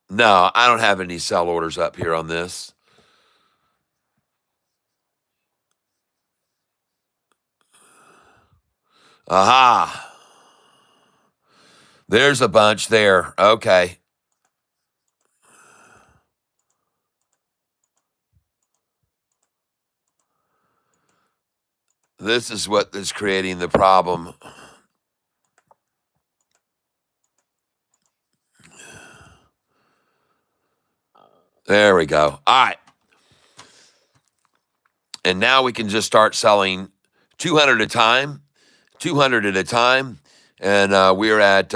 Speaker 1: No, I don't have any sell orders up here on this. Aha. There's a bunch there. Okay. This is what is creating the problem. There we go. All right. And now we can just start selling 200 at a time, 200 at a time. And we're at,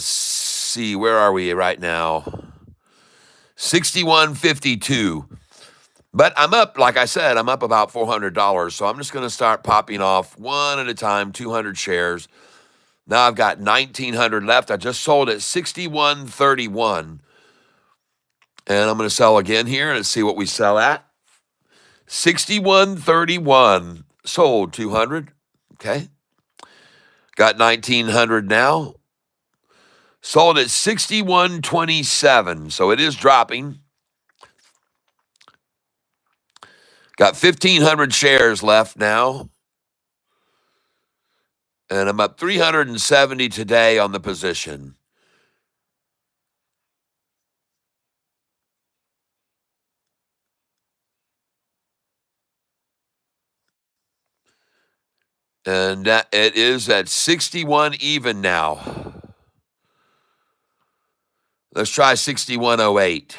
Speaker 1: see, where are we right now? 61.52. But I'm up, like I said, I'm up about $400. So I'm just going to start popping off one at a time, 200 shares. Now I've got 1,900 left. I just sold at 61.31. And I'm going to sell again here and see what we sell at. 61.31. Sold 200. Okay. Got 1,900 now. Sold at 61.27. So it is dropping. Got 1,500 shares left now. And I'm up 370 today on the position. And that it is at 61 even now. Let's try 61.08.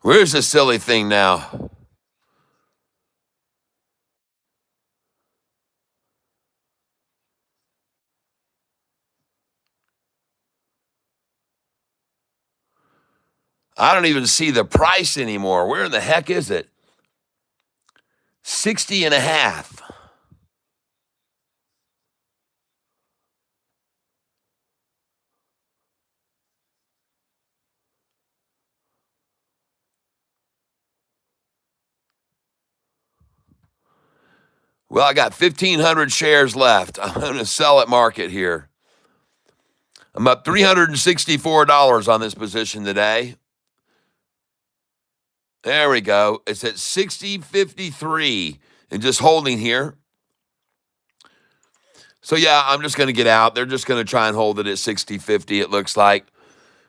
Speaker 1: Where's the silly thing now? I don't even see the price anymore. Where in the heck is it? 60.5. Well, I got 1,500 shares left. I'm going to sell at market here. I'm up $364 on this position today. There we go. It's at 60.53 and just holding here. So, yeah, I'm just going to get out. They're just going to try and hold it at 60.50, it looks like.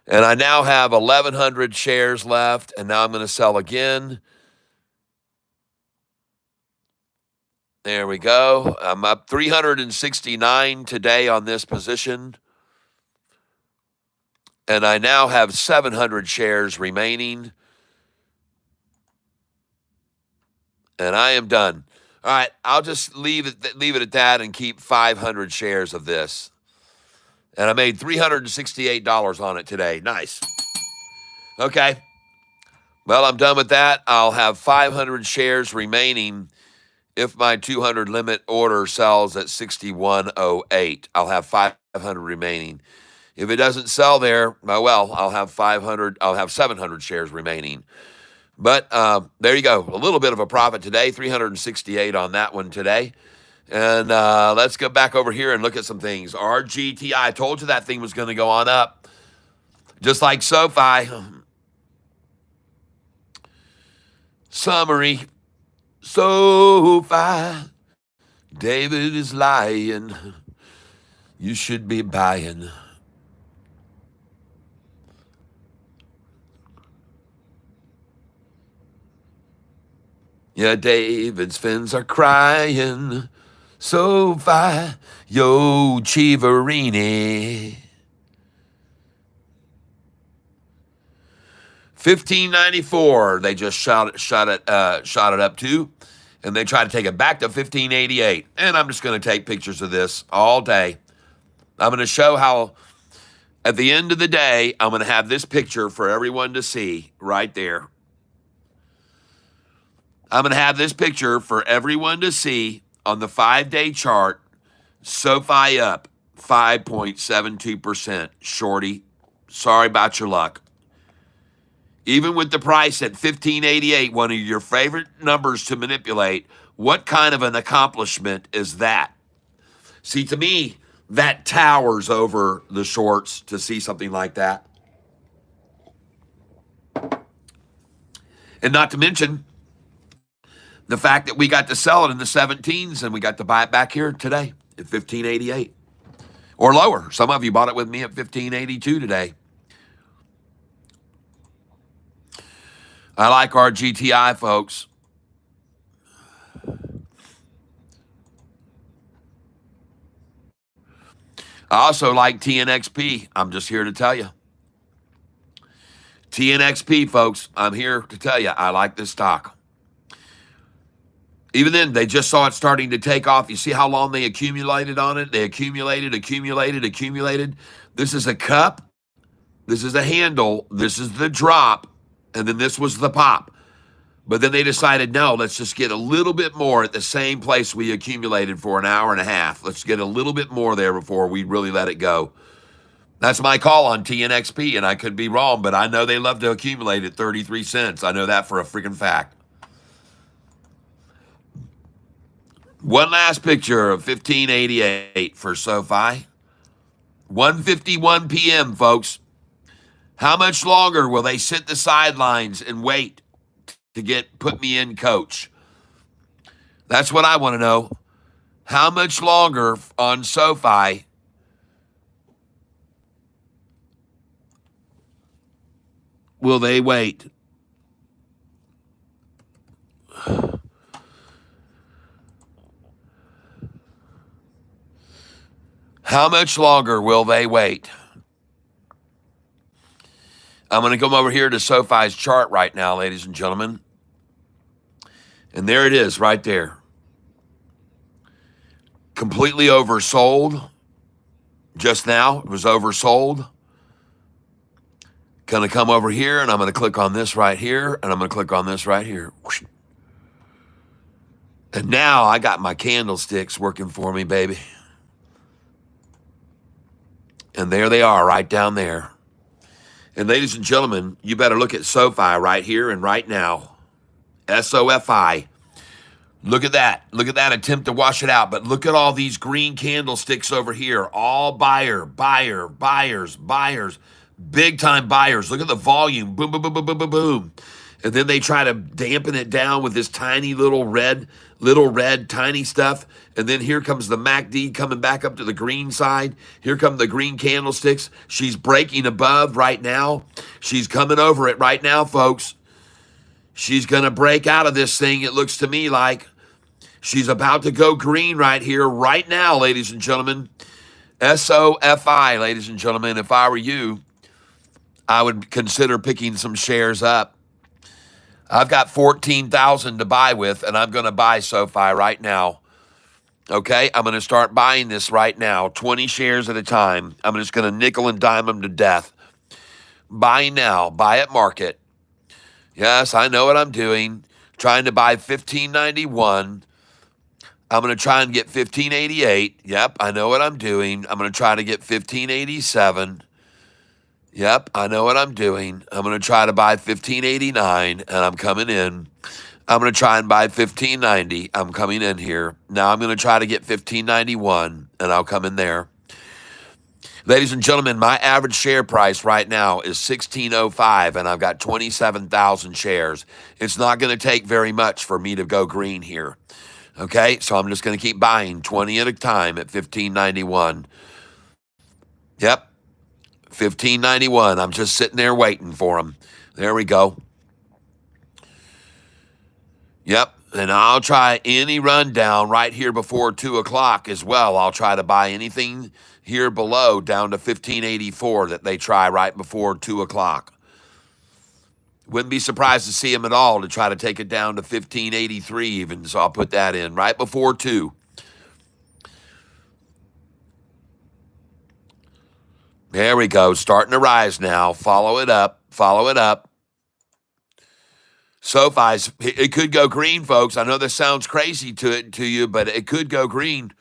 Speaker 1: And I now have 1,100 shares left, and now I'm going to sell again. There we go. I'm up 369 today on this position. And I now have 700 shares remaining. And I am done. All right, I'll just leave it at that and keep 500 shares of this. And I made $368 on it today. Nice. Okay. Well, I'm done with that. I'll have 500 shares remaining if my 200 limit order sells at 61.08. I'll have 500 remaining. If it doesn't sell there, well, I'll have 500. I'll have 700 shares remaining. But there you go. A little bit of a profit today, 368 on that one today. And let's go back over here and look at some things. RGTI, I told you that thing was going to go on up. Just like Sofi. Summary. Sofi. David is lying. You should be buying. Yeah, David's fins are crying. Sofi, yo, Chivarini. 1594. They just shot it up to, and they try to take it back to 1588. And I'm just going to take pictures of this all day. I'm going to show how, at the end of the day, I'm going to have this picture for everyone to see right there. I'm going to have this picture for everyone to see on the 5-day chart. Sofi up 5.72%. Shorty, sorry about your luck. Even with the price at 1588, one of your favorite numbers to manipulate, what kind of an accomplishment is that? See, to me, that towers over the shorts to see something like that. And not to mention the fact that we got to sell it in the 17s and we got to buy it back here today at 1588 or lower. Some of you bought it with me at 1582 today. I like our GTI, folks. I also like TNXP. I'm just here to tell you. TNXP, folks, I'm here to tell you, I like this stock. Even then, they just saw it starting to take off. You see how long they accumulated on it? They accumulated. This is a cup. This is a handle. This is the drop. And then this was the pop. But then they decided, no, let's just get a little bit more at the same place we accumulated for an hour and a half. Let's get a little bit more there before we really let it go. That's my call on TNXP, and I could be wrong, but I know they love to accumulate at 33 cents. I know that for a freaking fact. One last picture of 1588 for Sofi. 1:51 p.m., folks. How much longer will they sit the sidelines and wait to put me in, coach? That's what I want to know. How much longer on Sofi will they wait? How much longer will they wait? I'm going to come over here to Sofi's chart right now, ladies and gentlemen. And there it is right there. Completely oversold. Just now, it was oversold. Going to come over here, and I'm going to click on this right here, and I'm going to click on this right here. And now I got my candlesticks working for me, baby. And there they are, right down there. And ladies and gentlemen, you better look at Sofi right here and right now. SOFI. Look at that. Look at that attempt to wash it out. But look at all these green candlesticks over here. All buyers. Big time buyers. Look at the volume. Boom, boom, boom, boom, boom, boom, boom. And then they try to dampen it down with this tiny little red, tiny stuff. And then here comes the MACD coming back up to the green side. Here come the green candlesticks. She's breaking above right now. She's coming over it right now, folks. She's going to break out of this thing, it looks to me like. She's about to go green right here, right now, ladies and gentlemen. SOFI, ladies and gentlemen. If I were you, I would consider picking some shares up. I've got 14,000 to buy with, and I'm going to buy SoFi right now. Okay, I'm going to start buying this right now, 20 shares at a time. I'm just going to nickel and dime them to death. Buy now, buy at market. Yes, I know what I'm doing. Trying to buy 1591. I'm going to try and get 1588. Yep, I know what I'm doing. I'm going to try to get 1587. Yep, I know what I'm doing. I'm going to try to buy 1589, and I'm coming in. I'm going to try and buy 1590. I'm coming in here. Now I'm going to try to get 1591, and I'll come in there. Ladies and gentlemen, my average share price right now is 1605, and I've got 27,000 shares. It's not going to take very much for me to go green here. Okay, so I'm just going to keep buying 20 at a time at 1591. Yep, 1591. I'm just sitting there waiting for them. There we go. Yep, and I'll try any rundown right here before 2 o'clock as well. I'll try to buy anything here below down to 1584 that they try right before 2 o'clock. Wouldn't be surprised to see them at all to try to take it down to 1583 even, so I'll put that in right before 2. There we go, starting to rise now. Follow it up, follow it up. SoFi's, it could go green, folks. I know this sounds crazy to you, but it could go green.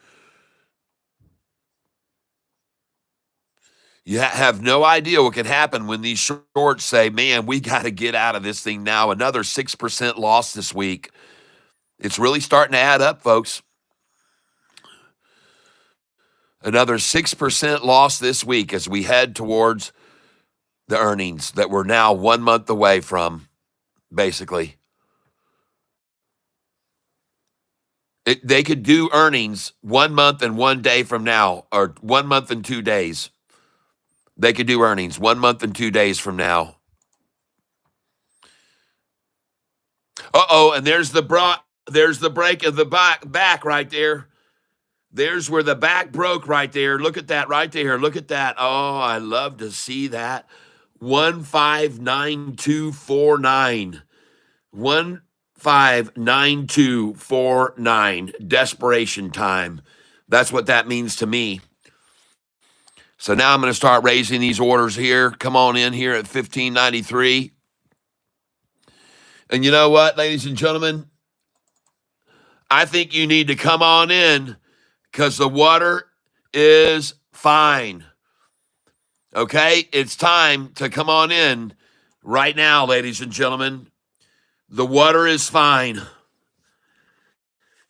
Speaker 1: You have no idea what could happen when these shorts say, man, we got to get out of this thing now. Another 6% loss this week. It's really starting to add up, folks. Another 6% loss this week as we head towards the earnings that we're now 1 month away from, basically. They could do earnings 1 month and 1 day from now, or 1 month and 2 days. They could do earnings 1 month and 2 days from now. Uh-oh, and there's the break of the back right there. There's where the back broke right there. Look at that right there. Look at that. Oh, I love to see that. 159249. 159249. Desperation time. That's what that means to me. So now I'm going to start raising these orders here. Come on in here at 1593. And you know what, ladies and gentlemen? I think you need to come on in because the water is fine. Okay? It's time to come on in right now, ladies and gentlemen. The water is fine.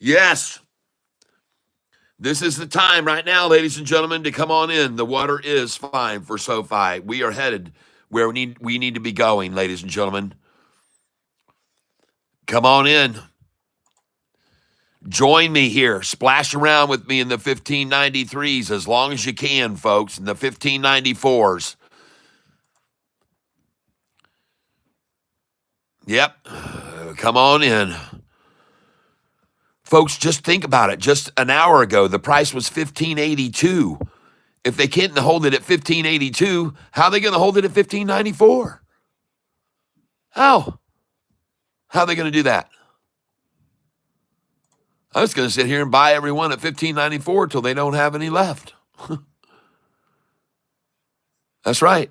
Speaker 1: Yes. This is the time right now, ladies and gentlemen, to come on in. The water is fine for SoFi. We are headed where we need to be going, ladies and gentlemen. Come on in. Join me here. Splash around with me in the 1593s as long as you can, folks, in the 1594s. Yep. Come on in. Folks, just think about it. Just an hour ago, the price was 1582. If they can't hold it at 1582, how are they going to hold it at 1594? How? How are they going to do that? I was going to sit here and buy everyone at 1594 till they don't have any left. That's right.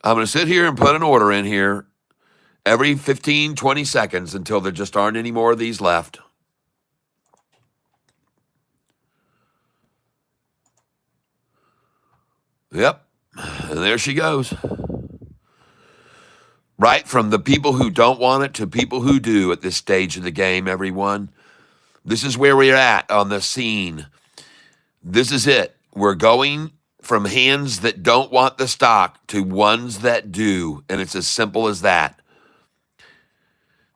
Speaker 1: I'm going to sit here and put an order in here every 15, 20 seconds until there just aren't any more of these left. Yep. And there she goes. Right from the people who don't want it to people who do at this stage of the game, everyone. This is where we're at on the scene. This is it. We're going from hands that don't want the stock to ones that do, and it's as simple as that.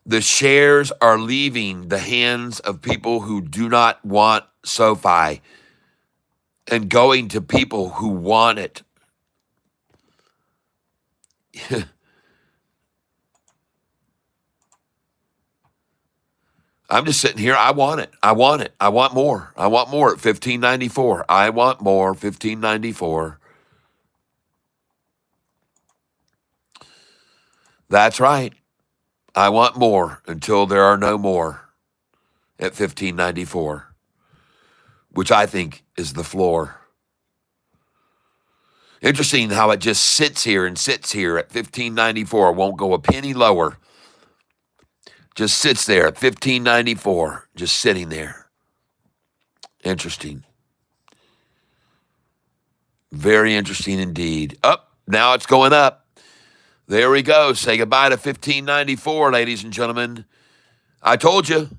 Speaker 1: The shares are leaving the hands of people who do not want SoFi and going to people who want it. I'm just sitting here. I want it. I want it. I want more. I want more at 1594. I want more, 1594. That's right. I want more until there are no more at 1594, which I think is the floor. Interesting how it just sits here and sits here at 1594, won't go a penny lower. Just sits there at 1594, just sitting there. Interesting. Very interesting indeed. Up, now it's going up. There we go. Say goodbye to 1594, ladies and gentlemen. I told you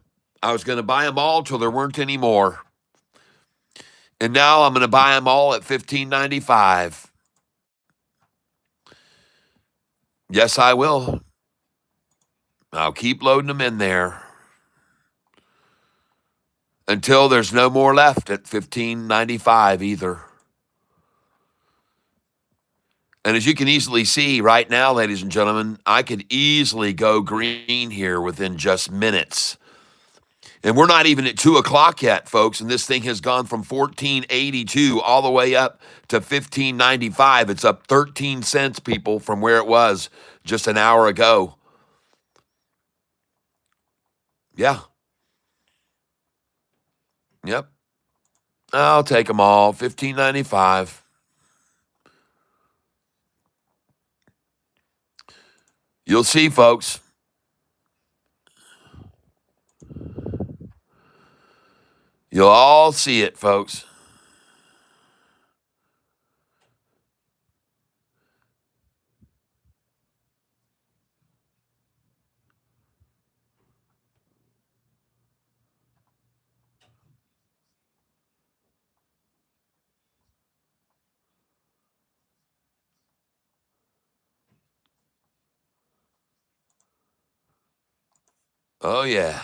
Speaker 1: I was going to buy them all till there weren't any more. And now I'm going to buy them all at 1595. Yes, I will. I'll keep loading them in there until there's no more left at 1595 either. And as you can easily see right now, ladies and gentlemen, I could easily go green here within just minutes. And we're not even at 2 o'clock yet, folks, and this thing has gone from 1482 all the way up to 1595. It's up 13 cents, people, from where it was just an hour ago. Yeah. Yep. I'll take them all. 1595. You'll see, folks. You'll all see it, folks. Oh, yeah.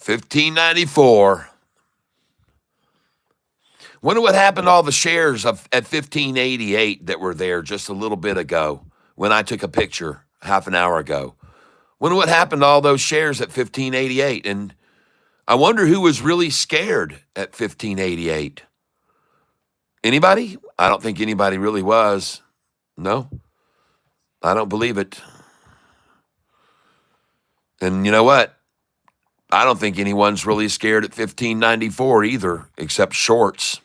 Speaker 1: 1594. Wonder what happened to all the shares at 1588 that were there just a little bit ago when I took a picture half an hour ago. Wonder what happened to all those shares at 1588. And I wonder who was really scared at 1588. Anybody? I don't think anybody really was. No, I don't believe it. And you know what? I don't think anyone's really scared at 1594 either, except shorts.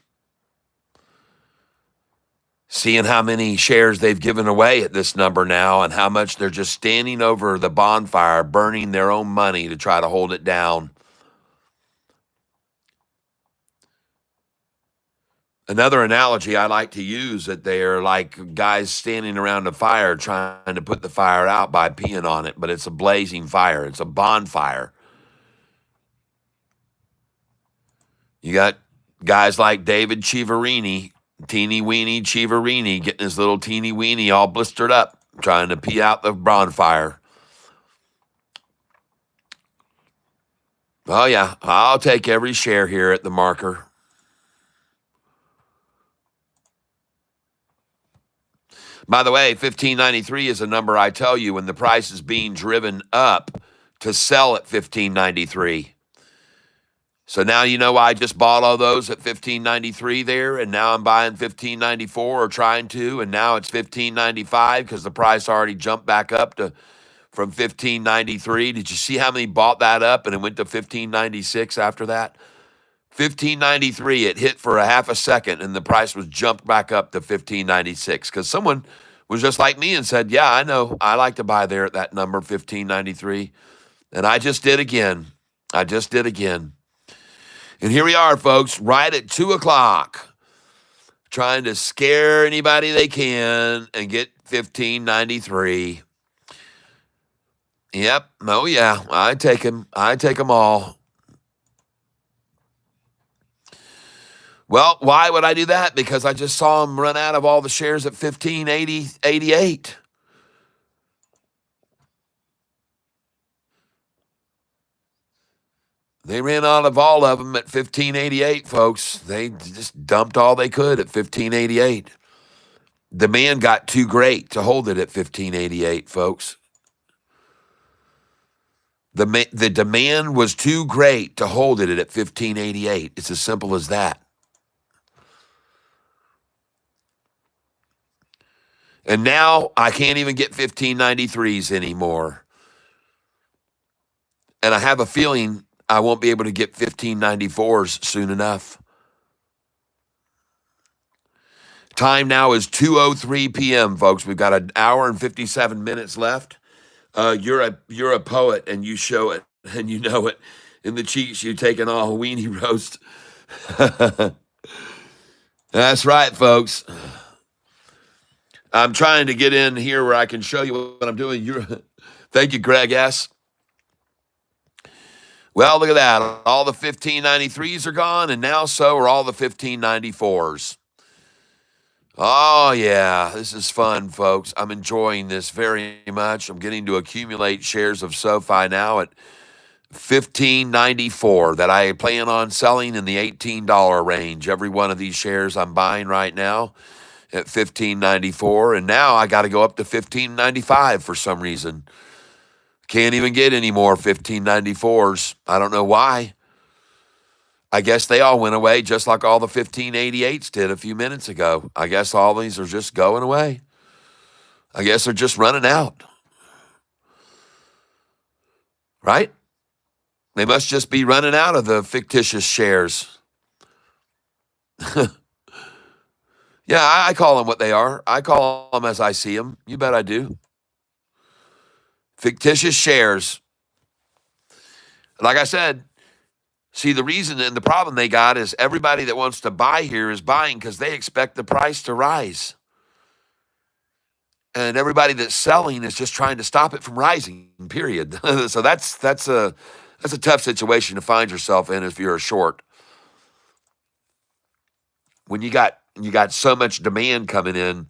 Speaker 1: Seeing how many shares they've given away at this number now and how much they're just standing over the bonfire, burning their own money to try to hold it down. Another analogy I like to use that they're like guys standing around a fire trying to put the fire out by peeing on it, but it's a blazing fire. It's a bonfire. You got guys like David Chiaverini, teeny weeny Chiaverini, getting his little teeny weeny all blistered up, trying to pee out the bonfire. Oh, yeah, I'll take every share here at the marker. By the way, 1593 is a number I tell you when the price is being driven up to sell at 1593. So now you know why I just bought all those at 1593 there, and now I'm buying 1594 or trying to, and now it's 1595 because the price already jumped back up to from 1593. Did you see how many bought that up and it went to 1596 after that? 1593, it hit for a half a second, and the price was jumped back up to 1596 because someone was just like me and said, yeah, I know. I like to buy there at that number, 1593. And I just did again. And here we are, folks, right at 2 o'clock, trying to scare anybody they can and get 1593. Yep. Oh, yeah. I take them. I take them all. Well, why would I do that? Because I just saw them run out of all the shares at 1588. They ran out of all of them at 1588, folks. They just dumped all they could at 1588. Demand got too great to hold it at 1588, folks. The demand was too great to hold it at 1588. It's as simple as that. And now I can't even get 1593s anymore. And I have a feeling I won't be able to get 1594s soon enough. Time now is 2:03 p.m., folks. We've got an hour and 57 minutes left. You're a poet, and you show it, and you know it. In the cheeks, you take an all weenie roast. That's right, folks. I'm trying to get in here where I can show you what I'm doing. Thank you, Greg S. Well, look at that. All the 1593s are gone, and now so are all the 1594s. Oh, yeah, this is fun, folks. I'm enjoying this very much. I'm getting to accumulate shares of SoFi now at $15.94 that I plan on selling in the $18 range. Every one of these shares I'm buying right now at $15.94, and now I got to go up to $15.95 for some reason. Can't even get any more 1594s. I don't know why. I guess they all went away just like all the 1588s did a few minutes ago. I guess all these are just going away. I guess they're just running out. Right? They must just be running out of the fictitious shares. Yeah, I call them what they are. I call them as I see them. You bet I do. Fictitious shares. Like I said, see, the reason and the problem they got is everybody that wants to buy here is buying because they expect the price to rise. And everybody that's selling is just trying to stop it from rising, period. So that's a tough situation to find yourself in if you're a short. When you got so much demand coming in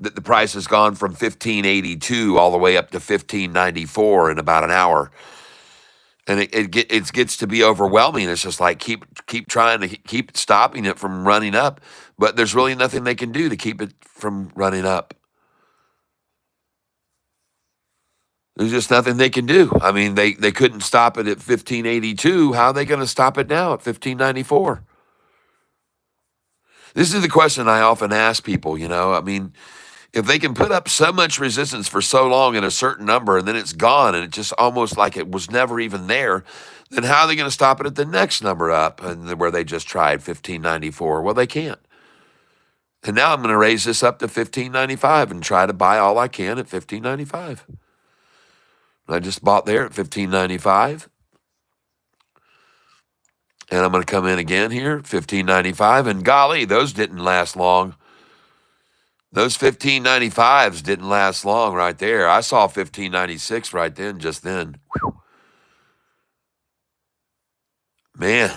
Speaker 1: that the price has gone from 1582 all the way up to 1594 in about an hour. And it gets to be overwhelming. It's just like keep trying to keep stopping it from running up, but there's really nothing they can do to keep it from running up. There's just nothing they can do. I mean, they couldn't stop it at 1582. How are they going to stop it now at 1594? This is the question I often ask people, I mean, if they can put up so much resistance for so long at a certain number and then it's gone and it's just almost like it was never even there, then how are they going to stop it at the next number up and where they just tried 1594? Well, they can't. And now I'm going to raise this up to 1595 and try to buy all I can at 1595. I just bought there at 1595. And I'm going to come in again here, 1595. And golly, those didn't last long. Those 1595s didn't last long right there. I saw 1596 right then, just then. Whew. Man,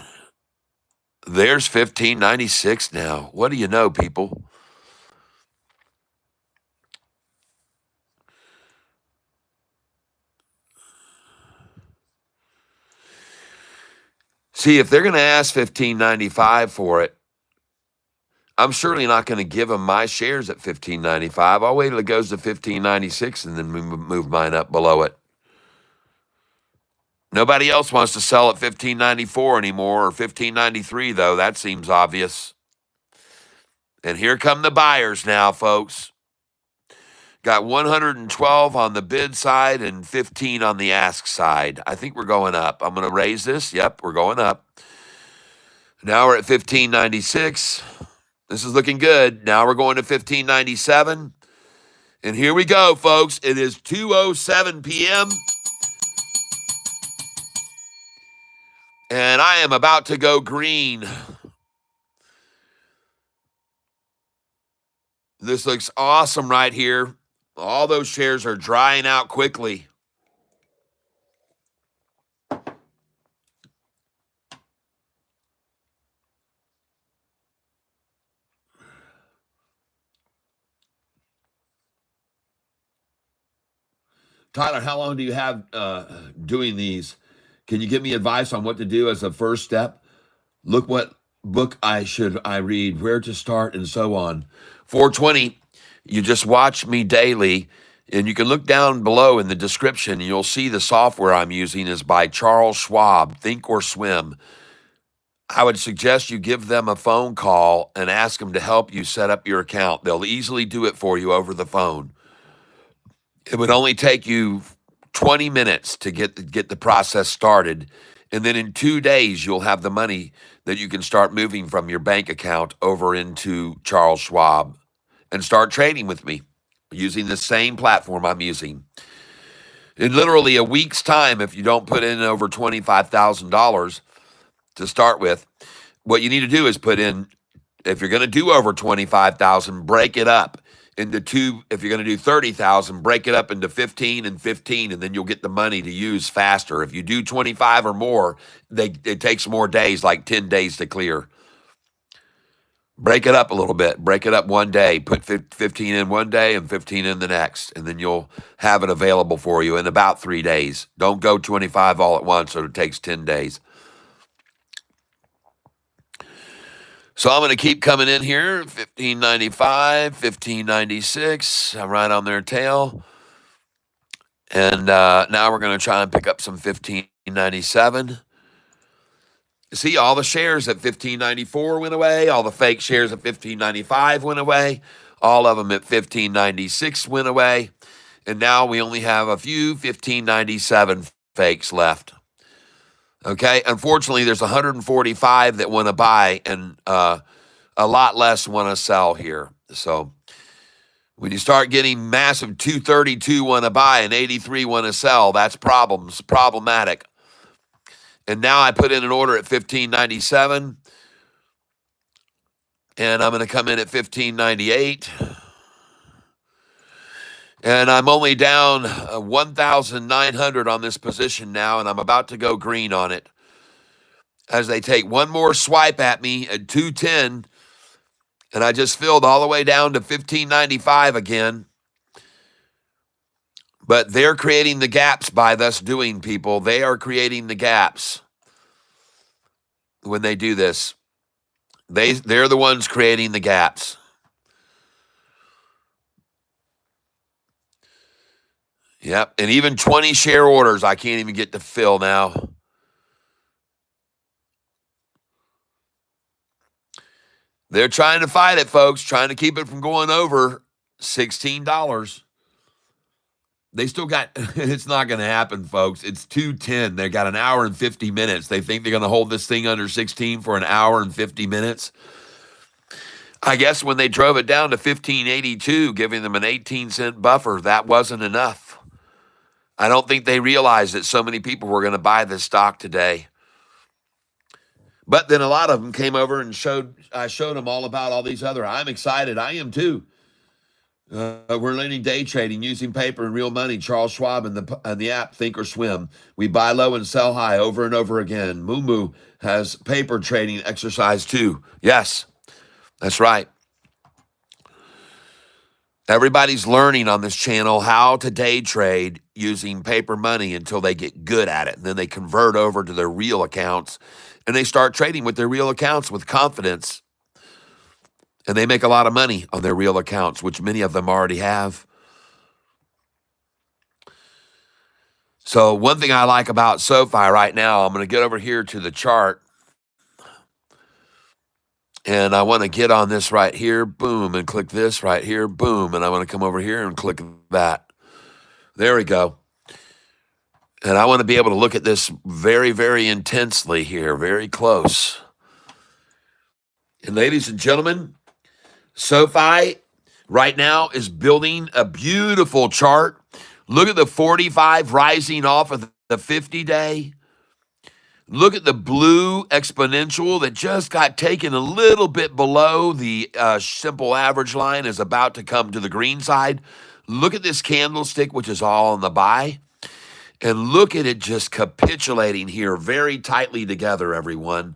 Speaker 1: there's 1596 now. What do you know, people? See, if they're going to ask 1595 for it, I'm surely not going to give them my shares at 1595. I'll wait till it goes to 1596 and then move mine up below it. Nobody else wants to sell at 1594 anymore or 1593, though. That seems obvious. And here come the buyers now, folks. Got 112 on the bid side and 15 on the ask side. I think we're going up. I'm going to raise this. Yep, we're going up. Now we're at 1596. This is looking good. Now we're going to 1597. And here we go, folks. It is 2:07 p.m. And I am about to go green. This looks awesome right here. All those shares are drying out quickly. Tyler, how long do you have doing these? Can you give me advice on what to do as a first step? Look what book I read, where to start, and so on. 420, you just watch me daily, and you can look down below in the description, and you'll see the software I'm using is by Charles Schwab, Think or Swim. I would suggest you give them a phone call and ask them to help you set up your account. They'll easily do it for you over the phone. It would only take you 20 minutes to get the process started. And then in 2 days, you'll have the money that you can start moving from your bank account over into Charles Schwab and start trading with me using the same platform I'm using. In literally a week's time, if you don't put in over $25,000 to start with, what you need to do is put in, if you're going to do over 25,000, break it up into two. If you're going to do 30,000, break it up into 15 and 15, and then you'll get the money to use faster. If you do 25 or more, it takes more days, like 10 days to clear. Break it up a little bit. Break it up one day. Put 15 in one day and 15 in the next, and then you'll have it available for you in about 3 days. Don't go 25 all at once, or it takes 10 days. So I'm going to keep coming in here, 1595, 1596. I'm right on their tail. And now we're going to try and pick up some 1597. See, all the shares at 1594 went away. All the fake shares at 1595 went away. All of them at 1596 went away. And now we only have a few 1597 fakes left. Okay, unfortunately, there's 145 that want to buy and a lot less want to sell here. So when you start getting massive 232 want to buy and 83 want to sell, that's problematic. And now I put in an order at 1597, and I'm going to come in at 1598. And I'm only down 1,900 on this position now, and I'm about to go green on it as they take one more swipe at me at 210, and I just filled all the way down to 1595 again. But they're creating the gaps by thus doing, people. They are creating the gaps when they do this. They're the ones creating the gaps. Yep, and even 20 share orders I can't even get to fill now. They're trying to fight it, folks, trying to keep it from going over $16. They still got, it's not going to happen, folks. It's 2:10. They got an hour and 50 minutes. They think they're going to hold this thing under 16 for an hour and 50 minutes. I guess when they drove it down to 1582, giving them an 18-cent buffer, that wasn't enough. I don't think they realized that so many people were going to buy this stock today. But then a lot of them came over and I showed them all about all these other. I'm excited. I am too. We're learning day trading using paper and real money. Charles Schwab and the app Think or Swim. We buy low and sell high over and over again. Moo has paper trading exercise too. Yes, that's right. Everybody's learning on this channel how to day trade using paper money until they get good at it. And then they convert over to their real accounts and they start trading with their real accounts with confidence. And they make a lot of money on their real accounts, which many of them already have. So one thing I like about Sofi right now, I'm going to get over here to the chart. And I want to get on this right here, boom, and click this right here, boom. And I want to come over here and click that. There we go. And I want to be able to look at this very, very intensely here, very close. And ladies and gentlemen, Sofi right now is building a beautiful chart. Look at the 45 rising off of the 50-day. Look at the blue exponential that just got taken a little bit below the simple average line, is about to come to the green side. Look at this candlestick, which is all on the buy. And look at it just capitulating here very tightly together, everyone.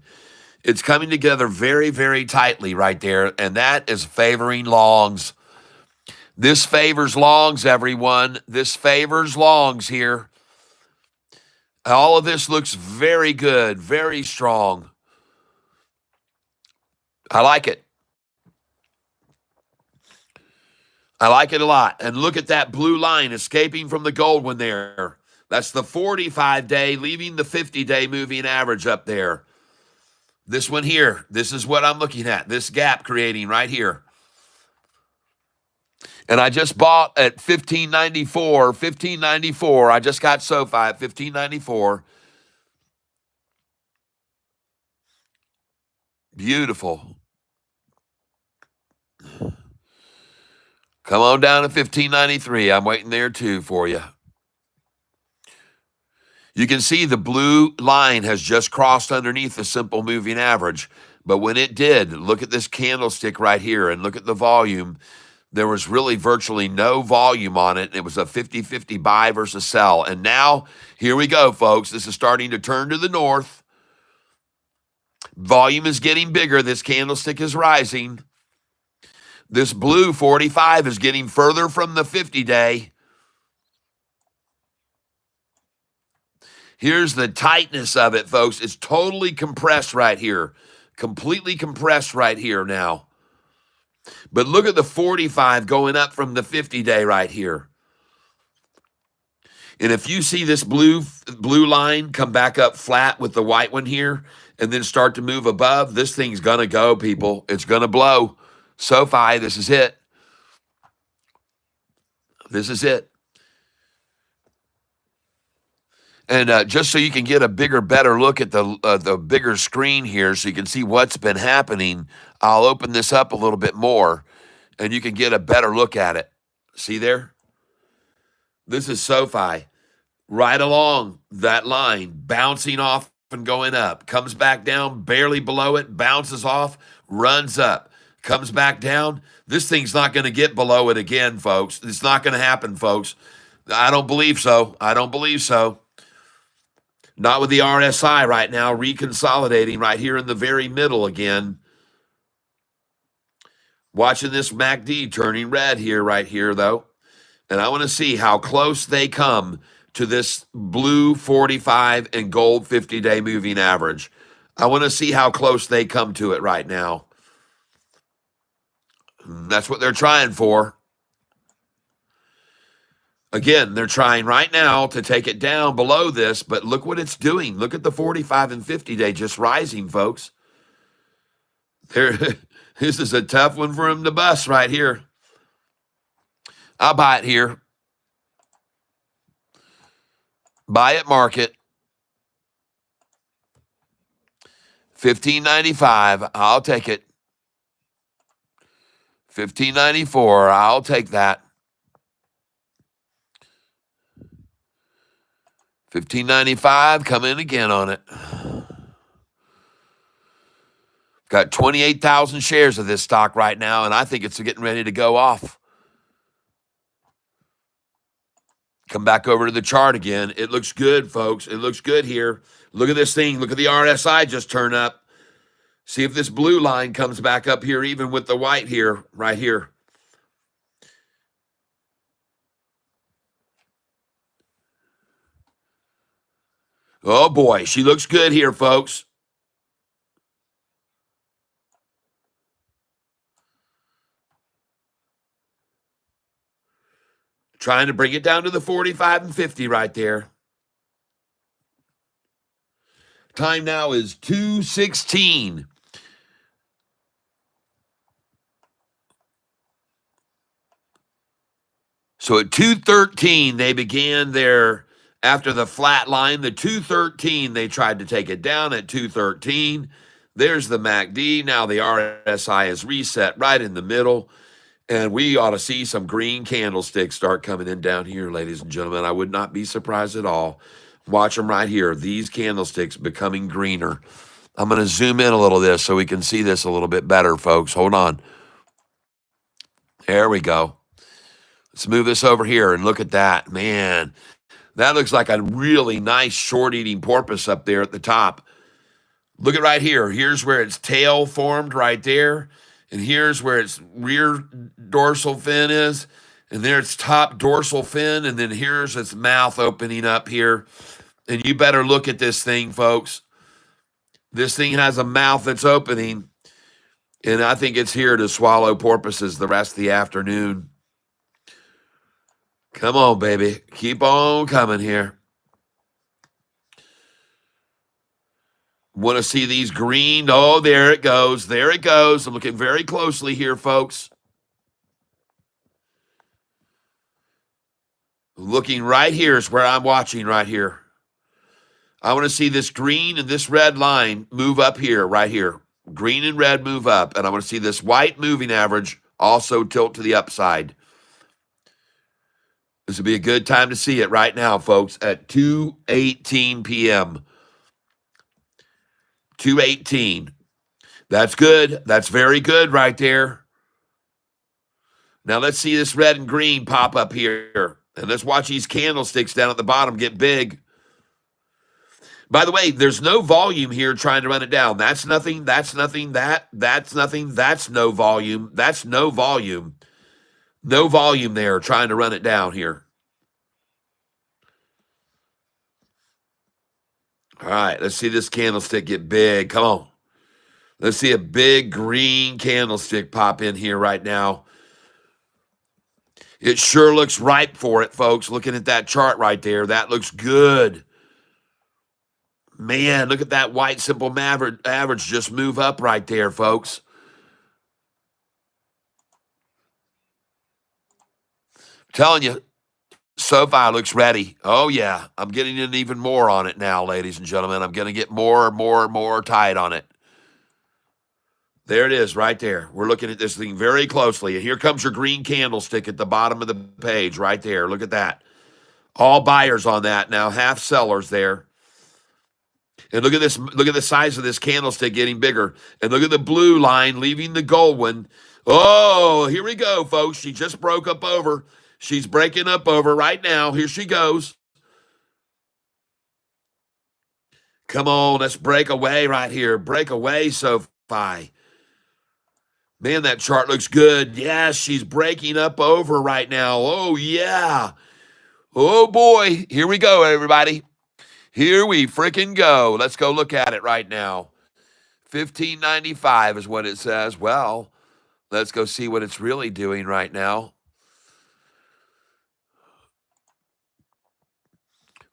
Speaker 1: It's coming together very, very tightly right there, and that is favoring longs. This favors longs, everyone. This favors longs here. All of this looks very good, very strong. I like it. I like it a lot. And look at that blue line escaping from the gold one there. That's the 45-day, leaving the 50-day moving average up there. This one here, this is what I'm looking at. This gap creating right here. And I just bought at 1594, 1594. I just got Sofi at 1594. Beautiful. Come on down to 1593. I'm waiting there too for you. You can see the blue line has just crossed underneath the simple moving average. But when it did, look at this candlestick right here and look at the volume. There was really virtually no volume on it. It was a 50-50 buy versus sell. And now, here we go, folks. This is starting to turn to the north. Volume is getting bigger. This candlestick is rising. This blue 45 is getting further from the 50-day. Here's the tightness of it, folks. It's totally compressed right here. Completely compressed right here now. But look at the 45 going up from the 50-day right here. And if you see this blue line come back up flat with the white one here and then start to move above, this thing's going to go, people. It's going to blow. Sofi, this is it. This is it. And just so you can get a bigger, better look at the bigger screen here so you can see what's been happening, I'll open this up a little bit more, and you can get a better look at it. See there? This is Sofi. Right along that line, bouncing off and going up. Comes back down, barely below it, bounces off, runs up. Comes back down. This thing's not going to get below it again, folks. It's not going to happen, folks. I don't believe so. I don't believe so. Not with the RSI right now, reconsolidating right here in the very middle again. Watching this MACD turning red here, right here, though. And I want to see how close they come to this blue 45 and gold 50-day moving average. I want to see how close they come to it right now. That's what they're trying for. Again, they're trying right now to take it down below this, but look what it's doing. Look at the 45 and 50-day just rising, folks. This is a tough one for him to bust right here. I'll buy it here. Buy it market. 1595. I'll take it. 1594. I'll take that. 1595. Come in again on it. Got 28,000 shares of this stock right now, and I think it's getting ready to go off. Come back over to the chart again. It looks good, folks. It looks good here. Look at this thing. Look at the RSI just turn up. See if this blue line comes back up here, even with the white here, right here. Oh, boy. She looks good here, folks. Trying to bring it down to the 45 and 50 right there. Time now is 2:16. So at 2:13, they began their, after the flat line, the 2:13, they tried to take it down at 2:13. There's the MACD. Now the RSI is reset right in the middle. And we ought to see some green candlesticks start coming in down here, ladies and gentlemen. I would not be surprised at all. Watch them right here. These candlesticks becoming greener. I'm going to zoom in a little this so we can see this a little bit better, folks. Hold on. There we go. Let's move this over here and look at that. Man, that looks like a really nice short-eating porpoise up there at the top. Look at right here. Here's where its tail formed right there. And here's where its rear dorsal fin is. And there's top dorsal fin. And then here's its mouth opening up here. And you better look at this thing, folks. This thing has a mouth that's opening. And I think it's here to swallow porpoises the rest of the afternoon. Come on, baby. Keep on coming here. Want to see these green? Oh, there it goes. There it goes. I'm looking very closely here, folks. Looking right here is where I'm watching right here. I want to see this green and this red line move up here, right here. Green and red move up. And I want to see this white moving average also tilt to the upside. This would be a good time to see it right now, folks, at 2:18 p.m. 2:18. That's good. That's very good right there. Now let's see this red and green pop up here. And let's watch these candlesticks down at the bottom get big. By the way, there's no volume here trying to run it down. That's nothing. That's nothing. That's nothing. That's no volume. That's no volume. No volume there trying to run it down here. All right, let's see this candlestick get big. Come on. Let's see a big green candlestick pop in here right now. It sure looks ripe for it, folks. Looking at that chart right there, that looks good. Man, look at that white simple average just move up right there, folks. I'm telling you, Sofi looks ready. Oh, yeah. I'm getting in even more on it now, ladies and gentlemen. I'm going to get more and more and more tight on it. There it is right there. We're looking at this thing very closely. And here comes your green candlestick at the bottom of the page right there. Look at that. All buyers on that now, half sellers there. And look at this. Look at the size of this candlestick getting bigger. And look at the blue line leaving the gold one. Oh, here we go, folks. She just broke up over. She's breaking up over right now. Here she goes. Come on, let's break away right here. Break away, Sofi. Man, that chart looks good. Yes, she's breaking up over right now. Oh, yeah. Oh, boy. Here we go, everybody. Here we freaking go. Let's go look at it right now. 1595 is what it says. Well, let's go see what it's really doing right now.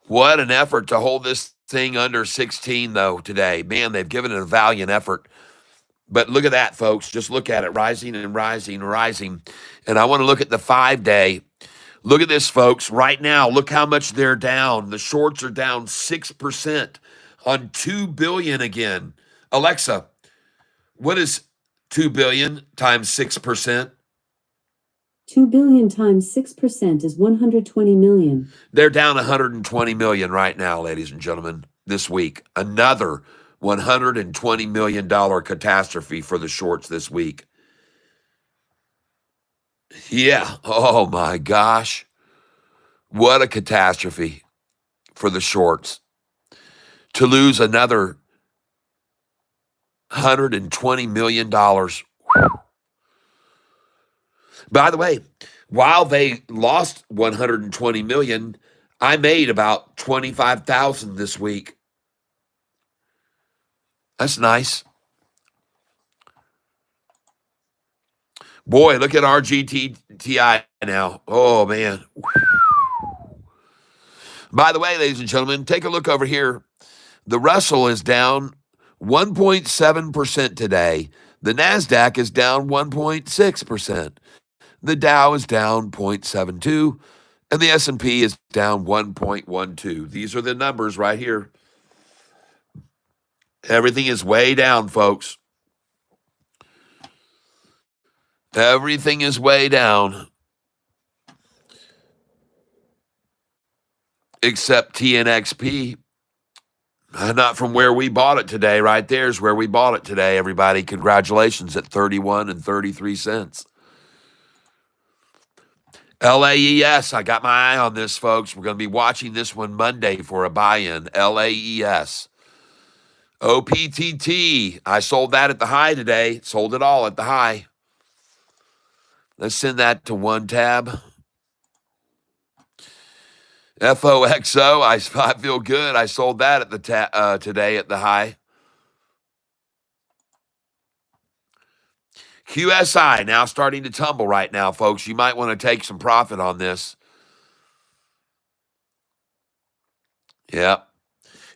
Speaker 1: What an effort to hold this thing under 16, though, today. Man, they've given it a valiant effort. But look at that, folks. Just look at it, rising and rising and rising. And I want to look at the 5-day. Look at this, folks. Right now, look how much they're down. The shorts are down 6% on 2 billion again. Alexa, what is 2 billion times 6%?
Speaker 2: 2 billion times 6% is 120 million.
Speaker 1: They're down 120 million right now, ladies and gentlemen, this week. Another $120 million catastrophe for the shorts this week. Yeah. Oh, my gosh. What a catastrophe for the shorts. To lose another $120 million. By the way, while they lost 120 million, I made about 25,000 this week. That's nice. Boy, look at RGTI now. Oh, man. By the way, ladies and gentlemen, take a look over here. The Russell is down 1.7% today. The NASDAQ is down 1.6%. The Dow is down 0.72, and the S&P is down 1.12. These are the numbers right here. Everything is way down, folks. Everything is way down. Except TNXP. Not from where we bought it today. Right there is where we bought it today, everybody. Congratulations at 31 and 33 cents. LAES, I got my eye on this, folks. We're going to be watching this one Monday for a buy-in. LAES. OPTT, I sold that at the high today. Sold it all at the high. Let's send that to one tab. FOXO, I feel good. I sold that at the today at the high. QSI now starting to tumble right now, folks. You might want to take some profit on this. Yep.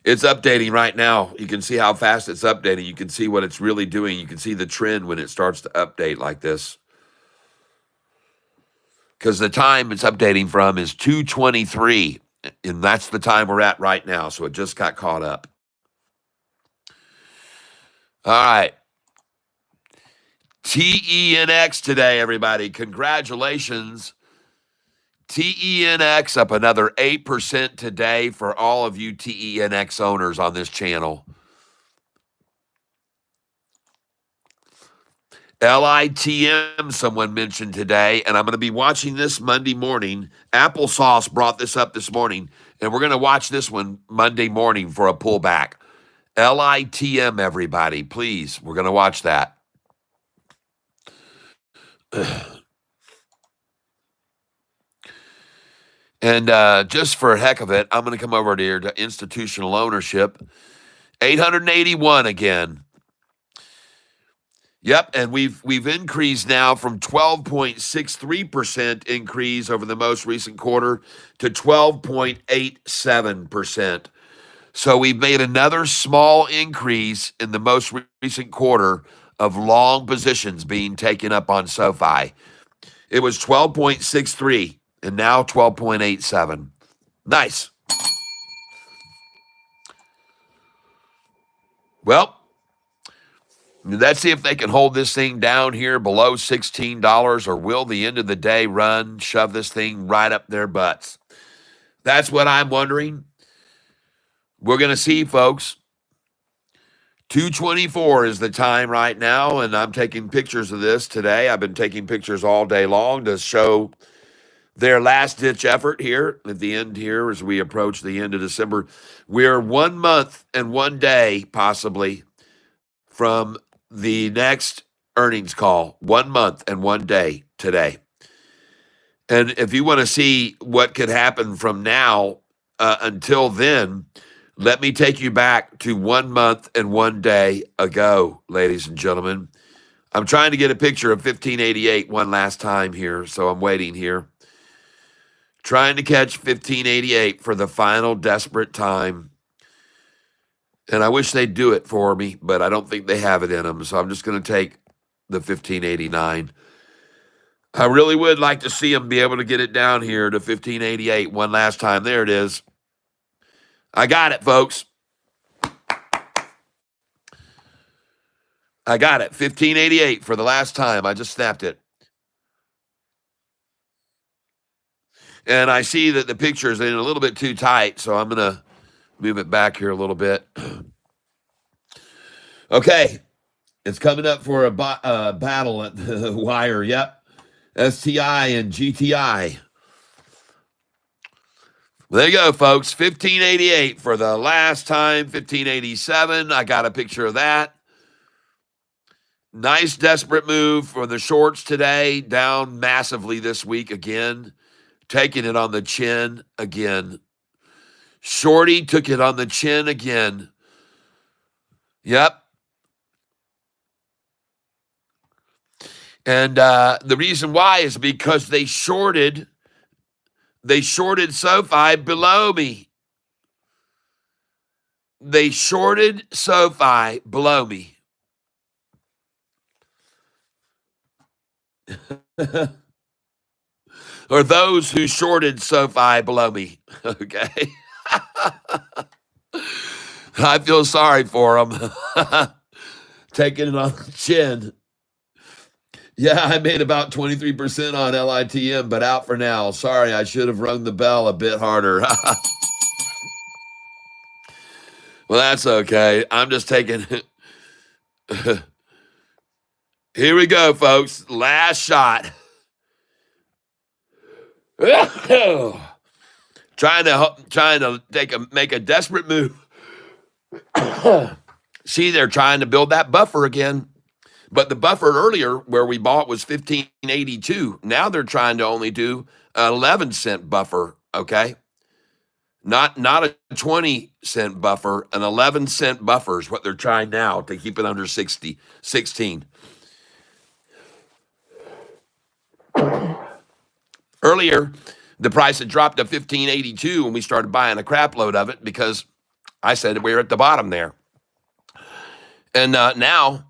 Speaker 1: It's updating right now. You can see how fast it's updating. You can see what it's really doing. You can see the trend when it starts to update like this. Because the time it's updating from is 2:23, and that's the time we're at right now. So it just got caught up. All right. TENX today, everybody. Congratulations. TENX up another 8% today for all of you TENX owners on this channel. LITM, someone mentioned today, and I'm going to be watching this Monday morning. Applesauce brought this up this morning, and we're going to watch this one Monday morning for a pullback. LITM, everybody, please. We're going to watch that. And just for heck of it, I'm going to come over here to institutional ownership. 881 again. Yep, and we've increased now from 12.63% increase over the most recent quarter to 12.87%. So we've made another small increase in the most recent quarter of long positions being taken up on Sofi. It was 12.63 and now 12.87. Nice. Well, let's see if they can hold this thing down here below $16, or will the end of the day run shove this thing right up their butts? That's what I'm wondering. We're going to see, folks. 2:24 is the time right now, and I'm taking pictures of this today. I've been taking pictures all day long to show their last-ditch effort here at the end here as we approach the end of December. We're 1 month and 1 day, possibly, from the next earnings call. 1 month and 1 day today. And if you want to see what could happen from now until then, let me take you back to 1 month and 1 day ago, ladies and gentlemen. I'm trying to get a picture of 1588 one last time here, so I'm waiting here. Trying to catch 1588 for the final desperate time. And I wish they'd do it for me, but I don't think they have it in them. So I'm just going to take the 1589. I really would like to see them be able to get it down here to 1588 one last time. There it is. I got it, folks. I got it. 1588 for the last time. I just snapped it. And I see that the picture is in a little bit too tight, so I'm going to move it back here a little bit. Okay. It's coming up for a battle at the wire. Yep. STI and GTI. There you go, folks. 1588 for the last time. 1587. I got a picture of that. Nice desperate move for the shorts today. Down massively this week again. Taking it on the chin again. Shorty took it on the chin again. Yep. And the reason why is because they shorted SoFi below me. They shorted SoFi below me. Or those who shorted SoFi below me. Okay. I feel sorry for them. Taking it on the chin. Yeah, I made about 23% on LITM, but out for now. Sorry, I should have rung the bell a bit harder. Well, that's okay. I'm just taking it. Here we go, folks. Last shot. Trying to make a desperate move. See, they're trying to build that buffer again. But the buffer earlier where we bought was 1582. Now they're trying to only do an 11-cent buffer, okay? Not a 20-cent buffer, an 11-cent buffer is what they're trying now to keep it under 16. Earlier, the price had dropped to 1582 when we started buying a crap load of it because I said we're at the bottom there. And now,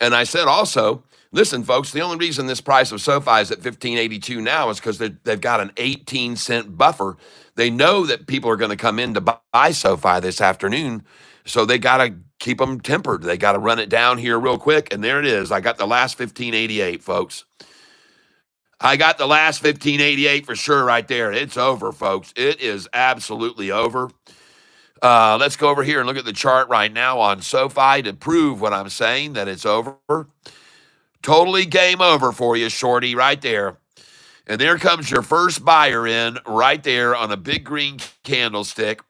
Speaker 1: and I said also, listen, folks, the only reason this price of SoFi is at 1582 now is because they've got an 18-cent buffer. They know that people are going to come in to buy SoFi this afternoon, so they got to keep them tempered. They got to run it down here real quick, and there it is. I got the last 1588, folks. I got the last 1588 for sure right there. It's over, folks. It is absolutely over. Let's go over here and look at the chart right now on SoFi to prove what I'm saying, that it's over. Totally game over for you, shorty, right there. And there comes your first buyer in right there on a big green candlestick.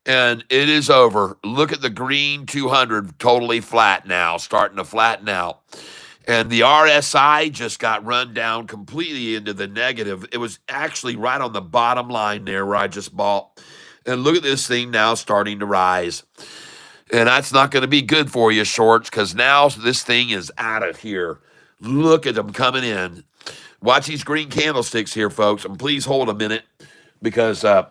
Speaker 1: And it is over. Look at the green 200 totally flat now, starting to flatten out. And the RSI just got run down completely into the negative. It was actually right on the bottom line there where I just bought. And look at this thing now starting to rise. And that's not going to be good for you, shorts, because now this thing is out of here. Look at them coming in. Watch these green candlesticks here, folks. And please hold a minute because I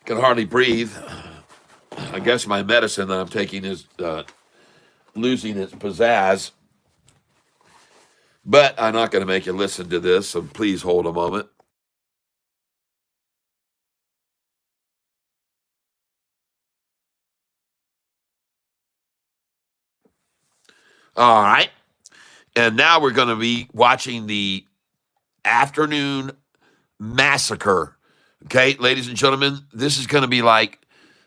Speaker 1: can hardly breathe. I guess my medicine that I'm taking is losing its pizzazz. But I'm not going to make you listen to this, so please hold a moment. All right. And now we're going to be watching the afternoon massacre. Okay, ladies and gentlemen, this is going to be like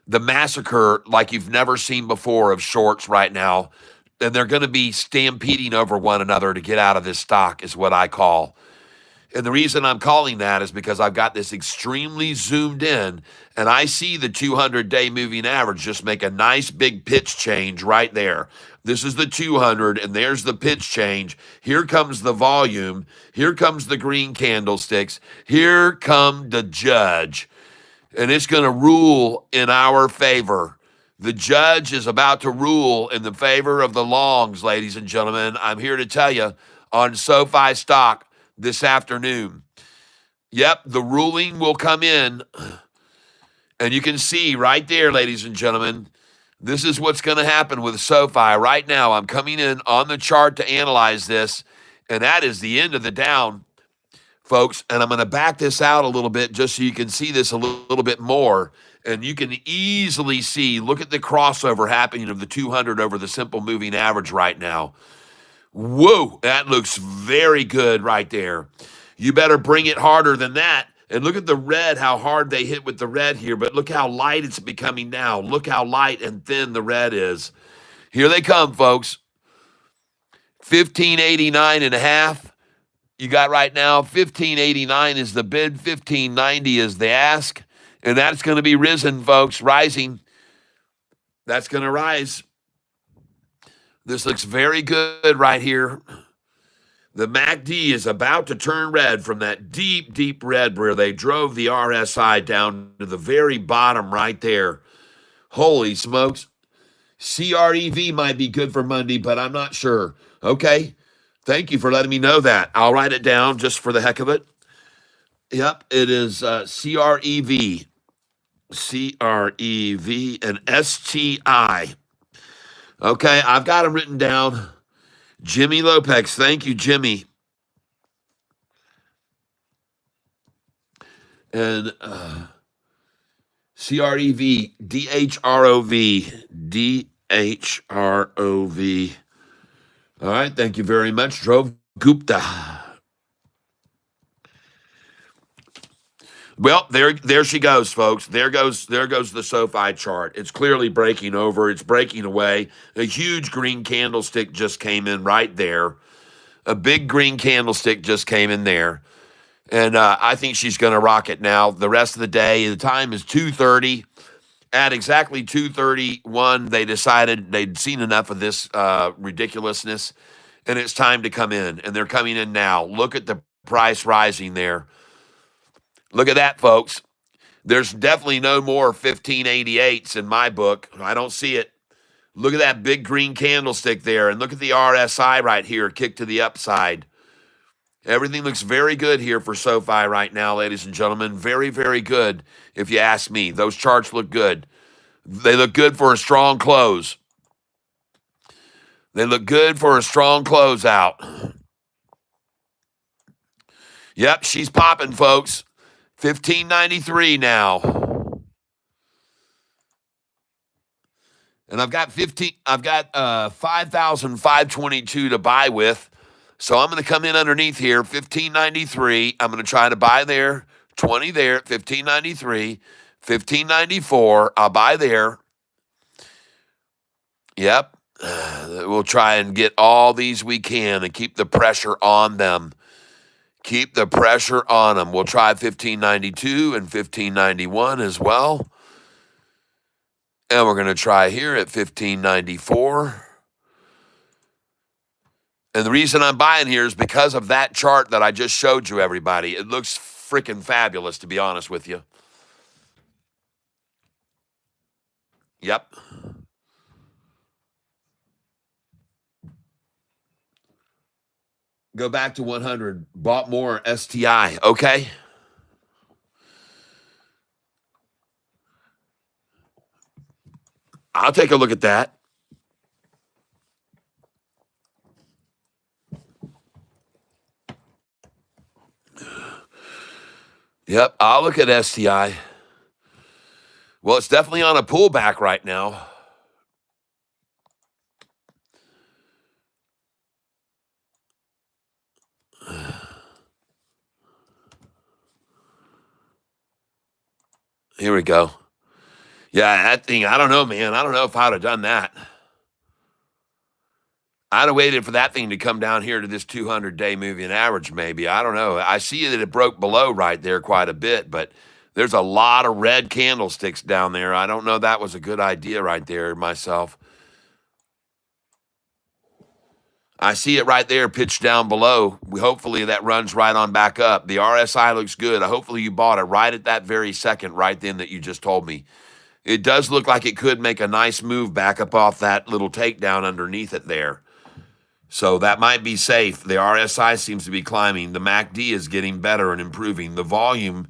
Speaker 1: the massacre like you've never seen before of shorts right now. And they're going to be stampeding over one another to get out of this stock is what I call. And the reason I'm calling that is because I've got this extremely zoomed in and I see the 200-day moving average just make a nice big pitch change right there. This is the 200 and there's the pitch change. Here comes the volume. Here comes the green candlesticks. Here come the judge. And it's going to rule in our favor. The judge is about to rule in the favor of the longs, ladies and gentlemen. I'm here to tell you on SoFi stock this afternoon. Yep, the ruling will come in. And you can see right there, ladies and gentlemen, this is what's going to happen with SoFi. Right now, I'm coming in on the chart to analyze this, and that is the end of the down, folks. And I'm going to back this out a little bit just so you can see this a little bit more. And you can easily see, look at the crossover happening of the 200 over the simple moving average right now. Whoa, that looks very good right there. You better bring it harder than that. And look at the red, how hard they hit with the red here. But look how light it's becoming now. Look how light and thin the red is. Here they come, folks. 1589 and a half. You got right now, 1589 is the bid, 1590 is the ask. And that's going to be risen, folks, rising. That's going to rise. This looks very good right here. The MACD is about to turn red from that deep, deep red where they drove the RSI down to the very bottom right there. Holy smokes. CREV might be good for Monday, but I'm not sure. Okay. Thank you for letting me know that. I'll write it down just for the heck of it. Yep, it is CREV. CREV and STI. Okay, I've got them written down. Jimmy Lopez, thank you, Jimmy. And CREV, DHROV, DHROV. All right, thank you very much, Drove Gupta. Well, there she goes, folks. There goes the SoFi chart. It's clearly breaking over. It's breaking away. A huge green candlestick just came in right there. A big green candlestick just came in there. And I think she's going to rock it now. The rest of the day, the time is 2:30. At exactly 2:31, they decided they'd seen enough of this ridiculousness, and it's time to come in. And they're coming in now. Look at the price rising there. Look at that, folks. There's definitely no more 1588s in my book. I don't see it. Look at that big green candlestick there, and look at the RSI right here, kick to the upside. Everything looks very good here for SoFi right now, ladies and gentlemen. Very, very good, if you ask me. Those charts look good. They look good for a strong close. They look good for a strong closeout. Yep, she's popping, folks. 1593 now. And I've got 5,522 to buy with. So I'm going to come in underneath here, 1593. I'm going to try to buy there, 20 there, 1593, 1594. I'll buy there. Yep. We'll try and get all these we can and keep the pressure on them. Keep the pressure on them. We'll try 1592 and 1591 as well. And we're going to try here at 1594. And the reason I'm buying here is because of that chart that I just showed you, everybody. It looks freaking fabulous, to be honest with you. Yep. Go back to 100. Bought more STI. Okay. I'll take a look at that. Yep, I'll look at STI. Well, it's definitely on a pullback right now. Here we go. Yeah, that thing, I don't know, man. I don't know if I'd have done that. I'd have waited for that thing to come down here to this 200-day moving average, maybe. I don't know. I see that it broke below right there quite a bit, but there's a lot of red candlesticks down there. I don't know that was a good idea right there myself. I see it right there pitched down below. Hopefully that runs right on back up. The RSI looks good. Hopefully you bought it right at that very second right then that you just told me. It does look like it could make a nice move back up off that little takedown underneath it there. So that might be safe. The RSI seems to be climbing. The MACD is getting better and improving. The volume,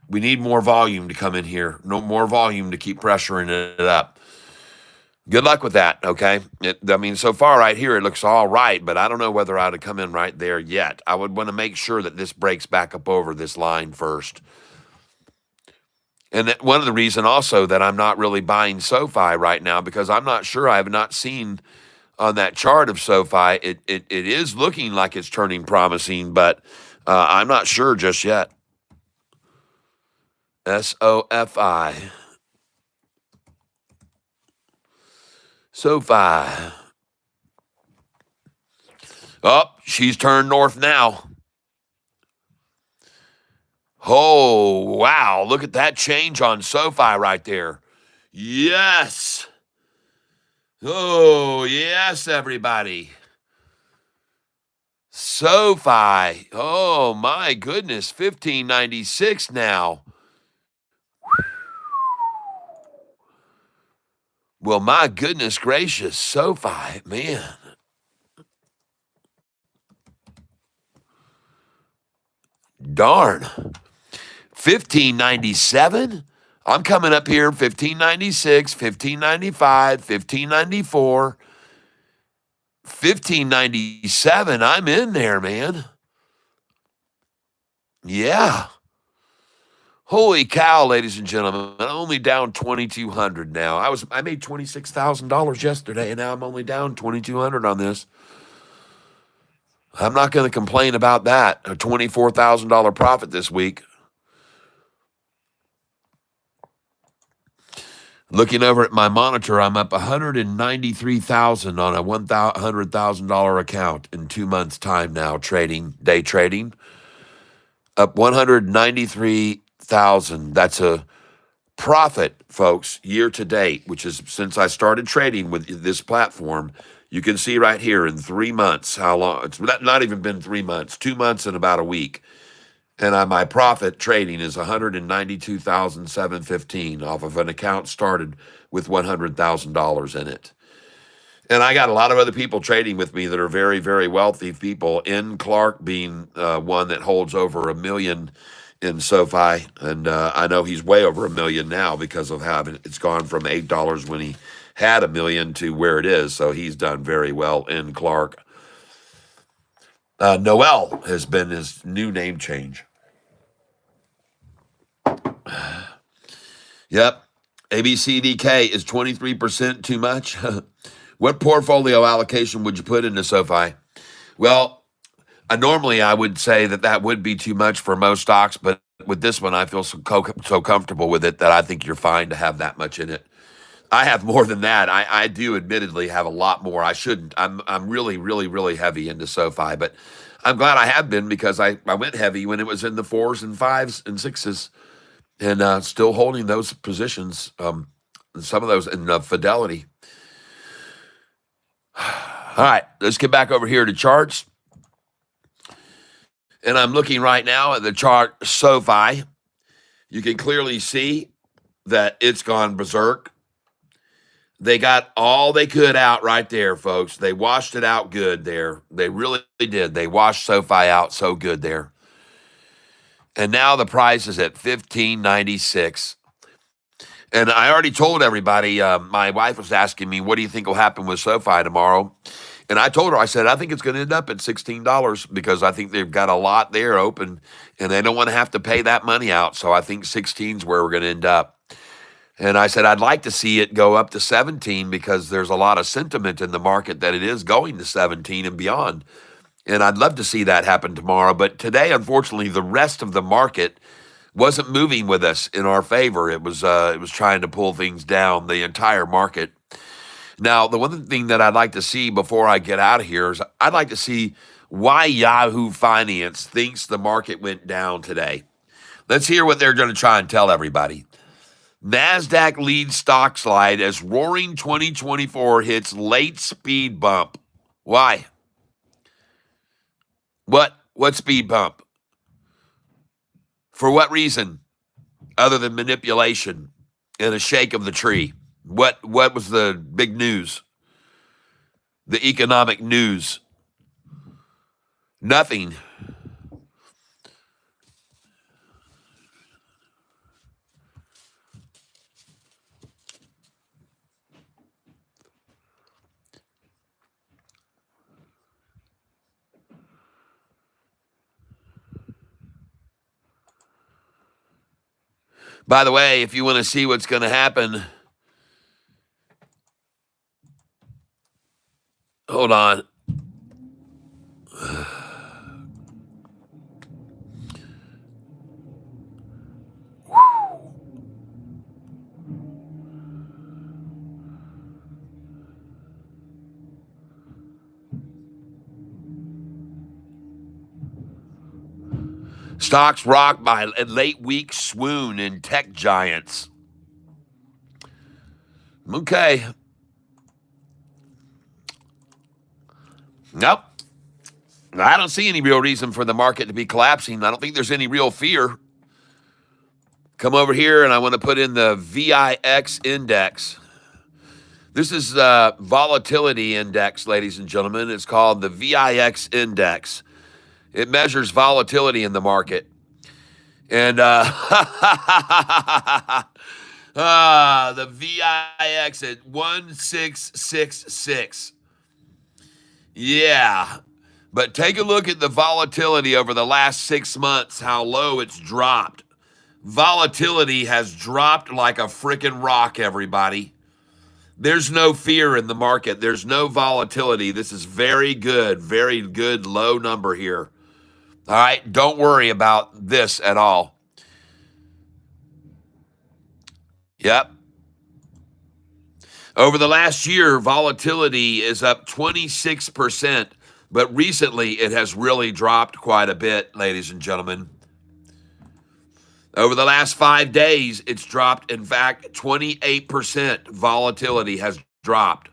Speaker 1: we need more volume to come in here. No more volume to keep pressuring it up. Good luck with that, okay? I mean, so far right here, it looks all right, but I don't know whether I'd come in right there yet. I would want to make sure that this breaks back up over this line first. And one of the reasons also that I'm not really buying SoFi right now, because I'm not sure, I have not seen on that chart of SoFi, it is looking like it's turning promising, but I'm not sure just yet. SOFI. SoFi. Oh, she's turned north now. Oh, wow. Look at that change on SoFi right there. Yes. Oh, yes, everybody. SoFi. Oh, my goodness. 1596 now. Well, my goodness gracious. SoFi, man. Darn. 1597? I'm coming up here 1596, 1595, 1594, 1597. I'm in there, man. Yeah. Holy cow, ladies and gentlemen. I'm only down $2,200 now. I made $26,000 yesterday, and now I'm only down $2,200 on this. I'm not going to complain about that. A $24,000 profit this week. Looking over at my monitor, I'm up $193,000 on a $100,000 account in 2 months' time now, day trading. Up $193,000. That's a profit, folks, year to date, which is since I started trading with this platform. You can see right here in 3 months how long. It's not even been 3 months, 2 months and about a week. And my profit trading is $192,715 off of an account started with $100,000 in it. And I got a lot of other people trading with me that are very, very wealthy people. In Clark being one that holds over a million in SoFi, and I know he's way over a million now because of how it's gone from $8 when he had a million to where it is. So he's done very well in Clark. Noel has been his new name change. Yep. ABCDK is 23% too much. What portfolio allocation would you put into SoFi? Well, normally I would say that would be too much for most stocks, but with this one, I feel so comfortable with it that I think you're fine to have that much in it. I have more than that. I do admittedly have a lot more. I shouldn't. I'm really, really, really heavy into SoFi, but I'm glad I have been because I went heavy when it was in the 4s and 5s and 6s and still holding those positions, some of those in Fidelity. All right, let's get back over here to charts. And I'm looking right now at the chart SoFi. You can clearly see that it's gone berserk. They got all they could out right there, folks. They washed it out good there. They really did. They washed SoFi out so good there. And now the price is at $15.96. And I already told everybody, my wife was asking me, what do you think will happen with SoFi tomorrow? And I told her, I said, I think it's going to end up at $16 because I think they've got a lot there open and they don't want to have to pay that money out. So I think 16 is where we're going to end up. And I said, I'd like to see it go up to 17 because there's a lot of sentiment in the market that it is going to 17 and beyond. And I'd love to see that happen tomorrow. But today, unfortunately, the rest of the market wasn't moving with us in our favor. It was trying to pull things down, the entire market. Now, the one thing that I'd like to see before I get out of here is I'd like to see why Yahoo Finance thinks the market went down today. Let's hear what they're going to try and tell everybody. NASDAQ leads stock slide as roaring 2024 hits late speed bump. Why? What speed bump? For what reason? Other than manipulation and a shake of the tree. What was the big news? The economic news? Nothing. By the way, if you want to see what's going to happen, hold on. Stocks rocked by a late week swoon in tech giants. Okay. Nope. I don't see any real reason for the market to be collapsing. I don't think there's any real fear. Come over here and I want to put in the VIX index. This is the volatility index, ladies and gentlemen. It's called the VIX index. It measures volatility in the market. And the VIX at 1666. Yeah. But take a look at the volatility over the last 6 months, how low it's dropped. Volatility has dropped like a freaking rock, everybody. There's no fear in the market. There's no volatility. This is very good low number here. All right, don't worry about this at all. Yep. Over the last year, volatility is up 26%, but recently it has really dropped quite a bit, ladies and gentlemen. Over the last 5 days, it's dropped. In fact, 28% volatility has dropped.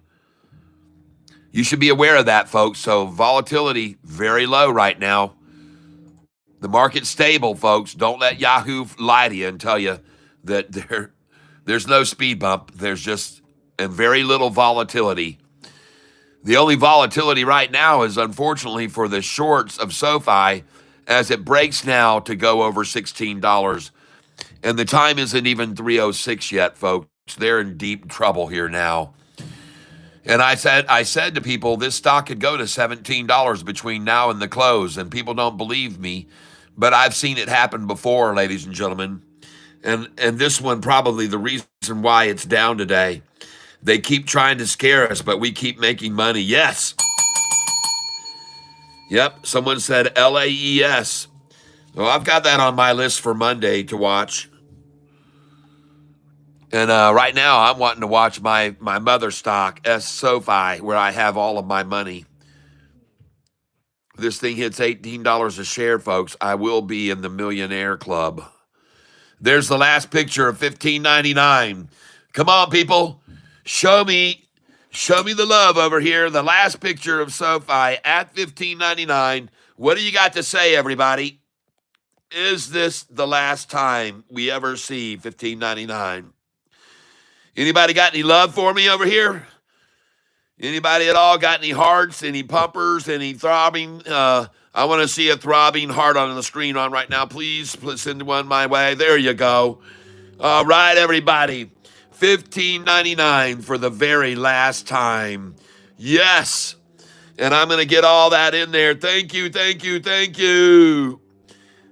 Speaker 1: You should be aware of that, folks. So volatility, very low right now. The market's stable, folks. Don't let Yahoo lie to you and tell you that there's no speed bump. There's just very little volatility. The only volatility right now is unfortunately for the shorts of SoFi as it breaks now to go over $16. And the time isn't even 3:06 yet, folks. They're in deep trouble here now. And I said to people, this stock could go to $17 between now and the close, and people don't believe me, but I've seen it happen before, ladies and gentlemen. And this one probably the reason why it's down today. They keep trying to scare us, but we keep making money. Yes. Yep. Someone said LAES. Well, I've got that on my list for Monday to watch. And right now, I'm wanting to watch my mother stock, SoFi, where I have all of my money. This thing hits $18 a share, folks. I will be in the millionaire club. There's the last picture of $15.99. Come on, people. Show me the love over here. The last picture of SoFi at $15.99. What do you got to say, everybody? Is this the last time we ever see $15.99? Anybody got any love for me over here? Anybody at all got any hearts, any pumpers, any throbbing? I want to see a throbbing heart on the screen on right now. Please send one my way. There you go. All right, everybody. $15.99 for the very last time. Yes. And I'm going to get all that in there. Thank you, thank you, thank you.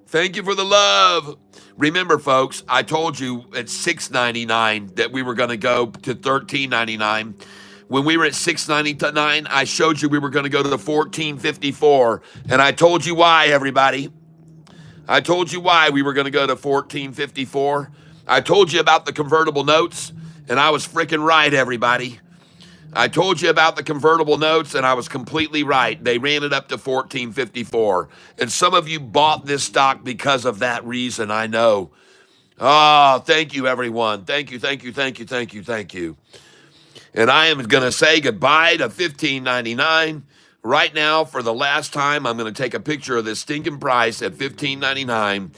Speaker 1: Thank you for the love. Remember, folks, I told you at $6.99 that we were going to go to $13.99. When we were at $6.99, I showed you we were going to go to the $14.54. And I told you why, everybody. I told you why we were going to go to $14.54. I told you about the convertible notes, and I was freaking right, everybody. I told you about the convertible notes, and I was completely right. They ran it up to $14.54. And some of you bought this stock because of that reason, I know. Oh, thank you, everyone. Thank you, thank you, thank you, thank you, thank you. And I am going to say goodbye to $15.99. Right now, for the last time, I'm going to take a picture of this stinking price at $15.99.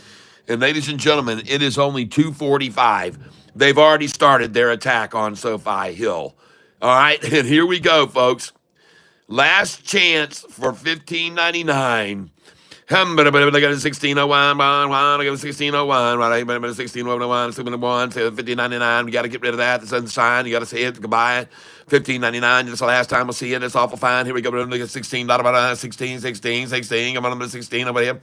Speaker 1: And ladies and gentlemen, it is only $2.45. They've already started their attack on SoFi Hill. All right, and here we go, folks. Last chance for $15.99. I'm going to go to 1601, I got 1601, right? 1601, 701, 15.99. You got to get rid of that. The sun's shine. You got to say it. Goodbye. $15.99. That's the last time we'll see it. It's awful fine. Here we go. We're going to get 16. 16. I'm on number 16 over here.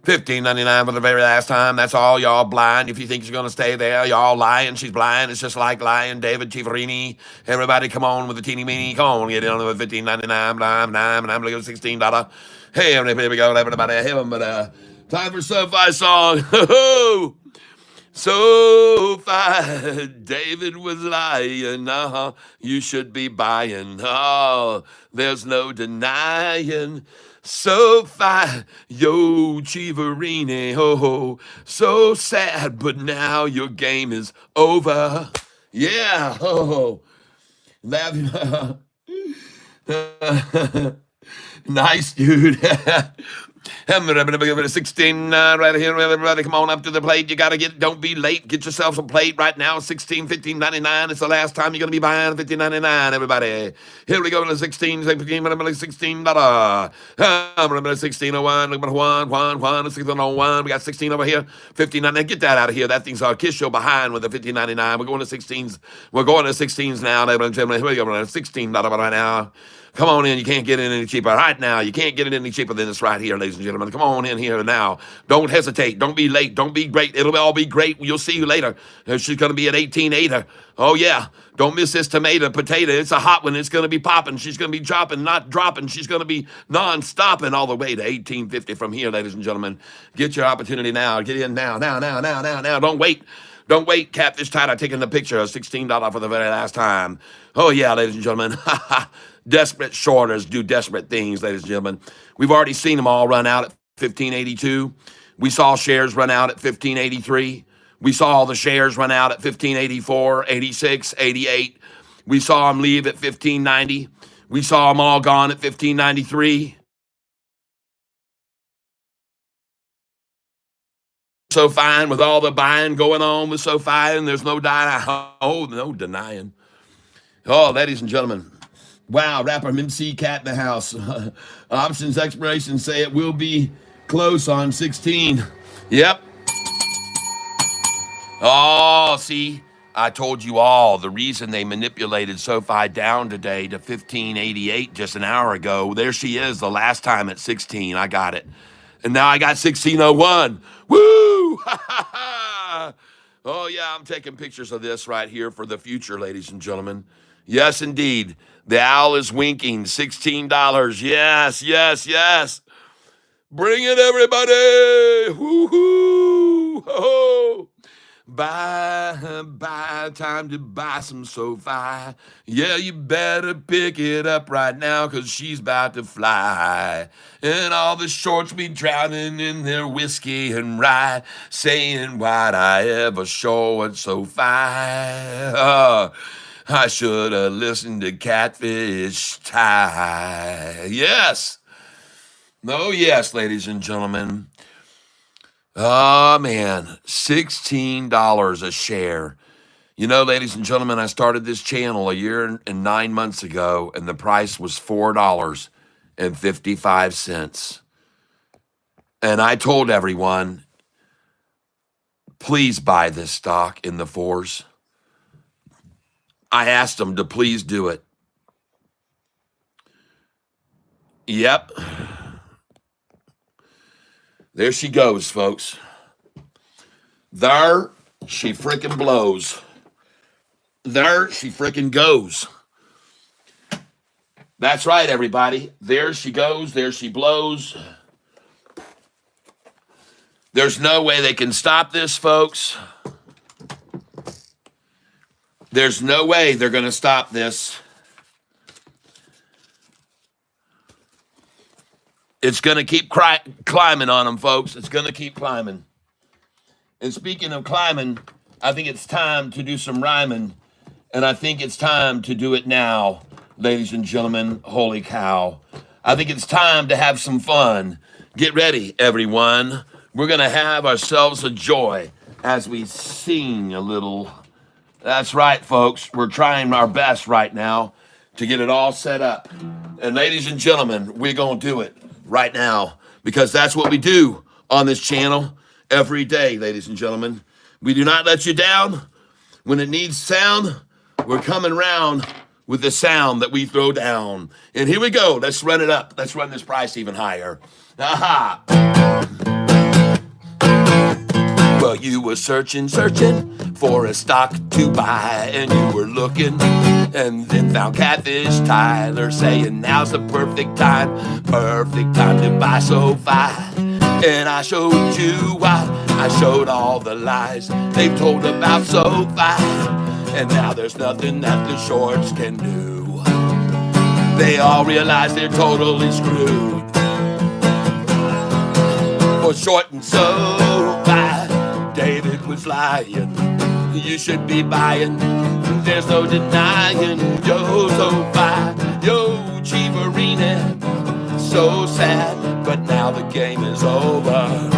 Speaker 1: $15.99 for the very last time. That's all. Y'all blind. If you think she's going to stay there, y'all lying. She's blind. It's just like lying. David Cifarini. Everybody come on with the teeny meeny. Come on. Get in on the $15.99. And I'm going to go $16. Hey, here we go. Everybody. But time for SoFi song. SoFi, David was lying. You should be buying. Oh, there's no denying. SoFi, yo, Cifarini, ho, so sad, but now your game is over. Yeah, ho, laughing. Nice, dude. I'm going to give it a 16 right here. Everybody come on up to the plate. You got to don't be late. Get yourself some plate right now. 16, $15.99. It's the last time you're going to be buying $15.99, everybody. Here we go to 16, $16. I'm going to 1601. Look at 1601. We got 16 over here. $15.99. Get that out of here. That thing's a kiss your behind with the $15.99. We're going to 16s. We're going to 16s now, ladies and gentlemen. Here we go. $16 right now. Come on in. You can't get it any cheaper right now. You can't get it any cheaper than this right here, ladies and gentlemen. Come on in here now. Don't hesitate. Don't be late. Don't be great. It'll all be great. You'll see you later. She's going to be at 18.8. Oh, yeah. Don't miss this potato. It's a hot one. It's going to be popping. She's going to be chopping, not dropping. She's going to be non-stopping all the way to 18.50 from here, ladies and gentlemen. Get your opportunity now. Get in now. Don't wait. Don't wait, Catfish Title taking the picture of $16 for the very last time. Oh, yeah, ladies and gentlemen. Desperate shorters do desperate things, ladies and gentlemen. We've already seen them all run out at 1582. We saw shares run out at 1583. We saw the shares run out at 1584, 86, 88. We saw them leave at 1590. We saw them all gone at 1593. So fine with all the buying going on with SoFi, and there's no denying. Oh, no denying. Oh, ladies and gentlemen, Wow, rapper MC Cat in the house. Options expiration say it will be close on 16. Yep. Oh, see, I told you all the reason they manipulated Sofi down today to 1588 just an hour ago. There she is the last time at 16. I got it. And now I got 1601. Woo! Oh, yeah, I'm taking pictures of this right here for the future, ladies and gentlemen. Yes, indeed. The owl is winking. $16. Yes, yes, yes. Bring it, everybody. Woo-hoo. Ho-ho. Buy, time to buy some Sofi. Yeah, you better pick it up right now, cause she's about to fly. And all the shorts be drowning in their whiskey and rye, saying, why'd I ever show it Sofi? I should have listened to Catfish tie. Yes. Oh, yes, ladies and gentlemen. Oh, man, $16 a share. You know, ladies and gentlemen, I started this channel a year and 9 months ago, and the price was $4.55. And I told everyone, please buy this stock in the fours. I asked them to please do it. Yep. There she goes, folks. There she frickin' blows. There she frickin' goes. That's right, everybody. There she goes. There she blows. There's no way they can stop this, folks. There's no way they're going to stop this. It's going to keep climbing on them, folks. It's going to keep climbing. And speaking of climbing, I think it's time to do some rhyming. And I think it's time to do it now, ladies and gentlemen. Holy cow. I think it's time to have some fun. Get ready, everyone. We're going to have ourselves a joy as we sing a little. That's right, folks. We're trying our best right now to get it all set up. And ladies and gentlemen, we're going to do it right now, because that's what we do on this channel every day, ladies and gentlemen. We do not let you down. When it needs sound, we're coming around with the sound that we throw down. And here we go. Let's run it up. Let's run this price even higher. Aha. Well, you were searching for a stock to buy, and you were looking and then found Catfish Tyler saying now's the perfect time to buy Sofi. And I showed you why. I showed all the lies they've told about Sofi, and now there's nothing that the shorts can do. They all realize they're totally screwed. For short and Sofi, David was lying. You should be buying. There's no denying. Yo, Sofi, yo, Chivarina. So sad, but now the game is over.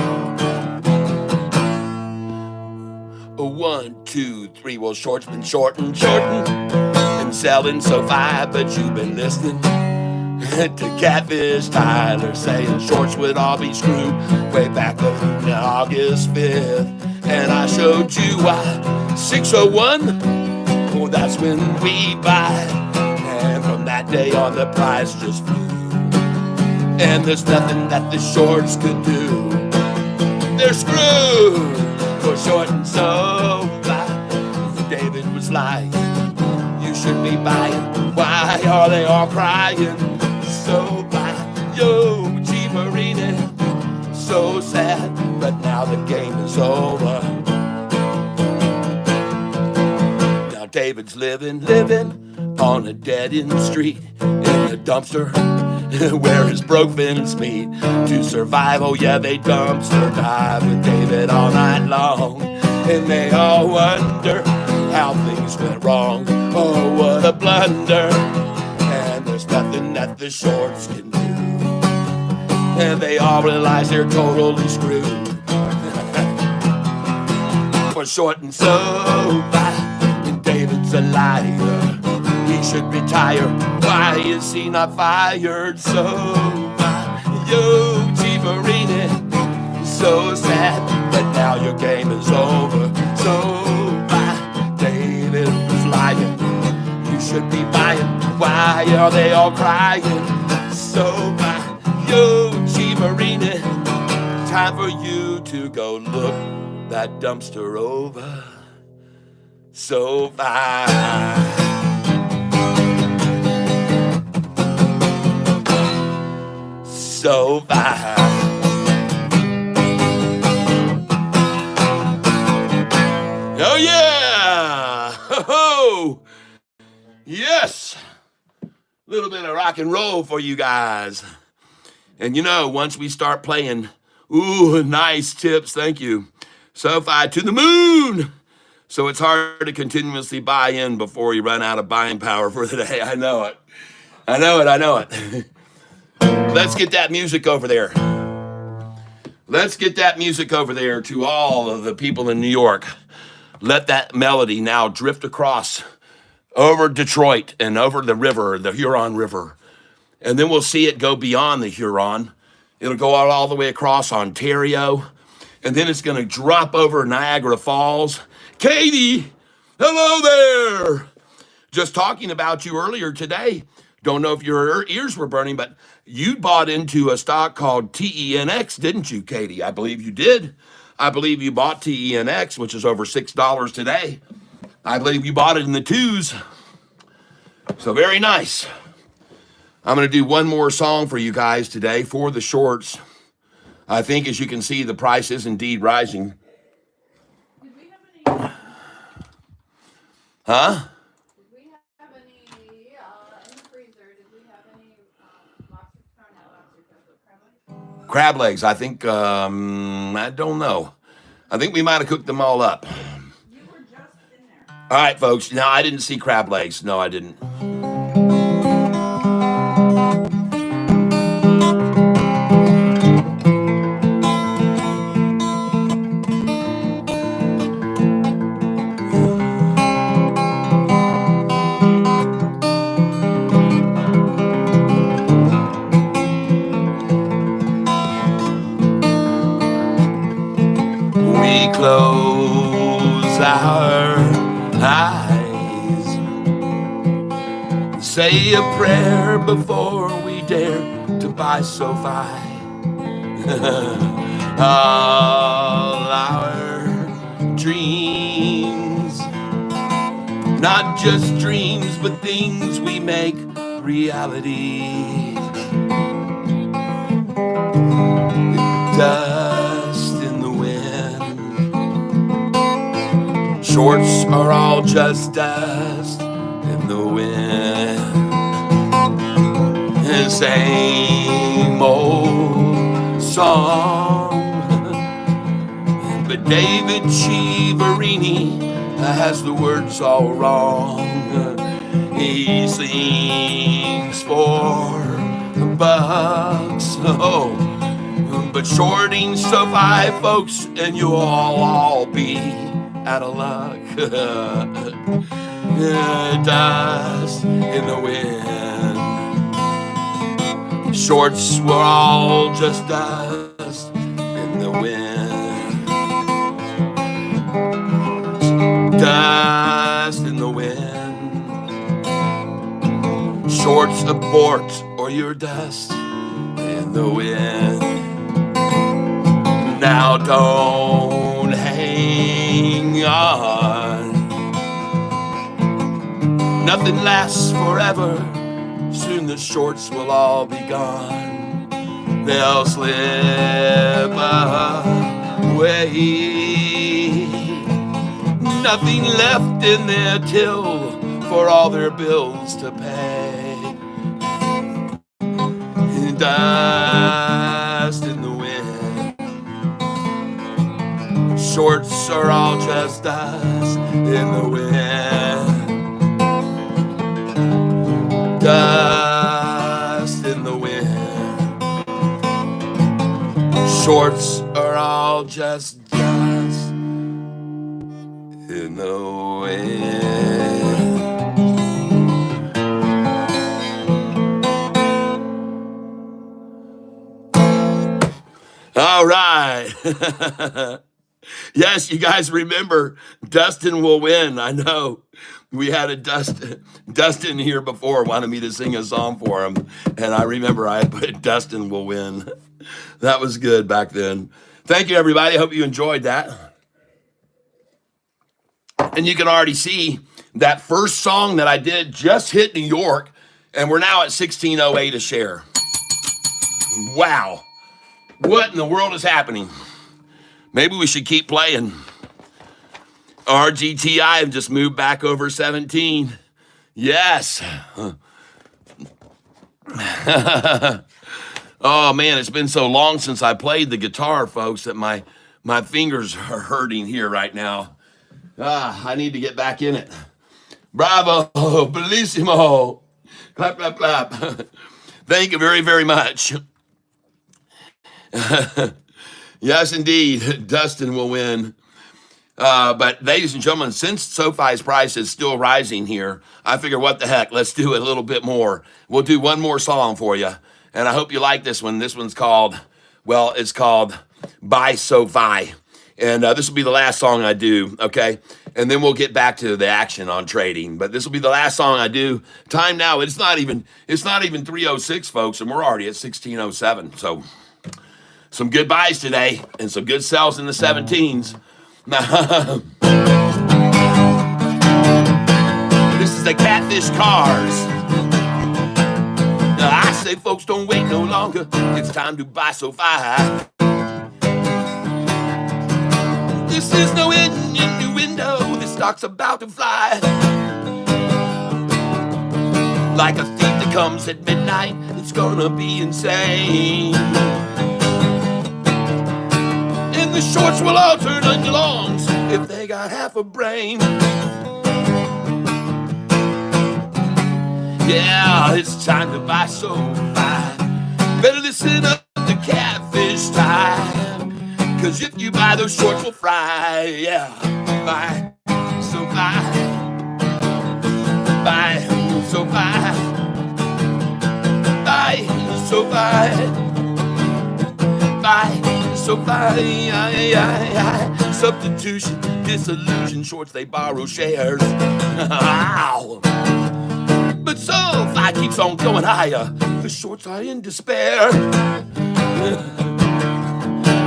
Speaker 1: 1, 2, 3. Well, short's been shorting and selling Sofi, but you've been listening to Catfish Tyler saying shorts would all be screwed way back on August 5th. And I showed you why. 601, well, that's when we buy. And from that day on, the price just flew. And there's nothing that the shorts could do. They're screwed. For short and Sofi, David was lying. You should be buying. Why are they all crying? Sofi, yo, Chivarina. So sad, but now the game is over. Now David's living on a dead-end street in a dumpster where his broke fins meet to survive. Oh yeah, they dumpster dive with David all night long, and they all wonder how things went wrong. Oh, what a blunder. And there's nothing that the shorts can do, and they all realize they're totally screwed. For short and Sofi, and David's a liar. he should retire. Why is he not fired? So yo, Chivarini, so sad that now your game is over. So David was lying. You should be buying. Why are they all crying? So yo, Chivarini, time for you to go look that dumpster over. So so oh yeah! Ho-ho! Yes! A little bit of rock and roll for you guys. And you know, once we start playing, ooh, nice tips, thank you. Sofi to the moon! So it's hard to continuously buy in before you run out of buying power for the day. I know it. I know it. I know it. Let's get that music over there. Let's get that music over there to all of the people in New York. Let that melody now drift across over Detroit and over the river, the Huron River. And then we'll see it go beyond the Huron. It'll go out all the way across Ontario. And then it's going to drop over Niagara Falls. Katie, hello there. Just talking about you earlier today. Don't know if your ears were burning, but you bought into a stock called TENX, didn't you, Katie? I believe you did. I believe you bought TENX, which is over $6 today. I believe you bought it in the twos. So very nice. I'm going to do one more song for you guys today for the shorts. I think, as you can see, the price is indeed rising.
Speaker 3: Did we have any?
Speaker 1: Huh?
Speaker 3: Did we have any in the freezer? Did we have any lobster? No, not lobster.
Speaker 1: Crab legs. I think, I don't know. I think we might have cooked them all up.
Speaker 3: You were just in there.
Speaker 1: All right, folks. No, I didn't see crab legs. No, I didn't. We close our eyes, say a prayer before we dare to buy Sofi. All our dreams, not just dreams, but things we make reality. Dust in the wind, shorts are all just dust in the wind. The same old song, but David Chivarini has the words all wrong. He sings for bucks, oh, but shorting Sofi, folks, and you'll all be out of luck. Dust in the wind, shorts were all just dust in the wind. Dust in the wind, shorts abort or you're dust in the wind. Now don't hang on, nothing lasts forever. Soon the shorts will all be gone. They'll slip away. Nothing left in their till for all their bills to pay. Dust in the wind, shorts are all just dust in the wind. Dust in the wind, shorts are all just dust in the wind.
Speaker 4: All right. Yes, you guys remember Dustin will win. I know. We had a Dustin here before wanted me to sing a song for him. And I remember I put Dustin will win. That was good back then. Thank you, everybody. I hope you enjoyed that. And you can already see that first song that I did just hit New York, and we're now at 1608 a share. Wow. What in the world is happening? Maybe we should keep playing. RGTI have just moved back over 17. Yes. Oh man, it's been so long since I played the guitar, folks, that my fingers are hurting here right now. I need to get back in it. Bravo, bellissimo. Clap, clap, clap. Thank you very, very much. Yes, indeed, Dustin will win. But ladies and gentlemen, since SoFi's price is still rising here, I figure what the heck, let's do it a little bit more. We'll do one more song for you. And I hope you like this one. This one's called, well, it's called Buy SoFi. And this will be the last song I do, okay? And then we'll get back to the action on trading. But this will be the last song I do. Time now, it's not even 3:06, folks, and we're already at 16:07. So some good buys today and some good sells in the 17s. This is the Catfish Cars. Now, I say, folks, don't wait no longer. It's time to buy SoFi. This is no innuendo. This stock's about to fly. Like a thief that comes at midnight, it's gonna be insane. And the shorts will all turn into longs if they got half a brain. Yeah, it's time to buy SoFi. Better listen up to Catfish time. Cause if you buy, those shorts will fry. Yeah, buy SoFi. Buy SoFi. Buy SoFi. Buy SoFi. Substitution, disillusion, shorts, they borrow shares. Ow. But SoFi keeps on going higher. The shorts are in despair.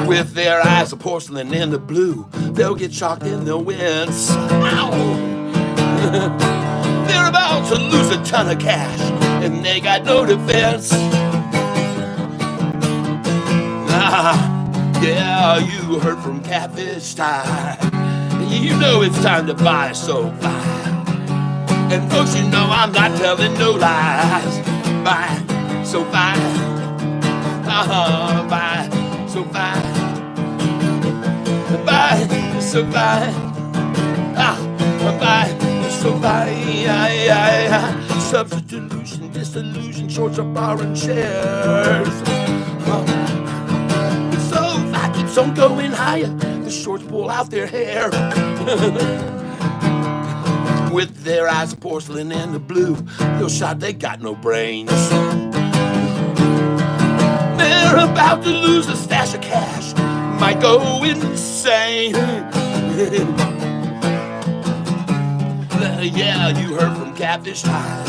Speaker 4: With their eyes of porcelain and the blue, they'll get shocked and they'll wince. Ow. They're about to lose a ton of cash, and they got no defense. Yeah, you heard from Catfish time. You know it's time to buy SoFi. And folks, you know I'm not telling no lies. Buy SoFi. Buy SoFi. Buy SoFi. Buy SoFi. Substitution, disillusion, shorts are borrowing shares. SoFi keeps on going higher. The shorts pull out their hair. With their eyes of porcelain and the blue, they'll shout they got no brains. They're about to lose a stash of cash, might go insane. Yeah, you heard from Catfish time.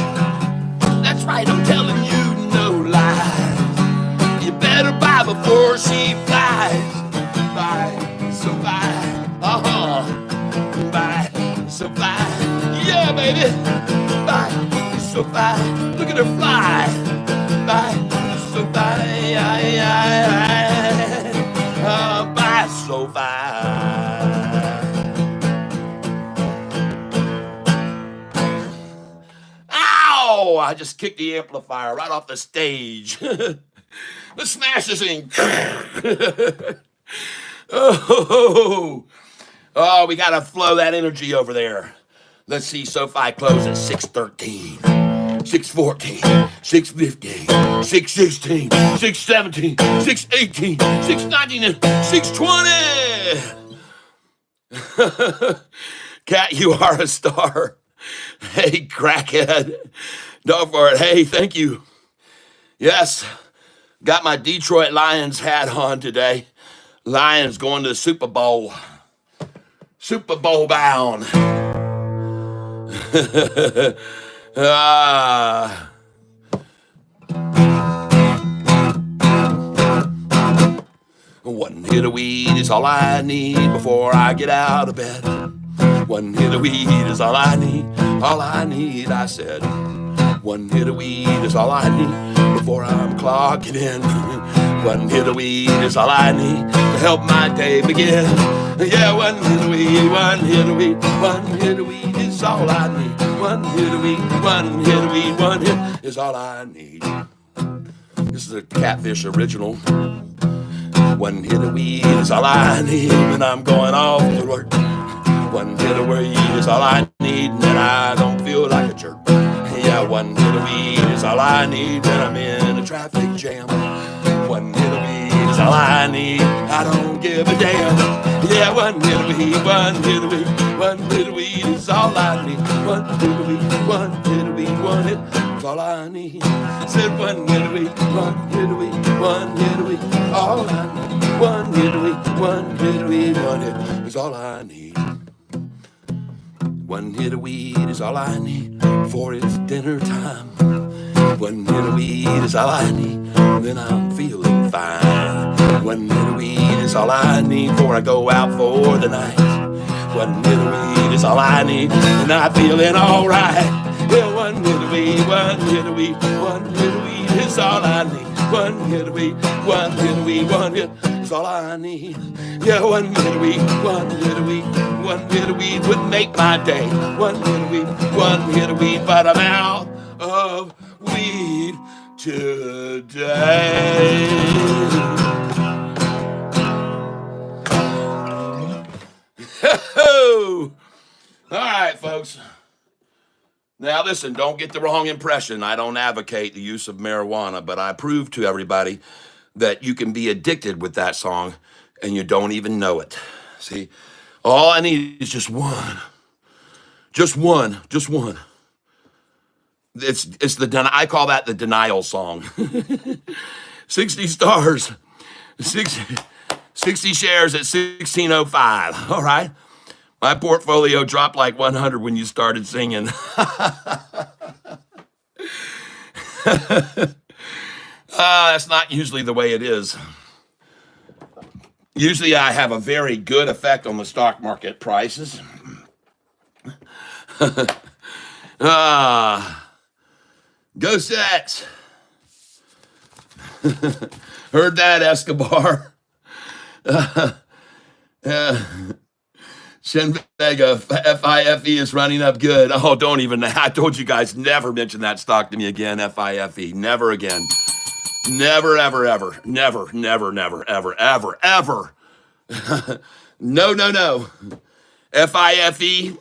Speaker 4: That's right, I'm telling you no lies. You better buy before she flies. Buy SoFi. Buy SoFi. Yeah, baby. Buy SoFi. Look at her fly. Buy SoFi. Buy SoFi. Ow! I just kicked the amplifier right off the stage. Let's smash this thing. Oh, we got to flow that energy over there. Let's see, SoFi close at 613, 614, 615, 616, 617, 618, 619, and 620. Cat, you are a star. Hey, crackhead. Don't for it. Hey, thank you. Yes, got my Detroit Lions hat on today. Lions going to the Super Bowl. Super Bowl bound. Ah. One hit of weed is all I need before I get out of bed. One hit of weed is all I need, I said. One hit of weed is all I need before I'm clocking in. One hit of weed is all I need to help my day begin. Yeah, one hit of weed, one hit of weed, one hit of weed is all I need. One hit of weed, one hit of weed, one hit is all I need. This is a Catfish original. One hit of weed is all I need when I'm going off to work. One hit of weed is all I need, and then I don't feel like a jerk. Yeah, one hit of weed is all I need when I'm in a traffic jam. One hit of weed is all I need, I don't give a damn. Yeah, one hit of weed, one hit of weed, one hit of weed is all I need. One hit of weed, one hit of weed, one hit is all I need. Said one hit of weed, one hit of weed, one hit of weed, all I need. One hit of weed, one hit of weed, one hit is all I need. One hit of weed is all I need for it's dinner time. One hit of weed is all I need, then I'm feeling fine. One hit of weed is all I need before I go out for the night. One hit of weed is all I need, and I'm feeling alright. Yeah, one hit of weed, one hit of weed, one hit of weed is all I need. One hit of weed, one hit of weed, one hit is all I need. Yeah, one hit of weed, one hit of weed, one hit of weed would make my day. One hit of weed, one hit of weed, but I'm out of weed today. All right, folks. Now, listen, don't get the wrong impression. I don't advocate the use of marijuana, but I prove to everybody that you can be addicted with that song and you don't even know it. See, all I need is just one. Just one. Just one. It's I call that the denial song. 60 stars. 60 shares at 1605. All right. My portfolio dropped like 100 when you started singing. That's not usually the way it is. Usually I have a very good effect on the stock market prices. Go Sets. Heard that, Escobar. Shen Vega, FIFE is running up good. Oh, don't even, I told you guys, never mention that stock to me again, FIFE. Never again. Never, ever, ever. Never, never, never, ever, ever, ever. No, no, no. FIFE.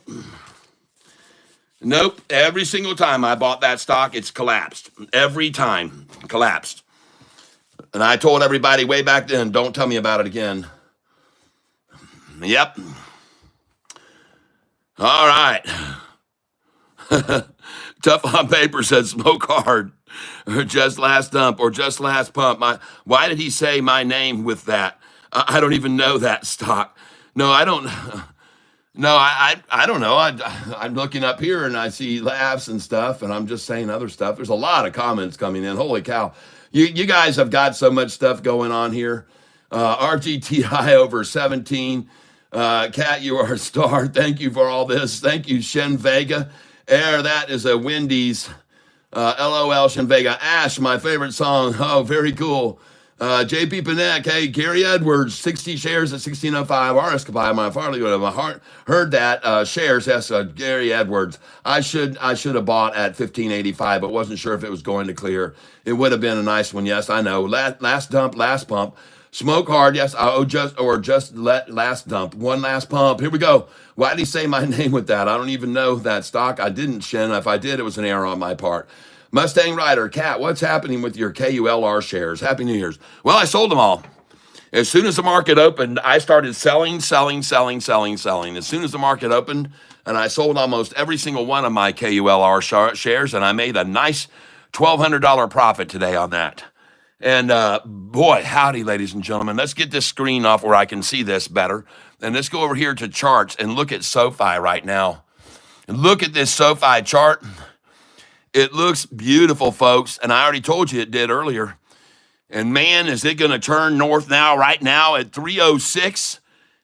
Speaker 4: Nope. Every single time I bought that stock, it's collapsed. Every time. Collapsed. And I told everybody way back then, don't tell me about it again. Yep. All right. Tough on paper said smoke hard. Or just last dump or just last pump. Why did he say my name with that? I don't even know that stock. No, I don't. No, I don't know. I'm looking up here and I see laughs and stuff, and I'm just saying other stuff. There's a lot of comments coming in. Holy cow. You guys have got so much stuff going on here. RGTI over 17. Kat, you are a star. Thank you for all this. Thank you, Shen Vega. That is a Wendy's. LOL, Shen Vega. Ash, my favorite song. Oh, very cool. JP Panek, hey, Gary Edwards, 60 shares at 1605. RS Kapai, my Farley, my heart heard that. Shares, yes, Gary Edwards. I should have bought at 1585, but wasn't sure if it was going to clear. It would have been a nice one, yes, I know. Last dump, last pump. Smoke hard, yes. Last dump. One last pump. Here we go. Why did he say my name with that? I don't even know that stock. I didn't, Shen. If I did, it was an error on my part. Mustang Rider, Cat, what's happening with your KULR shares? Happy New Year's. Well, I sold them all. As soon as the market opened, I started selling. As soon as the market opened, and I sold almost every single one of my KULR shares, and I made a nice $1,200 profit today on that. And boy, howdy, ladies and gentlemen. Let's get this screen off where I can see this better. And let's go over here to charts and look at SoFi right now. And look at this SoFi chart. It looks beautiful, folks. And I already told you it did earlier. And man, is it going to turn north now, right now at 3:06.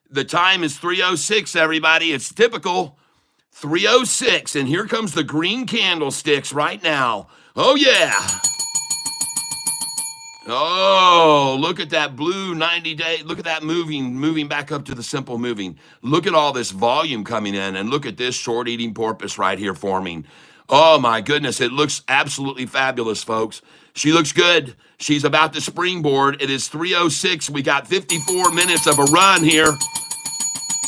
Speaker 4: The time is 3:06, everybody. It's typical 3:06. And here comes the green candlesticks right now. Oh, yeah. Oh, look at that blue 90-day. Look at that moving back up to the simple moving. Look at all this volume coming in, and look at this short eating porpoise right here forming. Oh my goodness, it looks absolutely fabulous, folks. She looks good. She's about to springboard. It is 3:06. We got 54 minutes of a run here.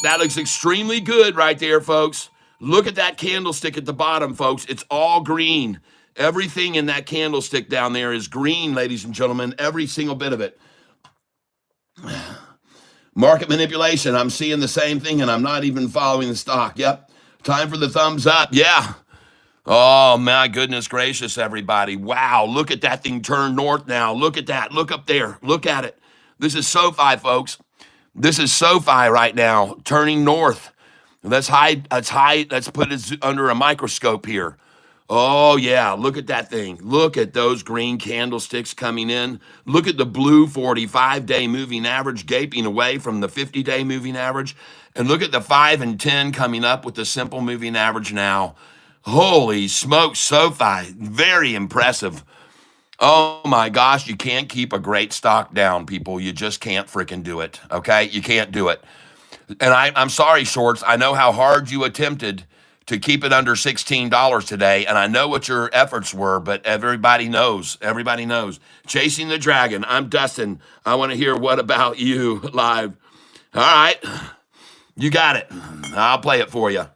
Speaker 4: That looks extremely good right there, folks. Look at that candlestick at the bottom, folks. It's all green. Everything in that candlestick down there is green, ladies and gentlemen. Every single bit of it. Market manipulation. I'm seeing the same thing, and I'm not even following the stock. Yep. Time for the thumbs up. Yeah. Oh, my goodness gracious, everybody. Wow. Look at that thing turn north now. Look at that. Look up there. Look at it. This is SoFi, folks. This is SoFi right now, turning north. Let's put it under a microscope here. Oh, yeah, look at that thing. Look at those green candlesticks coming in. Look at the blue 45-day moving average gaping away from the 50-day moving average. And look at the 5 and 10 coming up with the simple moving average now. Holy smokes, SoFi, very impressive. Oh, my gosh, you can't keep a great stock down, people. You just can't freaking do it, okay? You can't do it. And I'm sorry, shorts. I know how hard you attempted to keep it under $16 today, and I know what your efforts were, but everybody knows. Everybody knows. Chasing the Dragon. I'm Dustin. I want to hear What About You live. All right. You got it. I'll play it for you.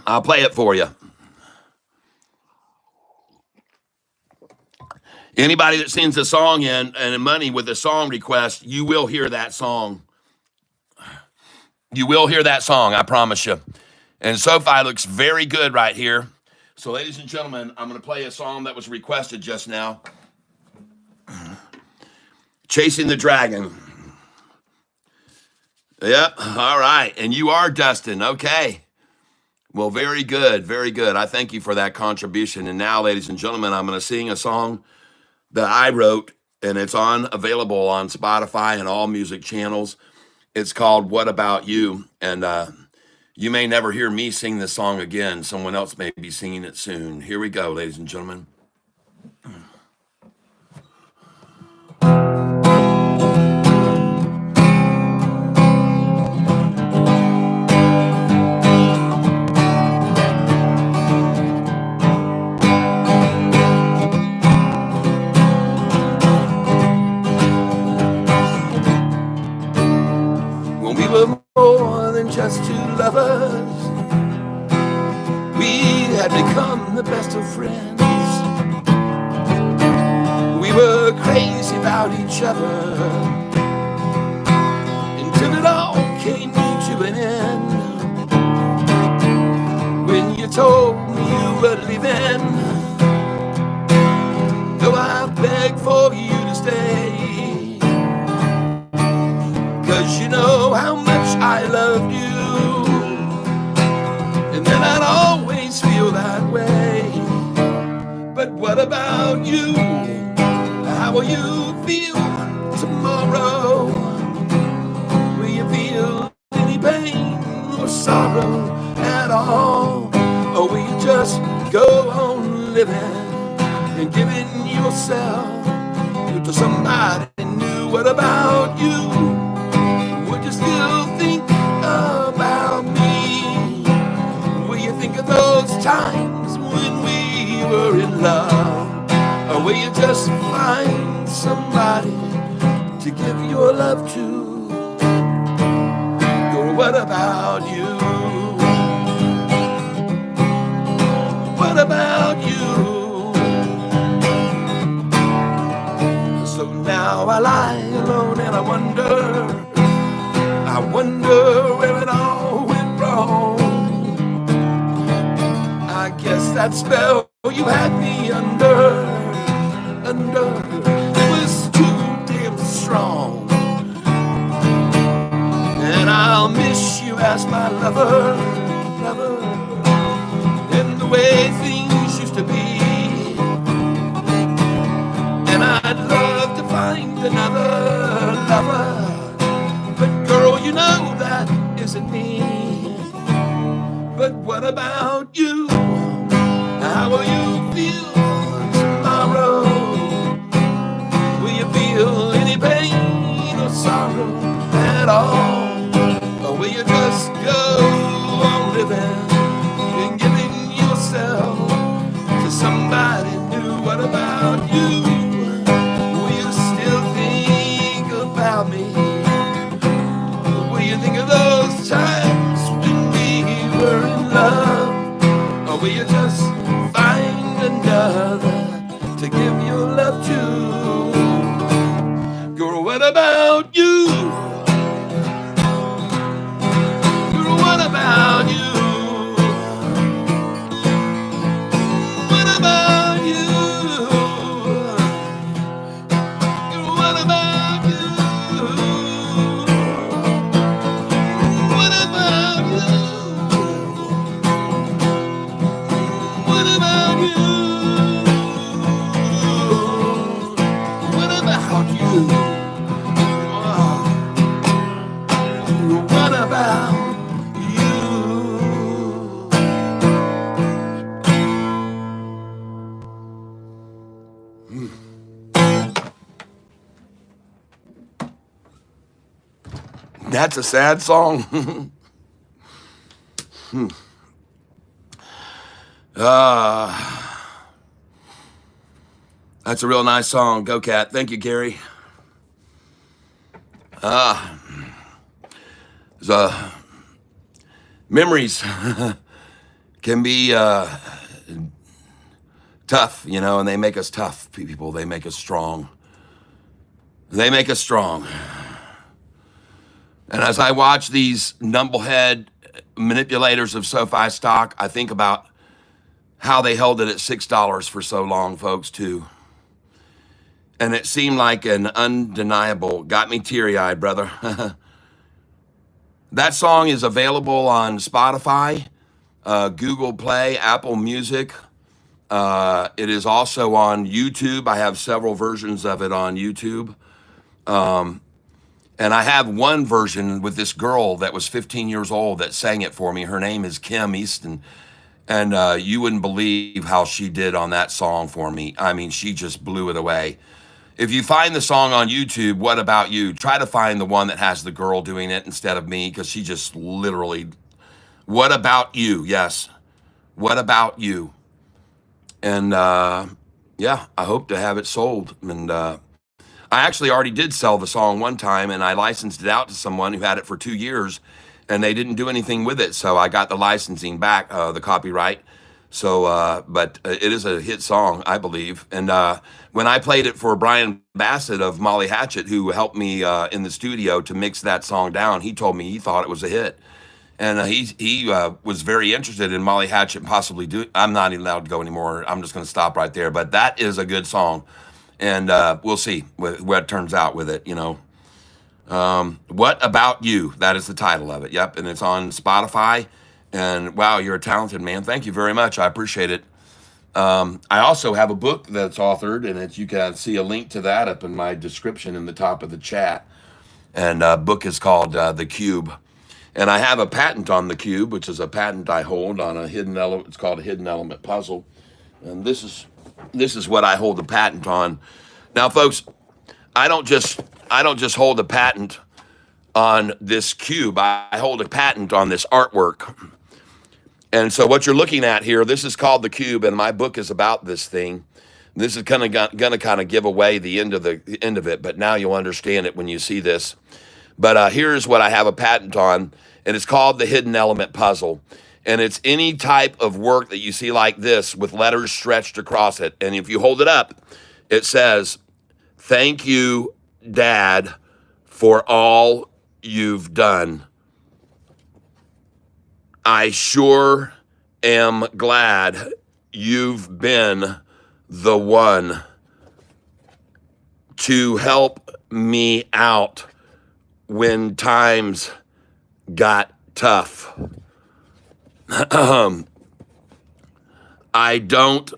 Speaker 4: I'll play it for you. Anybody that sends a song in and money with a song request, you will hear that song. You will hear that song, I promise you. And SoFi looks very good right here. So, ladies and gentlemen, I'm going to play a song that was requested just now. Chasing the Dragon. Yep, all right. And you are Dustin, okay. Well, very good, very good. I thank you for that contribution. And now, ladies and gentlemen, I'm going to sing a song that I wrote, and it's available on Spotify and all music channels. It's called What About You? And you may never hear me sing this song again. Someone else may be singing it soon. Here we go, ladies and gentlemen. When we were more than just two lovers, we had become the best of friends. We were crazy about each other until it all came to an end. When you told me you were leaving, though I begged for you to stay, 'cause you know how much I loved you, and then I'd always feel that way. But what about you? How will you feel tomorrow? Will you feel any pain or sorrow at all? Or will you just go on living and giving yourself to somebody new? What about you? Would you still think about me? Will you think of those times when we were in love? Or will you just find somebody to give your love to? Or what about you? What about you? So now I lie alone and I wonder where it all went wrong. I guess that spell you had me under thunder. It was too damn strong. And I'll miss you as my lover, lover. And the way things used to be. And I'd love to find another lover. But girl, you know that isn't me. But what about you? How will you feel tomorrow? Will you feel any pain or sorrow at all? Or will you just go on living and giving yourself to somebody new? What about you? Will you still think about me? Will you think of those times when we were in love? Or will you just find another to give your love to? Girl, what about you? Girl, what about you? What about you? Girl, what about you? What about you? What about you? What about you? What about you? That's a sad song. That's a real nice song. Go Cat. Thank you, Gary. Memories can be tough, you know, and they make us tough people. They make us strong. They make us strong. And as I watch these knucklehead manipulators of SoFi stock, I think about how they held it at $6 for so long, folks, too. And it seemed like an undeniable, got me teary-eyed, brother. That song is available on Spotify, Google Play, Apple Music. It is also on YouTube. I have several versions of it on YouTube. And I have one version with this girl that was 15 years old that sang it for me. Her name is Kim Easton. And you wouldn't believe how she did on that song for me. I mean, she just blew it away. If you find the song on YouTube, What About You? Try to find the one that has the girl doing it instead of me, because she just literally, what about you? Yes. What about you? And yeah, I hope to have it sold. And I actually already did sell the song one time, and I licensed it out to someone who had it for 2 years, and they didn't do anything with it. So I got the licensing back, the copyright. So, but it is a hit song, I believe. And when I played it for Brian Bassett of Molly Hatchet, who helped me in the studio to mix that song down, he told me he thought it was a hit. And he was very interested in Molly Hatchet possibly doing. I'm not allowed to go anymore. I'm just going to stop right there. But that is a good song. And we'll see what turns out with it, you know. What About You? That is the title of it. Yep. And it's on Spotify. And wow, you're a talented man. Thank you very much. I appreciate it. I also have a book that's authored, and you can see a link to that up in my description in the top of the chat. And book is called The Cube. And I have a patent on the cube, which is a patent I hold on a hidden element. It's called a hidden element puzzle. And this is what I hold the patent on. Now, folks, I don't just hold a patent on this cube. I hold a patent on this artwork. And so what you're looking at here, this is called the cube, and my book is about this thing. This is kind of kind of give away the end of it, but now you'll understand it when you see this. But here's what I have a patent on, and it's called the hidden element puzzle. And it's any type of work that you see like this with letters stretched across it. And if you hold it up, it says, "Thank you, Dad, for all you've done. I sure am glad you've been the one to help me out when times got tough. I don't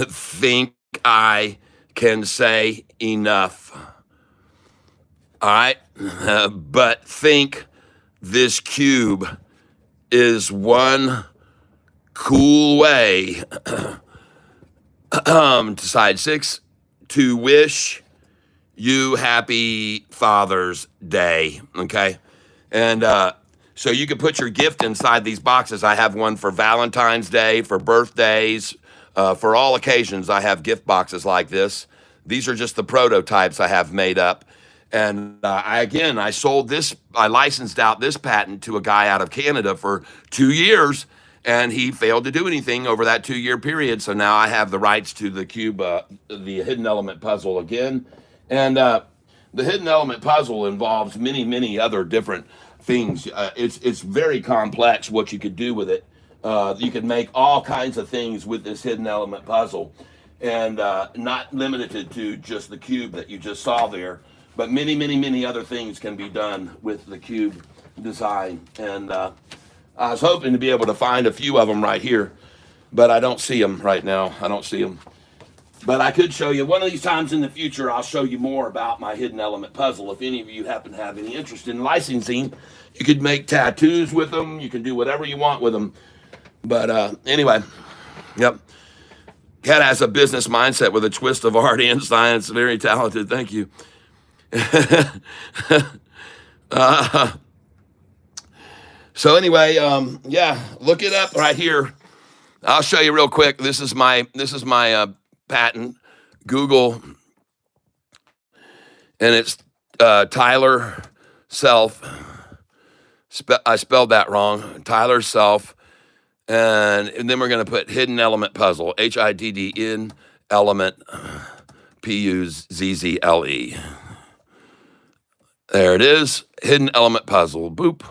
Speaker 4: think I can say enough. All right. But think this cube is one cool way to side 6 to wish you happy Father's Day. Okay. And so you can put your gift inside these boxes. I have one for Valentine's Day, for birthdays, for all occasions. I have gift boxes like this. These are just the prototypes I have made up. And I sold this, I licensed out this patent to a guy out of Canada for 2 years, and he failed to do anything over that 2-year period. So now I have the rights to the cube, the hidden element puzzle again. And the hidden element puzzle involves many, many other different things. It's very complex what you could do with it. You can make all kinds of things with this hidden element puzzle, and not limited to just the cube that you just saw there, but many, many, many other things can be done with the cube design. And I was hoping to be able to find a few of them right here, but I don't see them right now. I don't see them. But I could show you one of these times in the future. I'll show you more about my hidden element puzzle. If any of you happen to have any interest in licensing, you could make tattoos with them. You can do whatever you want with them. But anyway, yep. Cat has a business mindset with a twist of art and science. Very talented. Thank you. So anyway, yeah, look it up right here. I'll show you real quick. This is my patent. Google, and it's Tyler Self. I spelled that wrong. Tyler Self, and then we're going to put hidden element puzzle. HIDDN element PUZZLE. There it is. Hidden element puzzle. Boop.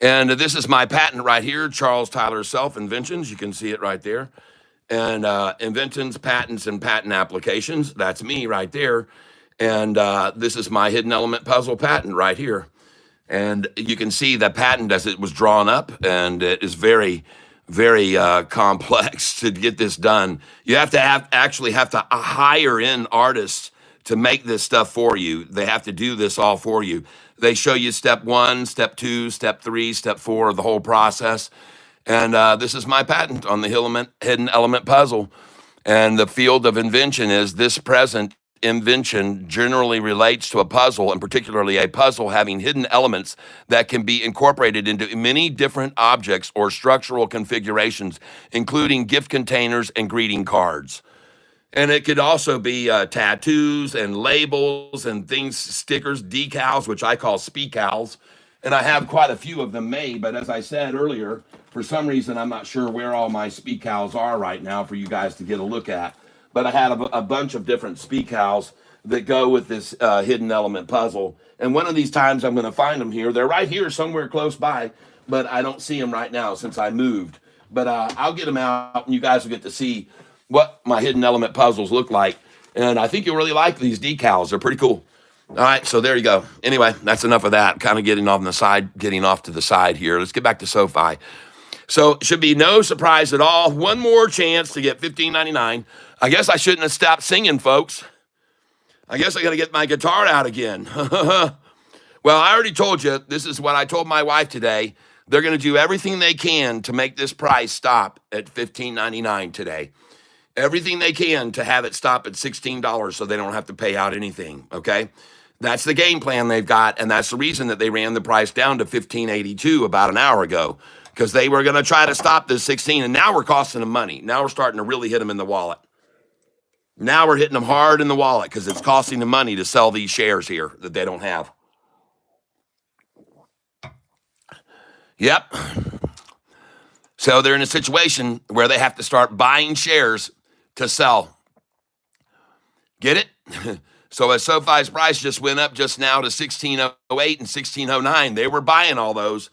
Speaker 4: And this is my patent right here, Charles Tyler Self Inventions. You can see it right there. And inventions, patents, and patent applications. That's me right there. And this is my hidden element puzzle patent right here. And you can see the patent as it was drawn up, and it is very, very complex to get this done. You have to actually have to hire in artists to make this stuff for you. They have to do this all for you. They show you step 1, step 2, step 3, step 4 of the whole process. And this is my patent on the hidden element puzzle. And the field of invention is this present invention generally relates to a puzzle, and particularly a puzzle having hidden elements that can be incorporated into many different objects or structural configurations, including gift containers and greeting cards. And it could also be tattoos and labels and things, stickers, decals, which I call speakals. And I have quite a few of them made, but as I said earlier, for some reason, I'm not sure where all my speakals are right now for you guys to get a look at. But I had a bunch of different speakals that go with this hidden element puzzle. And one of these times I'm going to find them here. They're right here somewhere close by, but I don't see them right now since I moved. But I'll get them out, and you guys will get to see what my hidden element puzzles look like. And I think you'll really like these decals. They're pretty cool. All right, so there you go. Anyway, that's enough of that. Kind of getting off to the side here. Let's get back to Sofi. So it should be no surprise at all. One more chance to get $15.99. I guess I shouldn't have stopped singing, folks. I guess I got to get my guitar out again. Well, I already told you, this is what I told my wife today. They're going to do everything they can to make this price stop at $15.99 today. Everything they can to have it stop at $16 so they don't have to pay out anything, okay? That's the game plan they've got, and that's the reason that they ran the price down to $15.82 about an hour ago, because they were going to try to stop this 16, and now we're costing them money. Now we're starting to really hit them in the wallet. Now we're hitting them hard in the wallet because it's costing them money to sell these shares here that they don't have. Yep. So they're in a situation where they have to start buying shares to sell. Get it? So as Sofi's price just went up just now to 1608 and 1609, they were buying all those.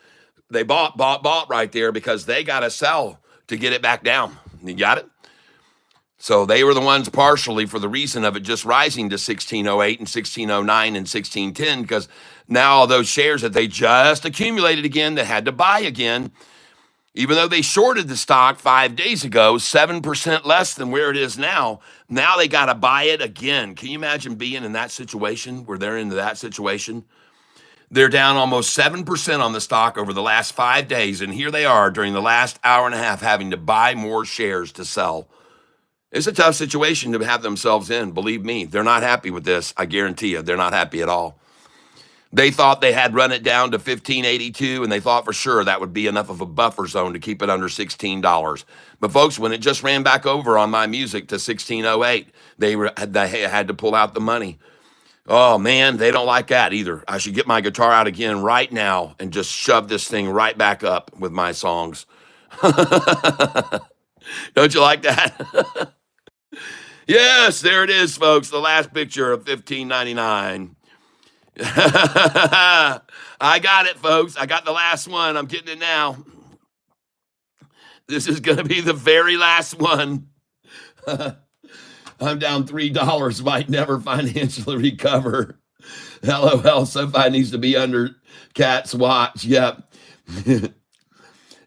Speaker 4: They bought right there because they got to sell to get it back down. You got it? So they were the ones partially for the reason of it just rising to 1608 and 1609 and 1610, because now all those shares that they just accumulated again, they had to buy again, even though they shorted the stock 5 days ago, 7% less than where it is now. Now they got to buy it again. Can you imagine being in that situation where they're into that situation? They're down almost 7% on the stock over the last 5 days. And here they are during the last hour and a half having to buy more shares to sell. It's a tough situation to have themselves in. Believe me, they're not happy with this. I guarantee you, they're not happy at all. They thought they had run it down to 1582, and they thought for sure that would be enough of a buffer zone to keep it under $16. But folks, when it just ran back over on my music to 1608, they had to pull out the money. Oh man, they don't like that either. I should get my guitar out again right now and just shove this thing right back up with my songs. Don't you like that? Yes, there it is, folks. The last picture of 1599. I got it, folks. I got the last one. I'm getting it now. This is going to be the very last one. I'm down $3. Might never financially recover. LOL. Sofi needs to be under Cat's watch. Yep.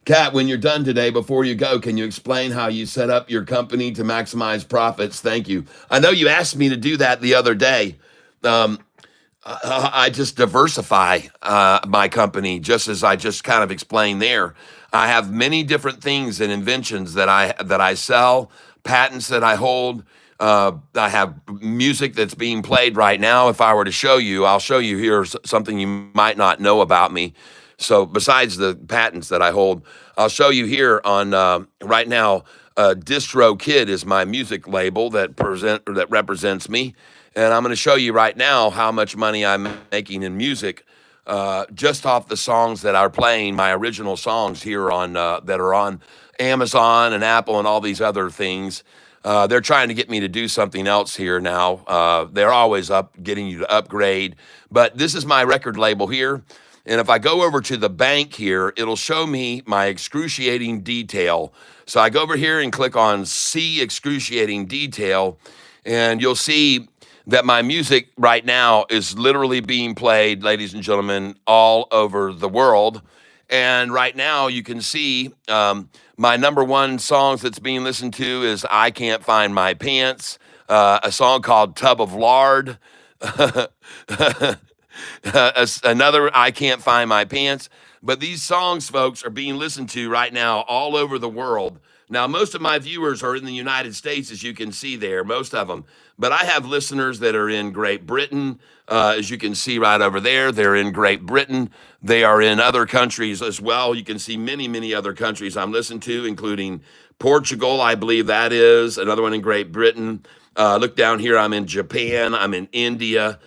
Speaker 4: Cat, when you're done today, before you go, can you explain how you set up your company to maximize profits? Thank you. I know you asked me to do that the other day. I just diversify my company, just as I just kind of explained there. I have many different things and inventions that I sell, patents that I hold. I have music that's being played right now. If I were to show you, I'll show you here something you might not know about me. So besides the patents that I hold, I'll show you here on right now. DistroKid is my music label that represents me, and I'm going to show you right now how much money I'm making in music just off the songs that are playing, my original songs here on that are on Amazon and Apple and all these other things. They're trying to get me to do something else here now. They're always getting you to upgrade, but this is my record label here. And if I go over to the bank here, it'll show me my excruciating detail. So I go over here and click on see excruciating detail, and you'll see that my music right now is literally being played, ladies and gentlemen, all over the world. And right now you can see my number one songs that's being listened to is I Can't Find My Pants, a song called Tub of Lard, another I Can't Find My Pants. But these songs, folks, are being listened to right now all over the world. Now, most of my viewers are in the United States, as you can see there, most of them. But I have listeners that are in Great Britain, as you can see right over there. They're in Great Britain. They are in other countries as well. You can see many, many other countries I'm listening to, including Portugal, I believe that is, another one in Great Britain. Look down here, I'm in Japan, I'm in India.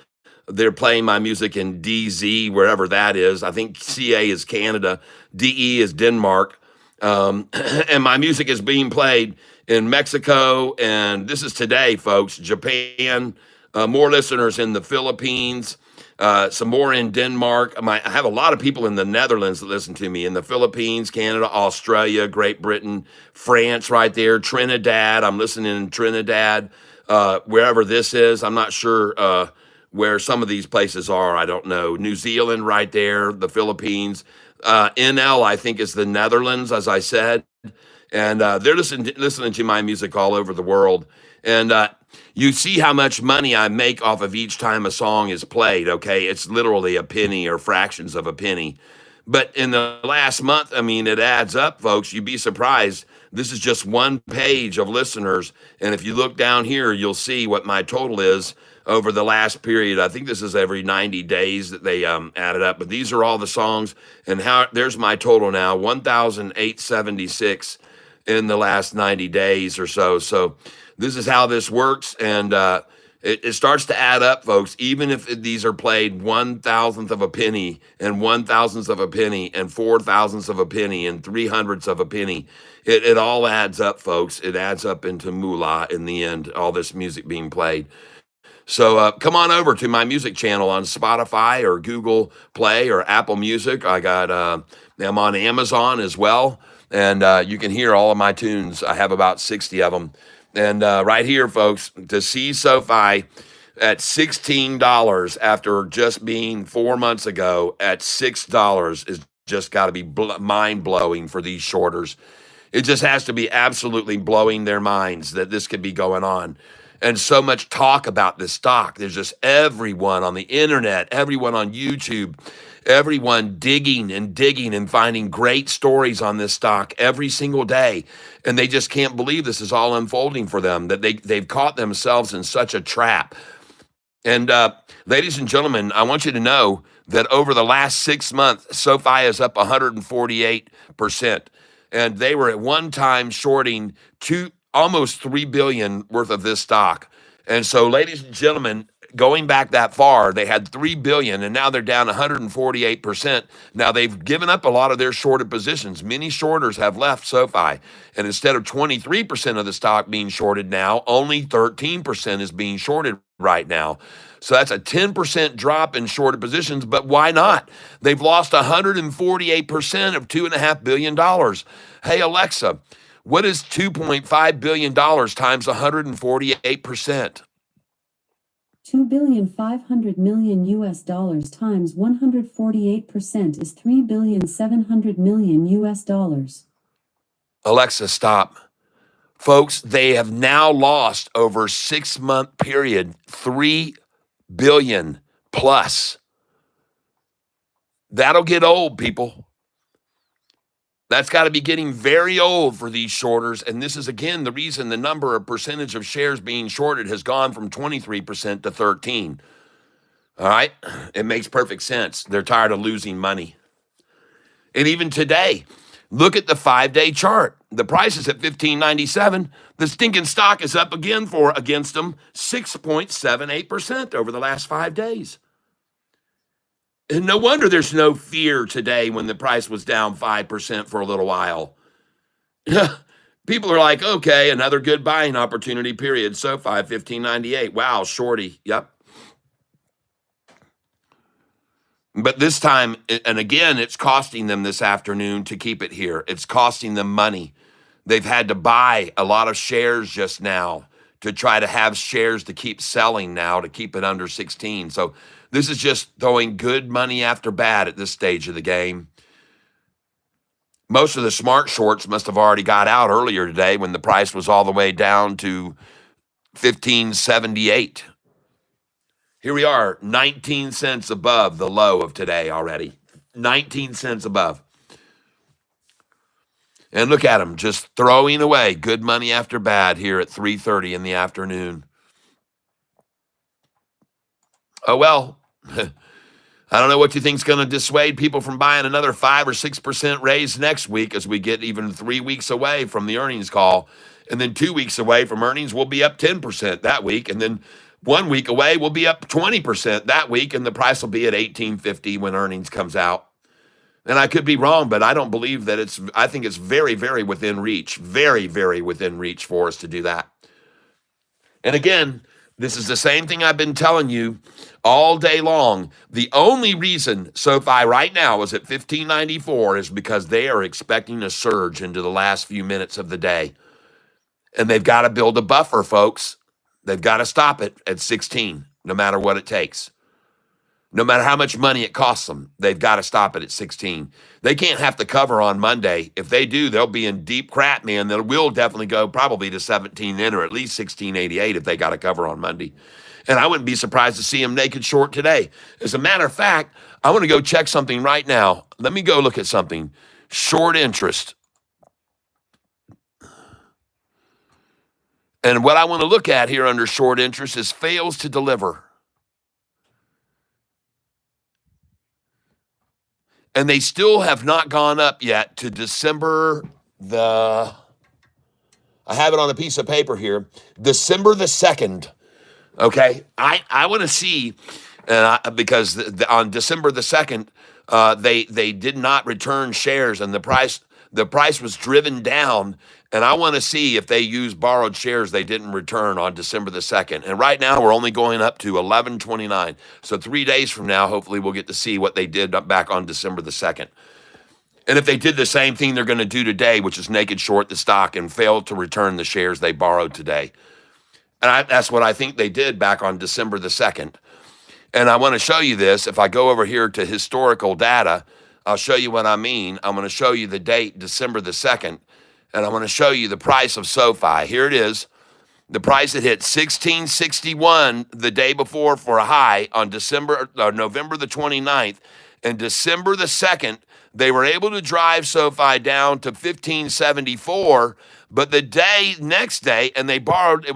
Speaker 4: They're playing my music in DZ, wherever that is. I think CA is Canada, DE is Denmark. And my music is being played in Mexico, and this is today, folks, Japan, more listeners in the Philippines, some more in Denmark. I have a lot of people in the Netherlands that listen to me, in the Philippines, Canada, Australia, Great Britain, France right there, Trinidad. I'm listening in Trinidad, wherever this is. I'm not sure where some of these places are. I don't know. New Zealand right there, the Philippines. NL, I think, is the Netherlands, as I said. And they're listening to my music all over the world. And you see how much money I make off of each time a song is played, okay? It's literally a penny or fractions of a penny. But in the last month, I mean, it adds up, folks. You'd be surprised. This is just one page of listeners. And if you look down here, you'll see what my total is over the last period. I think this is every 90 days that they added up. But these are all the songs. And there's my total now, 1,876 in the last 90 days or so. So this is how this works. And it starts to add up, folks. Even if these are played 1,000th of a penny and 1,000th of a penny and 4,000ths of a penny and 300ths of a penny, it all adds up, folks. It adds up into moolah in the end, all this music being played. So come on over to my music channel on Spotify or Google Play or Apple Music. I'm on Amazon as well, and you can hear all of my tunes. I have about 60 of them. And right here, folks, to see SoFi at $16 after just being 4 months ago at $6 is just got to be mind blowing for these shorters. It just has to be absolutely blowing their minds that this could be going on. And so much talk about this stock. There's just everyone on the internet, everyone on YouTube, everyone digging and finding great stories on this stock every single day. And they just can't believe this is all unfolding for them, that they've caught themselves in such a trap. And ladies and gentlemen, I want you to know that over the last 6 months, SoFi is up 148%. And they were at one time shorting almost $3 billion worth of this stock. And so, ladies and gentlemen, going back that far, they had $3 billion, and now they're down 148%. Now they've given up a lot of their shorted positions. Many shorters have left SoFi, and instead of 23% of the stock being shorted now, only 13% is being shorted right now. So that's a 10% drop in shorted positions, but why not? They've lost 148% of $2.5 billion. Hey, Alexa, what is $2.5 billion times 148%?
Speaker 2: 2,500,000,000 US dollars times 148% is 3,700,000,000 US dollars.
Speaker 4: Alexa, stop. Folks, they have now lost over a 6-month period, 3 billion plus. That'll get old, people. That's got to be getting very old for these shorters. And this is, again, the reason the number of percentage of shares being shorted has gone from 23% to 13%. All right? It makes perfect sense. They're tired of losing money. And even today, look at the 5-day chart. The price is at $15.97. The stinking stock is up again against them 6.78% over the last 5 days. And no wonder there's no fear today when the price was down 5% for a little while. People are like, okay, another good buying opportunity, period. SoFi, $15.98. Wow, shorty. Yep. But this time, and again, it's costing them this afternoon to keep it here. It's costing them money. They've had to buy a lot of shares just now to try to have shares to keep selling now to keep it under 16. So this is just throwing good money after bad at this stage of the game. Most of the smart shorts must have already got out earlier today when the price was all the way down to $15.78. Here we are, 19 cents above the low of today already. 19 cents above. And look at them, just throwing away good money after bad here at 3:30 in the afternoon. Oh, well, I don't know what you think is going to dissuade people from buying another 5 or 6% raise next week as we get even 3 weeks away from the earnings call. And then 2 weeks away from earnings, we'll be up 10% that week. And then 1 week away, we'll be up 20% that week. And the price will be at $18.50 when earnings comes out. And I could be wrong, but I don't believe that I think it's very, very within reach. Very, very within reach for us to do that. And again, this is the same thing I've been telling you all day long. The only reason SoFi right now is at $15.94 is because they are expecting a surge into the last few minutes of the day. And they've got to build a buffer, folks. They've got to stop it at 16, no matter what it takes. No matter how much money it costs them, they've got to stop it at 16. They can't have to cover on Monday. If they do, they'll be in deep crap, man. They will definitely go probably to 17 then, or at least 16.88 if they got to cover on Monday. And I wouldn't be surprised to see them naked short today. As a matter of fact, I want to go check something right now. Let me go look at something. Short interest. And what I want to look at here under short interest is fails to deliver. And they still have not gone up yet to December I have it on a piece of paper here, December the 2nd. Okay, I want to see, because on December the 2nd, they did not return shares, and the price was driven down. And I want to see if they used borrowed shares they didn't return on December the 2nd. And right now, we're only going up to 11.29. So 3 days from now, hopefully we'll get to see what they did back on December the 2nd. And if they did the same thing they're going to do today, which is naked short the stock and fail to return the shares they borrowed today. And that's what I think they did back on December the 2nd. And I want to show you this. If I go over here to historical data, I'll show you what I mean. I'm going to show you the date, December the 2nd, and I'm going to show you the price of SoFi. Here it is. The price had hit 1661 the day before for a high on November the 29th. And December the 2nd, they were able to drive SoFi down to 1574. But the next day, and they borrowed,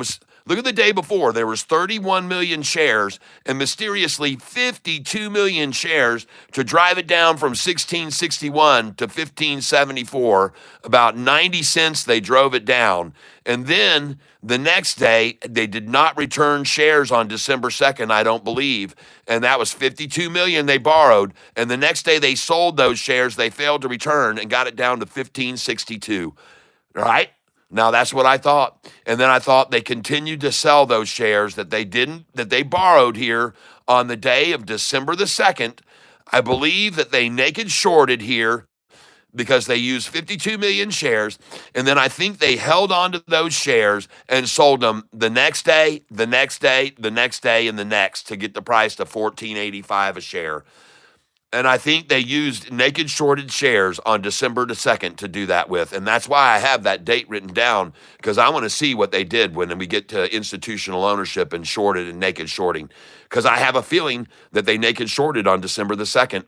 Speaker 4: look at the day before, there was 31 million shares and mysteriously 52 million shares to drive it down from 1661 to 1574. About 90 cents they drove it down. And then the next day, they did not return shares on December 2nd, I don't believe. And that was 52 million they borrowed. And the next day they sold those shares they failed to return and got it down to 1562. All right? Now that's what I thought. And then I thought they continued to sell those shares that they borrowed here on the day of December the 2nd. I believe that they naked shorted here because they used 52 million shares. And then I think they held on to those shares and sold them the next day, the next day, the next day, and the next to get the price to $14.85 a share. And I think they used naked shorted shares on December the 2nd to do that with. And that's why I have that date written down, because I want to see what they did when we get to institutional ownership and shorted and naked shorting. Because I have a feeling that they naked shorted on December the 2nd.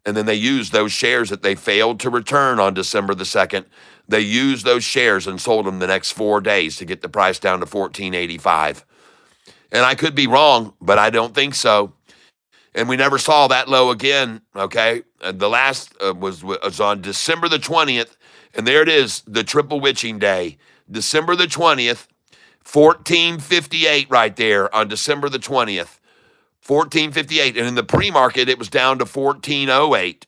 Speaker 4: And then they used those shares that they failed to return on December the 2nd. They used those shares and sold them the next 4 days to get the price down to $14.85. And I could be wrong, but I don't think so. And we never saw that low again, okay? The last was on December the 20th. And there it is, the triple witching day. December the 20th, 1458 right there on December the 20th. 1458. And in the pre-market, it was down to 1408.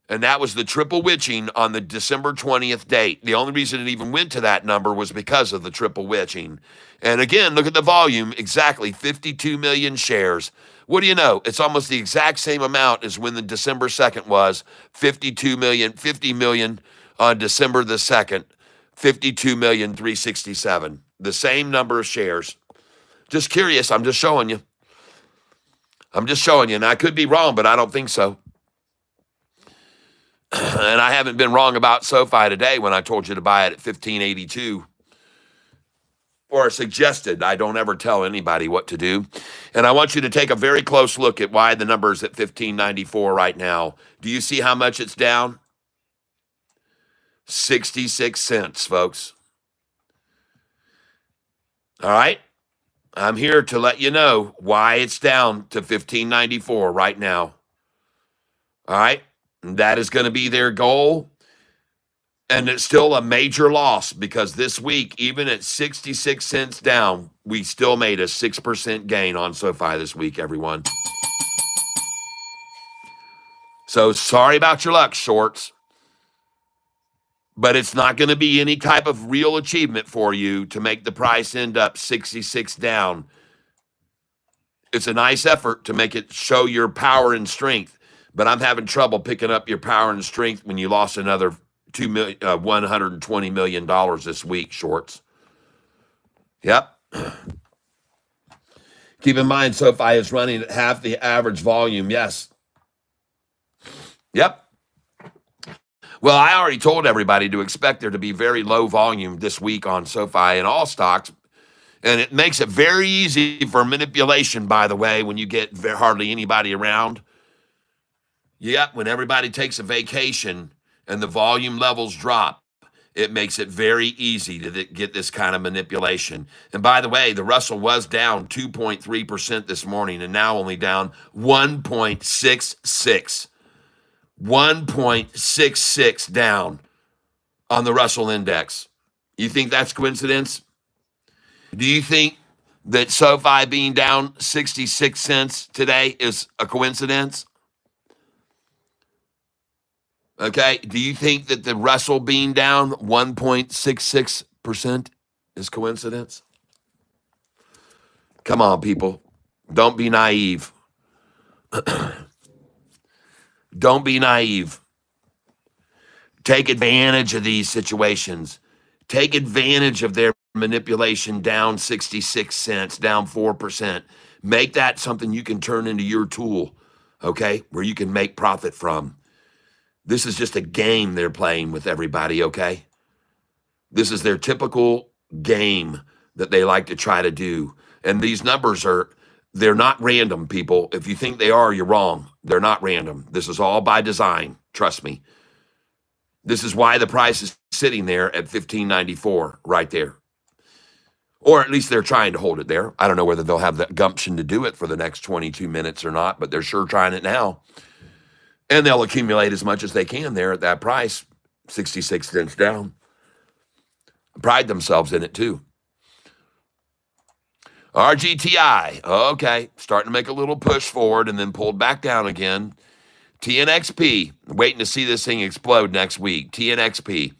Speaker 4: And that was the triple witching on the December 20th date. The only reason it even went to that number was because of the triple witching. And again, look at the volume, exactly 52 million shares. What do you know? It's almost the exact same amount as when the December 2nd was, 50 million on December the 2nd, 52,367,000. The same number of shares. Just curious, I'm just showing you. And I could be wrong, but I don't think so. And I haven't been wrong about SoFi today when I told you to buy it at 1582. Or suggested. I don't ever tell anybody what to do. And I want you to take a very close look at why the number is at 1594 right now. Do you see how much it's down? 66 cents, folks. All right? I'm here to let you know why it's down to 1594 right now. All right? And that is going to be their goal. And it's still a major loss because this week, even at 66 cents down, we still made a 6% gain on SoFi this week, everyone. So sorry about your luck, shorts. But it's not going to be any type of real achievement for you to make the price end up 66 down. It's a nice effort to make it show your power and strength, but I'm having trouble picking up your power and strength when you lost another $120 million this week, shorts. Yep. Keep in mind, SoFi is running at half the average volume. Yes. Yep. Well, I already told everybody to expect there to be very low volume this week on SoFi and all stocks. And it makes it very easy for manipulation, by the way, when you get hardly anybody around. Yep, when everybody takes a vacation and the volume levels drop, it makes it very easy to get this kind of manipulation. And by the way, the Russell was down 2.3% this morning and now only down 1.66. 1.66 down on the Russell index. You think that's coincidence? Do you think that SoFi being down 66 cents today is a coincidence? Okay. Do you think that the Russell being down 1.66% is coincidence? Come on, people. Don't be naive. Don't be naive. Take advantage of these situations. Take advantage of their manipulation down 66 cents, down 4%. Make that something you can turn into your tool, okay, where you can make profit from. This is just a game they're playing with everybody, okay? This is their typical game that they like to try to do. And these numbers they're not random, people. If you think they are, you're wrong. They're not random. This is all by design. Trust me. This is why the price is sitting there at $15.94 right there. Or at least they're trying to hold it there. I don't know whether they'll have the gumption to do it for the next 22 minutes or not, but they're sure trying it now. And they'll accumulate as much as they can there at that price, 66 cents down. Pride themselves in it too. RGTI, okay, starting to make a little push forward and then pulled back down again. TNXP, waiting to see this thing explode next week. TNXP,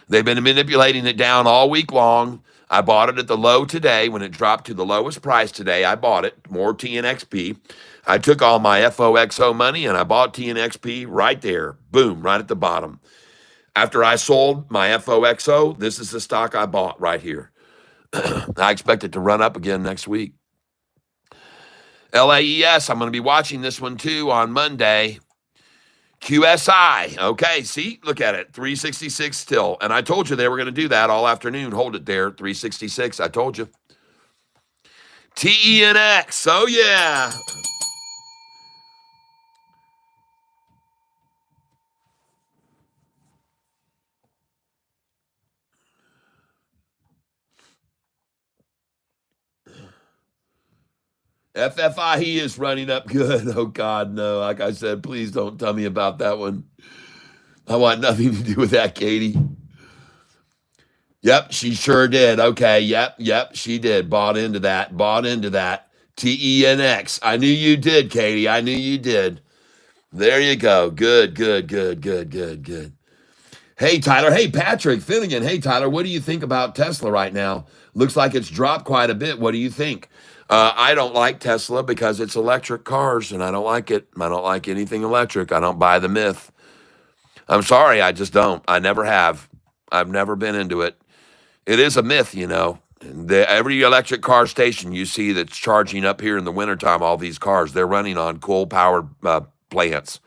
Speaker 4: they've been manipulating it down all week long. I bought it at the low today. When it dropped to the lowest price today, I bought it, more TNXP. I took all my FOXO money and I bought TNXP right there. Boom, right at the bottom. After I sold my FOXO, this is the stock I bought right here. I expect it to run up again next week. LAES, I'm going to be watching this one too on Monday. QSI, okay, see, look at it, 366 still. And I told you they were going to do that all afternoon. Hold it there, 366, I told you. TENX, oh yeah. FFI, he is running up good. Oh, God, no. Like I said, please don't tell me about that one. I want nothing to do with that, Katie. Yep, she sure did. Okay, yep, she did. Bought into that. TENX. I knew you did, Katie. I knew you did. There you go. Good. Hey, Tyler. Hey, Patrick Finnegan. Hey, Tyler, what do you think about Tesla right now? Looks like it's dropped quite a bit. What do you think? I don't like Tesla because it's electric cars, and I don't like it. I don't like anything electric. I don't buy the myth. I'm sorry, I just don't. I never have. I've never been into it. It is a myth, you know. Every electric car station you see that's charging up here in the wintertime, all these cars, they're running on coal-powered plants.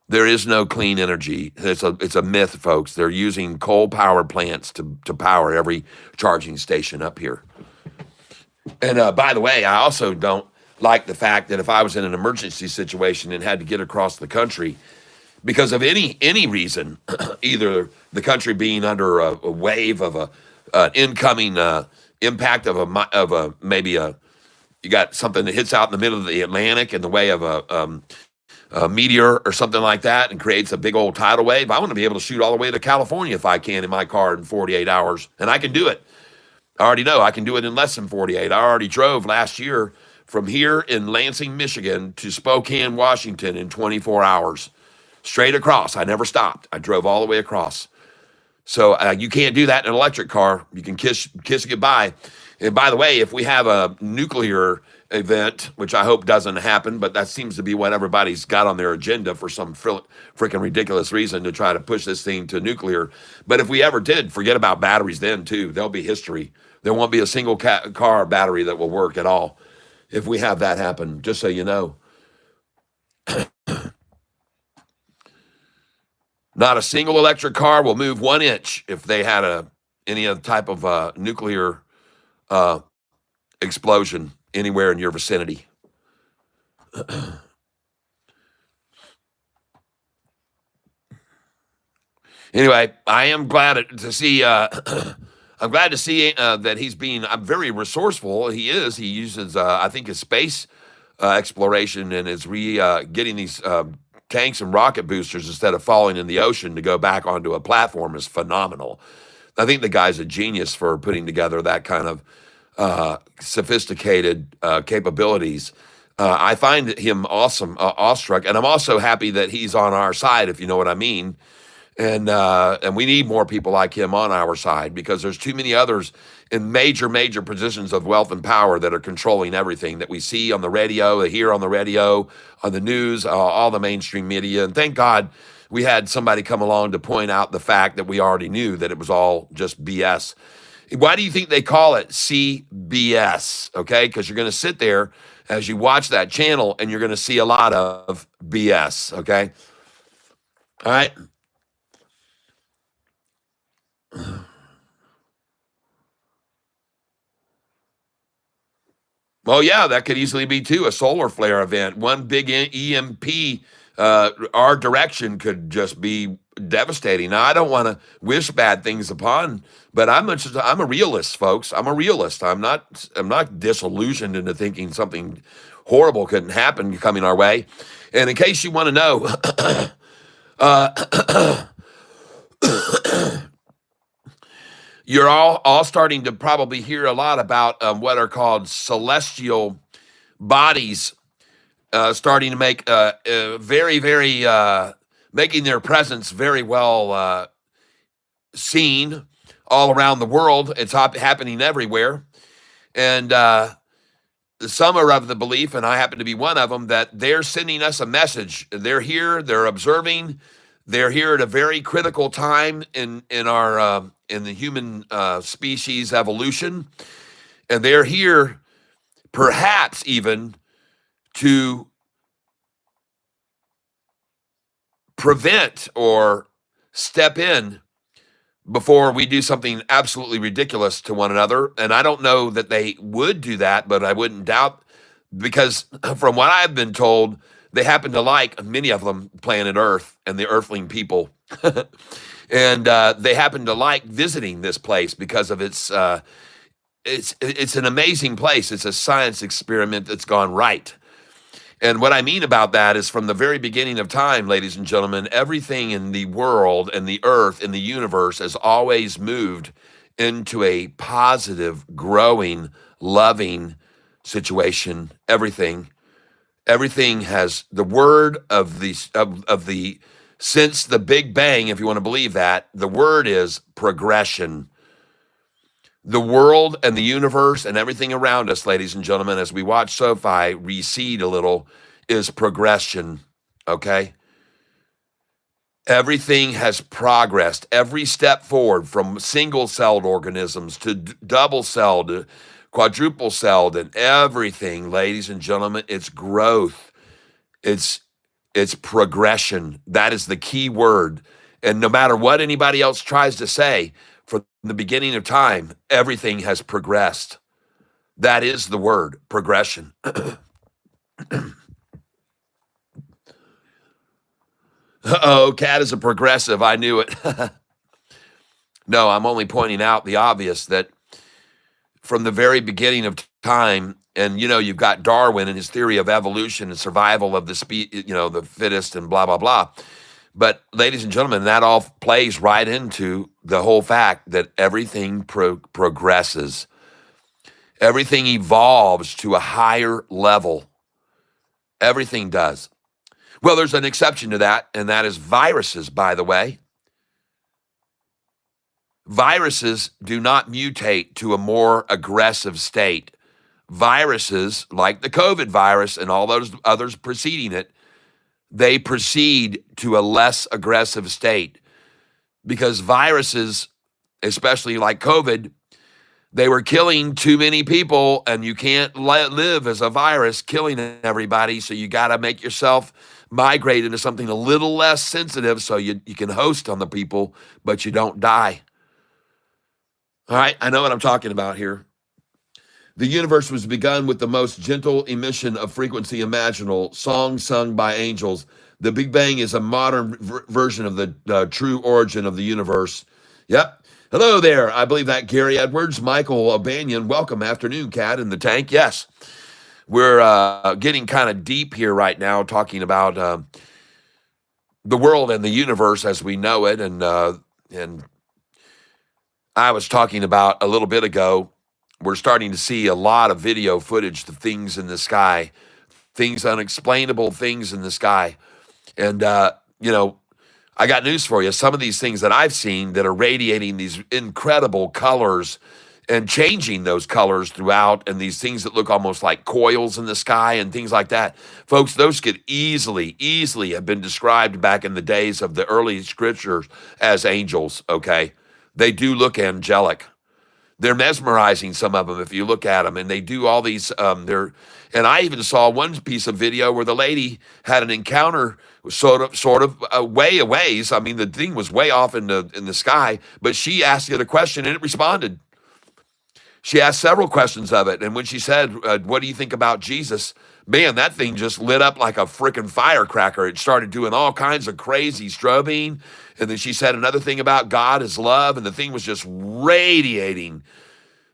Speaker 4: There is no clean energy. It's a myth, folks. They're using coal-powered plants to power every charging station up here. And by the way, I also don't like the fact that if I was in an emergency situation and had to get across the country because of any reason, either the country being under a wave of an incoming impact of maybe you got something that hits out in the middle of the Atlantic in the way of a meteor or something like that and creates a big old tidal wave, I want to be able to shoot all the way to California if I can in my car in 48 hours, and I can do it. I already know I can do it in less than 48. I already drove last year from here in Lansing, Michigan to Spokane, Washington in 24 hours. Straight across. I never stopped. I drove all the way across. So you can't do that in an electric car. You can kiss goodbye. And by the way, if we have a nuclear event, which I hope doesn't happen, but that seems to be what everybody's got on their agenda for some freaking ridiculous reason to try to push this thing to nuclear. But if we ever did, forget about batteries then too. There'll be history. There won't be a single car battery that will work at all if we have that happen, just so you know. Not a single electric car will move 1 inch if they had any other type of nuclear explosion anywhere in your vicinity. Anyway, I am glad to see. I'm glad to see that he's being very resourceful. He is. He uses, I think, his space exploration and is getting these tanks and rocket boosters instead of falling in the ocean to go back onto a platform is phenomenal. I think the guy's a genius for putting together that kind of sophisticated capabilities. I find him awesome, awestruck, and I'm also happy that he's on our side, if you know what I mean.
Speaker 1: And we need more people like him on our side because there's too many others in major positions of wealth and power that are controlling everything that we see on the radio, hear on the radio, on the news, all the mainstream media. And thank God we had somebody come along to point out the fact that we already knew that it was all just BS. Why do you think they call it CBS? Okay, because you're going to sit there as you watch that channel and you're going to see a lot of BS. Okay, all right. Well, yeah, that could easily be too a solar flare event. One big EMP, our direction could just be devastating. Now, I don't want to wish bad things upon, but I'm a realist, folks. I'm a realist. I'm not disillusioned into thinking something horrible couldn't happen coming our way. And in case you want to know, you're all starting to probably hear a lot about what are called celestial bodies starting to make very making their presence very well seen all around the world. It's happening everywhere, and some are of the belief, and I happen to be one of them, that they're sending us a message. They're here. They're observing. They're here at a very critical time in our in the human species evolution, and they're here perhaps even to prevent or step in before we do something absolutely ridiculous to one another. And I don't know that they would do that, but I wouldn't doubt, because from what I've been told, they happen to like, many of them, planet Earth and the Earthling people. And they happen to like visiting this place because of its an amazing place. It's a science experiment that's gone right. And what I mean about that is, from the very beginning of time, ladies and gentlemen, everything in the world and the earth and the universe has always moved into a positive, growing, loving situation. Everything has the word of the since the Big Bang, if you want to believe that, the word is progression. The world and the universe and everything around us, ladies and gentlemen, as we watch Sofi recede a little, is progression, okay? Everything has progressed. Every step forward, from single-celled organisms to double-celled, to quadruple-celled, and everything, ladies and gentlemen, it's growth. It's progression. That is the key word. And no matter what anybody else tries to say, from the beginning of time, everything has progressed. That is the word, progression. Oh, Cat is a progressive. I knew it. No, I'm only pointing out the obvious, that from the very beginning of time, and you've got Darwin and his theory of evolution and survival of the fittest and blah, blah, blah. But ladies and gentlemen, that all plays right into the whole fact that everything progresses. Everything evolves to a higher level. Everything does. Well, there's an exception to that, and that is viruses, by the way. Viruses do not mutate to a more aggressive state. Viruses, like the COVID virus and all those others preceding it, they proceed to a less aggressive state, because viruses, especially like COVID, they were killing too many people, and you can't live as a virus killing everybody. So you got to make yourself migrate into something a little less sensitive so you can host on the people, but you don't die. All right, I know what I'm talking about here. The universe was begun with the most gentle emission of frequency imaginable, songs sung by angels. The Big Bang is a modern version of the true origin of the universe. Yep. Hello there. I believe that Gary Edwards, Michael O'Banion. Welcome. Afternoon, Cat in the tank. Yes. We're getting kind of deep here right now, talking about the world and the universe as we know it. And I was talking about a little bit ago, we're starting to see a lot of video footage of things in the sky, things unexplainable things in the sky. And, I got news for you. Some of these things that I've seen that are radiating these incredible colors and changing those colors throughout, and these things that look almost like coils in the sky and things like that. Folks, those could easily have been described back in the days of the early scriptures as angels, okay? They do look angelic. They're mesmerizing, some of them, if you look at them, and they do all these. And I even saw one piece of video where the lady had an encounter, sort of way a ways. I mean, the thing was way off in the sky, but she asked it a question and it responded. She asked several questions of it, and when she said, "What do you think about Jesus?" Man, that thing just lit up like a freaking firecracker. It started doing all kinds of crazy strobing. And then she said another thing about God is love, and the thing was just radiating.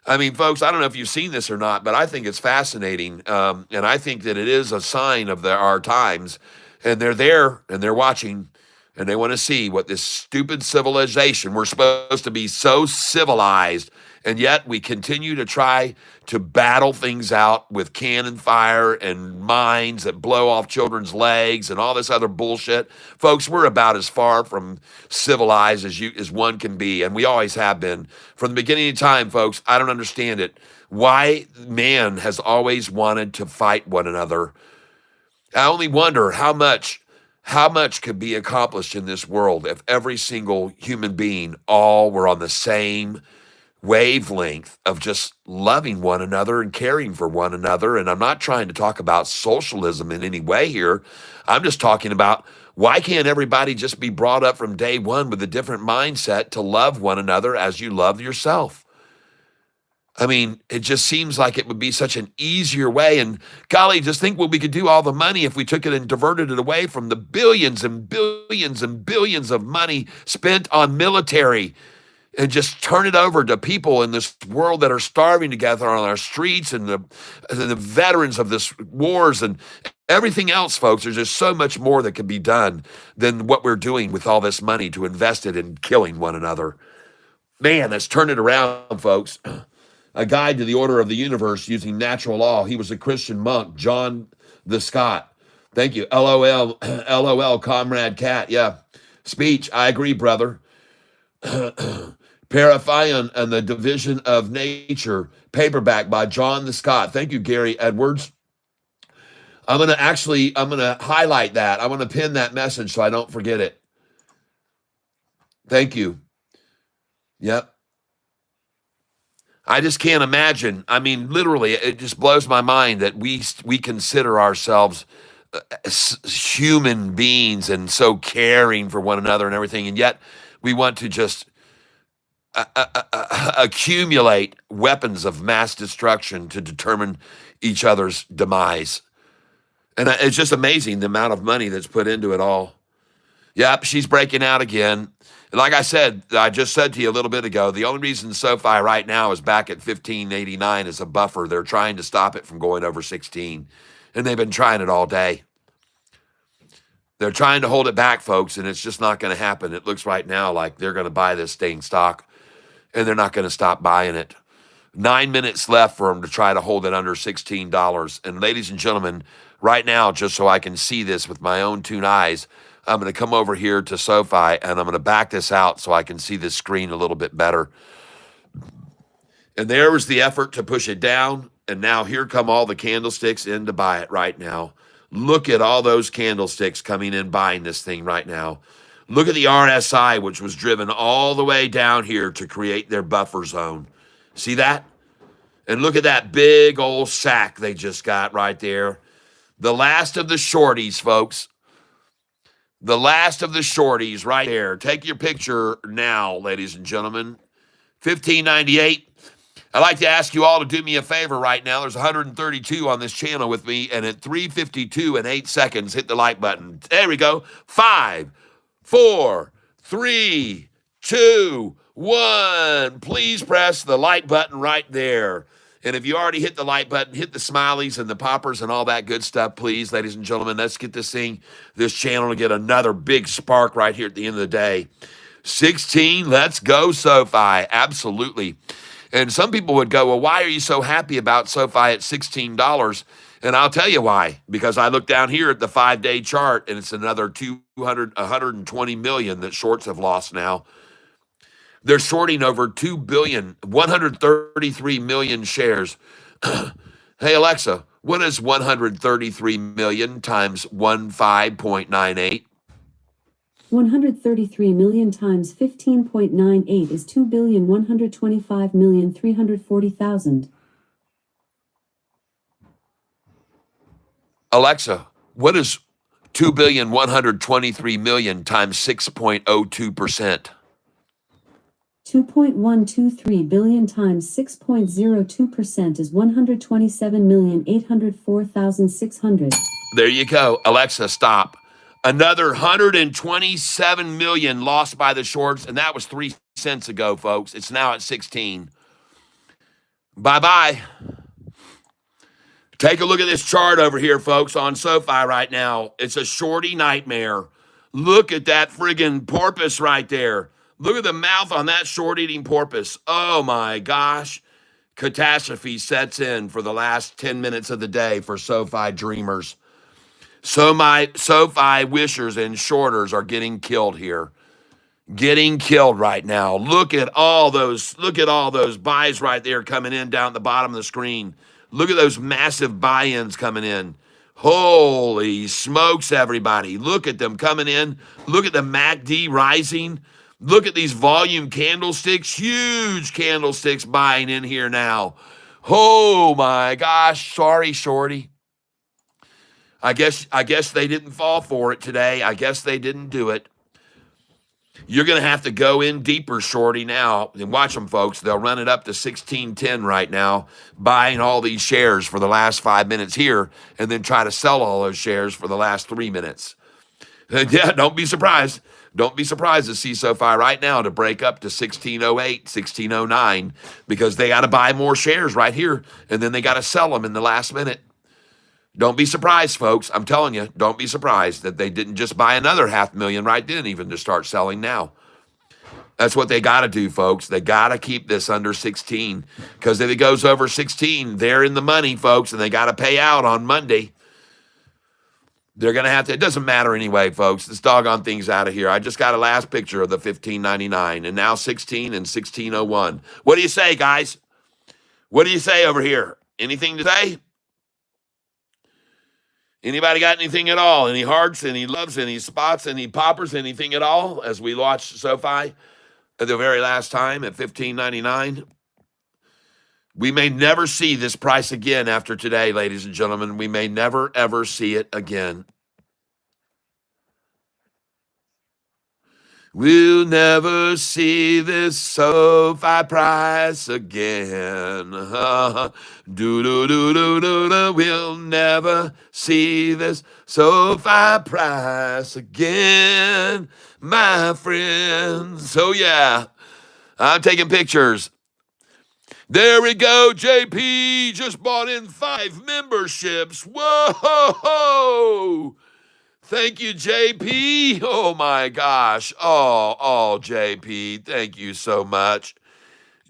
Speaker 1: I mean, folks, I don't know if you've seen this or not, but I think it's fascinating. And I think that it is a sign of our times. And they're there, and they're watching, and they want to see what this stupid civilization, we're supposed to be so civilized, and yet we continue to try to battle things out with cannon fire and mines that blow off children's legs and all this other bullshit. Folks, we're about as far from civilized as one can be, and we always have been. From the beginning of time, folks, I don't understand it. Why man has always wanted to fight one another. I only wonder how much could be accomplished in this world if every single human being all were on the same wavelength of just loving one another and caring for one another. And I'm not trying to talk about socialism in any way here. I'm just talking about, why can't everybody just be brought up from day one with a different mindset to love one another as you love yourself? I mean, it just seems like it would be such an easier way. And golly, just think what we could do all the money if we took it and diverted it away from the billions and billions and billions of money spent on military, and just turn it over to people in this world that are starving together on our streets, and the veterans of this wars and everything else, folks. There's just so much more that can be done than what we're doing with all this money to invest it in killing one another. Man, let's turn it around, folks. A Guide to the Order of the Universe Using Natural Law. He was a Christian monk, John the Scot. Thank you. LOL, LOL, Comrade Cat. Yeah. Speech. I agree, brother. Paraphion and the Division of Nature, paperback by John the Scot. Thank you, Gary Edwards. I'm going to highlight that. I want to pin that message so I don't forget it. Thank you. Yep. I just can't imagine. I mean, literally, it just blows my mind that we consider ourselves human beings and so caring for one another and everything, and yet we want to just accumulate weapons of mass destruction to determine each other's demise. And it's just amazing the amount of money that's put into it all. Yep, she's breaking out again. Like I said, I just said to you a little bit ago, the only reason Sofi right now is back at 15.89 as a buffer. They're trying to stop it from going over 16. And they've been trying it all day. They're trying to hold it back, folks, and it's just not going to happen. It looks right now like they're going to buy this staying stock, and they're not going to stop buying it. 9 minutes left for them to try to hold it under $16. And ladies and gentlemen, right now, just so I can see this with my own two eyes, I'm going to come over here to Sofi, and I'm going to back this out so I can see this screen a little bit better. And there was the effort to push it down, and now here come all the candlesticks in to buy it right now. Look at all those candlesticks coming in buying this thing right now. Look at the RSI, which was driven all the way down here to create their buffer zone. See that? And look at that big old sack they just got right there. The last of the shorties, folks. The last of the shorties right there. Take your picture now, ladies and gentlemen. 1598. I'd like to ask you all to do me a favor right now. There's 132 on this channel with me, and at 3:52 and 8 seconds, hit the like button. There we go. 5, 4, 3, 2, 1. Please press the like button right there. And if you already hit the like button, hit the smileys and the poppers and all that good stuff, please, ladies and gentlemen. Let's get this channel to get another big spark right here at the end of the day. 16, let's go, Sofi. Absolutely. And some people would go, well, why are you so happy about Sofi at $16?
Speaker 4: And I'll tell you why. Because I look down here at the 5-day chart, and it's another 120 million that shorts have lost now. They're shorting over 2 billion, 133 million shares. Hey, Alexa, what is 133 million times 15.98?
Speaker 2: 133 million times 15.98 is 2,125,340,000.
Speaker 4: Alexa, what is 2,123,000,000 times 6.02%?
Speaker 2: 2.123 billion times 6.02% is 127,804,600.
Speaker 4: There you go. Alexa, stop. Another 127 million lost by the shorts, and that was 3 cents ago, folks. It's now at 16. Bye-bye. Take a look at this chart over here, folks, on Sofi right now. It's a shorty nightmare. Look at that friggin' porpoise right there. Look at the mouth on that short-eating porpoise. Oh, my gosh. Catastrophe sets in for the last 10 minutes of the day for Sofi dreamers. So my Sofi wishers and shorters are getting killed here. Getting killed right now. Look at all those buys right there coming in down at the bottom of the screen. Look at those massive buy-ins coming in. Holy smokes, everybody. Look at them coming in. Look at the MACD rising. Look at these volume candlesticks, huge candlesticks buying in here now. Oh my gosh, sorry, shorty. I guess they didn't fall for it today. I guess they didn't do it. You're going to have to go in deeper, shorty, now. And watch them, folks. They'll run it up to 1610 right now, buying all these shares for the last 5 minutes here, and then try to sell all those shares for the last 3 minutes. Yeah, don't be surprised. Don't be surprised to see Sofi right now to break up to 1608, 1609, because they got to buy more shares right here, and then they got to sell them in the last minute. Don't be surprised, folks. I'm telling you, don't be surprised that they didn't just buy another 500,000 right then even to start selling now. That's what they got to do, folks. They got to keep this under 16, because if it goes over 16, they're in the money, folks, and they got to pay out on Monday. They're going to have to, it doesn't matter anyway, folks. This doggone thing's out of here. I just got a last picture of the 15.99 and now 16 and 16.01. What do you say, guys? What do you say over here? Anything to say? Anybody got anything at all? Any hearts, any loves, any spots, any poppers, anything at all as we watch Sofi at the very last time at 15.99? We may never see this price again after today, ladies and gentlemen. We may never, ever see it again. We'll never see this Sofi price again. Do-do-do-do-do-do. We'll never see this Sofi price again, my friends. So, yeah, I'm taking pictures. There we go. JP just bought in 5 memberships. Whoa! Thank you, JP. Oh, my gosh. Oh, JP. Thank you so much.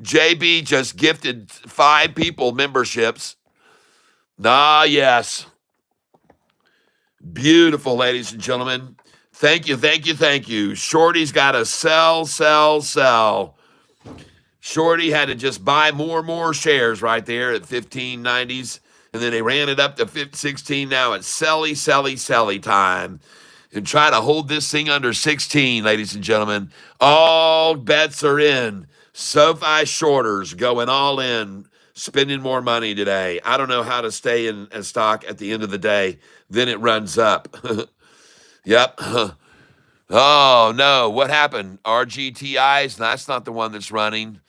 Speaker 4: JB just gifted 5 people memberships. Ah, yes. Beautiful, ladies and gentlemen. Thank you, thank you, thank you. Shorty's got to sell. Shorty had to just buy more shares right there at 15.90s. And then they ran it up to 16. Now it's selly time. And try to hold this thing under 16, ladies and gentlemen. All bets are in. Sofi shorters going all in, spending more money today. I don't know how to stay in a stock at the end of the day. Then it runs up. Yep. Oh, no. What happened? RGTIs? That's not the one that's running.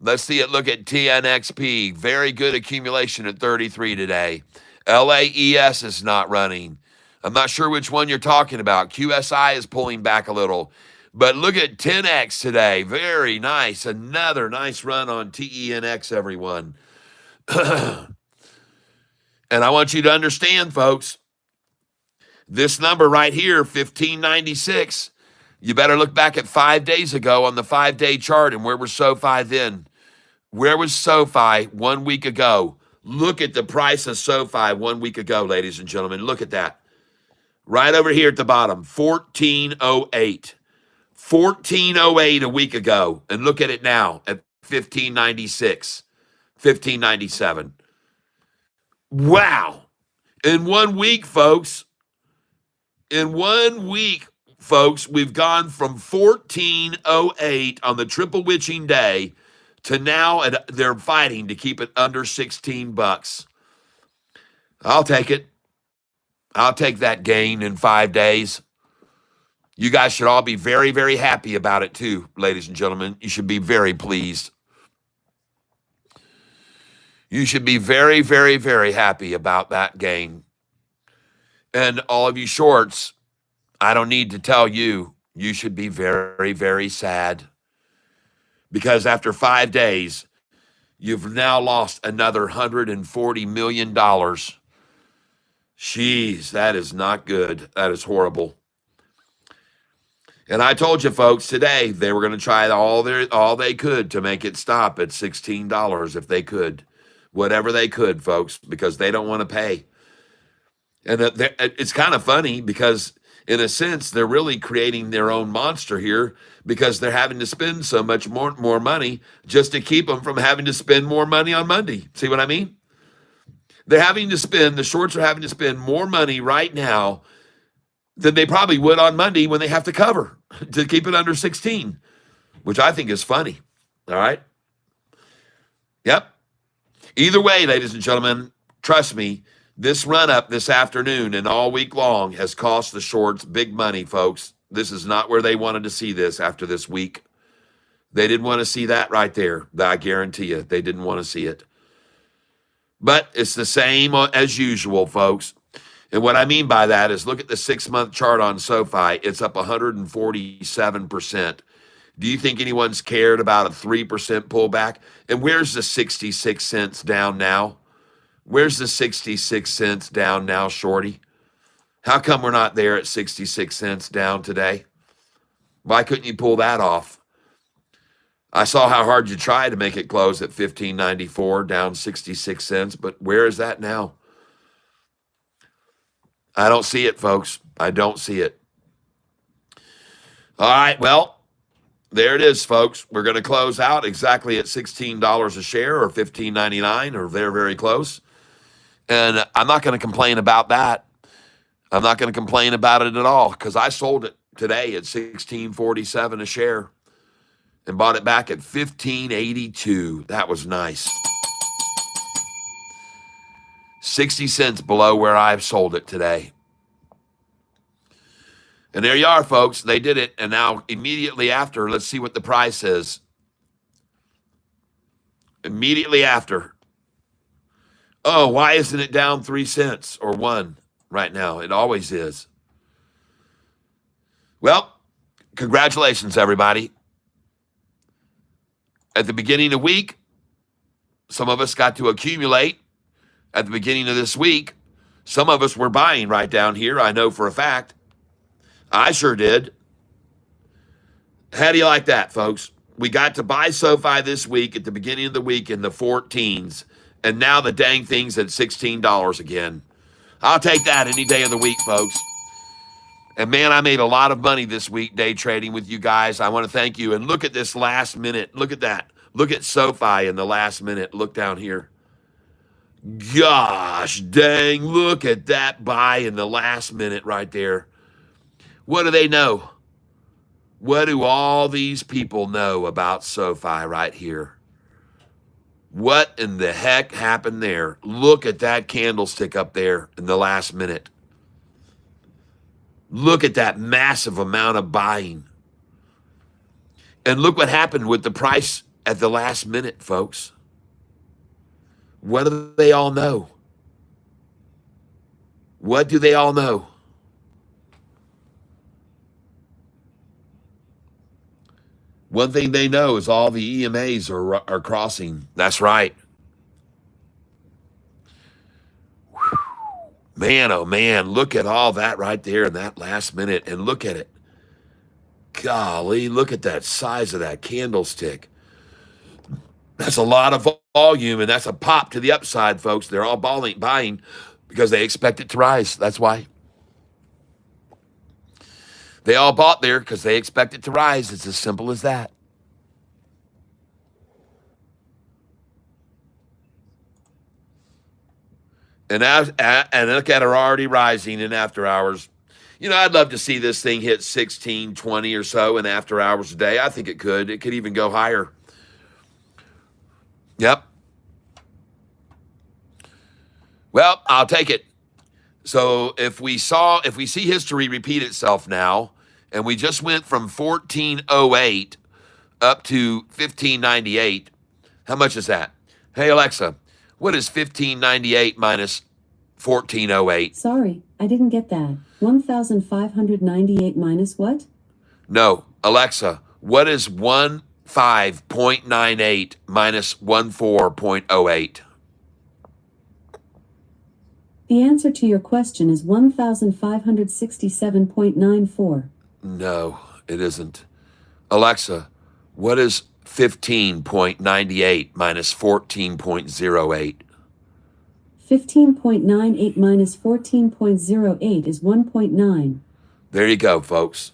Speaker 4: Let's see it. Look at TNXP. Very good accumulation at 33 today. LAES is not running. I'm not sure which one you're talking about. QSI is pulling back a little. But look at 10X today. Very nice. Another nice run on TENX, everyone. And I want you to understand, folks, this number right here, 1596, you better look back at 5 days ago on the 5-day chart and where was Sofi then? Where was Sofi 1 week ago? Look at the price of SoFi 1 week ago, ladies and gentlemen. Look at that. Right over here at the bottom, 1408. 1408 a week ago. And look at it now at 1596, 1597. Wow. In 1 week, folks, we've gone from 1408 on the triple witching day to now they're fighting to keep it under 16 bucks. I'll take it. I'll take that gain in 5 days. You guys should all be very, very happy about it too, ladies and gentlemen. You should be very pleased. You should be very, very, very happy about that gain. And all of you shorts, I don't need to tell you, you should be very, very sad. Because after 5 days, you've now lost another $140 million. Jeez, that is not good. That is horrible. And I told you, folks, today they were going to try all they could to make it stop at $16 if they could. Whatever they could, folks, because they don't want to pay. And it's kind of funny because, in a sense, they're really creating their own monster here because they're having to spend so much more money just to keep them from having to spend more money on Monday. See what I mean? The shorts are having to spend more money right now than they probably would on Monday when they have to cover to keep it under 16, which I think is funny. All right? Yep. Either way, ladies and gentlemen, trust me, this run-up this afternoon and all week long has cost the shorts big money, folks. This is not where they wanted to see this after this week. They didn't want to see that right there. I guarantee you, they didn't want to see it. But it's the same as usual, folks. And what I mean by that is look at the 6-month chart on SoFi. It's up 147%. Do you think anyone's cared about a 3% pullback? And where's the 66 cents down now? Where's the 66 cents down now, Shorty? How come we're not there at 66 cents down today? Why couldn't you pull that off? I saw how hard you tried to make it close at 15.94, down 66 cents, but where is that now? I don't see it, folks. I don't see it. All right, well, there it is, folks. We're going to close out exactly at $16 a share or $15.99 or they're very close. And I'm not going to complain about that. I'm not going to complain about it at all because I sold it today at $16.47 a share and bought it back at $15.82. That was nice. 60 cents below where I've sold it today. And there you are, folks. They did it. And now immediately after, let's see what the price is. Immediately after. Oh, why isn't it down 3 cents or 1 right now? It always is. Well, congratulations, everybody. At the beginning of the week, some of us got to accumulate. At the beginning of this week, some of us were buying right down here. I know for a fact. I sure did. How do you like that, folks? We got to buy SoFi this week at the beginning of the week in the 14s, and now the dang thing's at $16 again. I'll take that any day of the week, folks. And man, I made a lot of money this week day trading with you guys. I want to thank you. And look at this last minute. Look at that. Look at SoFi in the last minute. Look down here. Gosh dang, look at that buy in the last minute right there. What do they know? What do all these people know about SoFi right here? What in the heck happened there? Look at that candlestick up there in the last minute. Look at that massive amount of buying. And look what happened with the price at the last minute, folks. What do they all know? What do they all know? One thing they know is all the EMAs are crossing. That's right. Whew. Man, oh man, look at all that right there in that last minute. And look at it. Golly, look at that size of that candlestick. That's a lot of volume, and that's a pop to the upside, folks. They're all buying because they expect it to rise. That's why. They all bought there because they expect it to rise. It's as simple as that. And look at her already rising in after hours. You know, I'd love to see this thing hit 16, 20 or so in after hours a day. I think it could. It could even go higher. Yep. Well, I'll take it. So if we see history repeat itself now, and we just went from 1408 up to 1598, how much is that? Hey Alexa, what is 1598 minus 1408?
Speaker 2: Sorry, I didn't get that. 1,598 minus what?
Speaker 4: No, Alexa, what is 15.98 minus 14.08?
Speaker 2: The answer to your question is 1,567.94.
Speaker 4: No, it isn't. Alexa, what is 15.98 minus 14.08?
Speaker 2: 15.98 minus 14.08 is 1.9.
Speaker 4: There you go, folks.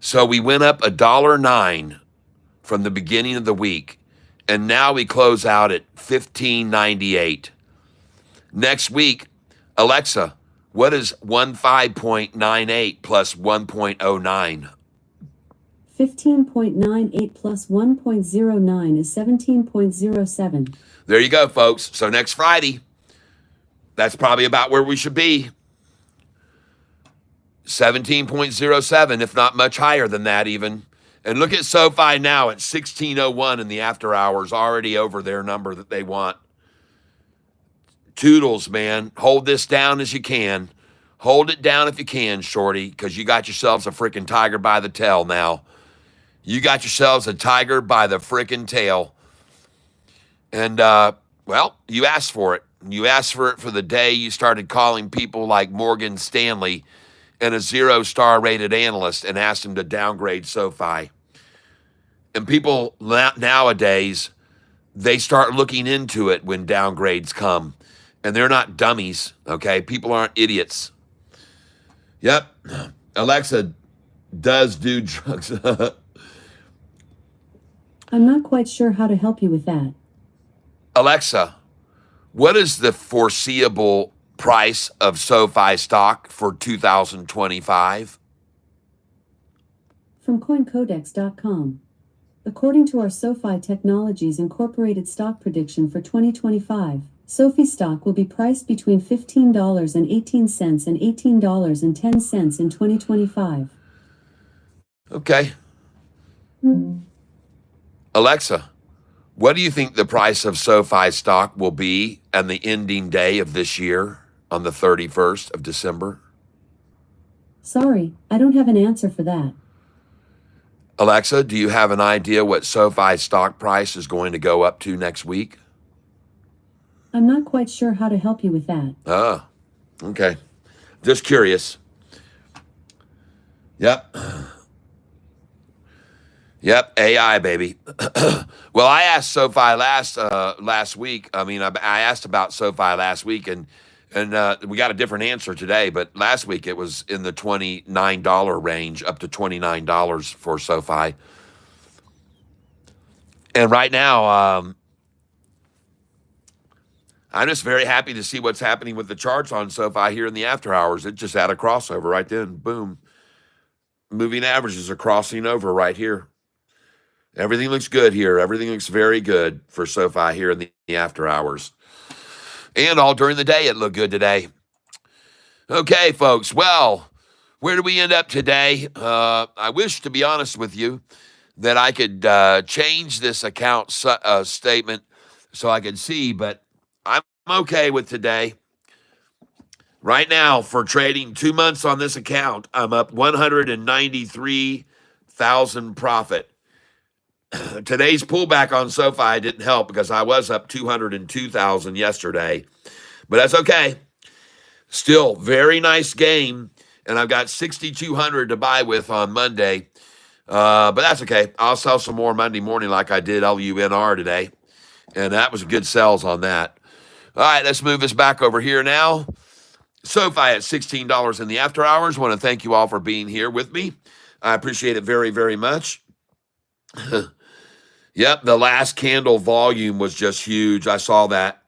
Speaker 4: So we went up $1.09 from the beginning of the week, and now we close out at 15.98. Next week, Alexa, what is 15.98 plus 1.09?
Speaker 2: 15.98 plus 1.09 is 17.07.
Speaker 4: There you go, folks. So next Friday, that's probably about where we should be. 17.07, if not much higher than that even. And look at SoFi now at 1601 in the after hours, already over their number that they want. Toodles, man. Hold this down as you can. Hold it down if you can, shorty, because you got yourselves a freaking tiger by the tail now. You got yourselves a tiger by the freaking tail. And, well, you asked for it. You asked for it for the day you started calling people like Morgan Stanley and a 0-star rated analyst and asked them to downgrade SoFi. And people nowadays, they start looking into it when downgrades come. And they're not dummies, okay? People aren't idiots. Yep. Alexa does do drugs.
Speaker 2: I'm not quite sure how to help you with that.
Speaker 4: Alexa, what is the foreseeable price of SoFi stock for 2025?
Speaker 2: From CoinCodex.com. According to our SoFi Technologies Incorporated stock prediction for 2025, Sofi stock will be priced between $15.18 and $18.10 in 2025.
Speaker 4: Okay. Alexa, what do you think the price of SoFi stock will be on the ending day of this year on the 31st of December?
Speaker 2: Sorry, I don't have an answer for that.
Speaker 4: Alexa, do you have an idea what SoFi stock price is going to go up to next week?
Speaker 2: I'm not quite sure how to help you with that.
Speaker 4: Oh, okay. Just curious. Yep. Yep, AI, baby. Well, I asked SoFi last week. I mean, I asked about SoFi last week, and we got a different answer today. But last week it was in the $29 range, up to $29 for SoFi. And right now, I'm just very happy to see what's happening with the charts on SoFi here in the after hours. It just had a crossover right then. Boom. Moving averages are crossing over right here. Everything looks good here. Everything looks very good for SoFi here in the after hours. And all during the day, it looked good today. Okay, folks. Well, where do we end up today? I wish, to be honest with you, that I could change this account statement so I could see, but I'm okay with today. Right now, for trading 2 months on this account, I'm up 193,000 profit. Today's pullback on SoFi didn't help because I was up 202,000 yesterday, but that's okay. Still, very nice game, and I've got 6,200 to buy with on Monday, but that's okay. I'll sell some more Monday morning like I did LUNR today, And that was good sells on that. All right, let's move this back over here now. Sofi at $16 in the after hours. Want to thank you all for being here with me. I appreciate it very, very much. Yep, the last candle volume was just huge. I saw that.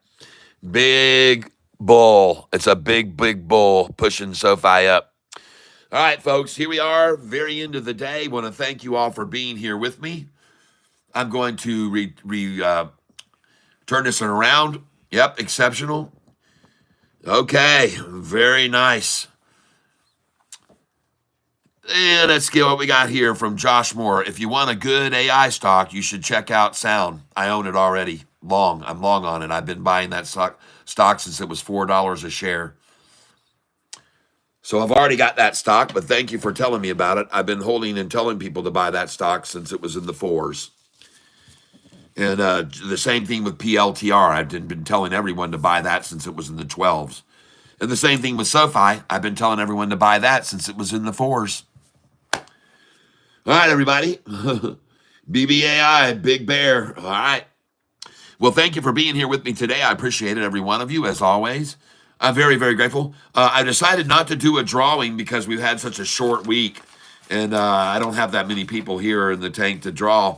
Speaker 4: Big bull. It's a big, big bull pushing SoFi up. All right, folks, here we are, very end of the day. Want to thank you all for being here with me. I'm going to turn this one around. Yep, exceptional. Okay, very nice. And let's get what we got here from Josh Moore. If you want a good AI stock, you should check out Sound. I own it already. I'm long on it. I've been buying that stock since it was $4 a share. So I've already got that stock, but thank you for telling me about it. I've been holding and telling people to buy that stock since it was in the 4s. And the same thing with PLTR. I've been telling everyone to buy that since it was in the 12s. And the same thing with SoFi. I've been telling everyone to buy that since it was in the 4s. All right, everybody. BBAI, Big Bear. All right. Well, thank you for being here with me today. I appreciate it, every one of you, as always. I'm very, very grateful. I decided not to do a drawing because we've had such a short week, and I don't have that many people here in the tank to draw.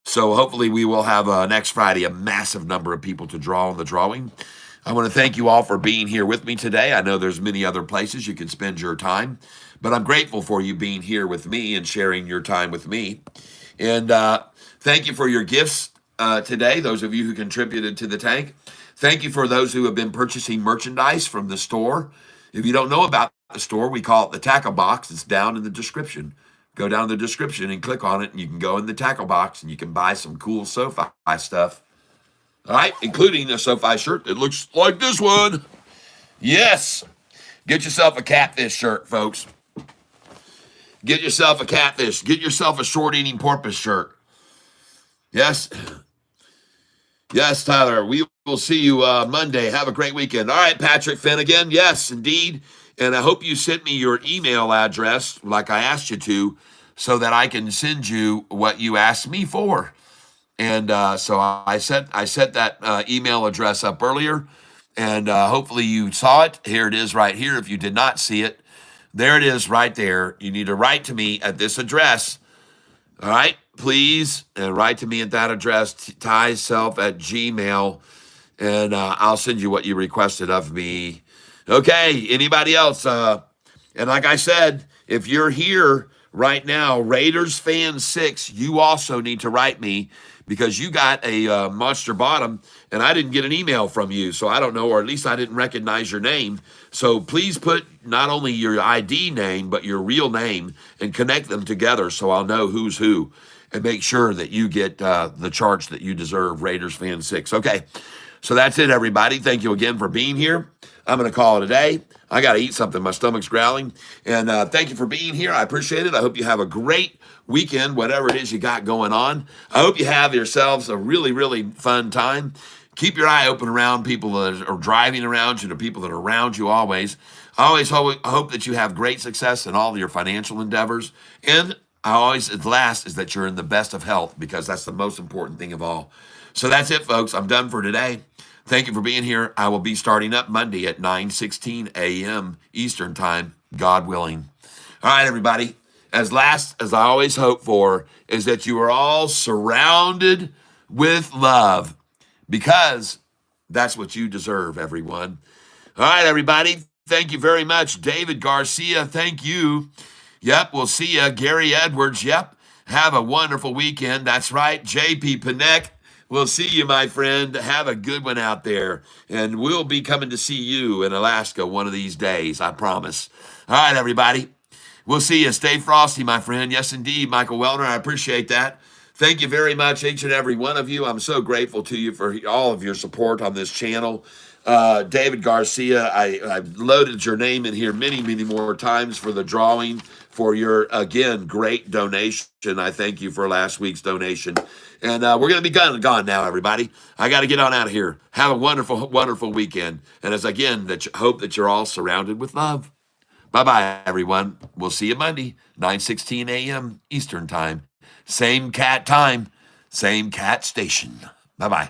Speaker 4: So hopefully we will have next Friday a massive number of people to draw on the drawing. I want to thank you all for being here with me today. I know there's many other places you can spend your time, but I'm grateful for you being here with me and sharing your time with me. And thank you for your gifts today, those of you who contributed to the tank. Thank you for those who have been purchasing merchandise from the store. If you don't know about the store, we call it the tackle box. It's down in the description. Go down in the description and click on it, and you can go in the tackle box, and you can buy some cool SoFi stuff. All right, including a SoFi shirt that looks like this one. Yes. Get yourself a Catfish shirt, folks. Get yourself a Catfish. Get yourself a short eating porpoise shirt. Yes. Yes, Tyler. We will see you Monday. Have a great weekend. All right, Patrick Finnegan. Yes, indeed. And I hope you sent me your email address like I asked you to so that I can send you what you asked me for. And so I set that email address up earlier, and hopefully you saw it. Here it is right here. If you did not see it, there it is right there. You need to write to me at this address. All right, please, and write to me at that address, tyself@gmail, and I'll send you what you requested of me. Okay, anybody else? And like I said, if you're here right now, Raiders fan 6, you also need to write me because you got a monster bottom, and I didn't get an email from you, so I don't know, or at least I didn't recognize your name. So please put not only your ID name, but your real name and connect them together so I'll know who's who and make sure that you get the charge that you deserve, Raiders fan 6. Okay, so that's it, everybody. Thank you again for being here. I'm going to call it a day. I got to eat something. My stomach's growling. And thank you for being here. I appreciate it. I hope you have a great weekend, whatever it is you got going on. I hope you have yourselves a really, really fun time. Keep your eye open around people that are driving around you, the people that are around you always. I always hope that you have great success in all of your financial endeavors. And the last is that you're in the best of health, because that's the most important thing of all. So that's it, folks. I'm done for today. Thank you for being here. I will be starting up Monday at 9:16 a.m. Eastern Time, God willing. All right, everybody. As I always hope for, is that you are all surrounded with love, because that's what you deserve, everyone. All right, everybody. Thank you very much. David Garcia, thank you. Yep, we'll see you. Gary Edwards, yep. Have a wonderful weekend. That's right. JP Panek, we'll see you, my friend. Have a good one out there. And we'll be coming to see you in Alaska one of these days, I promise. All right, everybody. We'll see you. Stay frosty, my friend. Yes, indeed, Michael Wellner. I appreciate that. Thank you very much, each and every one of you. I'm so grateful to you for all of your support on this channel. David Garcia, I loaded your name in here many, many more times for the drawing, for your, again, great donation. I thank you for last week's donation. And we're going to be gone now, everybody. I got to get on out of here. Have a wonderful, wonderful weekend. And hope that you're all surrounded with love. Bye-bye, everyone. We'll see you Monday, 9:16 a.m. Eastern Time. Same cat time, same cat station. Bye-bye.